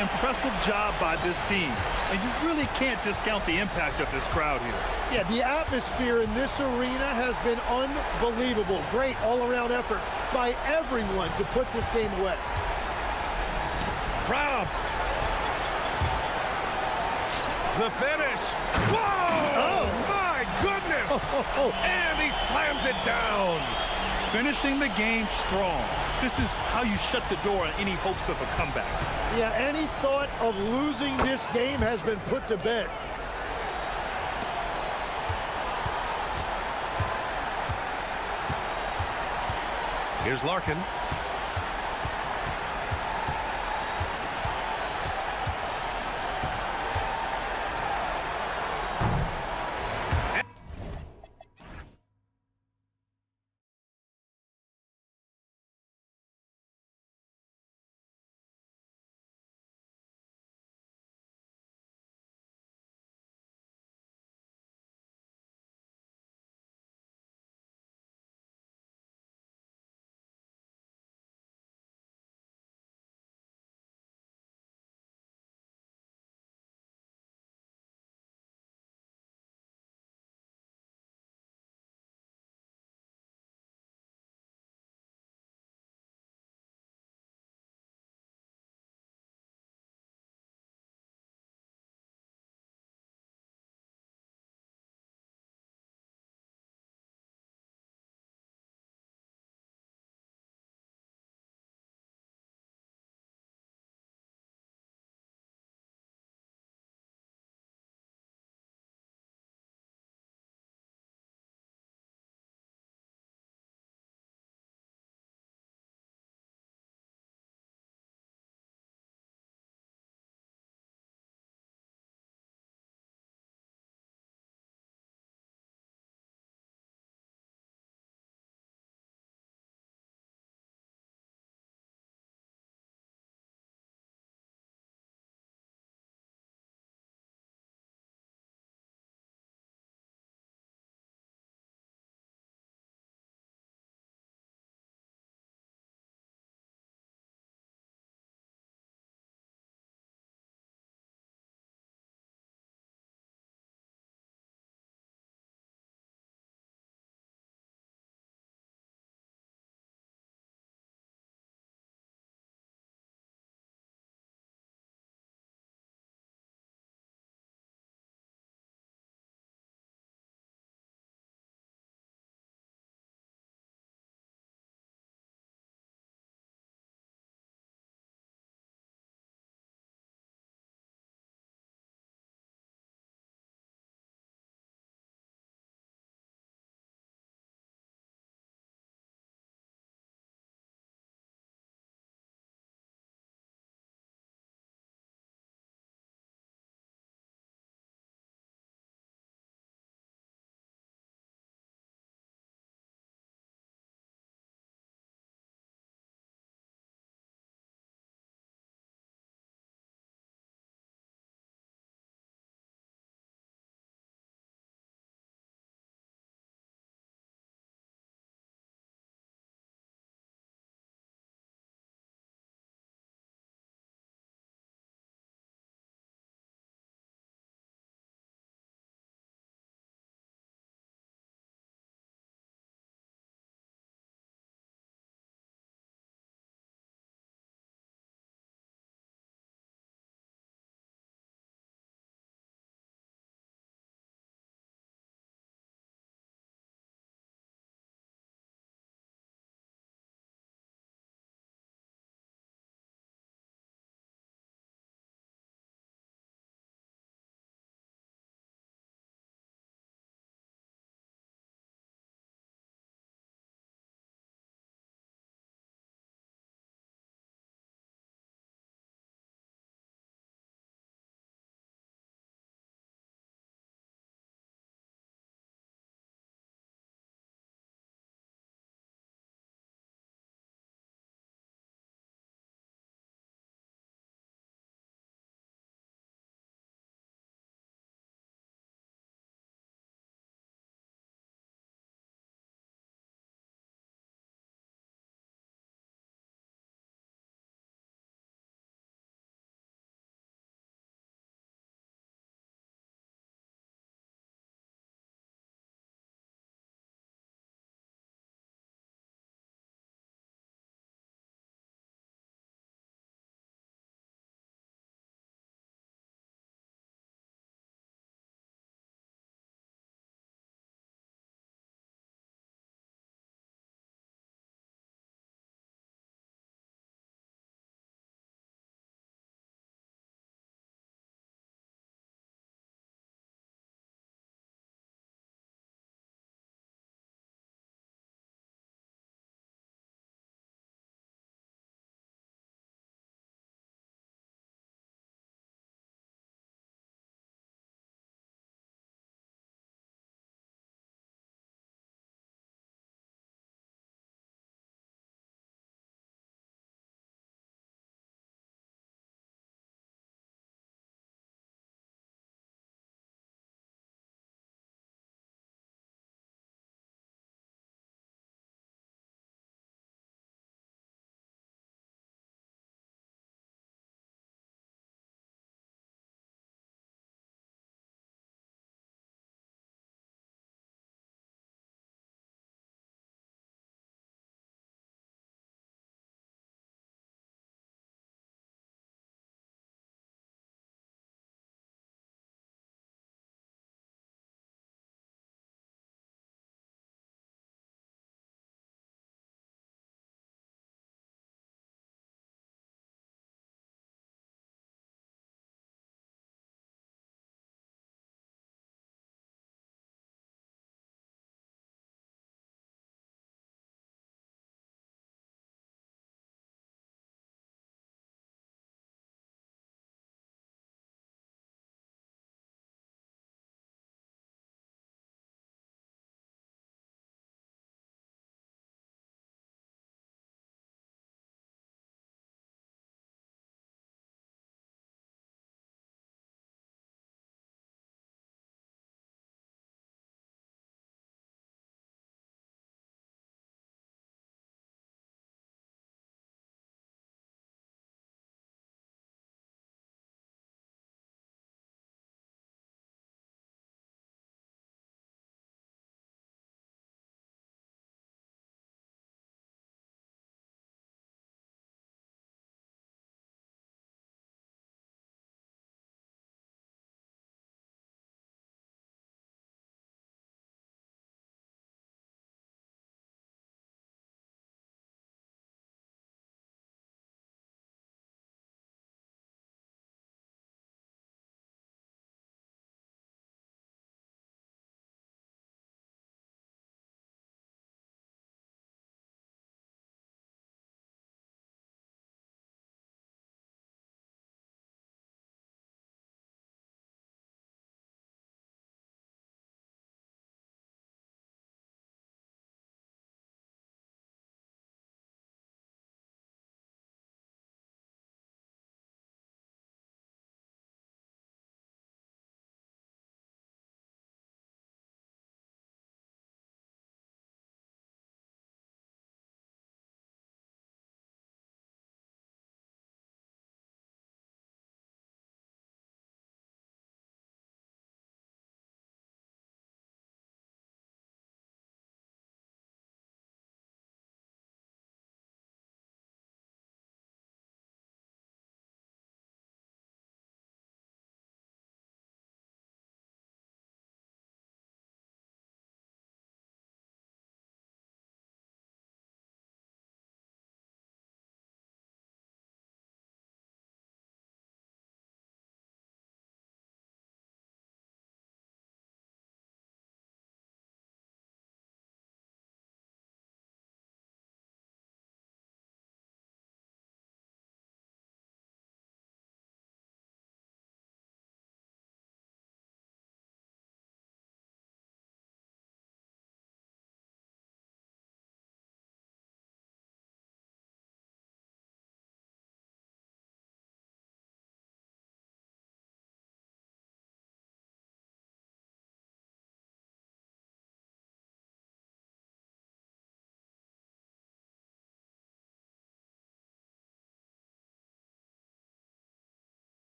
Impressive job by this team. And you really can't discount the impact of this crowd here. Yeah, the atmosphere in this arena has been unbelievable. Great all-around effort by everyone to put this game away. Rob. The finish. Whoa! Oh, my goodness! And he slams it down. Finishing the game strong. This is how you shut the door on any hopes of a comeback. Yeah, any thought of losing this game has been put to bed. Here's Larkin.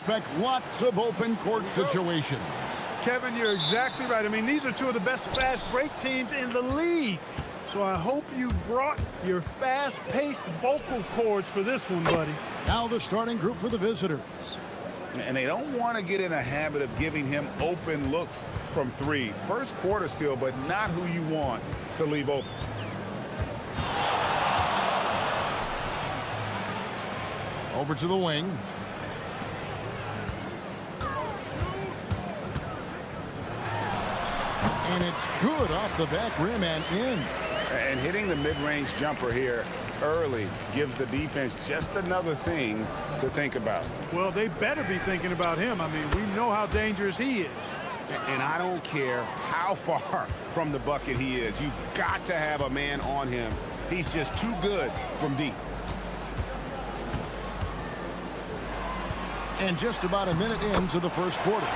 expect lots of open court situations. Kevin, you're exactly right. I mean, these are two of the best fast break teams in the league. So I hope you brought your fast-paced vocal cords for this one, buddy. Now the starting group for the visitors. And they don't want to get in a habit of giving him open looks from three. First quarter still, but not who you want to leave open. Over to the wing. And it's good off the back rim and in. And hitting the mid-range jumper here early gives the defense just another thing to think about. Well, they better be thinking about him. I mean, we know how dangerous he is. And I don't care how far from the bucket he is. You've got to have a man on him. He's just too good from deep. And just about a minute into the first quarter.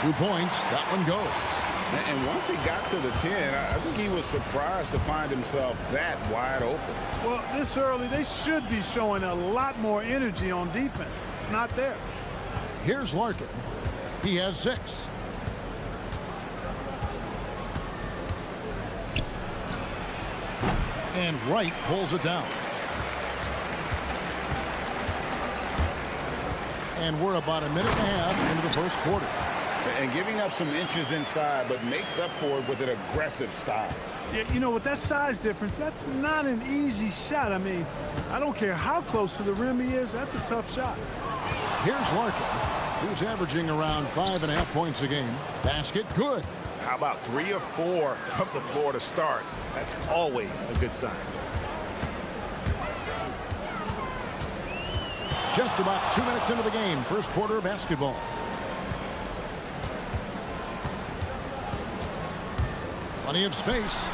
2 points, that one goes. And once he got to the 10, I think he was surprised to find himself that wide open. Well, this early, they should be showing a lot more energy on defense. It's not there. Here's Larkin. He has 6. And Wright pulls it down. And we're about a minute and a half into the first quarter. And giving up some inches inside, but makes up for it with an aggressive style. Yeah, you know, with that size difference, that's not an easy shot. I mean, I don't care how close to the rim he is, that's a tough shot. Here's Larkin, who's averaging around 5.5 points a game. Basket, good. How about 3 or 4 up the floor to start? That's always a good sign. Just about 2 minutes into the game, first quarter of basketball. Plenty of space.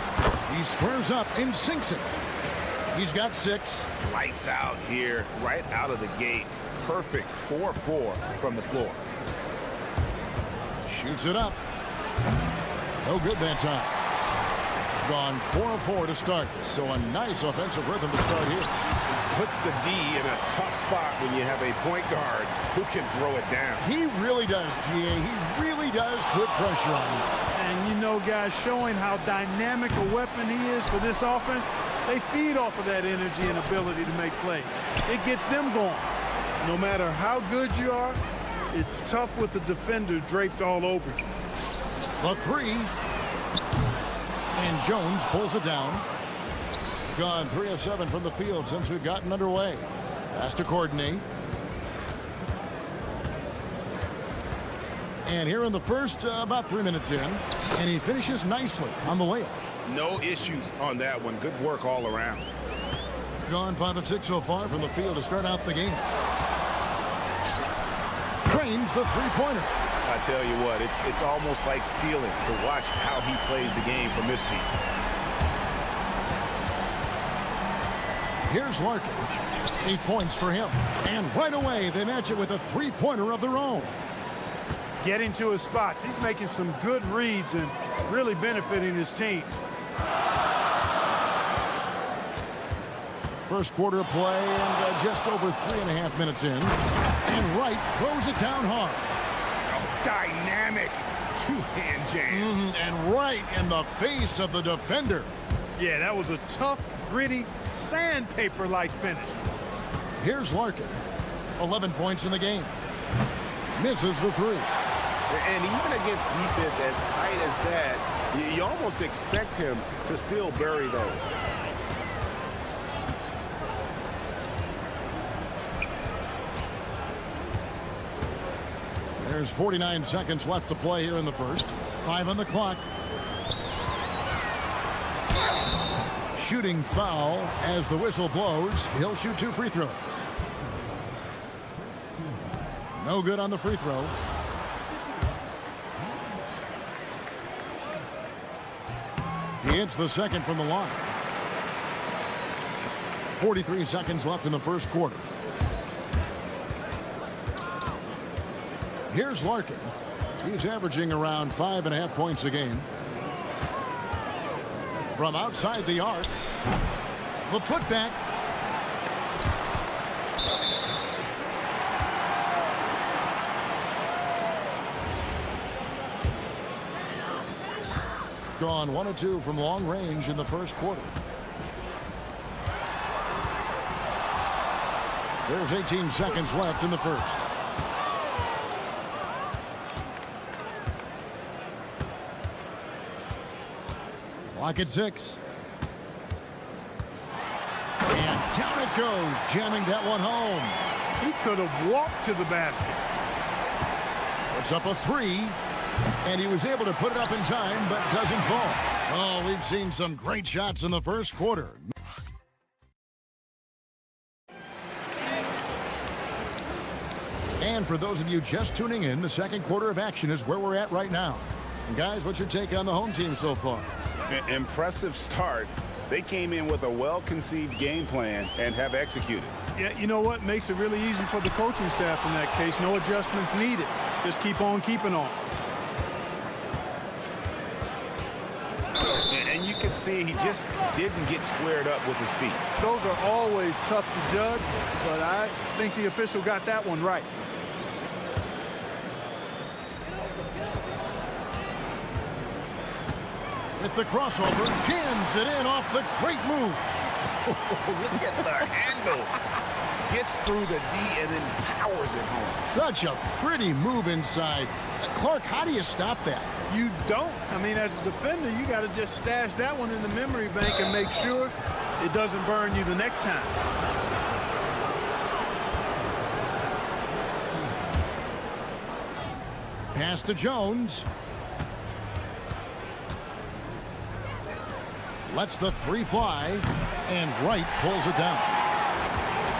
He squares up and sinks it. He's got 6. Lights out here, right out of the gate. Perfect 4-4 from the floor. Shoots it up. No good that time. Gone 4 of 4 to start. So a nice offensive rhythm to start here. Puts the D in a tough spot when you have a point guard who can throw it down. He really does, GA. He really does put pressure on him. And you know, guys, showing how dynamic a weapon he is for this offense, they feed off of that energy and ability to make plays. It gets them going. No matter how good you are, it's tough with the defender draped all over you. The 3. And Jones pulls it down. Gone 3 of 7 from the field since we've gotten underway. Pass to Courtney. And here in the first, about 3 minutes in, and he finishes nicely on the layup. No issues on that one. Good work all around. Gone 5 of 6 so far from the field to start out the game. Trains the three-pointer. I tell you what, it's almost like stealing to watch how he plays the game from this seat. Here's Larkin. 8 points for him. And right away, they match it with a three-pointer of their own. Getting to his spots. He's making some good reads and really benefiting his team. First quarter of play and just over 3.5 minutes in. And Wright throws it down hard. Oh, dynamic two-hand jam. And right in the face of the defender. Yeah, that was a tough, gritty, sandpaper-like finish. Here's Larkin. 11 points in the game. Misses the 3. And even against defense as tight as that, you almost expect him to still bury those. There's 49 seconds left to play here in the first. 5 on the clock. Shooting foul as the whistle blows. He'll shoot 2 free throws. No good on the free throw. He hits the second from the line. 43 seconds left in the first quarter. Here's Larkin. He's averaging around 5.5 points a game. From outside the arc. The putback. Gone 1 of 2 from long range in the first quarter. There's 18 seconds left in the first. Clock at 6. And down it goes, jamming that one home. He could have walked to the basket. Puts up a 3, and he was able to put it up in time, but doesn't fall. Oh, we've seen some great shots in the first quarter. And for those of you just tuning in, the second quarter of action is where we're at right now. And guys, what's your take on the home team so far? Impressive start. They came in with a well-conceived game plan and have executed. Yeah, you know what? Makes it really easy for the coaching staff in that case. No adjustments needed. Just keep on keeping on. And you can see he just didn't get squared up with his feet. Those are always tough to judge, but I think the official got that one right. With the crossover, jams it in off the great move. Look at the handles. Gets through the D and then powers it home. Such a pretty move inside. Clark, how do you stop that? You don't. I mean, as a defender, you got to just stash that one in the memory bank and make sure it doesn't burn you the next time. Pass to Jones. Lets the 3 fly, and Wright pulls it down.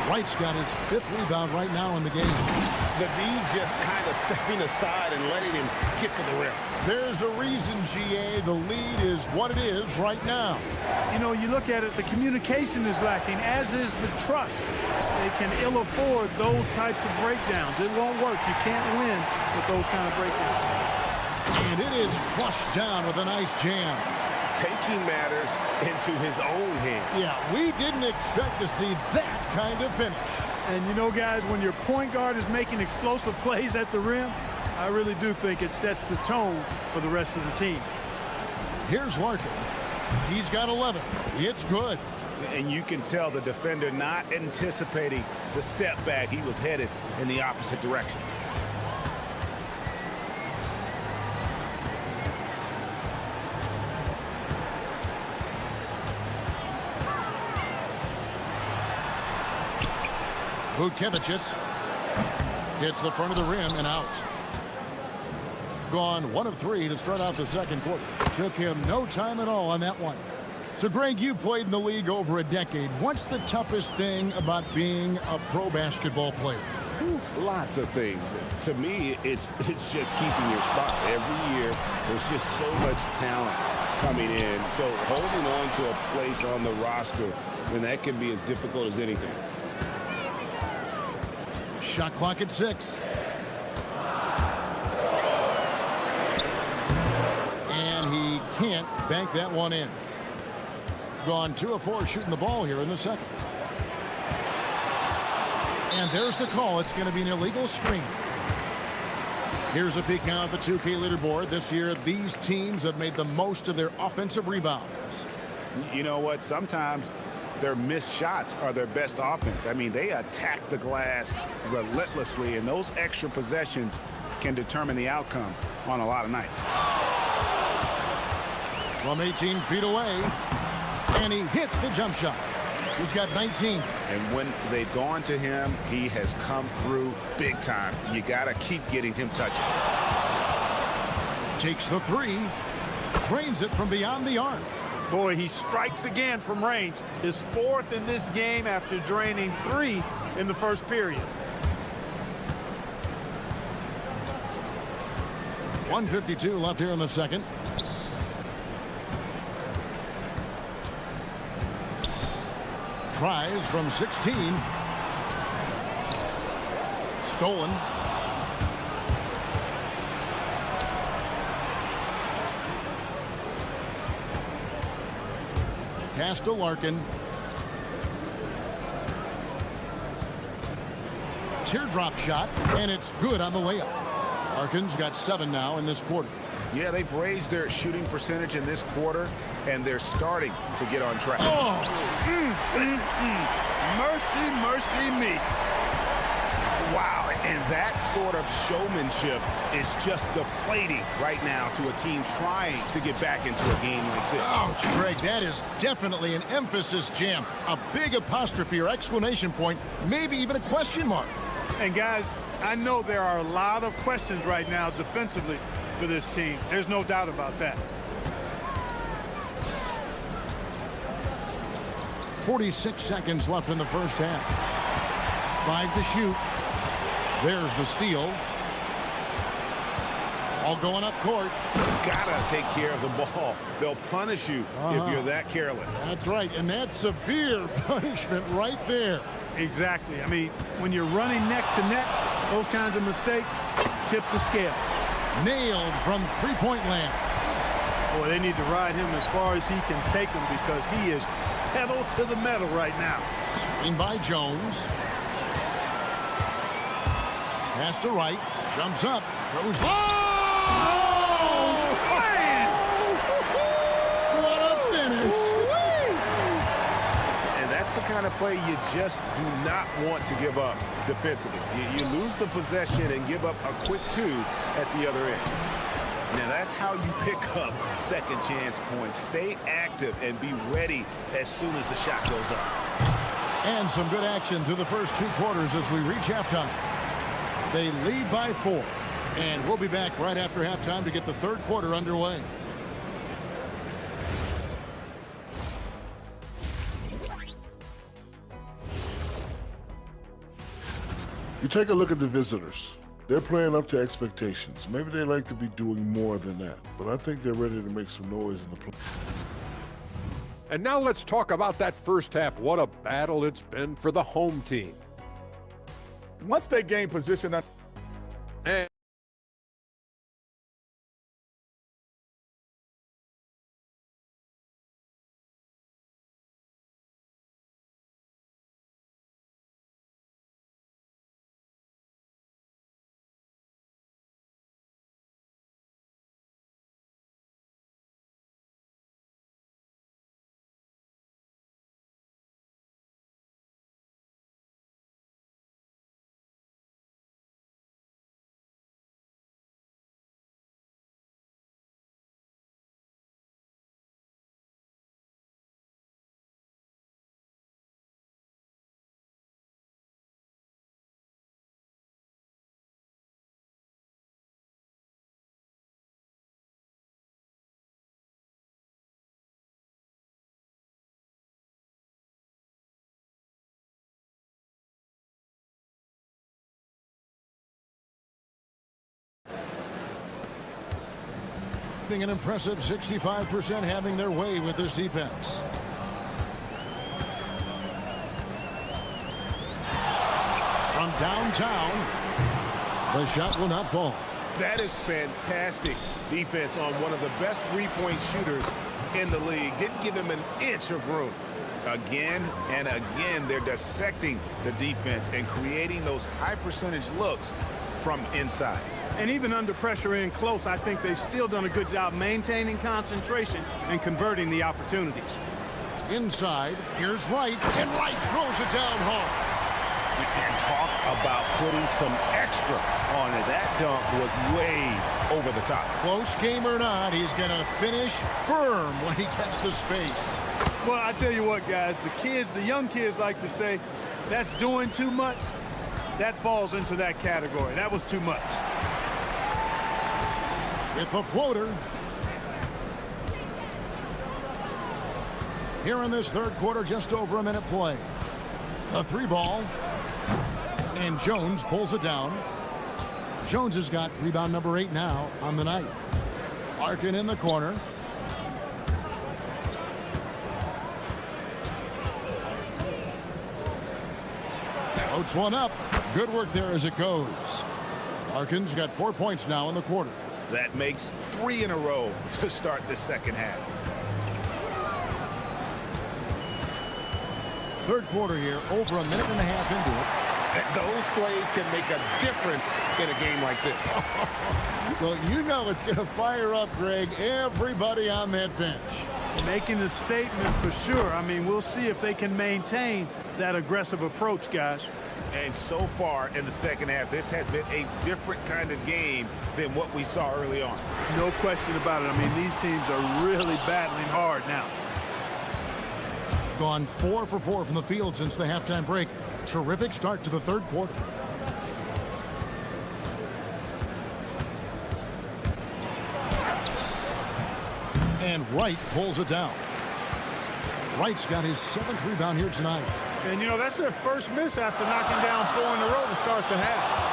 Wright's got his 5th rebound right now in the game. The D just kind of stepping aside and letting him get to the rim. There's a reason, GA, the lead is what it is right now. You know, you look at it, the communication is lacking, as is the trust. They can ill afford those types of breakdowns. It won't work. You can't win with those kind of breakdowns. And it is flushed down with a nice jam. Taking matters into his own hands. Yeah, we didn't expect to see that kind of finish. And you know, guys, when your point guard is making explosive plays at the rim, I really do think it sets the tone for the rest of the team. Here's Larkin. He's got 11. It's good. And you can tell the defender not anticipating the step back. He was headed in the opposite direction. Vucevic hits the front of the rim and out. Gone 1 of 3 to start out the second quarter. Took him no time at all on that one. So, Greg, you played in the league over a decade. What's the toughest thing about being a pro basketball player? Lots of things. To me, it's just keeping your spot. Every year, there's just so much talent coming in. So holding on to a place on the roster, when that can be as difficult as anything. Shot clock at 6. And he can't bank that one in. Gone 2 of 4 shooting the ball here in the second. And there's the call. It's going to be an illegal screen. Here's a peek now at the 2K leaderboard. This year, these teams have made the most of their offensive rebounds. You know what? Sometimes their missed shots are their best offense. I mean, they attack the glass relentlessly, and those extra possessions can determine the outcome on a lot of nights. From 18 feet away, and he hits the jump shot. He's got 19. And when they've gone to him, he has come through big time. You got to keep getting him touches. Takes the 3, drains it from beyond the arc. Boy, he strikes again from range. His 4th in this game after draining 3 in the first period. 1:52 left here in the second. Tries from 16. Stolen. Pass to Larkin. Teardrop shot, and it's good on the layup. Larkin's got 7 now in this quarter. Yeah, they've raised their shooting percentage in this quarter, and they're starting to get on track. Mercy, mercy me. Wow, and that sort of showmanship is just deflating right now to a team trying to get back into a game like this. Ouch, Greg, that is definitely an emphasis jam. A big apostrophe or exclamation point, maybe even a question mark. And guys, I know there are a lot of questions right now defensively for this team. There's no doubt about that. 46 seconds left in the first half. 5 to shoot. There's the steal. All going up court. Gotta take care of the ball. They'll punish you if you're that careless. That's right, and that's severe punishment right there. Exactly. I mean, when you're running neck to neck, those kinds of mistakes tip the scale. Nailed from three-point land. Boy, they need to ride him as far as he can take them because he is pedal to the metal right now. Screen by Jones. Pass to right. Jumps up. Goes. Oh, man! What a finish. And that's the kind of play you just do not want to give up defensively. You lose the possession and give up a quick 2 at the other end. Now that's how you pick up second chance points. Stay active and be ready as soon as the shot goes up. And some good action through the first 2 quarters as we reach halftime. They lead by 4. And we'll be back right after halftime to get the third quarter underway. You take a look at the visitors. They're playing up to expectations. Maybe they like to be doing more than that, but I think they're ready to make some noise in the play. And now let's talk about that first half. What a battle it's been for the home team. Once they gain position, And an impressive 65% having their way with this defense. From downtown, the shot will not fall. That is fantastic defense on one of the best three-point shooters in the league. Didn't give him an inch of room. Again and again, they're dissecting the defense and creating those high-percentage looks from inside. And even under pressure in close, I think they've still done a good job maintaining concentration and converting the opportunities. Inside, here's Wright, and Wright throws it down hard. And talk about putting some extra on it. That dunk was way over the top. Close game or not, he's going to finish firm when he gets the space. Well, I tell you what, guys, the young kids like to say, that's doing too much. That falls into that category. That was too much. With the floater. Here in this third quarter, just over a minute play. A 3-ball. And Jones pulls it down. Jones has got rebound number 8 now on the night. Larkin in the corner. Floats one up. Good work there as it goes. Larkin's got 4 points now in the quarter. That makes 3 in a row to start the second half. Third quarter here, over a minute and a half into it. Those plays can make a difference in a game like this. Well, you know it's going to fire up, Greg, everybody on that bench. Making a statement for sure. I mean, we'll see if they can maintain that aggressive approach, guys. And so far in the second half, this has been a different kind of game than what we saw early on. No question about it. I mean, these teams are really battling hard now. Gone 4 for 4 from the field since the halftime break. Terrific start to the third quarter. And Wright pulls it down. Wright's got his 7th rebound here tonight. And, you know, that's their first miss after knocking down 4 in a row to start the half.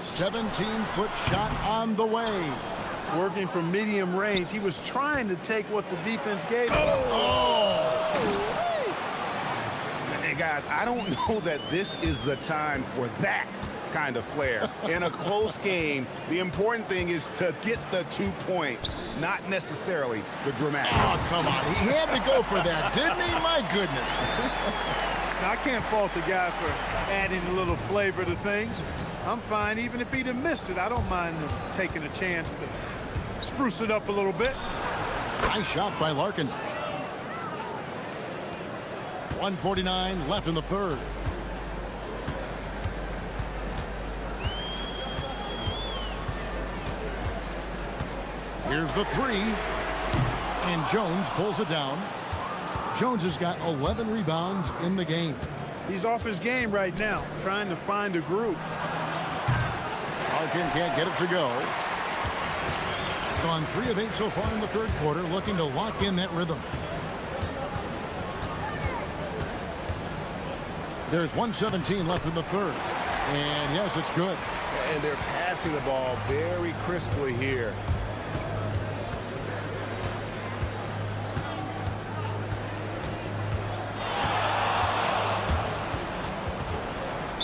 "17-foot shot on the way." Working from medium range. He was trying to take what the defense gave him. And guys, I don't know that this is the time for that kind of flair. In a close game, the important thing is to get the 2 points, not necessarily the dramatic. Oh, come on. He had to go for that, didn't he? My goodness. I can't fault the guy for adding a little flavor to things. I'm fine. Even if he'd have missed it, I don't mind taking a chance to spruce it up a little bit. Nice shot by Larkin. 1:49 left in the third. Here's the three. And Jones pulls it down. Jones has got 11 rebounds in the game. He's off his game right now, trying to find a groove. Larkin can't get it to go. Gone 3 of 8 so far in the third quarter, looking to lock in that rhythm. There's 1:17 left in the third. And yes, it's good. And they're passing the ball very crisply here.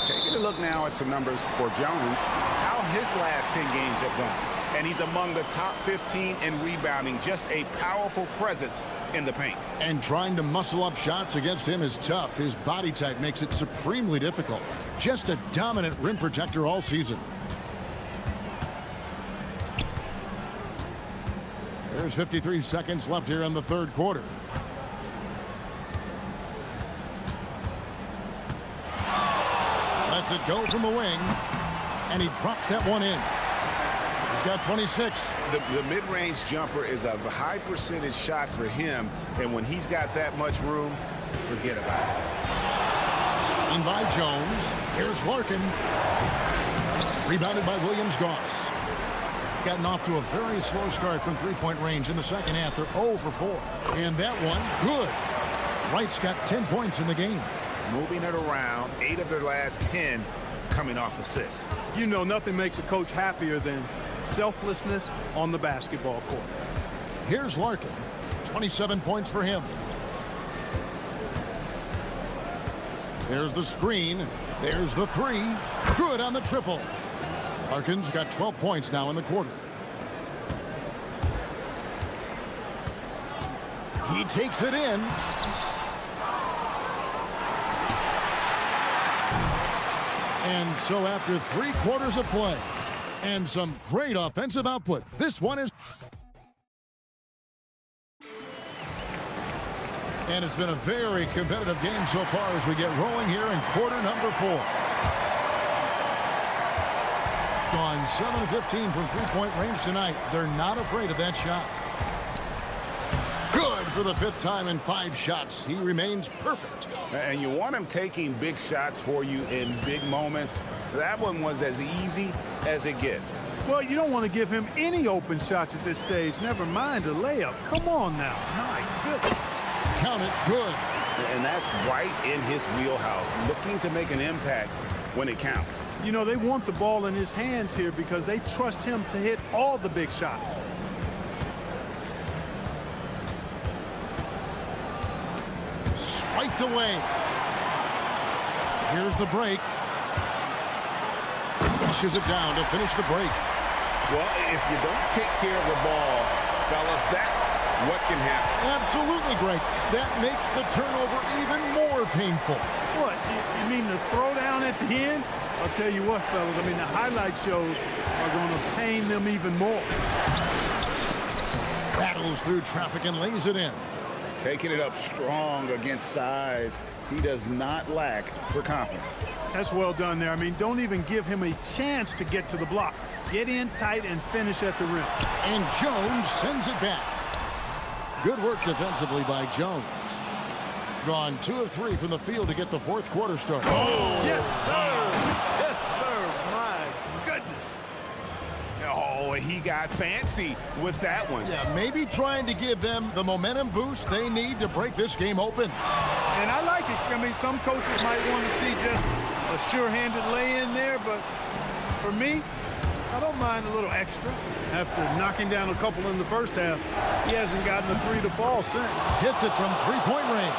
Taking a look now at some numbers for Jones, how his last 10 games have gone. And he's among the top 15 in rebounding, just a powerful presence in the paint. And trying to muscle up shots against him is tough. His body type makes it supremely difficult. Just a dominant rim protector all season. There's 53 seconds left here in the third quarter. Lets it go from the wing. And he drops that one in. He's got 26. The mid-range jumper is a high percentage shot for him, and when he's got that much room, forget about it. Screen by Jones. Here's Larkin. Rebounded by Williams-Goss. Gotten off to a very slow start from three-point range in the second half. They're 0 for 4. And that one, good. Wright's got 10 points in the game. Moving it around, 8 of their last 10 coming off assists. You know, nothing makes a coach happier than selflessness on the basketball court. Here's Larkin. 27 points for him. There's the screen. There's the three. Good on the triple. Larkin's got 12 points now in the quarter. He takes it in. And so after 3 quarters of play and some great offensive output, this one is... And it's been a very competitive game so far as we get rolling here in quarter number 4. Gone 7 of 15 from three-point range tonight. They're not afraid of that shot. Good for the 5th time in 5 shots. He remains perfect. And you want him taking big shots for you in big moments. That one was as easy as it gets. Well, you don't want to give him any open shots at this stage. Never mind a layup. Come on now. My goodness. Count it. Good. And that's right in his wheelhouse, looking to make an impact when it counts. You know, they want the ball in his hands here because they trust him to hit all the big shots. Swiped away. Here's the break. Finishes it down to finish the break. Well, if you don't take care of the ball, fellas, that's what can happen. Absolutely, Greg. That makes the turnover even more painful. What, you mean the throwdown at the end? I'll tell you what, fellas, I mean, the highlight shows are going to pain them even more. Battles through traffic and lays it in. Taking it up strong against size. He does not lack for confidence. That's well done there. I mean, don't even give him a chance to get to the block. Get in tight and finish at the rim. And Jones sends it back. Good work defensively by Jones. Gone 2 of 3 from the field to get the fourth quarter started. Oh, yes, sir. Yes, sir. My goodness. Oh, he got fancy with that one. Yeah, maybe trying to give them the momentum boost they need to break this game open. And I like it. I mean, some coaches might want to see just a sure-handed lay-in there, but for me, I don't mind a little extra. After knocking down a couple in the first half, he hasn't gotten a 3 to fall since. Hits it from three-point range.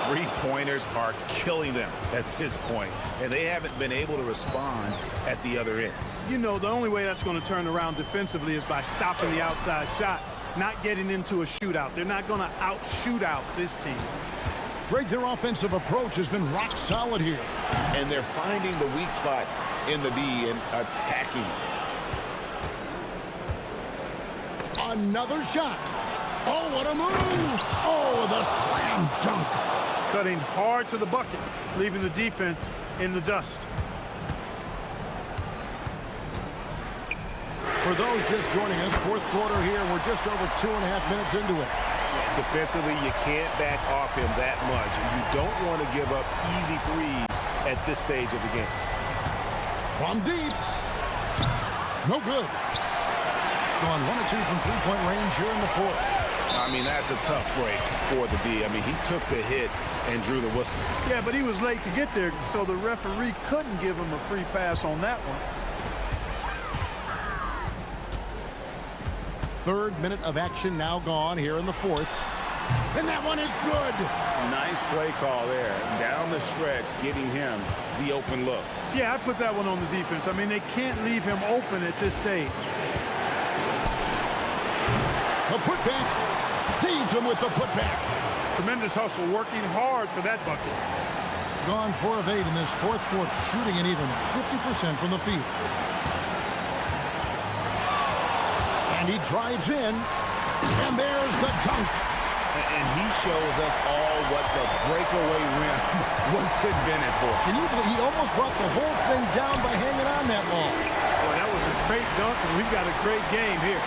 Three-pointers are killing them at this point, and they haven't been able to respond at the other end. You know, the only way that's going to turn around defensively is by stopping the outside shot, not getting into a shootout. They're not going to out-shoot out this team. Greg, their offensive approach has been rock solid here. And they're finding the weak spots in the D and attacking it. Another shot. Oh, what a move. Oh, the slam dunk. Cutting hard to the bucket, leaving the defense in the dust. For those just joining us, fourth quarter here. We're just over 2.5 minutes into it. Defensively, you can't back off him that much. You don't want to give up easy threes at this stage of the game. From deep. No good. Going 1 or 2 from three-point range here in the fourth. I mean, that's a tough break for the D. I mean, he took the hit and drew the whistle. Yeah, but he was late to get there, so the referee couldn't give him a free pass on that one. Third minute of action now gone here in the fourth. And that one is good. Nice play call there. Down the stretch, getting him the open look. Yeah, I put that one on the defense. I mean, they can't leave him open at this stage. The putback. Sees him with the putback. Tremendous hustle, working hard for that bucket. Gone 4 of 8 in this fourth quarter, shooting an even 50% from the field. And he drives in, and there's the dunk. And he shows us all what the breakaway rim was invented for. Can you believe he almost brought the whole thing down by hanging on that long? Boy, that was a great dunk, and we've got a great game here.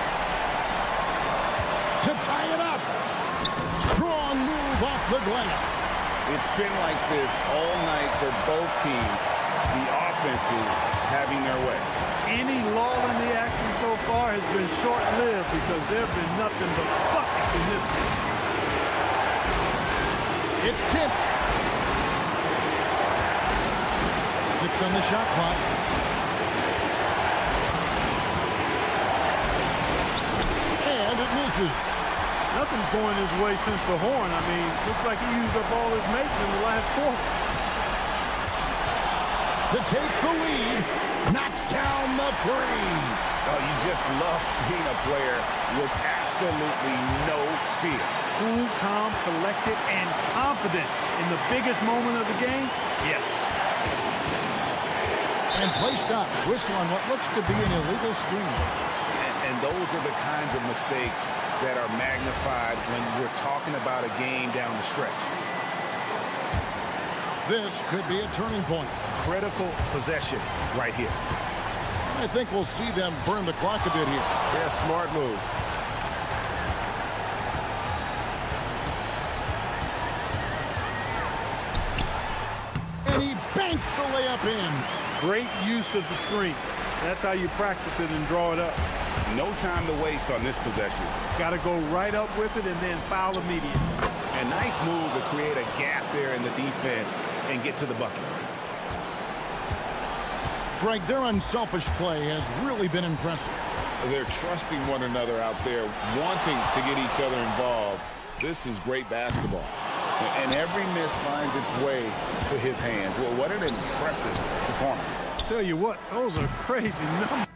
To tie it up. Strong move off the glass. It's been like this all night for both teams. The offenses having their way. Any lull in the action so far has been short-lived because there have been nothing but buckets in this one. It's tipped. 6 on the shot clock. And it misses. Nothing's going his way since the horn. I mean, looks like he used up all his mates in the last quarter. To take the lead, knocks down the 3. Oh, you just love seeing a player with absolutely no fear. Cool, calm, collected, and confident in the biggest moment of the game? Yes. And play stops. Whistle on what looks to be an illegal screen. And those are the kinds of mistakes that are magnified when we're talking about a game down the stretch. This could be a turning point. Critical possession right here. I think we'll see them burn the clock a bit here. Yeah, smart move. And he banks the layup in. Great use of the screen. That's how you practice it and draw it up. No time to waste on this possession. Got to go right up with it and then foul immediately. A nice move to create a gap there in the defense and get to the bucket. Greg, their unselfish play has really been impressive. They're trusting one another out there, wanting to get each other involved. This is great basketball. And every miss finds its way to his hands. Well, what an impressive performance. Tell you what, those are crazy numbers.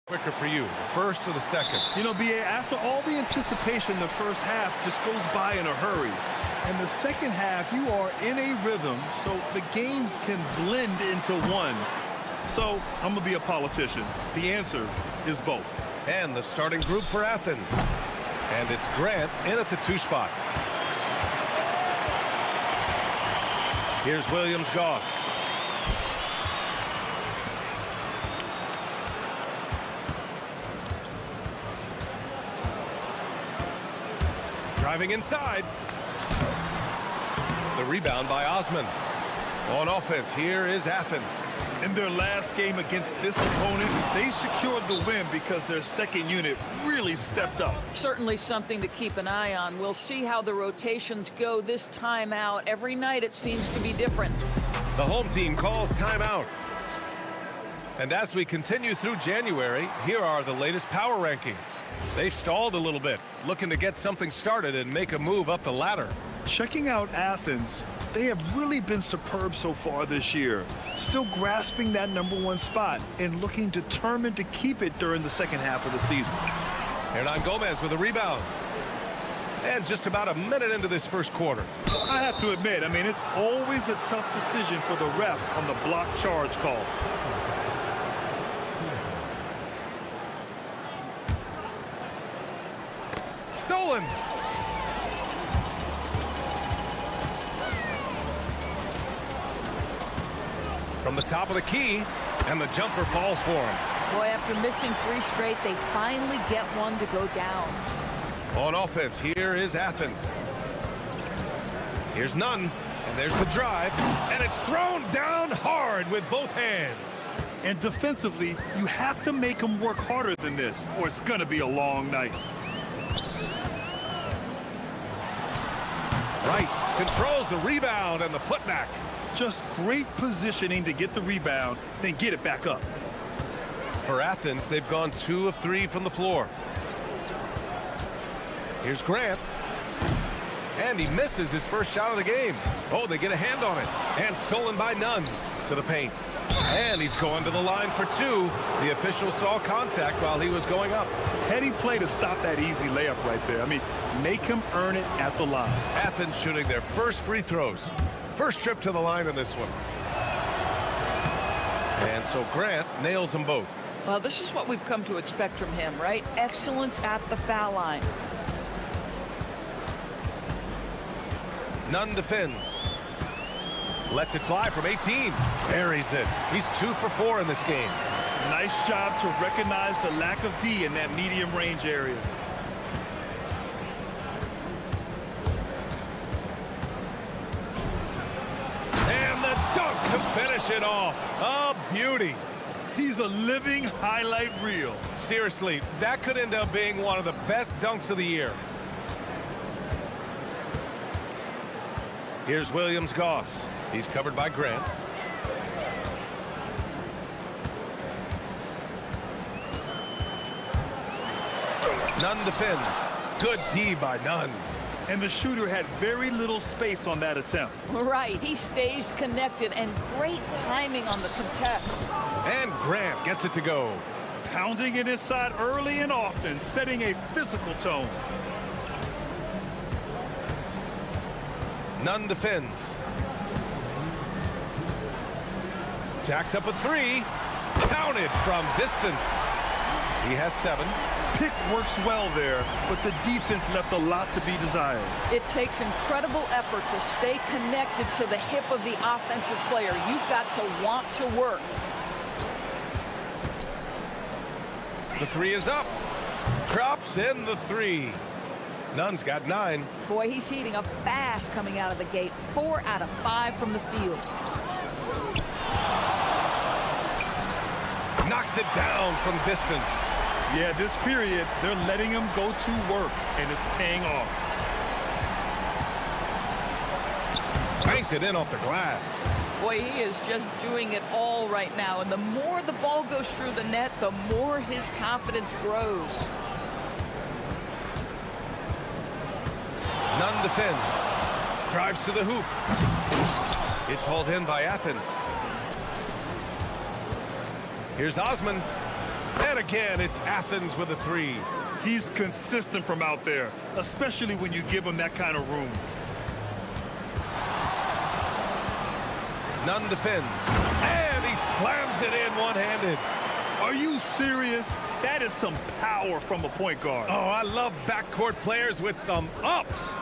Quicker for you, first or the second? You know, B.A., after all the anticipation, the first half just goes by in a hurry. And the second half, you are in a rhythm, so the games can blend into one. So I'm going to be a politician. The answer is both. And the starting group for Athens. And it's Grant in at the 2 spot. Here's Williams-Goss. Driving inside. The rebound by Osman. On offense, here is Athens. In their last game against this opponent, they secured the win because their second unit really stepped up. Certainly something to keep an eye on. We'll see how the rotations go this time out. Every night it seems to be different. The home team calls timeout. And as we continue through January, here are the latest power rankings. They've stalled a little bit, looking to get something started and make a move up the ladder. Checking out Athens, they have really been superb so far this year, still grasping that #1 spot and looking determined to keep it during the second half of the season. Hernan Gomez with a rebound. And just about a minute into this first quarter. I have to admit, I mean, it's always a tough decision for the ref on the block charge call. Stolen. From the top of the key, and the jumper falls for him. Boy, after missing 3 straight, they finally get one to go down. On offense, here is Athens. Here's Nunn, and there's the drive, and it's thrown down hard with both hands. And defensively, you have to make them work harder than this, or it's going to be a long night. Wright controls the rebound and the putback. Just great positioning to get the rebound, then get it back up. For Athens, they've gone 2 of 3 from the floor. Here's Grant. And he misses his first shot of the game. Oh, they get a hand on it. And stolen by Nunn to the paint. And he's going to the line for 2. The official saw contact while he was going up. Heady play to stop that easy layup right there. I mean, make him earn it at the line. Athens shooting their first free throws. First trip to the line in this one. And so Grant nails them both. Well, this is what we've come to expect from him, right? Excellence at the foul line. Nunn defends. Lets it fly from 18. Buries it. He's 2 for 4 in this game. Nice job to recognize the lack of D in that medium range area. And the dunk to finish it off. A beauty. He's a living highlight reel. Seriously, that could end up being one of the best dunks of the year. Here's Williams-Goss. He's covered by Grant. Nunn defends. Good D by Nunn. And the shooter had very little space on that attempt. Right, he stays connected, and great timing on the contest. And Grant gets it to go. Pounding it inside early and often, setting a physical tone. Nunn defends. Jacks up a 3. Counted from distance. He has 7. Pick works well there, but the defense left a lot to be desired. It takes incredible effort to stay connected to the hip of the offensive player. You've got to want to work. The 3 is up. Drops in the 3. Nunn's got 9. Boy, he's heating up fast coming out of the gate. 4 out of 5 from the field. Knocks it down from distance. Yeah, this period, they're letting him go to work, and it's paying off. Banked it in off the glass. Boy, he is just doing it all right now. And the more the ball goes through the net, the more his confidence grows. Nunn defends. Drives to the hoop. It's hauled in by Athens. Here's Osman. And again, it's Athens with a three. He's consistent from out there, especially when you give him that kind of room. Nunn defends, and he slams it in one-handed. Are you serious? That is some power from a point guard. Oh, I love backcourt players with some ups.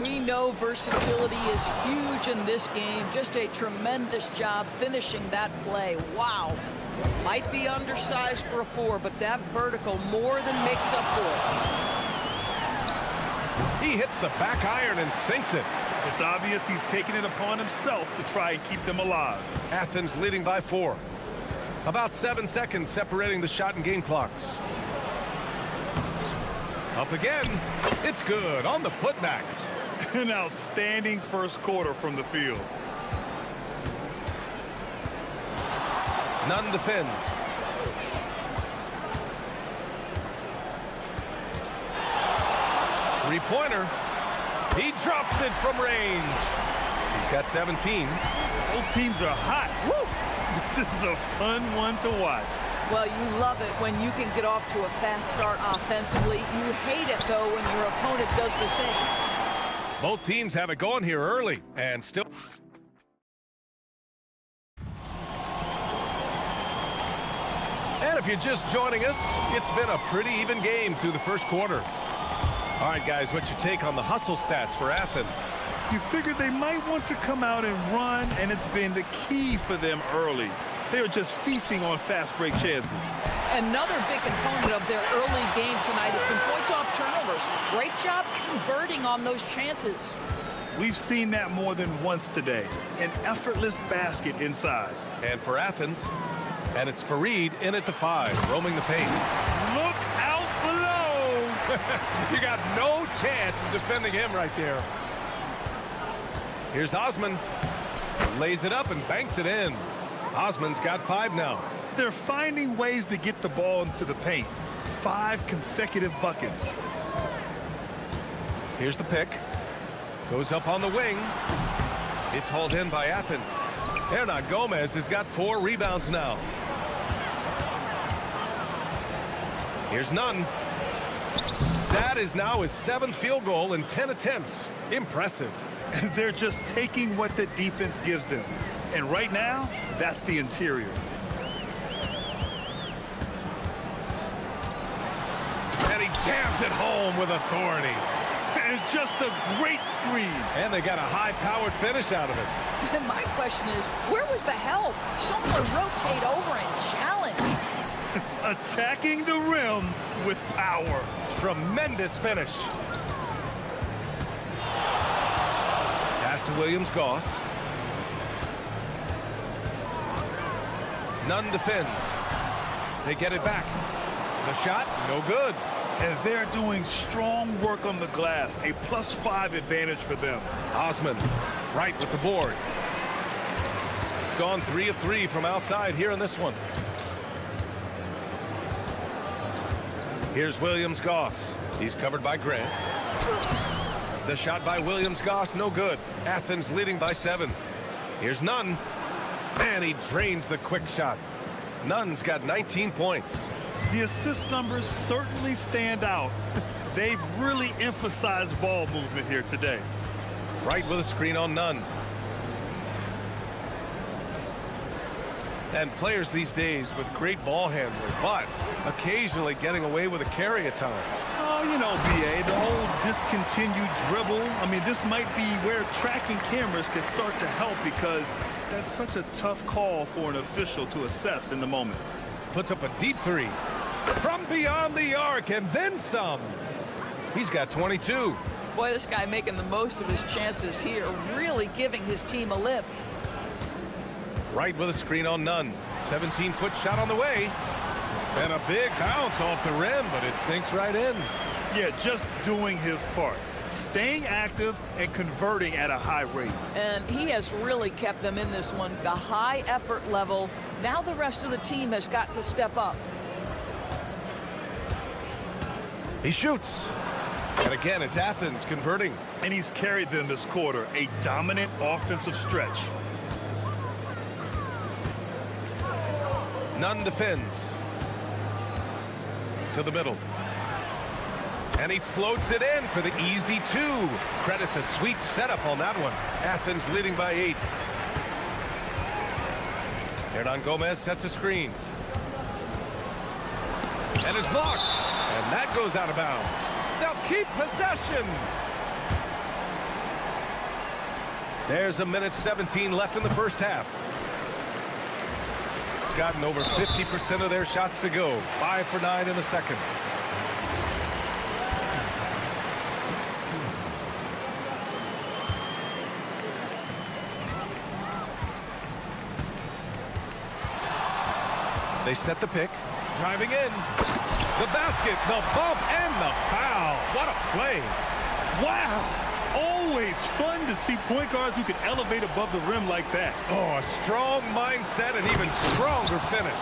We know versatility is huge in this game. Just a tremendous job finishing that play. Wow. Might be undersized for a four, but that vertical more than makes up for it. He hits the back iron and sinks it. It's obvious he's taking it upon himself to try and keep them alive. Athens leading by 4. About 7 seconds separating the shot and game clocks. Up again. It's good on the putback. An outstanding first quarter from the field. Nunn defends. Three-pointer. He drops it from range. He's got 17. Both teams are hot. Woo! This is a fun one to watch. Well, you love it when you can get off to a fast start offensively. You hate it, though, when your opponent does the same. Both teams have it going here early, and still... And if you're just joining us, it's been a pretty even game through the first quarter. All right, guys, what's your take on the hustle stats for Athens? You figured they might want to come out and run, and it's been the key for them early. They are just feasting on fast break chances. Another big component of their early game tonight has been points off turnovers. Great job converting on those chances. We've seen that more than once today. An effortless basket inside. And for Athens, and it's Fareed in at the 5, roaming the paint. Look out below! You got no chance of defending him right there. Here's Osman. Lays it up and banks it in. Osman's got 5 now. They're finding ways to get the ball into the paint. 5 consecutive buckets. Here's the pick. Goes up on the wing. It's hauled in by Athens. Hernan Gomez has got 4 rebounds now. Here's Nunn. That is now his 7th field goal in 10 attempts. Impressive. They're just taking what the defense gives them. And right now, that's the interior. And he jams it home with authority. And just a great screen. And they got a high-powered finish out of it. And my question is, where was the help? Someone rotate over and challenge. Attacking the rim with power. Tremendous finish. Pass to Williams-Goss. Nunn defends. They get it back. The shot, no good. And they're doing strong work on the glass. A +5 advantage for them. Osman, right with the board. Gone 3 of 3 from outside here in this one. Here's Williams-Goss. He's covered by Grant. The shot by Williams-Goss, no good. Athens leading by 7. Here's Nunn. And he drains the quick shot. Nunn's got 19 points. The assist numbers certainly stand out. They've really emphasized ball movement here today. Right with a screen on Nunn. And players these days with great ball handling, but occasionally getting away with a carry at times. Oh, you know, BA, the whole discontinued dribble. I mean, this might be where tracking cameras can start to help because that's such a tough call for an official to assess in the moment. Puts up a deep 3 from beyond the arc and then some. He's got 22. Boy, this guy making the most of his chances here, really giving his team a lift. Right with a screen on Nunn. 17-foot shot on the way. And a big bounce off the rim, but it sinks right in. Yeah, just doing his part. Staying active and converting at a high rate. And he has really kept them in this one. The high effort level. Now the rest of the team has got to step up. He shoots. And again, it's Athens converting. And he's carried them this quarter. A dominant offensive stretch. Nunn defends. to the middle. And he floats it in for the easy 2. Credit the sweet setup on that one. Athens leading by 8. Hernan Gomez sets a screen. And is blocked. And that goes out of bounds. They'll keep possession. There's a minute 17 left in the first half. Gotten over 50% of their shots to go. 5 for 9 in the second. They set the pick. Driving in. The basket, the bump, and the foul. What a play. Wow. Always fun to see point guards who can elevate above the rim like that. Oh, a strong mindset and even stronger finish.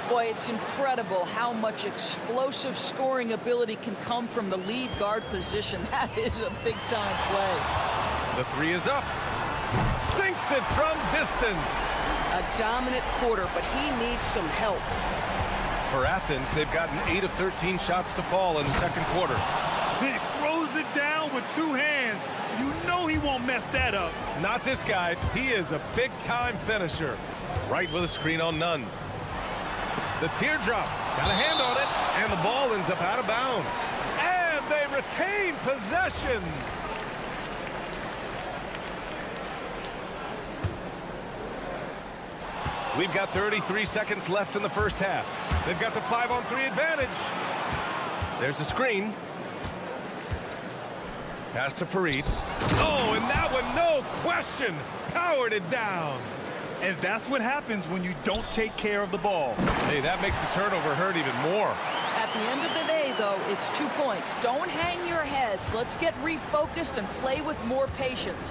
Boy, it's incredible how much explosive scoring ability can come from the lead guard position. That is a big-time play. The 3 is up. Sinks it from distance. A dominant quarter, but he needs some help. For Athens, they've gotten 8 of 13 shots to fall in the second quarter. He throws it down with 2 hands. You know he won't mess that up. Not this guy. He is a big-time finisher. Right with a screen on Nunn. The teardrop. Got a hand on it. And the ball ends up out of bounds. And they retain possession. We've got 33 seconds left in the first half. They've got the 5-on-3 advantage. There's a screen. Pass to Farid. Oh, and that one, no question, powered it down. And that's what happens when you don't take care of the ball. Hey, that makes the turnover hurt even more. At the end of the day, though, it's 2 points. Don't hang your heads. Let's get refocused and play with more patience.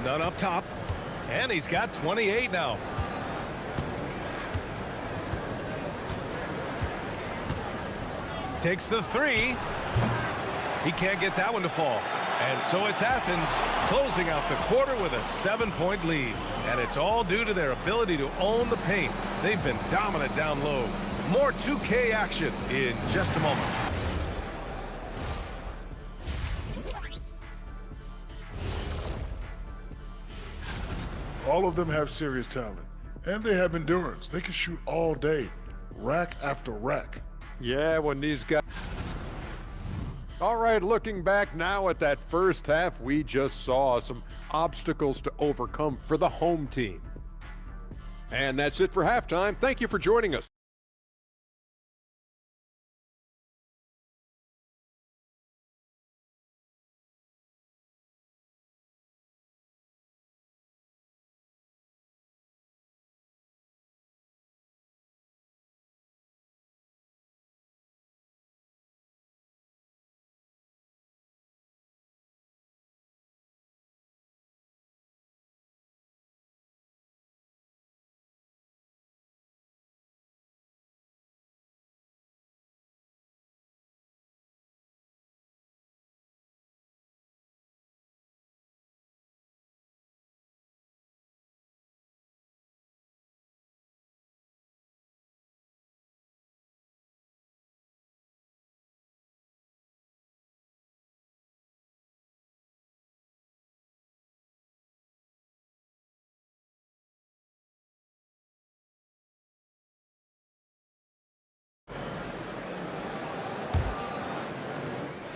None up top. And he's got 28 now. Takes the 3. He can't get that one to fall. And so it's Athens closing out the quarter with a 7-point lead. And it's all due to their ability to own the paint. They've been dominant down low. More 2K action in just a moment. All of them have serious talent, and they have endurance. They can shoot all day, rack after rack. Yeah, when these guys... All right, looking back now at that first half, we just saw some obstacles to overcome for the home team. And that's it for halftime. Thank you for joining us.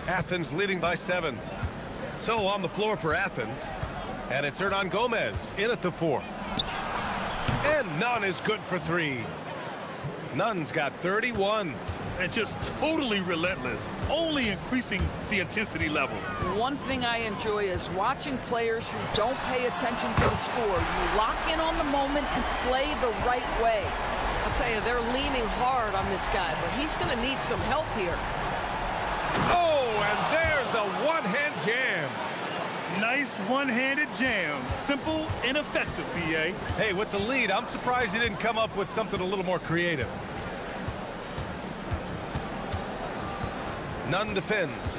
Athens leading by 7. So on the floor for Athens. And it's Hernan Gomez in at the 4. And Nunn is good for 3. Nunn's got 31. And just totally relentless, only increasing the intensity level. One thing I enjoy is watching players who don't pay attention to the score. You lock in on the moment and play the right way. I'll tell you, they're leaning hard on this guy, but he's going to need some help here. Oh, and there's a one-hand jam. Nice one-handed jam. Simple and effective, PA. Hey, with the lead, I'm surprised he didn't come up with something a little more creative. Nunn defends.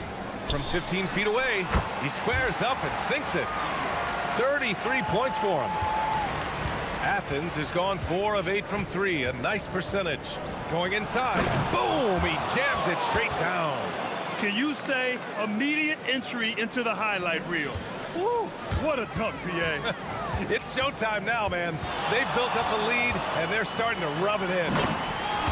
From 15 feet away, he squares up and sinks it. 33 points for him. Athens has gone 4 of 8 from 3, a nice percentage. Going inside, boom, he jams it straight down. Can you say immediate entry into the highlight reel? Woo, what a dunk, BA. It's showtime now, man. They've built up a lead, and they're starting to rub it in.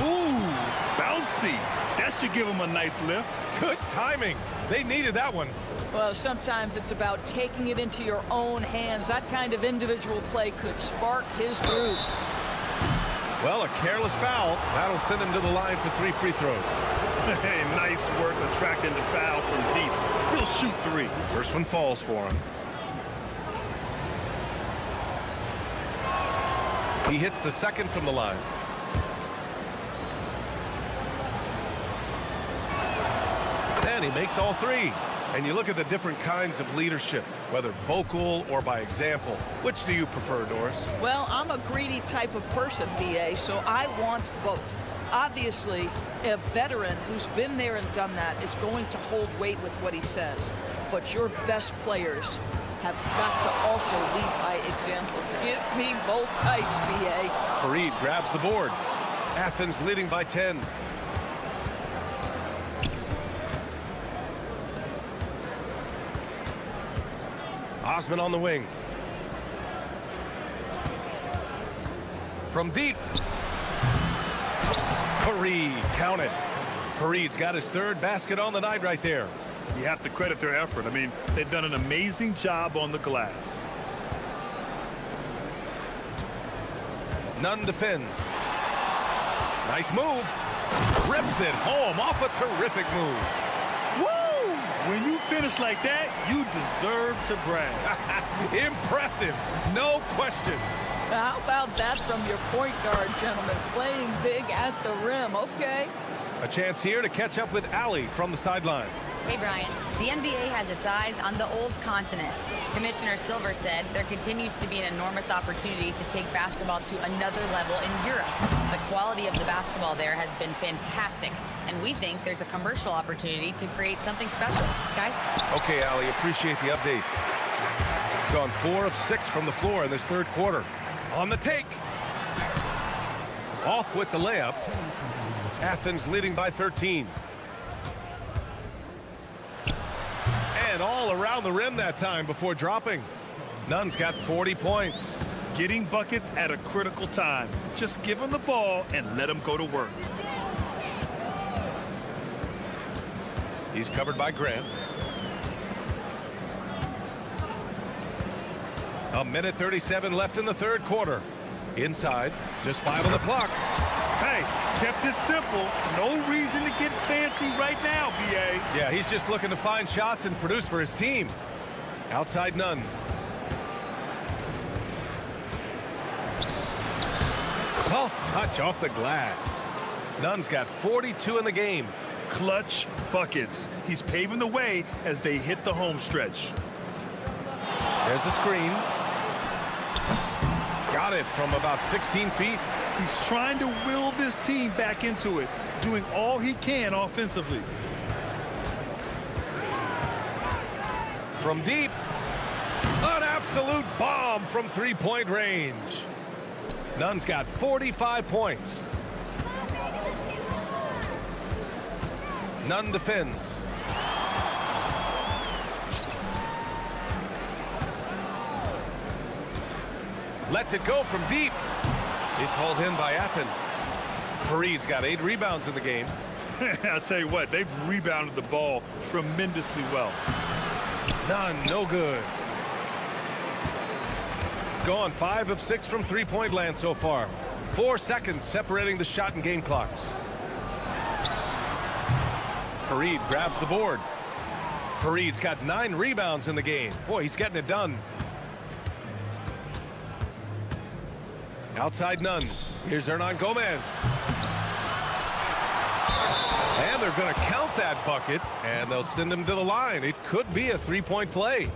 Ooh, bouncy. That should give him a nice lift. Good timing. They needed that one. Well, sometimes it's about taking it into your own hands. That kind of individual play could spark his groove. Well, a careless foul. That'll send him to the line for 3 free throws. Hey, nice work attracting the foul from deep. He'll shoot 3. First one falls for him. He hits the second from the line. And he makes all 3. And you look at the different kinds of leadership, whether vocal or by example. Which do you prefer, Doris? Well, I'm a greedy type of person, BA, so I want both. Obviously, a veteran who's been there and done that is going to hold weight with what he says. But your best players have got to also lead by example. Give me both types, BA. Fareed grabs the board. Athens leading by 10. Osman on the wing. From deep. Fareed, count it. Fareed's got his 3rd basket on the night right there. You have to credit their effort. I mean, they've done an amazing job on the glass. Nunn defends. Nice move. Rips it home off a terrific move. Woo! When you finish like that, you deserve to brag. Impressive, no question. How about that from your point guard, gentlemen? Playing big at the rim, okay. A chance here to catch up with Allie from the sideline. Hey, Brian. The NBA has its eyes on the old continent. Commissioner Silver said there continues to be an enormous opportunity to take basketball to another level in Europe. The quality of the basketball there has been fantastic, and we think there's a commercial opportunity to create something special. Guys? Okay, Allie, appreciate the update. Gone 4 of 6 from the floor in this 3rd quarter. On the take. Off with the layup. Athens leading by 13. And all around the rim that time before dropping. Nunn's got 40 points. Getting buckets at a critical time. Just give him the ball and let him go to work. He's covered by Grant. A minute 37 left in the 3rd quarter. Inside, just 5 on the clock. Hey, kept it simple. No reason to get fancy right now, BA. Yeah, he's just looking to find shots and produce for his team. Outside Nunn. Soft touch off the glass. Nunn's got 42 in the game. Clutch buckets. He's paving the way as they hit the home stretch. There's a screen. Got it from about 16 feet. He's trying to will this team back into it, doing all he can offensively. From deep. An absolute bomb from 3-point range. Nunn's got 45 points. Nunn defends. Lets it go from deep. It's hauled in by Athens. Fareed's got 8 rebounds in the game. I'll tell you what, they've rebounded the ball tremendously well. Nunn, no good. Gone 5 of 6 from 3-point land so far. 4 seconds separating the shot and game clocks. Fareed grabs the board. Fareed's got 9 rebounds in the game. Boy, he's getting it done. Outside Nunn. Here's Hernan Gomez. And they're going to count that bucket, and they'll send him to the line. It could be a 3-point play.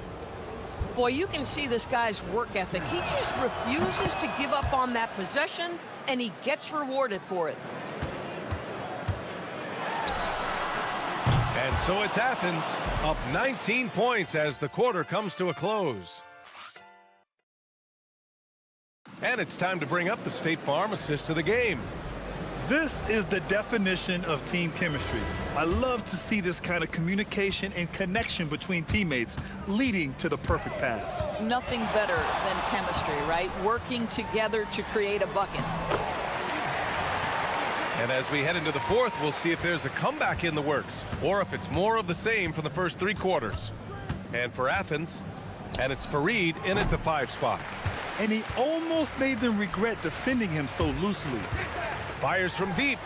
Boy, you can see this guy's work ethic. He just refuses to give up on that possession, and he gets rewarded for it. And so it's Athens, up 19 points as the quarter comes to a close. And it's time to bring up the State Farm assist to the game. This is the definition of team chemistry. I love to see this kind of communication and connection between teammates leading to the perfect pass. Nothing better than chemistry, right? Working together to create a bucket. And as we head into the fourth, we'll see if there's a comeback in the works or if it's more of the same from the first three quarters. And for Athens, and it's Fareed in at the 5 spot. And he almost made them regret defending him so loosely. Fires from deep.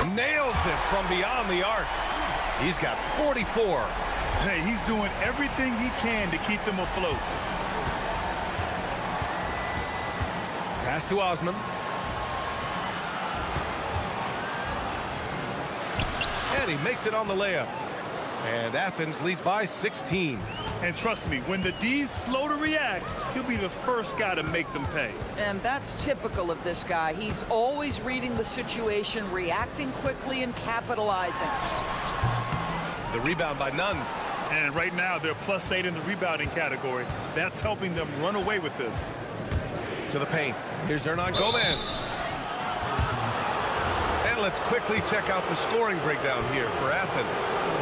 Nails it from beyond the arc. He's got 44. Hey, he's doing everything he can to keep them afloat. Pass to Osman. And he makes it on the layup. And Athens leads by 16. And trust me, when the D's slow to react, he'll be the first guy to make them pay. And that's typical of this guy. He's always reading the situation, reacting quickly, and capitalizing. The rebound by Nunn. And right now, they're +8 in the rebounding category. That's helping them run away with this. To the paint. Here's Hernan Gomez. And let's quickly check out the scoring breakdown here for Athens.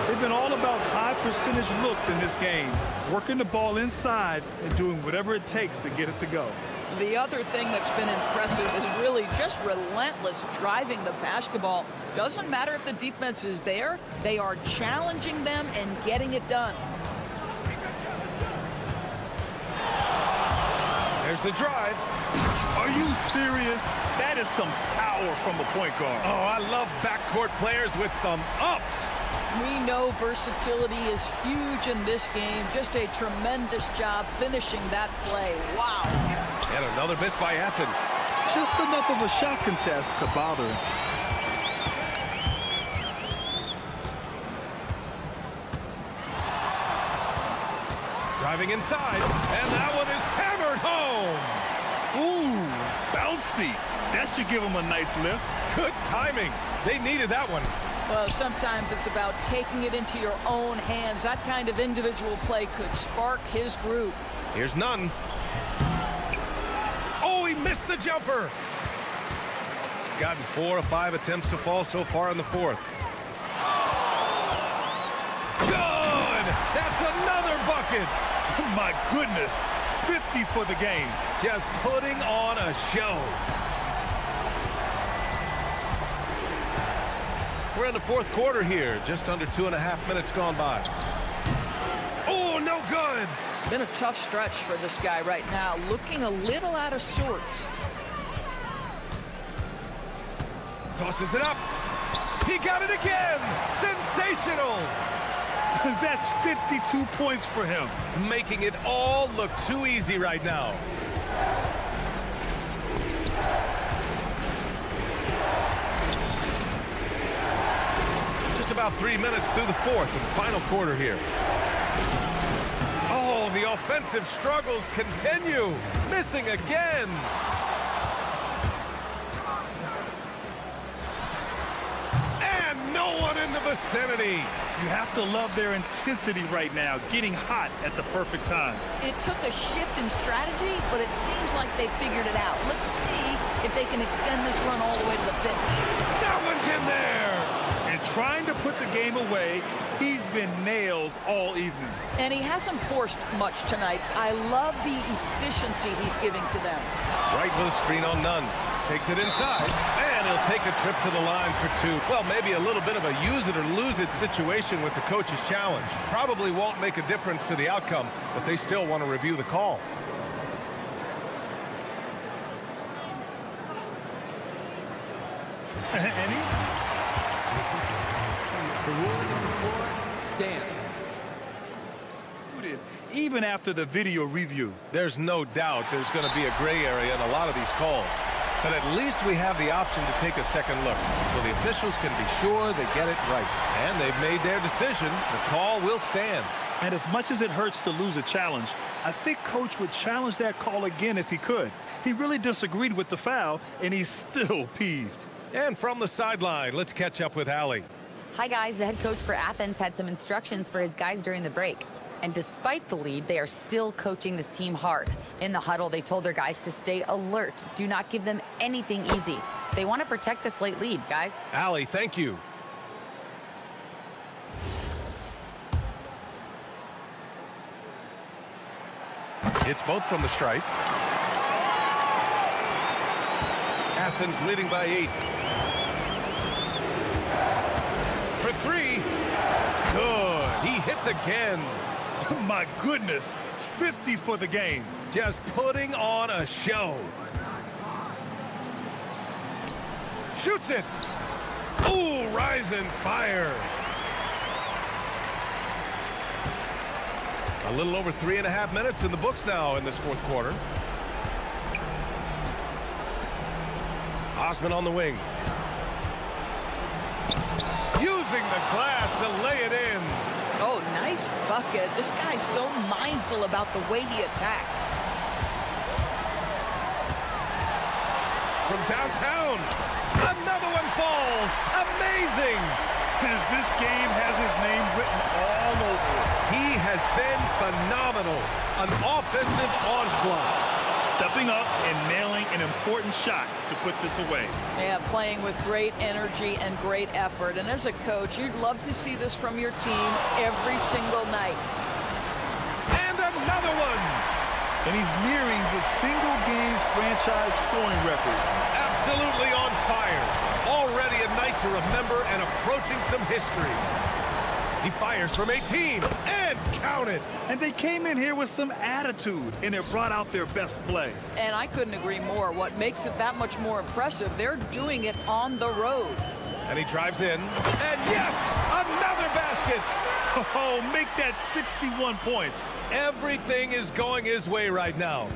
They've been all about high percentage looks in this game, working the ball inside and doing whatever it takes to get it to go. The other thing that's been impressive is really just relentless driving the basketball. Doesn't matter if the defense is there, they are challenging them and getting it done. There's the drive. Are you serious? That is some power from a point guard. Oh, I love backcourt players with some ups. We know versatility is huge in this game. Just a tremendous job finishing that play. Wow. And another miss by Athens. Just enough of a shot contest to bother him. Driving inside, and that one is hammered home. Ooh, bouncy. That should give him a nice lift. Good timing. They needed that one. Well, sometimes it's about taking it into your own hands. That kind of individual play could spark his group. Here's Nunn. Oh, he missed the jumper. Gotten 4 of 5 attempts to fall so far in the fourth. Good! That's another bucket. My goodness, 50 for the game. Just putting on a show. We're in the fourth quarter here, just under 2.5 minutes gone by. Oh, no good. Been a tough stretch for this guy right now, looking a little out of sorts. Tosses it up. He got it again. Sensational. That's 52 points for him. Making it all look too easy right now. Just about 3 minutes through the fourth and final quarter here. Oh, the offensive struggles continue. Missing again. And no one in the vicinity. You have to love their intensity right now, getting hot at the perfect time. It took a shift in strategy, but it seems like they figured it out. Let's see if they can extend this run all the way to the finish. That one's in there. And trying to put the game away, he's been nails all evening. And he hasn't forced much tonight. I love the efficiency he's giving to them. Right with a screen on Nunn. Takes it inside, and he'll take a trip to the line for 2. Well, maybe a little bit of a use it or lose it situation with the coach's challenge. Probably won't make a difference to the outcome, but they still want to review the call. Any? The ruling on the floor stands. Even after the video review. There's no doubt there's going to be a gray area in a lot of these calls. But at least we have the option to take a second look, so the officials can be sure they get it right. And they've made their decision. The call will stand. And as much as it hurts to lose a challenge, I think Coach would challenge that call again if he could. He really disagreed with the foul, and he's still peeved. And from the sideline, let's catch up with Allie. Hi, guys. The head coach for Athens had some instructions for his guys during the break. And despite the lead, they are still coaching this team hard. In the huddle, they told their guys to stay alert. Do not give them anything easy. They want to protect this late lead, guys. Allie, thank you. It's both from the stripe. Athens leading by 8. For 3. Good. He hits again. My goodness, 50 for the game. Just putting on a show. Shoots it. Ooh, rising fire. A little over 3.5 minutes in the books now in this fourth quarter. Osman on the wing. Using the glass to lay it in. Oh, nice bucket. This guy's so mindful about the way he attacks. From downtown, another one falls. Amazing. This game has his name written all over it. He has been phenomenal. An offensive onslaught. Stepping up and nailing an important shot to put this away. Yeah, playing with great energy and great effort. And as a coach, you'd love to see this from your team every single night. And another one. And he's nearing the single-game franchise scoring record. Absolutely on fire. Already a night to remember and approaching some history. He fires from 18 and count it. And they came in here with some attitude, and it brought out their best play. And I couldn't agree more. What makes it that much more impressive, they're doing it on the road. And he drives in. And yes, another basket. Oh, make that 61 points. Everything is going his way right now.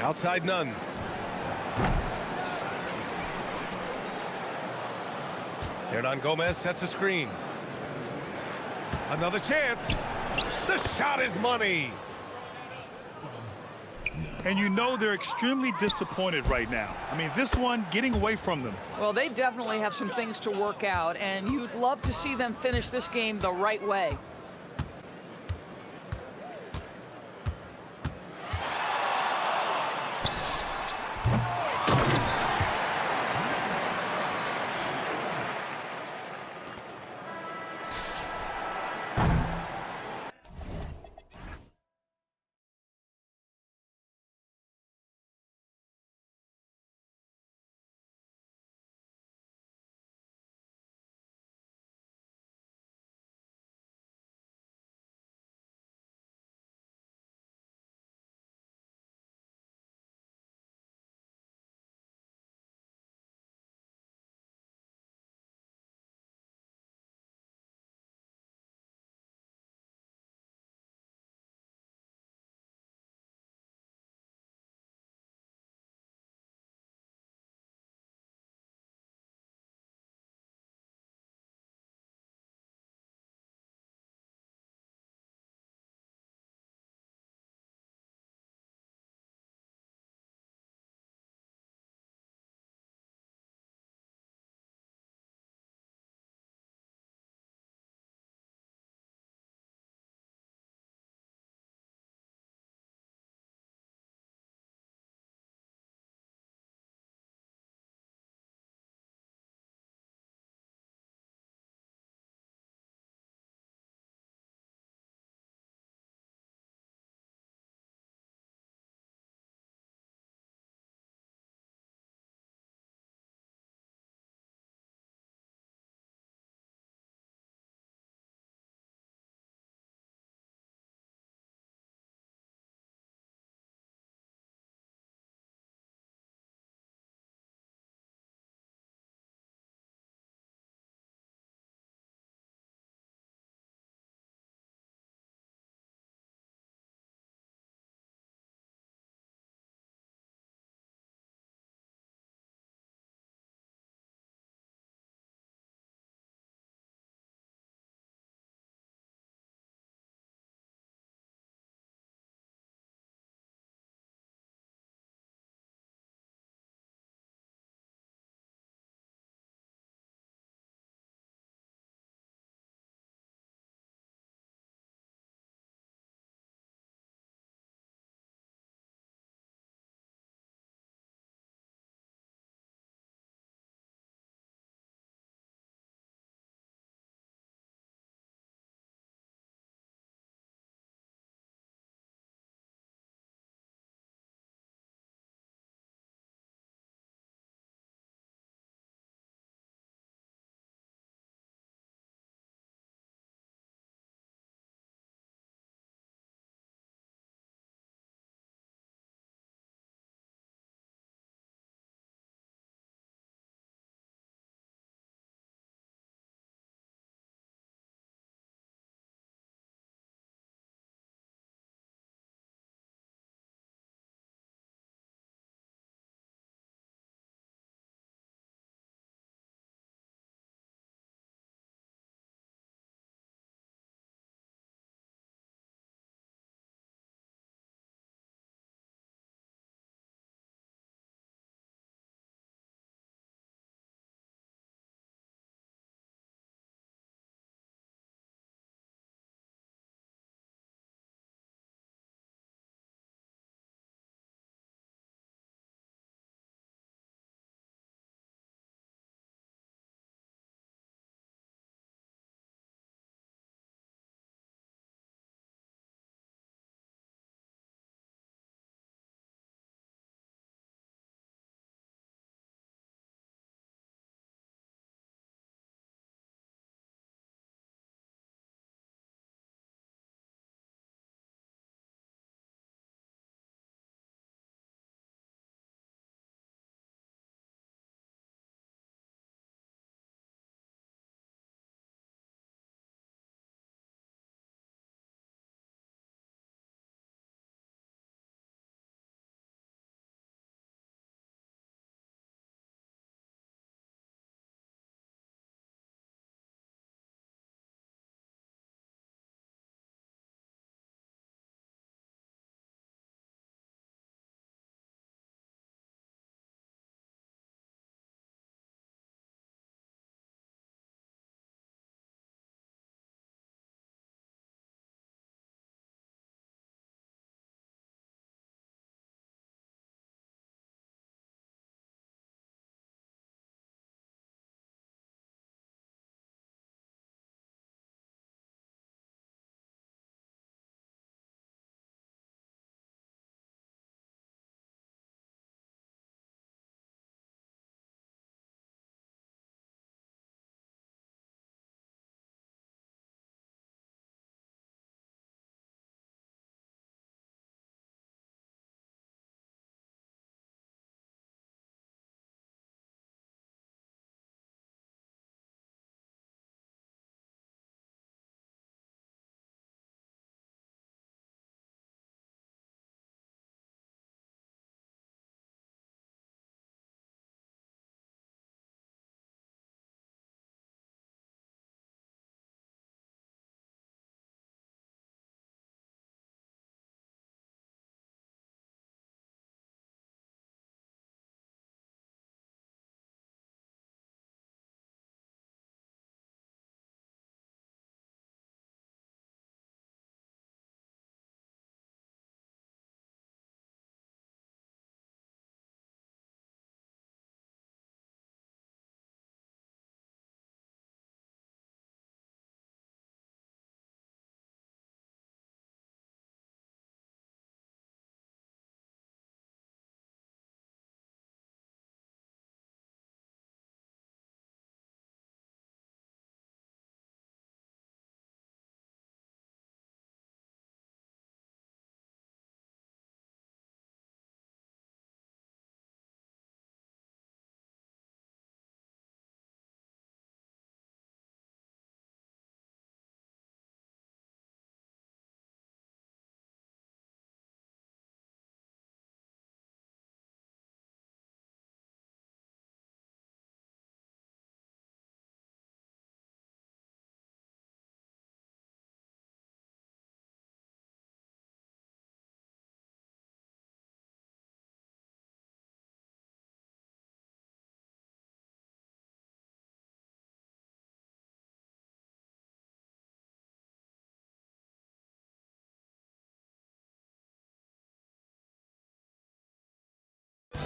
Outside none. Hernan Gomez sets a screen. Another chance. The shot is money. And you know they're extremely disappointed right now. I mean, this one getting away from them. Well, they definitely have some things to work out, and you'd love to see them finish this game the right way.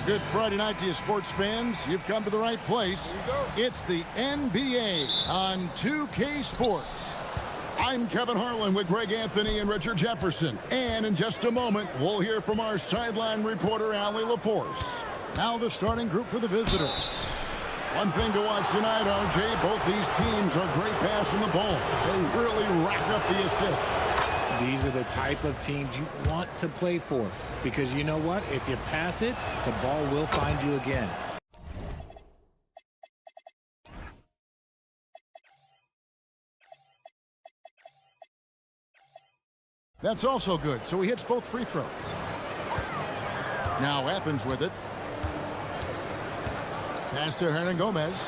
Good Friday night to you, sports fans. You've come to the right place. It's the NBA on 2K Sports. I'm Kevin Harlan with Greg Anthony and Richard Jefferson. And in just a moment, we'll hear from our sideline reporter, Allie LaForce. Now the starting group for the visitors. One thing to watch tonight, RJ, both these teams are great passing the ball. They really rack up the assists. These are the type of teams you want to play for, because you know what? If you pass it, the ball will find you again. That's also good, so he hits both free throws. Now Athens with it. Pass to Hernan Gomez.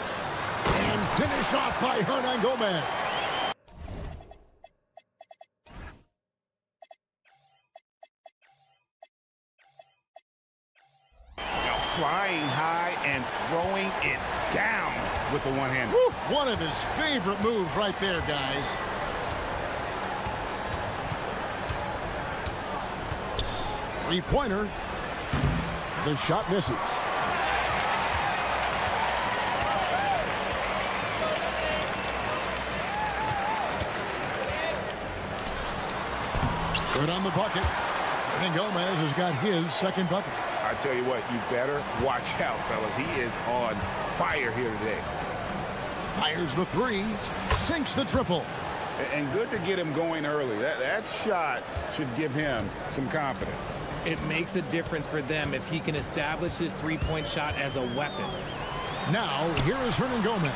And finished off by Hernan Gomez. Flying high and throwing it down with the one-hander. One of his favorite moves right there, guys. Three-pointer. The shot misses. Good on the bucket. And Gomez has got his second bucket. I tell you what, you better watch out, fellas. He is on fire here today. Fires the three, sinks the triple. And good to get him going early. That shot should give him some confidence. It makes a difference for them if he can establish his three-point shot as a weapon. Now, here is Hernan Gomez.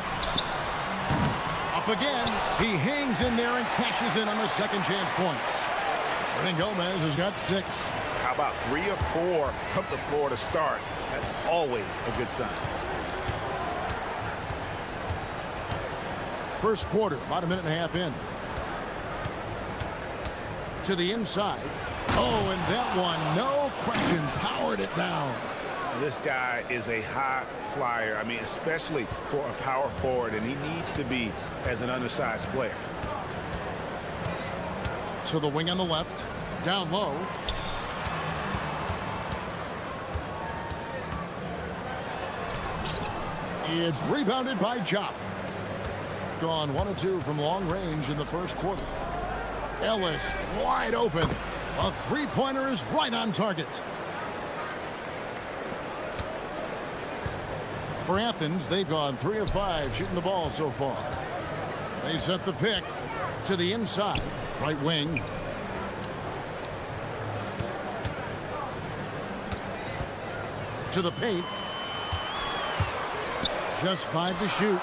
Up again. He hangs in there and cashes in on the second chance points. Hernan Gomez has got 6. How about 3 or 4 from the floor to start? That's always a good sign. First quarter, about a minute and a half in. To the inside. Oh, and that one, no question, powered it down. This guy is a high flyer. I mean, especially for a power forward, and he needs to be as an undersized player. To the wing on the left, down low. It's rebounded by Jop. Gone 1 of 2 from long range in the first quarter. Ellis wide open. A three-pointer is right on target. For Athens, they've gone 3 of 5 shooting the ball so far. They set the pick to the inside. Right wing. To the paint. Just 5 to shoot.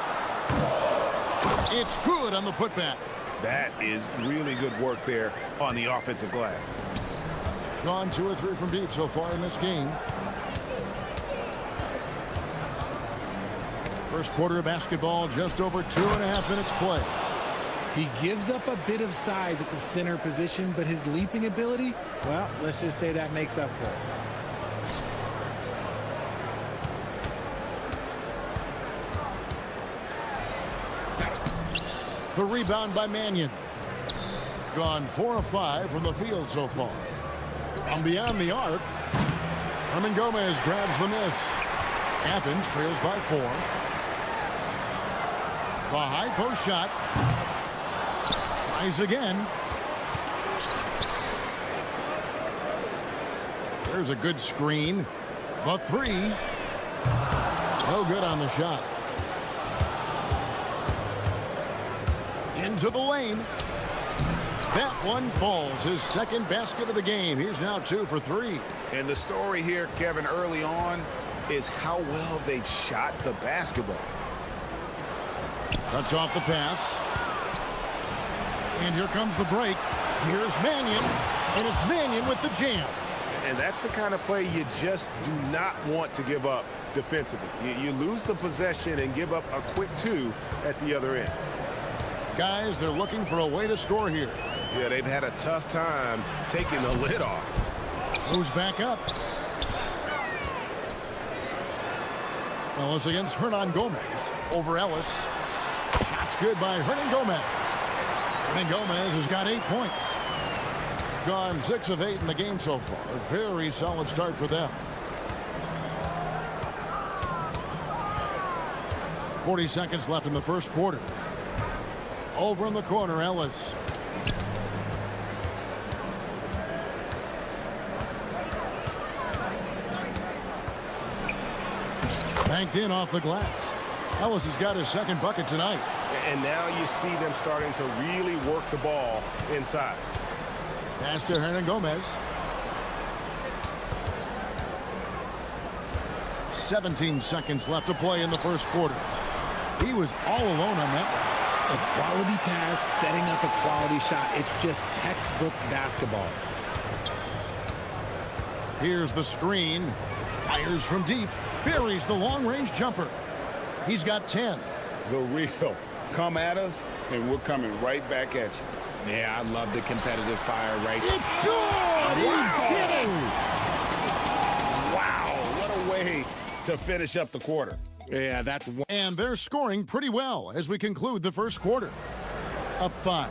It's good on the putback. That is really good work there on the offensive glass. Gone 2 or 3 from deep so far in this game. First quarter of basketball, just over 2.5 minutes play. He gives up a bit of size at the center position, but his leaping ability, well, let's just say that makes up for it. The rebound by Mannion. Gone 4 of 5 from the field so far. From beyond the arc, Hernan Gomez grabs the miss. Athens trails by 4. The high post shot. Tries again. There's a good screen. The 3. No good on the shot. Into the lane. That one falls. His second basket of the game. He's now 2 for 3. And the story here, Kevin, early on is how well they've shot the basketball. Cuts off the pass. And here comes the break. Here's Mannion. And it's Mannion with the jam. And that's the kind of play you just do not want to give up defensively. You lose the possession and give up a quick 2 at the other end. Guys, they're looking for a way to score here. Yeah, they've had a tough time taking the lid off. Moves back up. Ellis against Hernan Gomez. Over Ellis. Shot's good by Hernan Gomez. Hernan Gomez has got 8 points. Gone 6 of 8 in the game so far. A very solid start for them. 40 seconds left in the first quarter. Over in the corner, Ellis. Banked in off the glass. Ellis has got his second bucket tonight. And now you see them starting to really work the ball inside. Pass to Hernan Gomez. 17 seconds left to play in the first quarter. He was all alone on that. A quality pass, setting up a quality shot. It's just textbook basketball. Here's the screen. Fires from deep. Buries the long-range jumper. He's got 10. The real. Come at us, and we're coming right back at you. Yeah, I love the competitive fire right there. It's good! Wow. He did it! Wow, what a way to finish up the quarter. Yeah, that's one. And they're scoring pretty well as we conclude the first quarter. Up 5.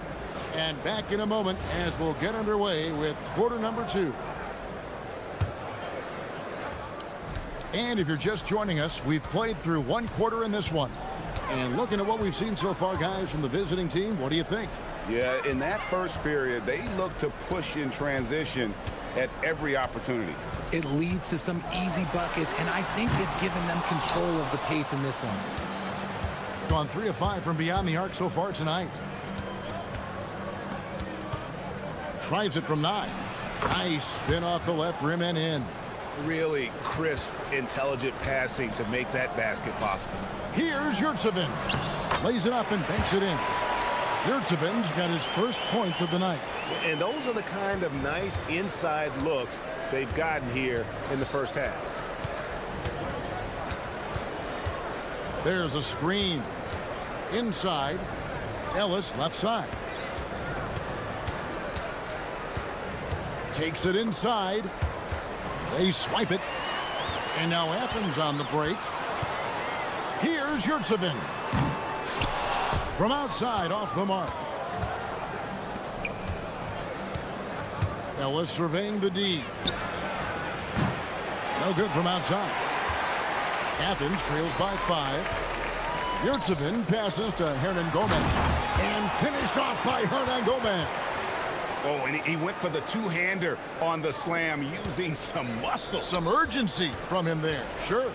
And back in a moment as we'll get underway with quarter number 2. And if you're just joining us, we've played through one quarter in this one. And looking at what we've seen so far, guys, from the visiting team, what do you think? Yeah, in that first period, they look to push in transition at every opportunity. It leads to some easy buckets, and I think it's given them control of the pace in this one. Gone 3 of 5 from beyond the arc so far tonight. Tries it from 9. Nice spin off the left rim and in. Really crisp, intelligent passing to make that basket possible. Here's Yurtsevin. Lays it up and banks it in. Yurtsevin's got his first points of the night. And those are the kind of nice inside looks they've gotten here in the first half. There's a screen. Inside. Ellis left side. Takes it inside. They swipe it. And now Athens on the break. Here's Yurtsevin. From outside off the mark. Ellis surveying the D. No good from outside. Athens trails by 5. Yurtsevin passes to Hernan Gomez. And finished off by Hernan Gomez. Oh, and he went for the two-hander on the slam using some muscle. Some urgency from him there, sure.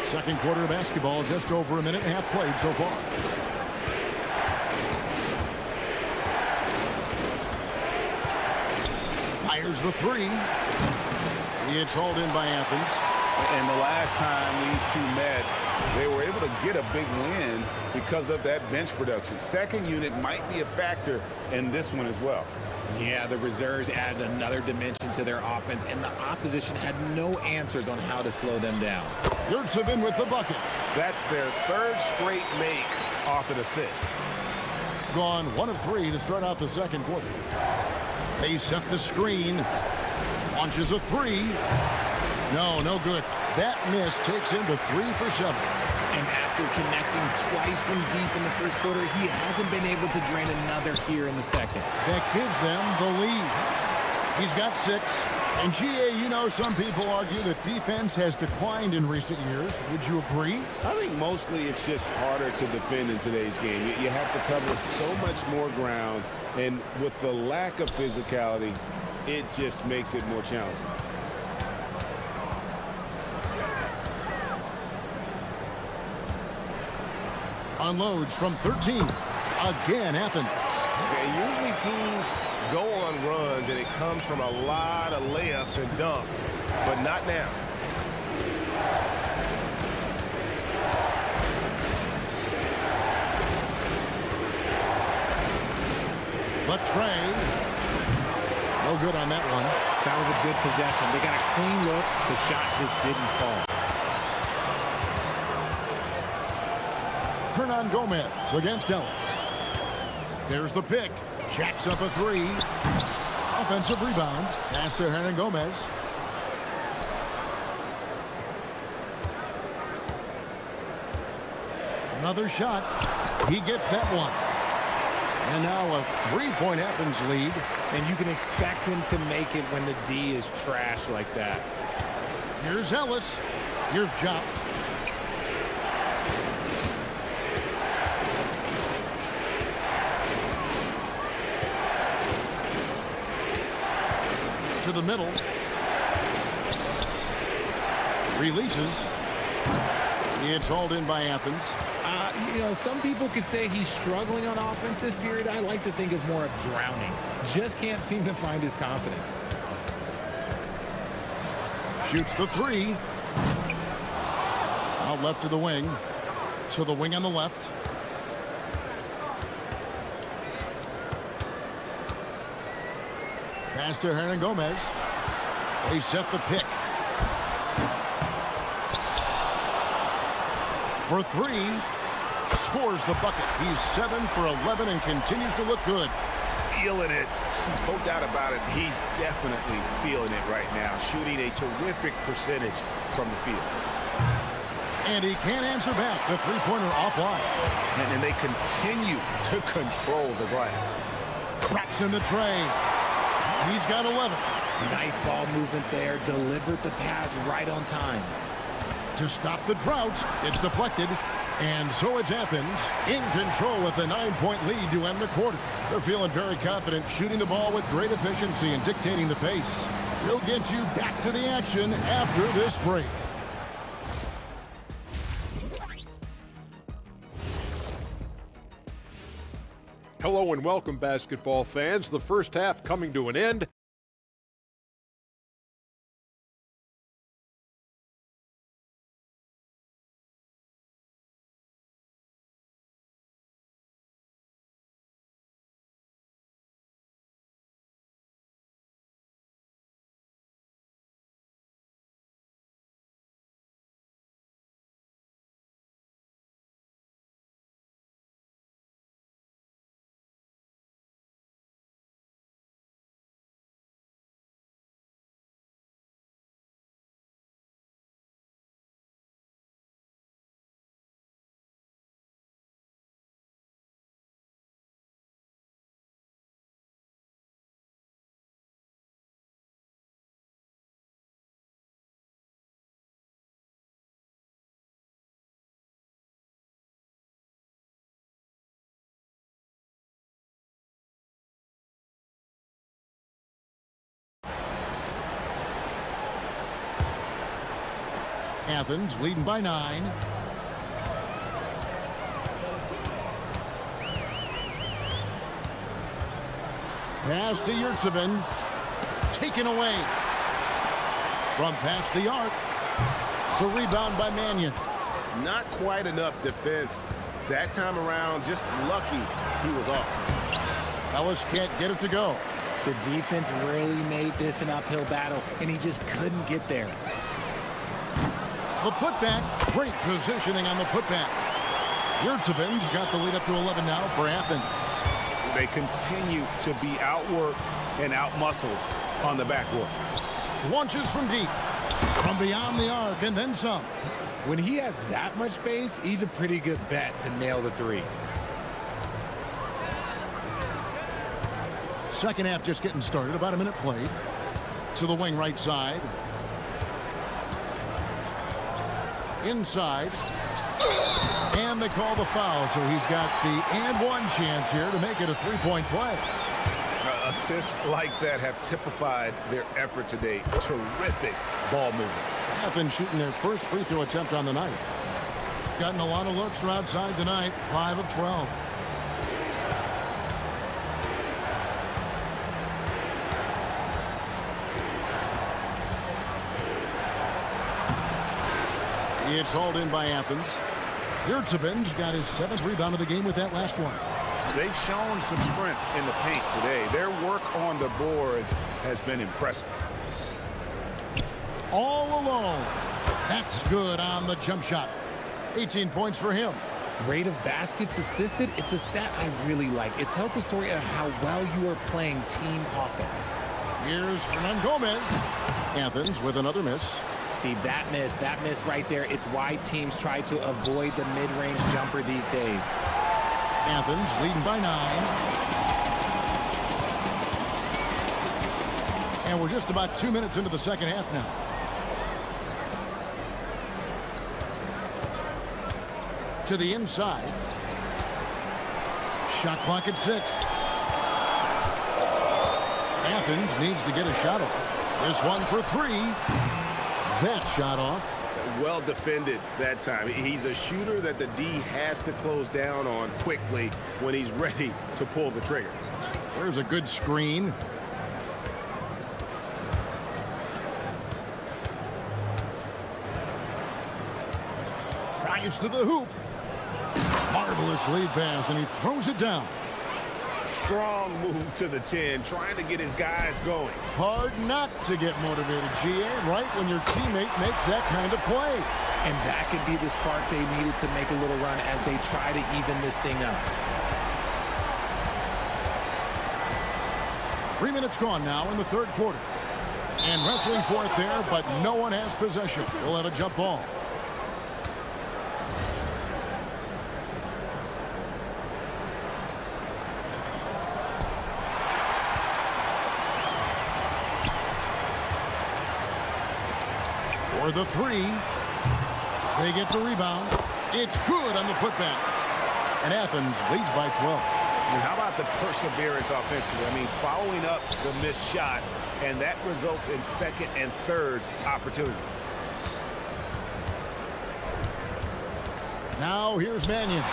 Second quarter of basketball, just over a minute and a half played so far. Fires the 3. It's hauled in by Athens. And the last time these two met, they were able to get a big win because of that bench production. Second unit might be a factor in this one as well. Yeah, the reserves added another dimension to their offense, and the opposition had no answers on how to slow them down. Yurtsevin with the bucket. That's their third straight make off an assist. Gone 1 of 3 to start out the second quarter. They set the screen. Launches a 3. No good. That miss takes him to 3 for 7. And after connecting twice from deep in the first quarter, he hasn't been able to drain another here in the second. That gives them the lead. He's got 6. And GA, you know, some people argue that defense has declined in recent years. Would you agree? I think mostly it's just harder to defend in today's game. You have to cover so much more ground, and with the lack of physicality, it just makes it more challenging. Unloads from 13. Again, Athens. Okay, usually teams go on runs and it comes from a lot of layups and dunks, but not now. Latrey. No good on that one. That was a good possession. They got a clean look. The shot just didn't fall. Hernan Gomez against Ellis. There's the pick. Jacks up a 3. Offensive rebound. Pass to Hernan Gomez. Another shot. He gets that one. And now a 3-point Athens lead. And you can expect him to make it when the D is trash like that. Here's Ellis. Here's Jop. To the middle. Releases. It's hauled in by Athens. You know, some people could say he's struggling on offense this period. I like to think of more of drowning. Just can't seem to find his confidence. Shoots the three. Out left to the wing. To the wing on the left. Pass to Hernan Gomez. They set the pick. For three. Scores the bucket. He's 7 for 11 and continues to look good. Feeling it. No doubt about it. He's definitely feeling it right now. Shooting a terrific percentage from the field. And he can't answer back. The three-pointer offline. And they continue to control the glass. Drops in the tray. He's got 11. Nice ball movement there. Delivered the pass right on time. To stop the drought, it's deflected. And so it's Athens in control with a 9-point lead to end the quarter. They're feeling very confident, shooting the ball with great efficiency and dictating the pace. We'll get you back to the action after this break. Hello and welcome, basketball fans. The first half coming to an end. Athens leading by 9. Pass to Yurtsevin. Taken away. From past the arc. The rebound by Mannion. Not quite enough defense. That time around, just lucky he was off. Ellis can't get it to go. The defense really made this an uphill battle, and he just couldn't get there. The putback. Great positioning on the putback. Yurtsevin's got the lead up to 11 now for Athens. They continue to be outworked and outmuscled on the backboard. Launches from deep. From beyond the arc and then some. When he has that much space, he's a pretty good bet to nail the three. Second half just getting started. About a minute played. To the wing right side. Inside. And they call the foul, so he's got the and one chance here to make it a three-point play. Assists like that have typified their effort today. Terrific ball movement. Athens shooting their first free throw attempt on the night. Gotten a lot of looks from outside tonight. 5 of 12. It's hauled in by Athens. Yurtsevin's got his 7th rebound of the game with that last one. They've shown some strength in the paint today. Their work on the boards has been impressive. All alone. That's good on the jump shot. 18 points for him. Rate of baskets assisted, it's a stat I really like. It tells the story of how well you are playing team offense. Here's Hernan Gomez. Athens with another miss. See, that miss right there, it's why teams try to avoid the mid-range jumper these days. Athens leading by 9. And we're just about 2 minutes into the second half now. To the inside. Shot clock at 6. Athens needs to get a shot off. This one for 3. That shot off. Well defended that time. He's a shooter that the D has to close down on quickly when he's ready to pull the trigger. There's a good screen. Drives to the hoop. Marvelous lead pass, and he throws it down. Strong move to the 10, trying to get his guys going. Hard not to get motivated, GA, right when your teammate makes that kind of play. And that could be the spark they needed to make a little run as they try to even this thing up. 3 minutes gone now in the third quarter. And wrestling for it there, but no one has possession. We'll have a jump ball. For the 3. They get the rebound. It's good on the putback. And Athens leads by 12. And how about the perseverance offensively? I mean, following up the missed shot, and that results in second and third opportunities. Now here's Mannion.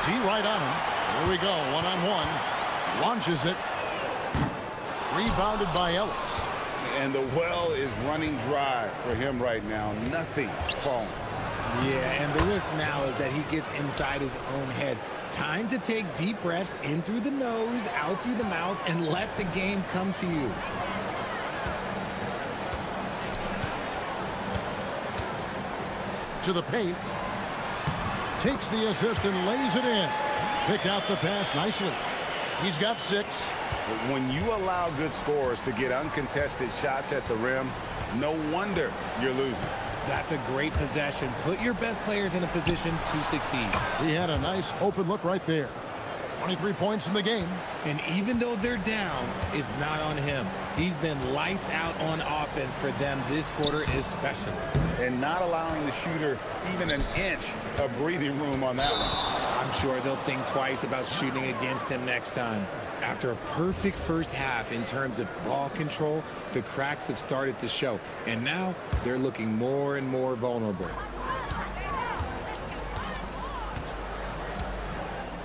T right on him. Here we go, one-on-one. Launches it. Rebounded by Ellis. And the well is running dry for him right now. Nothing falling. Yeah, and the risk now is that he gets inside his own head. Time to take deep breaths in through the nose, out through the mouth, and let the game come to you. To the paint. Takes the assist and lays it in. Picked out the pass nicely. He's got 6. When you allow good scorers to get uncontested shots at the rim, no wonder you're losing. That's a great possession. Put your best players in a position to succeed. He had a nice open look right there. 23 points in the game. And even though they're down, it's not on him. He's been lights out on offense for them this quarter especially. And not allowing the shooter even an inch of breathing room on that one. I'm sure they'll think twice about shooting against him next time. After a perfect first half in terms of ball control, the cracks have started to show. And now they're looking more and more vulnerable.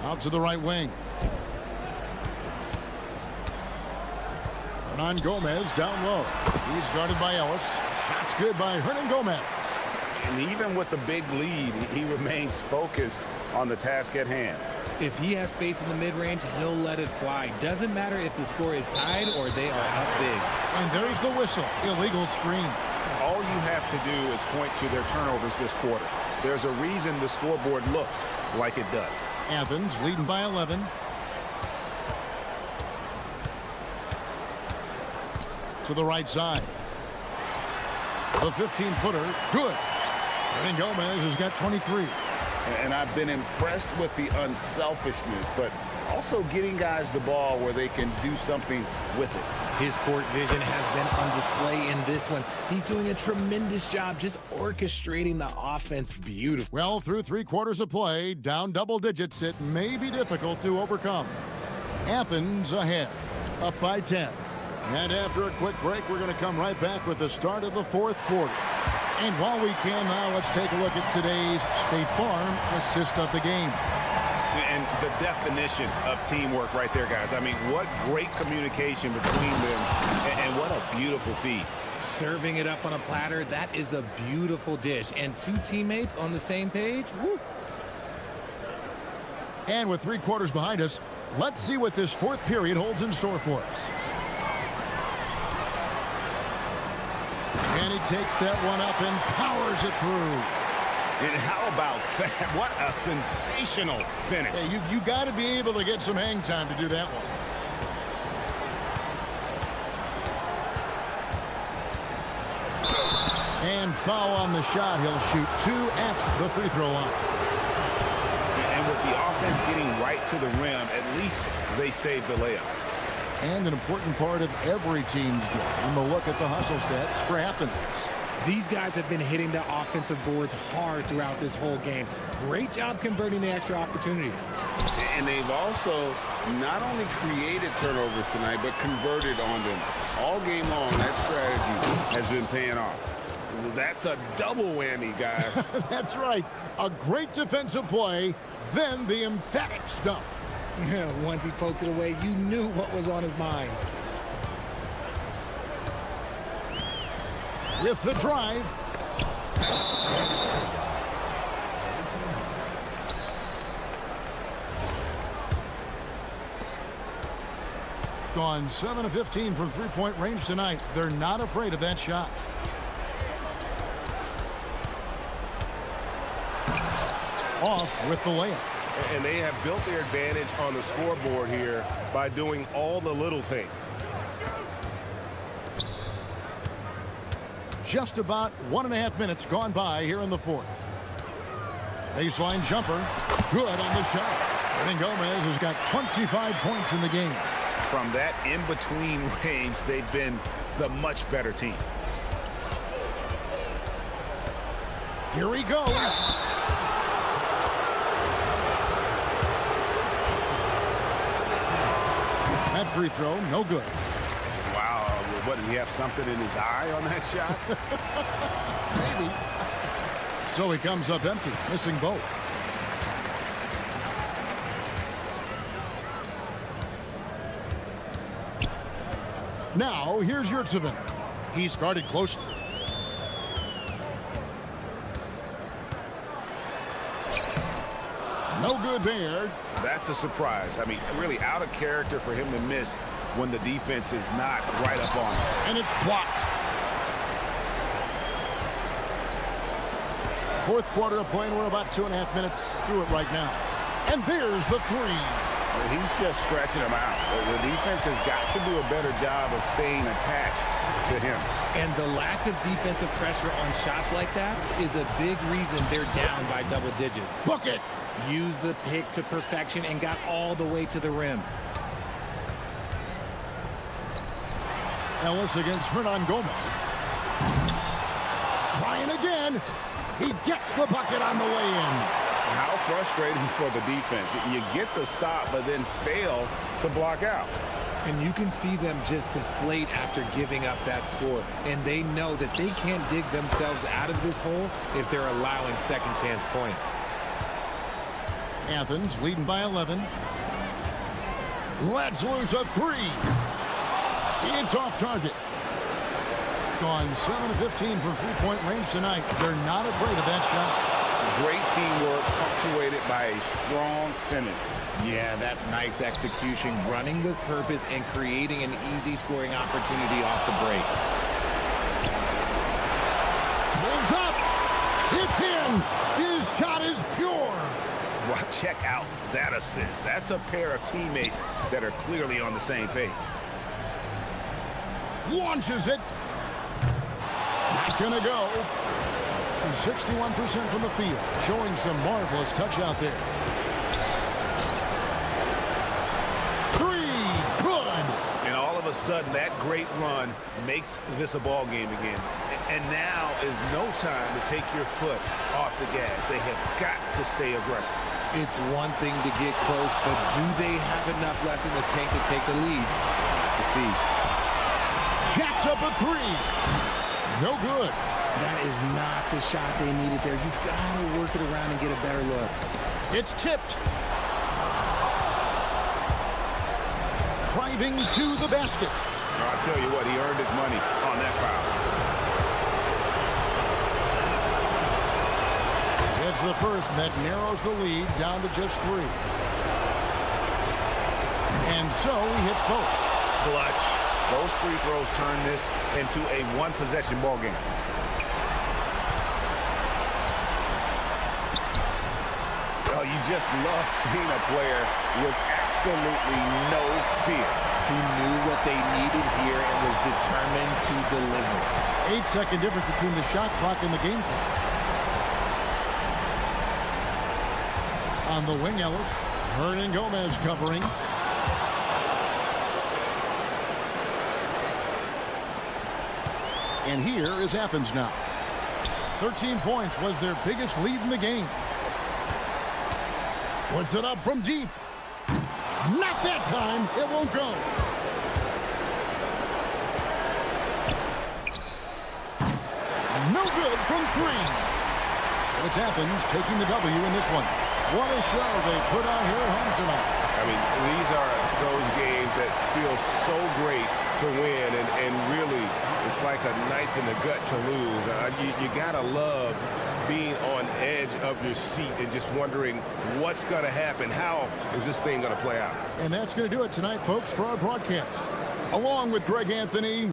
Out to the right wing. Hernan Gomez down low. He's guarded by Ellis. Shots good by Hernan Gomez. And even with the big lead, he remains focused on the task at hand. If he has space in the mid-range, he'll let it fly. Doesn't matter if the score is tied or they are up big. And there's the whistle. Illegal screen. All you have to do is point to their turnovers this quarter. There's a reason the scoreboard looks like it does. Athens leading by 11. To the right side. The 15-footer. Good. And Gomez has got 23. And I've been impressed with the unselfishness, but also getting guys the ball where they can do something with it. His court vision has been on display in this one. He's doing a tremendous job just orchestrating the offense beautifully. Well, through 3 quarters of play, down double digits, it may be difficult to overcome. Athens ahead, up by 10. And after a quick break, we're going to come right back with the start of the 4th quarter. And while we can now, let's take a look at today's State Farm assist of the game. And the definition of teamwork right there, guys. I mean, what great communication between them, and what a beautiful feed. Serving it up on a platter, that is a beautiful dish. And 2 teammates on the same page, woo. And with 3 quarters behind us, let's see what this 4th period holds in store for us. And he takes that one up and powers it through. And how about that? What a sensational finish. Hey, you got to be able to get some hang time to do that one. And foul on the shot. He'll shoot 2 at the free throw line. And with the offense getting right to the rim, at least they saved the layup. And an important part of every team's game, a look at the hustle stats for Athens. These guys have been hitting the offensive boards hard throughout this whole game. Great job converting the extra opportunities. And they've also not only created turnovers tonight, but converted on them. All game long, that strategy has been paying off. That's a double whammy, guys. That's right. A great defensive play, then the emphatic stuff. Yeah, once he poked it away, you knew what was on his mind. With the drive. Gone 7 of 15 from three-point range tonight. They're not afraid of that shot. Off with the layup. And they have built their advantage on the scoreboard here by doing all the little things. Just about 1.5 minutes gone by here in the fourth. Baseline jumper. Good on the shot. I think Gomez has got 25 points in the game. From that in-between range, they've been the much better team. Here he goes. That free throw, no good. Wow, what, did he have something in his eye on that shot? Maybe. So he comes up empty, missing both. Now, here's Yurtsevin. He's guarded closely. No good there. That's a surprise. I mean, really out of character for him to miss when the defense is not right up on him. And it's blocked. Fourth quarter of play, and we're about 2.5 minutes through it right now. And there's the three. He's just stretching him out. The defense has got to do a better job of staying attached to him. And the lack of defensive pressure on shots like that is a big reason they're down by double digits. Book it. Used the pick to perfection and got all the way to the rim. Ellis against Hernan Gomez. Trying again. He gets the bucket on the way in. How frustrating for the defense. You get the stop, but then fail to block out. And you can see them just deflate after giving up that score. And they know that they can't dig themselves out of this hole if they're allowing second chance points. Athens leading by 11. Let's lose a three. It's off target. Gone 7 of 15 from three-point range tonight. They're not afraid of that shot. Great teamwork punctuated by a strong finish. Yeah, that's nice execution, running with purpose and creating an easy scoring opportunity off the break. Pulls up. It's in. His shot is pure. Well, check out that assist. That's a pair of teammates that are clearly on the same page. Launches it. Not gonna go. 61% from the field, showing some marvelous touch out there. Three, good. And all of a sudden, that great run makes this a ball game again. And now is no time to take your foot off the gas. They have got to stay aggressive. It's one thing to get close, but do they have enough left in the tank to take the lead? To see. Jacks up a three. No good. That is not the shot they needed there. You've got to work it around and get a better look. It's tipped. Driving to the basket. I'll tell you what, he earned his money on that foul. It's the first that narrows the lead down to just 3. And so he hits both. Clutch. Those free throws turn this into a one-possession ball game. Oh, you just love seeing a player with absolutely no fear. He knew what they needed here and was determined to deliver. 8-second difference between the shot clock and the game clock. On the wing, Ellis. Hernan Gomez covering. And here is Athens now. 13 points was their biggest lead in the game. Puts it up from deep. Not that time. It won't go. No good from 3. So it's Athens taking the W in this one. What a show they put on here at home tonight. I mean, these are those games that feel so great to win, and really, it's like a knife in the gut to lose. You gotta love being on edge of your seat and just wondering what's gonna happen. How is this thing gonna play out? And that's going to do it tonight, folks, for our broadcast. Along with Greg Anthony,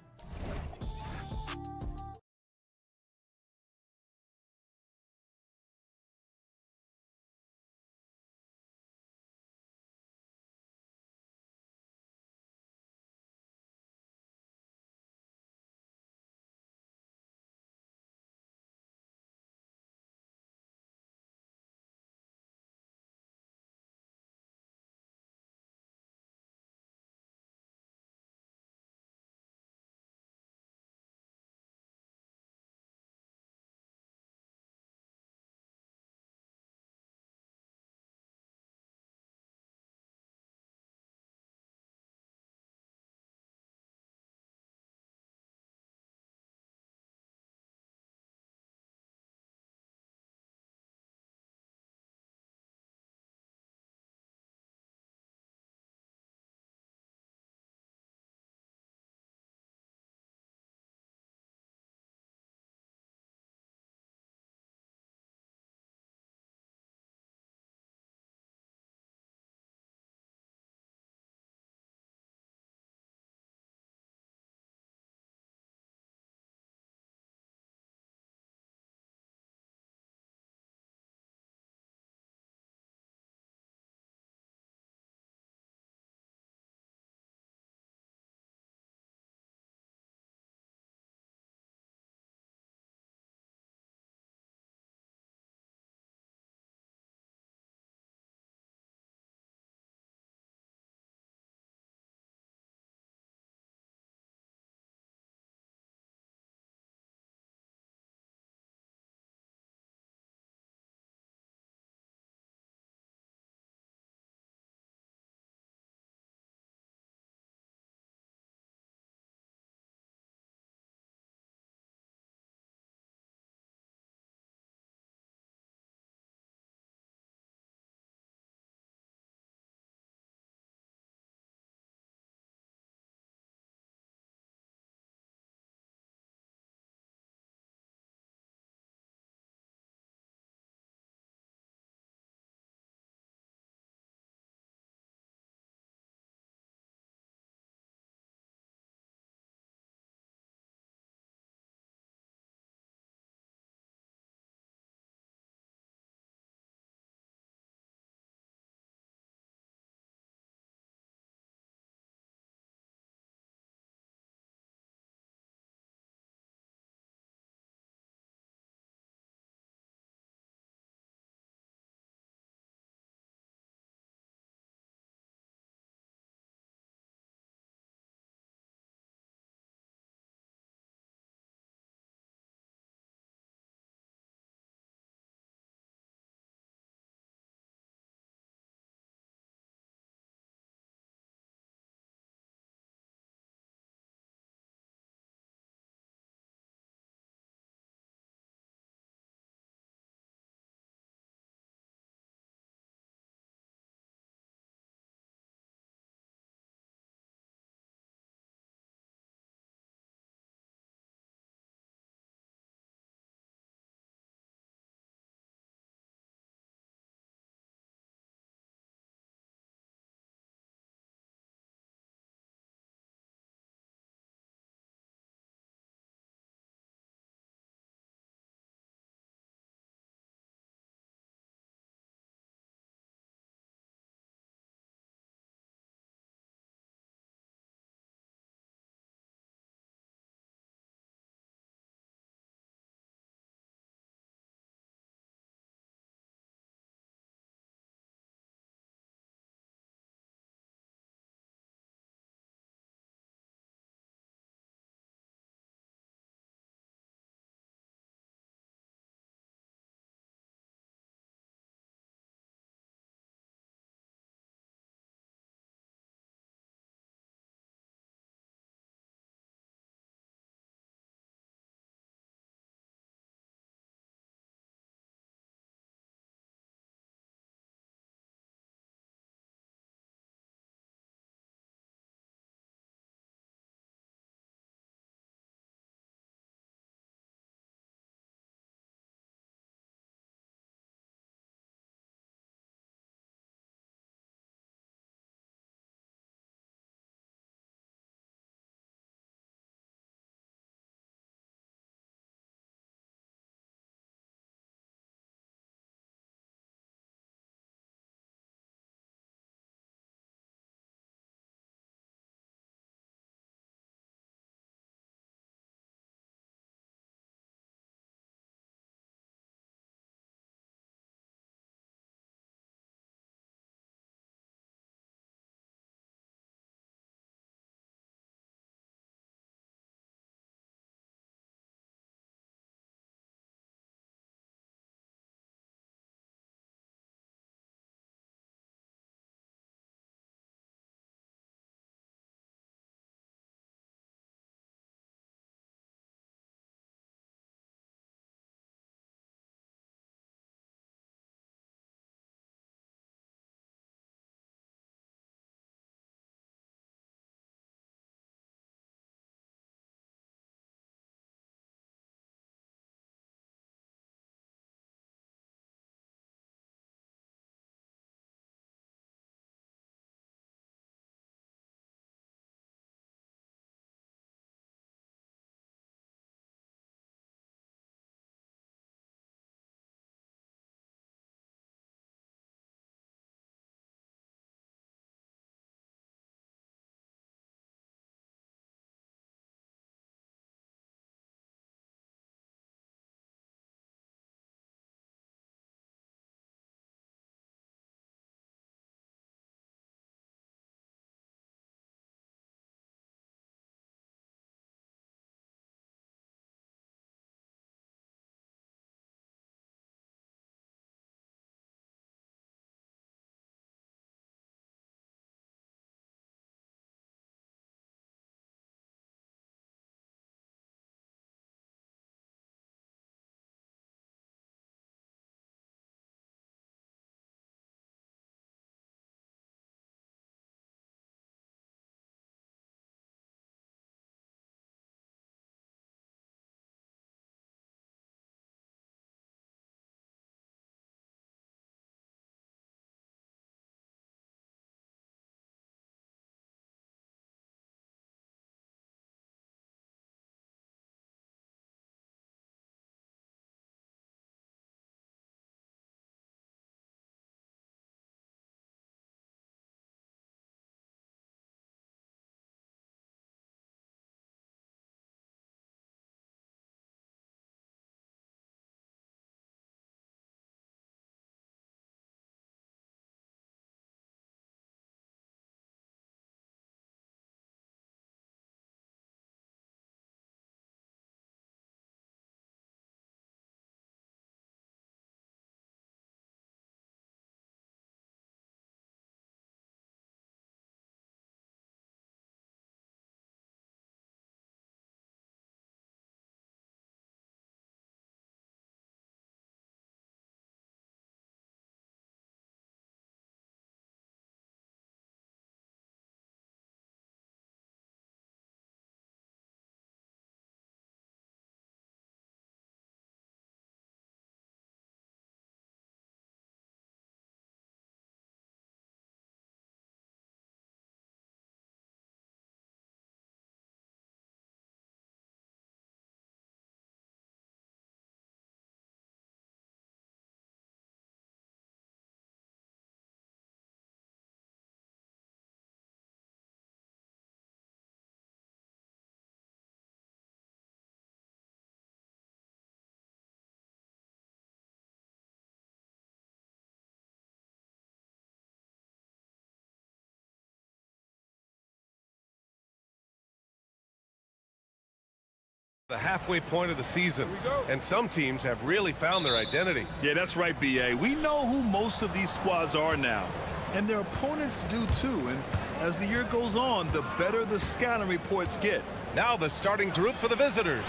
The halfway point of the season, and some teams have really found their identity. Yeah, that's right, B.A. We know who most of these squads are now, and their opponents do too. And as the year goes on, the better the scouting reports get. Now the starting group for the visitors.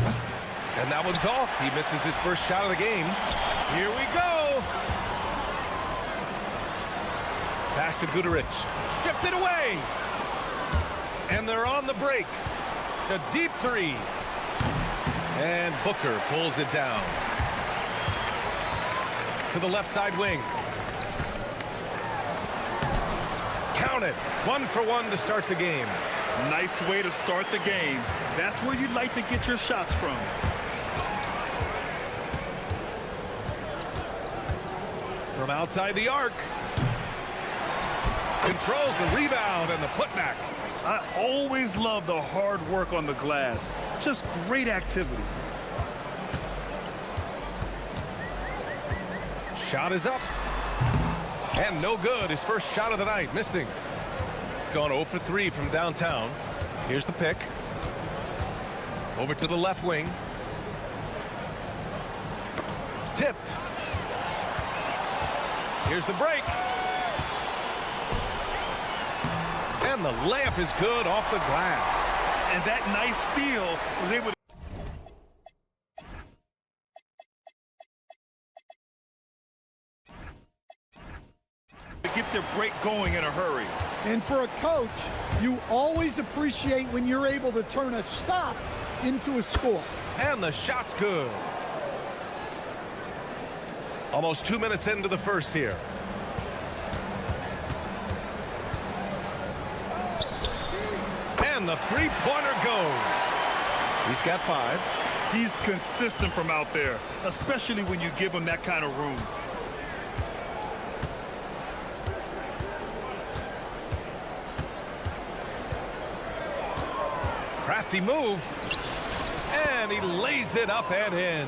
And that one's off. He misses his first shot of the game. Here we go. Pass to Guterich. Stripped it away. And they're on the break. A deep three. And Booker pulls it down. To the left side wing. Count it. 1 for 1 to start the game. Nice way to start the game. That's where you'd like to get your shots from. From outside the arc. Controls the rebound and the putback. I always love the hard work on the glass. Just great activity. Shot is up. And no good. His first shot of the night, missing. Gone 0 for 3 from downtown. Here's the pick. Over to the left wing. Tipped. Here's the break. And the layup is good off the glass. And that nice steal was able to get their break going in a hurry. And for a coach, you always appreciate when you're able to turn a stop into a score. And the shot's good. Almost 2 minutes into the first here. And the three-pointer goes. He's got 5. He's consistent from out there, especially when you give him that kind of room. Crafty move. And he lays it up and in.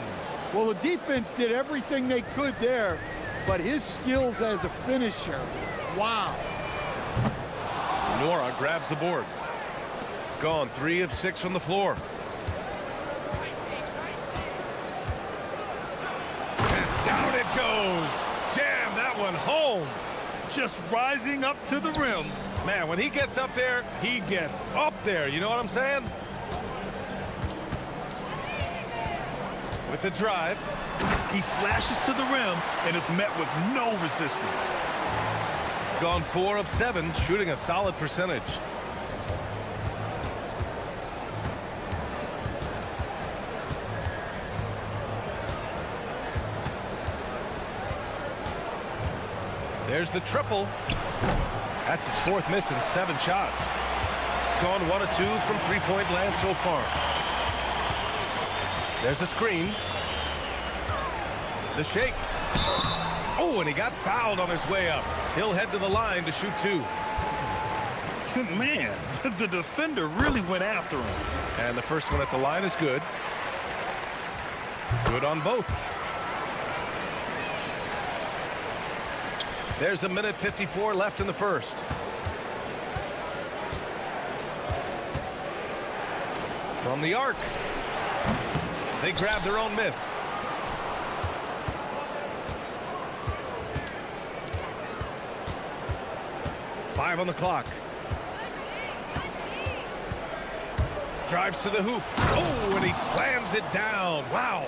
Well, the defense did everything they could there, but his skills as a finisher, wow. Nora grabs the board. Gone 3 of 6 from the floor. And down it goes. Jam that one home. Just rising up to the rim. Man, when he gets up there, he gets up there. You know what I'm saying? With the drive. He flashes to the rim and is met with no resistance. Gone 4 of 7, shooting a solid percentage. There's the triple. That's his 4th miss in 7 shots. Gone 1 of 2 from three-point land so far. There's a screen. The shake. Oh, and he got fouled on his way up. He'll head to the line to shoot 2. Man, the defender really went after him. And the first one at the line is good. Good on both. There's a minute 54 left in the first. From the arc. They grab their own miss. Five on the clock. Drives to the hoop. Oh, and he slams it down. Wow.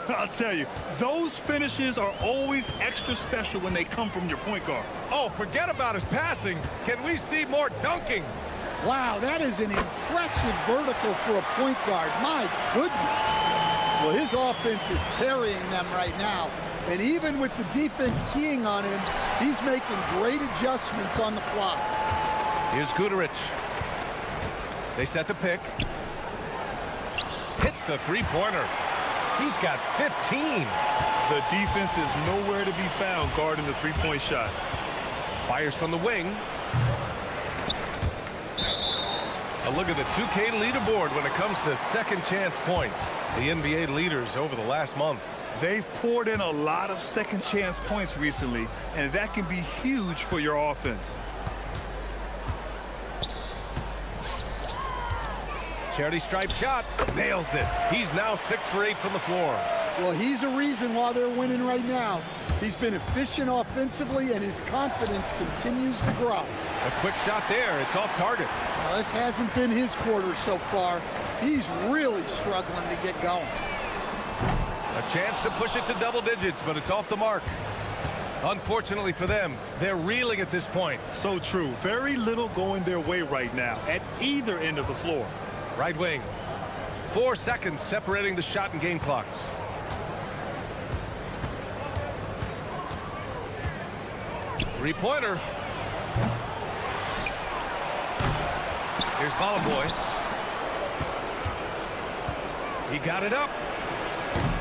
I'll tell you, those finishes are always extra special when they come from your point guard. Oh, forget about his passing. Can we see more dunking? Wow, that is an impressive vertical for a point guard. My goodness. Well, his offense is carrying them right now. And even with the defense keying on him, he's making great adjustments on the fly. Here's Guterich. They set the pick. Hits the three-pointer. He's got 15. The defense is nowhere to be found guarding the three-point shot. Fires from the wing. A look at the 2K leaderboard when it comes to second chance points. The NBA leaders over the last month. They've poured in a lot of second chance points recently, and that can be huge for your offense. Charity stripe shot. Nails it. He's now 6 for 8 from the floor. Well, he's a reason why they're winning right now. He's been efficient offensively, and his confidence continues to grow. A quick shot there. It's off target. Well, this hasn't been his quarter so far. He's really struggling to get going. A chance to push it to double digits, but it's off the mark. Unfortunately for them, they're reeling at this point. So true. Very little going their way right now at either end of the floor. Right wing. 4 seconds separating the shot and game clocks. Three-pointer. Here's Boy. He got it up.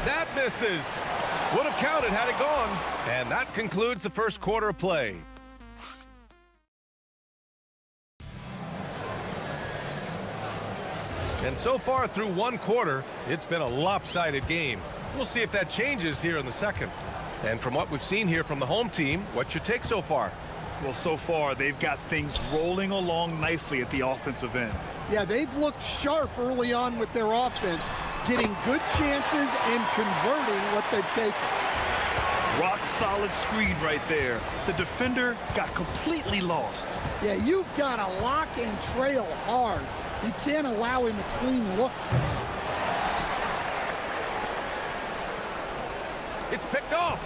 That misses. Would have counted had it gone. And that concludes the first quarter of play. And so far through one quarter, it's been a lopsided game. We'll see if that changes here in the second. And from what we've seen here from the home team, what's your take so far? Well, so far, they've got things rolling along nicely at the offensive end. Yeah, they've looked sharp early on with their offense, getting good chances and converting what they've taken. Rock solid screen right there. The defender got completely lost. Yeah, you've got to lock and trail hard. You can't allow him a clean look. It's picked off.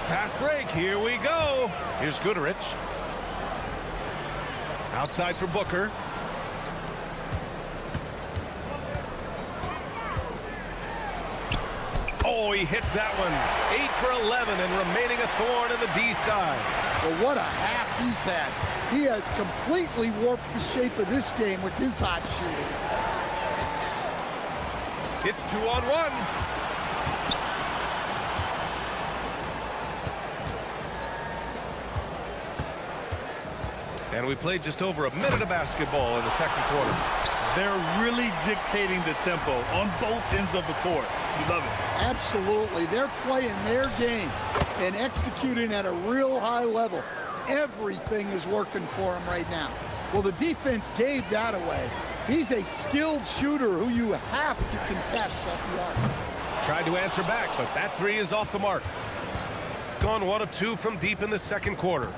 Fast break. Here we go. Here's Goodrich. Outside for Booker. Oh, he hits that one. 8 for 11 and remaining a thorn in the D side. Well, what a half he's had. He has completely warped the shape of this game with his hot shooting. It's 2-on-1. And we played just over a minute of basketball in the second quarter. They're really dictating the tempo on both ends of the court. You love it. Absolutely. They're playing their game and executing at a real high level. Everything is working for him right now. Well, the defense gave that away. He's a skilled shooter who you have to contest at the arc. Tried to answer back, but that three is off the mark. Gone 1 of 2 from deep in the second quarter.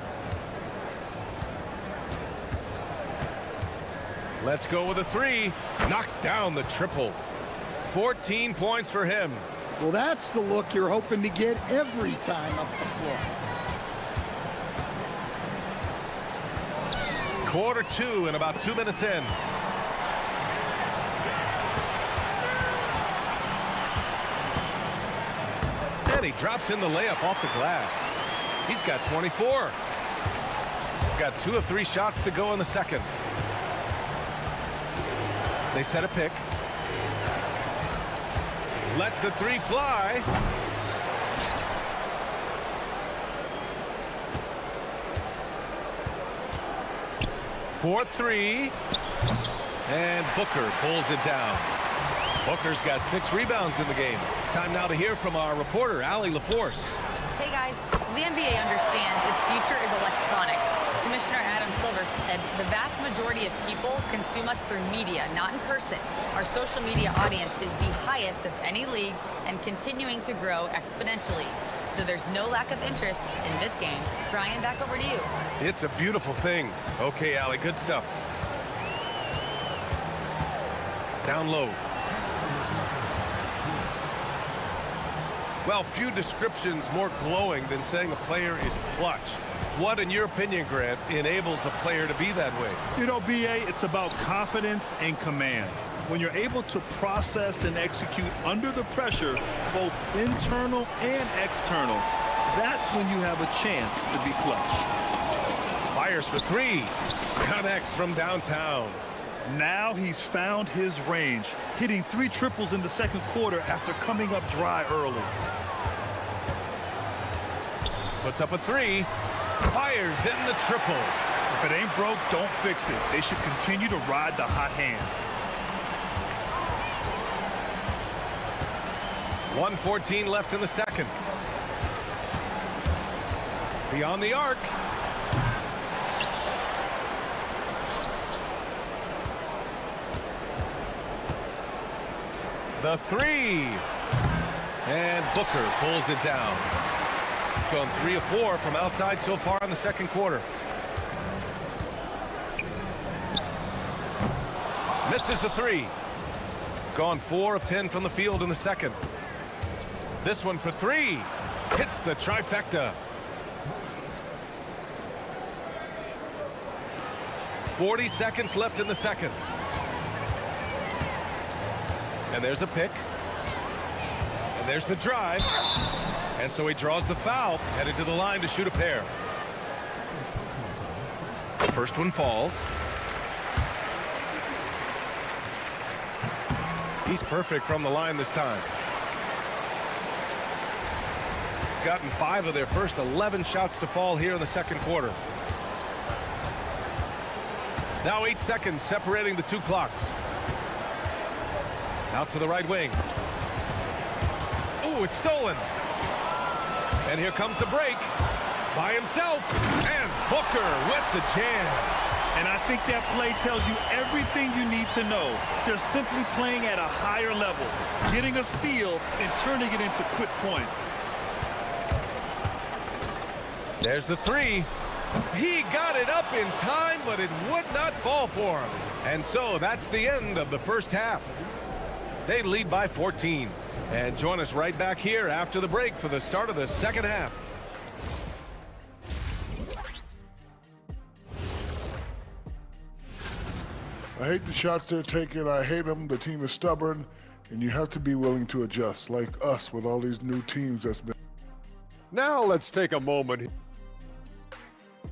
Let's go with a three. Knocks down the triple. 14 points for him. Well, that's the look you're hoping to get every time up the floor. Quarter 2 and about 2 minutes in. And he drops in the layup off the glass. He's got 24. Got 2 of 3 shots to go in the second. They set a pick. Lets the three fly. For 3. And Booker pulls it down. Booker's got 6 rebounds in the game. Time now to hear from our reporter, Allie LaForce. Hey guys, the NBA understands its future is electronic. Commissioner Adam Silver said the vast majority of people consume us through media, not in person. Our social media audience is the highest of any league and continuing to grow exponentially. So there's no lack of interest in this game. Brian, back over to you. It's a beautiful thing. Okay, Allie, good stuff. Down low. Well, few descriptions more glowing than saying a player is clutch. What, in your opinion, Grant, enables a player to be that way? You know, B.A., it's about confidence and command. When you're able to process and execute under the pressure, both internal and external, that's when you have a chance to be clutch. Fires for 3. Connects from downtown. Now he's found his range, hitting 3 triples in the second quarter after coming up dry early. Puts up a 3. Fires in the triple. If it ain't broke, don't fix it. They should continue to ride the hot hand. 1:14 left in the second. Beyond the arc. The three. And Booker pulls it down. Gone 3 of 4 from outside so far in the second quarter. Misses the three. Gone 4 of 10 from the field in the second. This one for three. Hits the trifecta. 40 seconds left in the second. And there's a pick. And there's the drive. And so he draws the foul, headed to the line to shoot a pair. The first one falls. He's perfect from the line this time. Gotten 5 of their first 11 shots to fall here in the second quarter. Now 8 seconds separating the two clocks. Out to the right wing. Ooh, it's stolen. And here comes the break by himself. And Booker with the jam. And I think that play tells you everything you need to know. They're simply playing at a higher level, getting a steal and turning it into quick points. There's the three. He got it up in time, but it would not fall for him. And so that's the end of the first half. They lead by 14. And join us right back here after the break for the start of the second half. I hate the shots they're taking. I hate them. The team is stubborn, and you have to be willing to adjust, like us with all these new teams that's been. Now let's take a moment.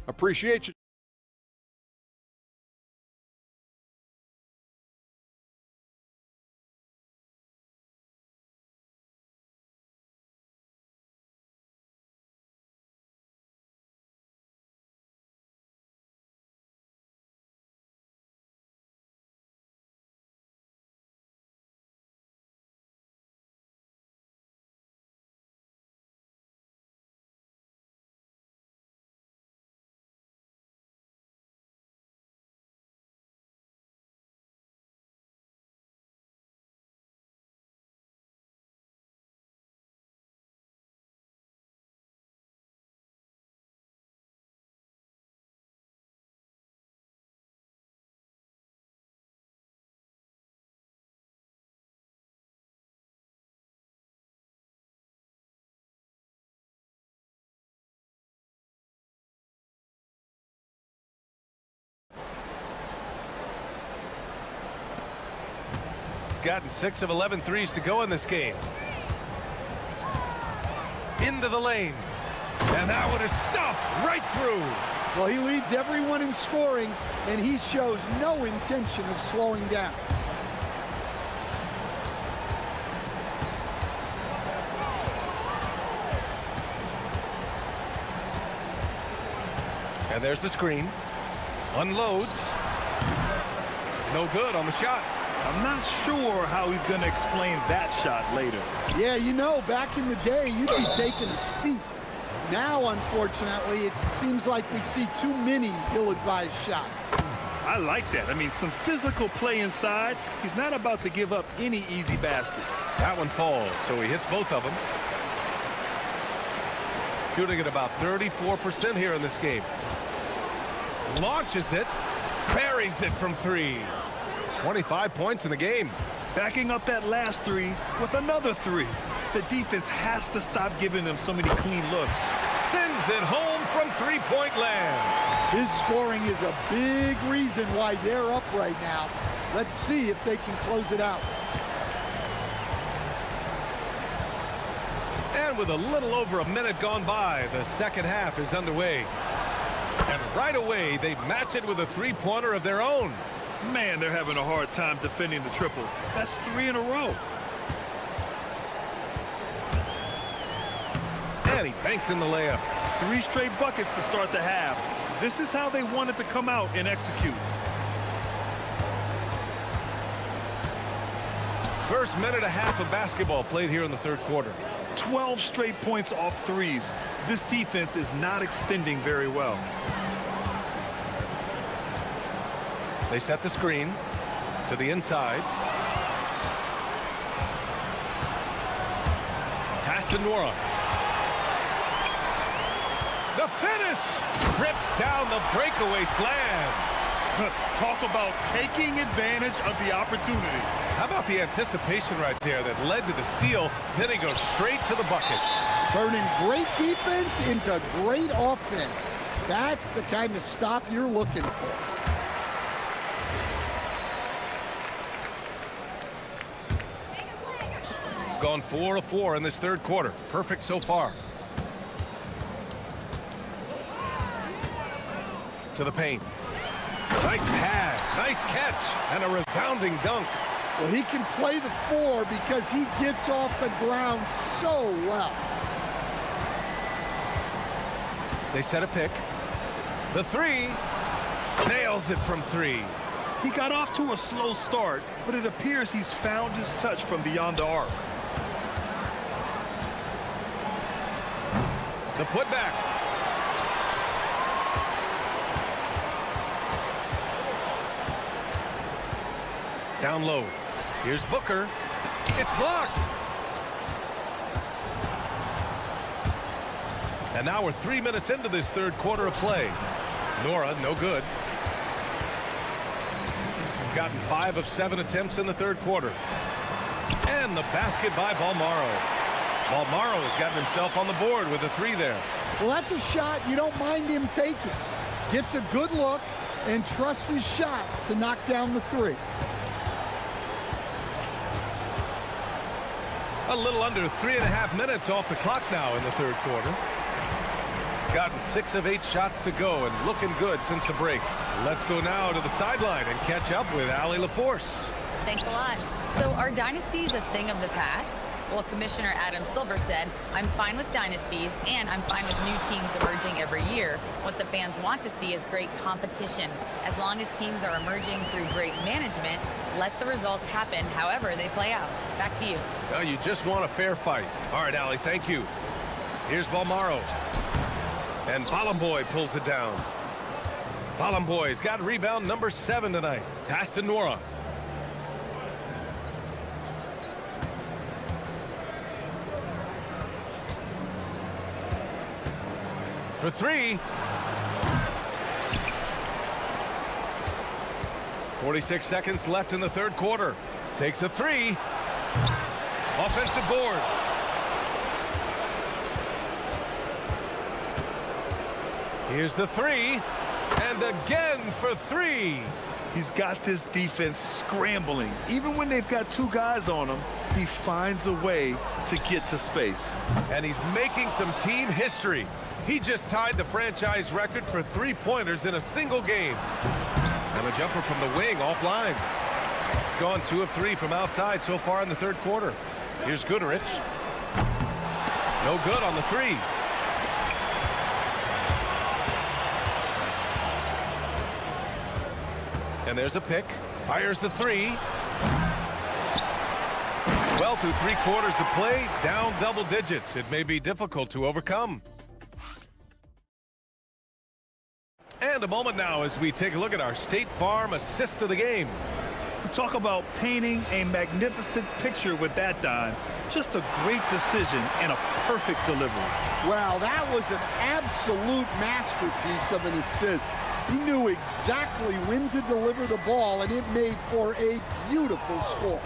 Appreciate you. Gotten 6 of 11 threes to go in this game. Into the lane. And that one is stuffed right through. Well, he leads everyone in scoring, and he shows no intention of slowing down. And there's the screen. Unloads. No good on the shot. I'm not sure how he's going to explain that shot later. Yeah, you know, back in the day, you'd be taking a seat. Now, unfortunately, it seems like we see too many ill-advised shots. I like that. I mean, some physical play inside. He's not about to give up any easy baskets. That one falls, so he hits both of them. Shooting at about 34% here in this game. Launches it. Buries it from three. 25 points in the game. Backing up that last three with another three. The defense has to stop giving them so many clean looks. Sends it home from three-point land. His scoring is a big reason why they're up right now. Let's see if they can close it out. And with a little over a minute gone by, the second half is underway. And right away, they match it with a three-pointer of their own. Man, they're having a hard time defending the triple. That's 3 in a row. And he banks in the layup. 3 straight buckets to start the half. This is how they wanted to come out and execute. First minute and a half of basketball played here in the third quarter. 12 straight points off threes. This defense is not extending very well. They set the screen to the inside. to Nora. The finish! Rips down the breakaway slam. Talk about taking advantage of the opportunity. How about the anticipation right there that led to the steal, then he goes straight to the bucket. Turning great defense into great offense. That's the kind of stop you're looking for. Gone 4 of 4 in this third quarter. Perfect so far. To the paint. Nice pass, nice catch, and a resounding dunk. Well, he can play the 4 because he gets off the ground so well. They set a pick. The 3 nails it from 3. He got off to a slow start, but it appears he's found his touch from beyond the arc. The putback. Down low. Here's Booker. It's blocked. And now we're 3 minutes into this third quarter of play. Nora, no good. Gotten 5 of 7 attempts in the third quarter. And the basket by Balmaro. Balmaro has gotten himself on the board with a 3 there. Well, that's a shot you don't mind him taking. Gets a good look and trusts his shot to knock down the 3. A little under 3.5 minutes off the clock now in the third quarter. Gotten 6 of 8 shots to go and looking good since the break. Let's go now to the sideline and catch up with Allie LaForce. Thanks a lot. So are dynasties a thing of the past? Well, Commissioner Adam Silver said, I'm fine with dynasties and I'm fine with new teams emerging every year. What the fans want to see is great competition. As long as teams are emerging through great management, let the results happen however they play out. Back to you. Well, you just want a fair fight. All right, Allie, thank you. Here's Balmaro. And Balamboy pulls it down. Balamboy's got rebound number 7 tonight. Pass to Nora. For 3. 46 seconds left in the third quarter. Takes a 3. Offensive board. Here's the 3. And again for 3. He's got this defense scrambling. Even when they've got 2 guys on him, he finds a way to get to space. And he's making some team history. He just tied the franchise record for 3-pointers in a single game. And a jumper from the wing offline. Gone 2 of 3 from outside so far in the third quarter. Here's Goodrich. No good on the 3. And there's a pick. Fires the 3. Well, through 3 quarters of play, down double digits. It may be difficult to overcome. And a moment now as we take a look at our State Farm assist of the game. We talk about painting a magnificent picture with that dime. Just a great decision and a perfect delivery. Wow, that was an absolute masterpiece of an assist. He knew exactly when to deliver the ball, and it made for a beautiful score.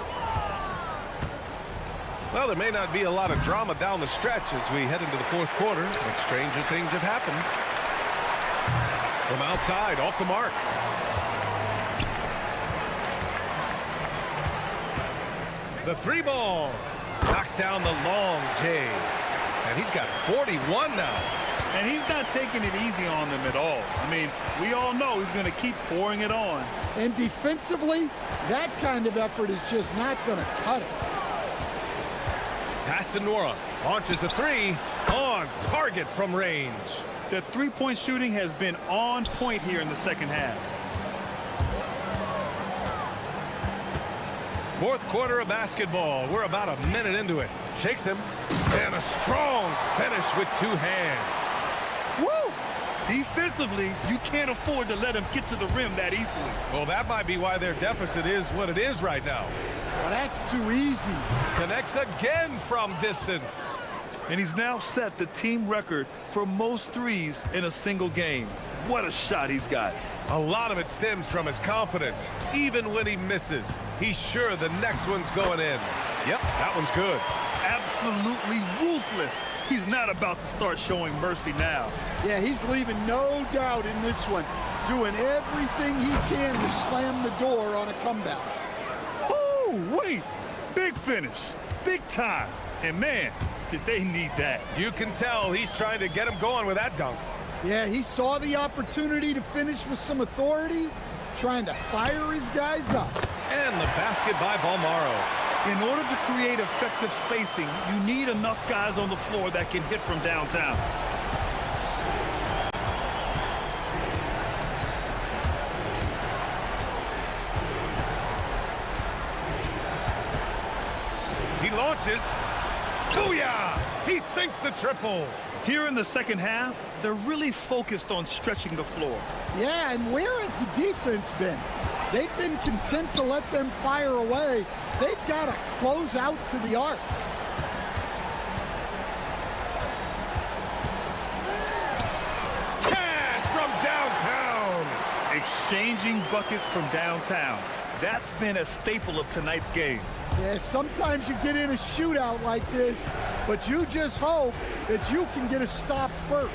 Well, there may not be a lot of drama down the stretch as we head into the fourth quarter, but stranger things have happened. From outside, off the mark. The 3 ball knocks down the long J. And he's got 41 now. And he's not taking it easy on them at all. I mean, we all know he's going to keep pouring it on. And defensively, that kind of effort is just not going to cut it. Pass to Nora. Launches a 3. On target from range. The three-point shooting has been on point here in the second half. Fourth quarter of basketball. We're about a minute into it. Shakes him. And a strong finish with 2 hands. Woo! Defensively, you can't afford to let him get to the rim that easily. Well, that might be why their deficit is what it is right now. Well, that's too easy. Connects again from distance. And he's now set the team record for most threes in a single game. What a shot he's got. A lot of it stems from his confidence. Even when he misses, he's sure the next one's going in. Yep, that one's good. Absolutely ruthless. He's not about to start showing mercy now. Yeah, he's leaving no doubt in this one, doing everything he can to slam the door on a comeback. Oh, wait. Big finish. Big time. And man, did they need that. You can tell he's trying to get him going with that dunk. Yeah, he saw the opportunity to finish with some authority, trying to fire his guys up. And the basket by Balmaro. In order to create effective spacing, you need enough guys on the floor that can hit from downtown. He launches. Booyah! He sinks the triple. Here in the second half, they're really focused on stretching the floor. Yeah, and where has the defense been? They've been content to let them fire away. They've got to close out to the arc. Cash from downtown. Exchanging buckets from downtown. That's been a staple of tonight's game. Yeah, sometimes you get in a shootout like this, but you just hope that you can get a stop first.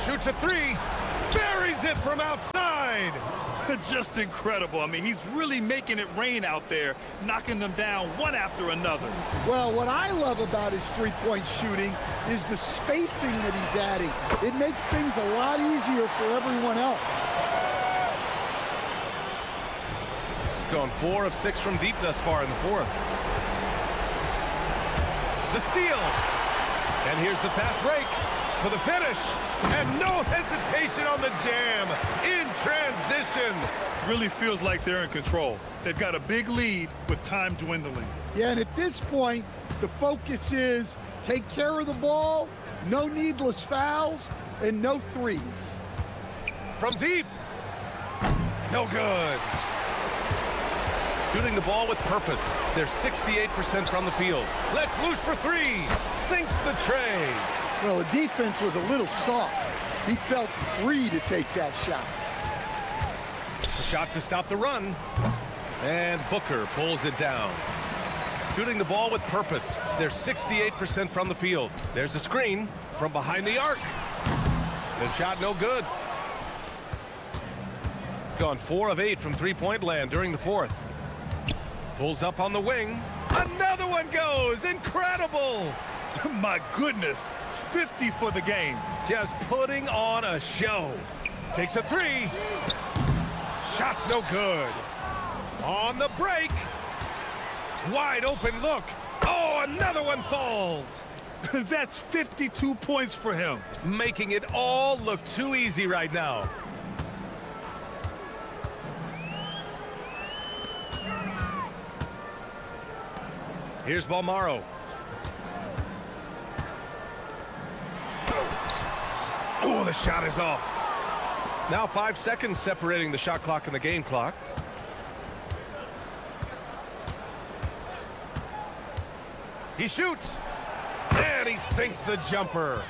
Shoots a three. Buries it from outside. Just incredible. I mean, he's really making it rain out there, knocking them down one after another. Well, what I love about his three-point shooting is the spacing that he's adding. It makes things a lot easier for everyone else. Gone 4 of 6 from deep thus far in the fourth. The steal. And here's the fast break for the finish. And no hesitation on the jam in transition. Really feels like they're in control. They've got a big lead with time dwindling. Yeah, and at this point, the focus is take care of the ball, no needless fouls, and no threes. From deep. No good. Shooting the ball with purpose. They're 68% from the field. Let's loose for three. Sinks the tray. Well, the defense was a little soft. He felt free to take that shot. A shot to stop the run. And Booker pulls it down. Shooting the ball with purpose. They're 68% from the field. There's a screen from behind the arc. The shot no good. Gone 4 of 8 from three-point land during the fourth. Pulls up on the wing. Another one goes. Incredible. My goodness. 50 for the game. Just putting on a show. Takes a three. Shot's no good. On the break. Wide open look. Oh, another one falls. That's 52 points for him. Making it all look too easy right now. Here's Balmaro. Oh, the shot is off. Now 5 seconds separating the shot clock and the game clock. He shoots. And he sinks the jumper.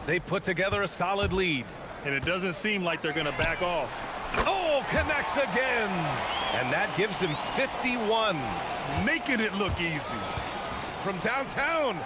They put together a solid lead. And it doesn't seem like they're going to back off. Oh, connects again. And that gives him 51. Making it look easy. From downtown.